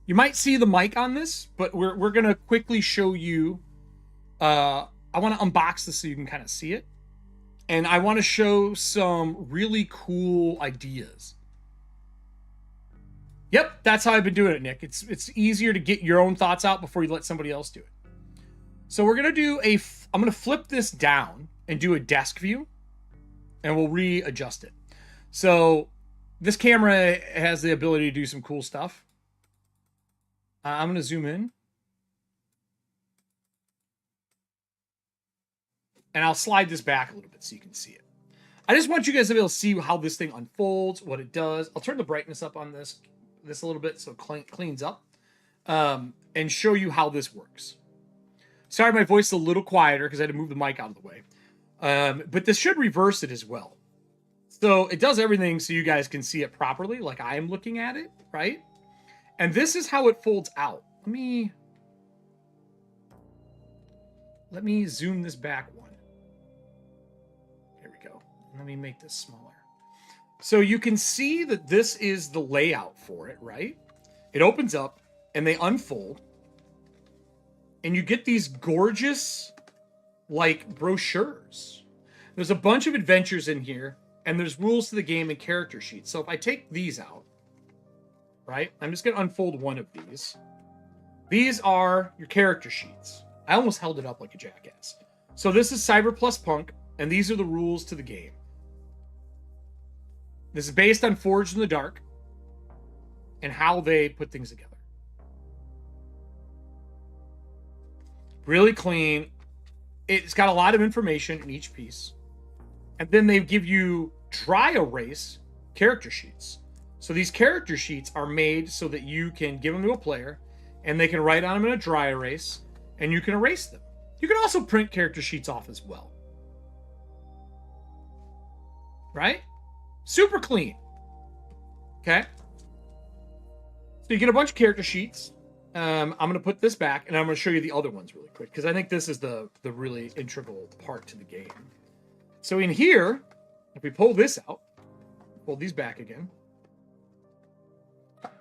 You might see the mic on this, but we're going to quickly show you. I want to unbox this so you can kind of see it. And I want to show some really cool ideas. Yep, that's how I've been doing it, Nick. It's easier to get your own thoughts out before you let somebody else do it. So we're going to do I'm going to flip this down and do a desk view, and we'll readjust it. So this camera has the ability to do some cool stuff. I'm going to zoom in. And I'll slide this back a little bit so you can see it. I just want you guys to be able to see how this thing unfolds, what it does. I'll turn the brightness up on this a little bit so it cleans up, and show you how this works. Sorry, my voice is a little quieter because I had to move the mic out of the way. But this should reverse it as well. So it does everything so you guys can see it properly, like I am looking at it, right? And this is how it folds out. Let me zoom this back one. There we go. Let me make this smaller. So you can see that this is the layout for it, right? It opens up and they unfold. And you get these gorgeous, like, brochures. There's a bunch of adventures in here, and there's rules to the game and character sheets. So if I take these out, right? I'm just going to unfold one of these. These are your character sheets. I almost held it up like a jackass. So this is Cyber Plus Punk, and these are the rules to the game. This is based on Forged in the Dark and how they put things together. Really clean. It's got a lot of information in each piece. And then they give you dry erase character sheets. So these character sheets are made so that you can give them to a player and they can write on them in a dry erase and you can erase them. You can also print character sheets off as well. Right? Super clean. Okay. So you get a bunch of character sheets. I'm going to put this back and I'm going to show you the other ones really quick because I think this is the really integral part to the game. So in here, if we pull this out, pull these back again,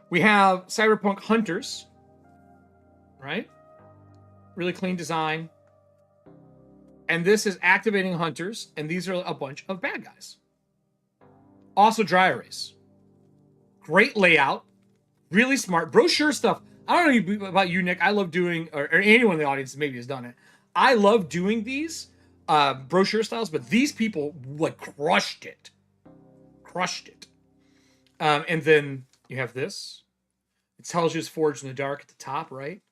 we have Cyberpunk Hunters, right? Really clean design. And this is activating hunters, and these are a bunch of bad guys. Also dry erase. Great layout. Really smart. Brochure stuff. I don't know about you, Nick. I love doing, or anyone in the audience maybe has done it. I love doing these brochure styles, but these people like crushed it. Crushed it. And then you have this. It tells you it's Forged in the Dark at the top, right?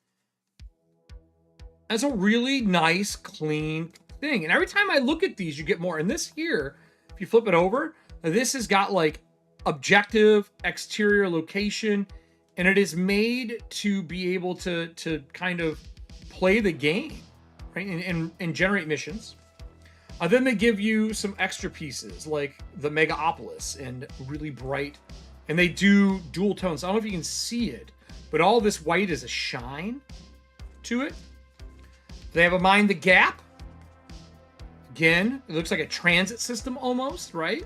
That's a really nice, clean thing. And every time I look at these, you get more. And this here, if you flip it over, this has got like objective, exterior location, and it is made to be able to kind of play the game, right? And generate missions. Then they give you some extra pieces like the Megapolis and really bright, and they do dual tones. I don't know if you can see it, but all this white is a shine to it. They have a Mind the Gap. Again, it looks like a transit system almost, right?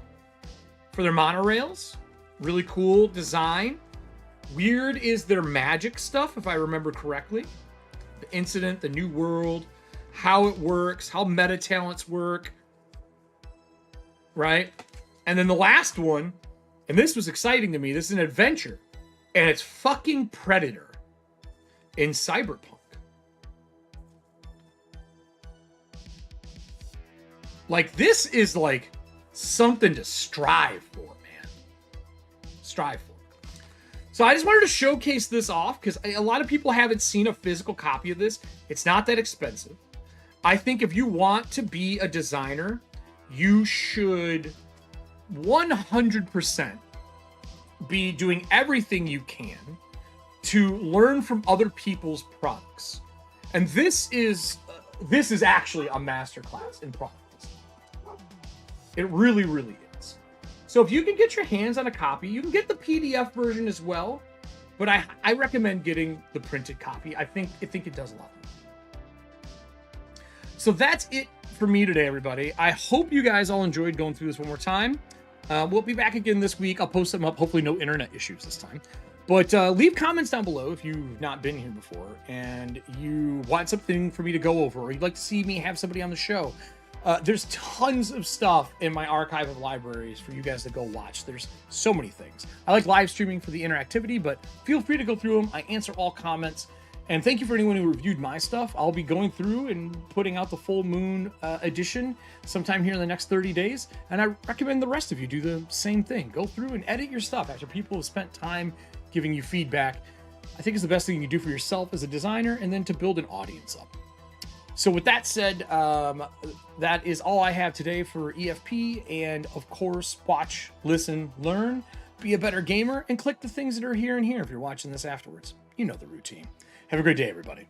For their monorails. Really cool design. Weird is their magic stuff, if I remember correctly. The Incident, the New World, how it works, how meta talents work. Right? And then the last one, and this was exciting to me, this is an adventure. And it's fucking Predator in Cyberpunk. Like, this is like something to strive for, man. Strive for. So I just wanted to showcase this off because a lot of people haven't seen a physical copy of this. It's not that expensive. I think if you want to be a designer, you should 100% be doing everything you can to learn from other people's products. And this is actually a masterclass in product design. It really, really is. So if you can get your hands on a copy, you can get the PDF version as well, but I recommend getting the printed copy. I think it does a lot. So that's it for me today, everybody. I hope you guys all enjoyed going through this one more time. We'll be back again this week. I'll post them up. Hopefully no internet issues this time. But leave comments down below if you've not been here before and you want something for me to go over, or you'd like to see me have somebody on the show. There's tons of stuff in my archive of libraries for you guys to go watch. There's so many things. I like live streaming for the interactivity, but feel free to go through them. I answer all comments. And thank you for anyone who reviewed my stuff. I'll be going through and putting out the full moon edition sometime here in the next 30 days. And I recommend the rest of you do the same thing. Go through and edit your stuff after people have spent time giving you feedback. I think it's the best thing you can do for yourself as a designer and then to build an audience up. So with that said, that is all I have today for EFP. And of course, watch, listen, learn, be a better gamer, and click the things that are here and here if you're watching this afterwards. You know the routine. Have a great day, everybody.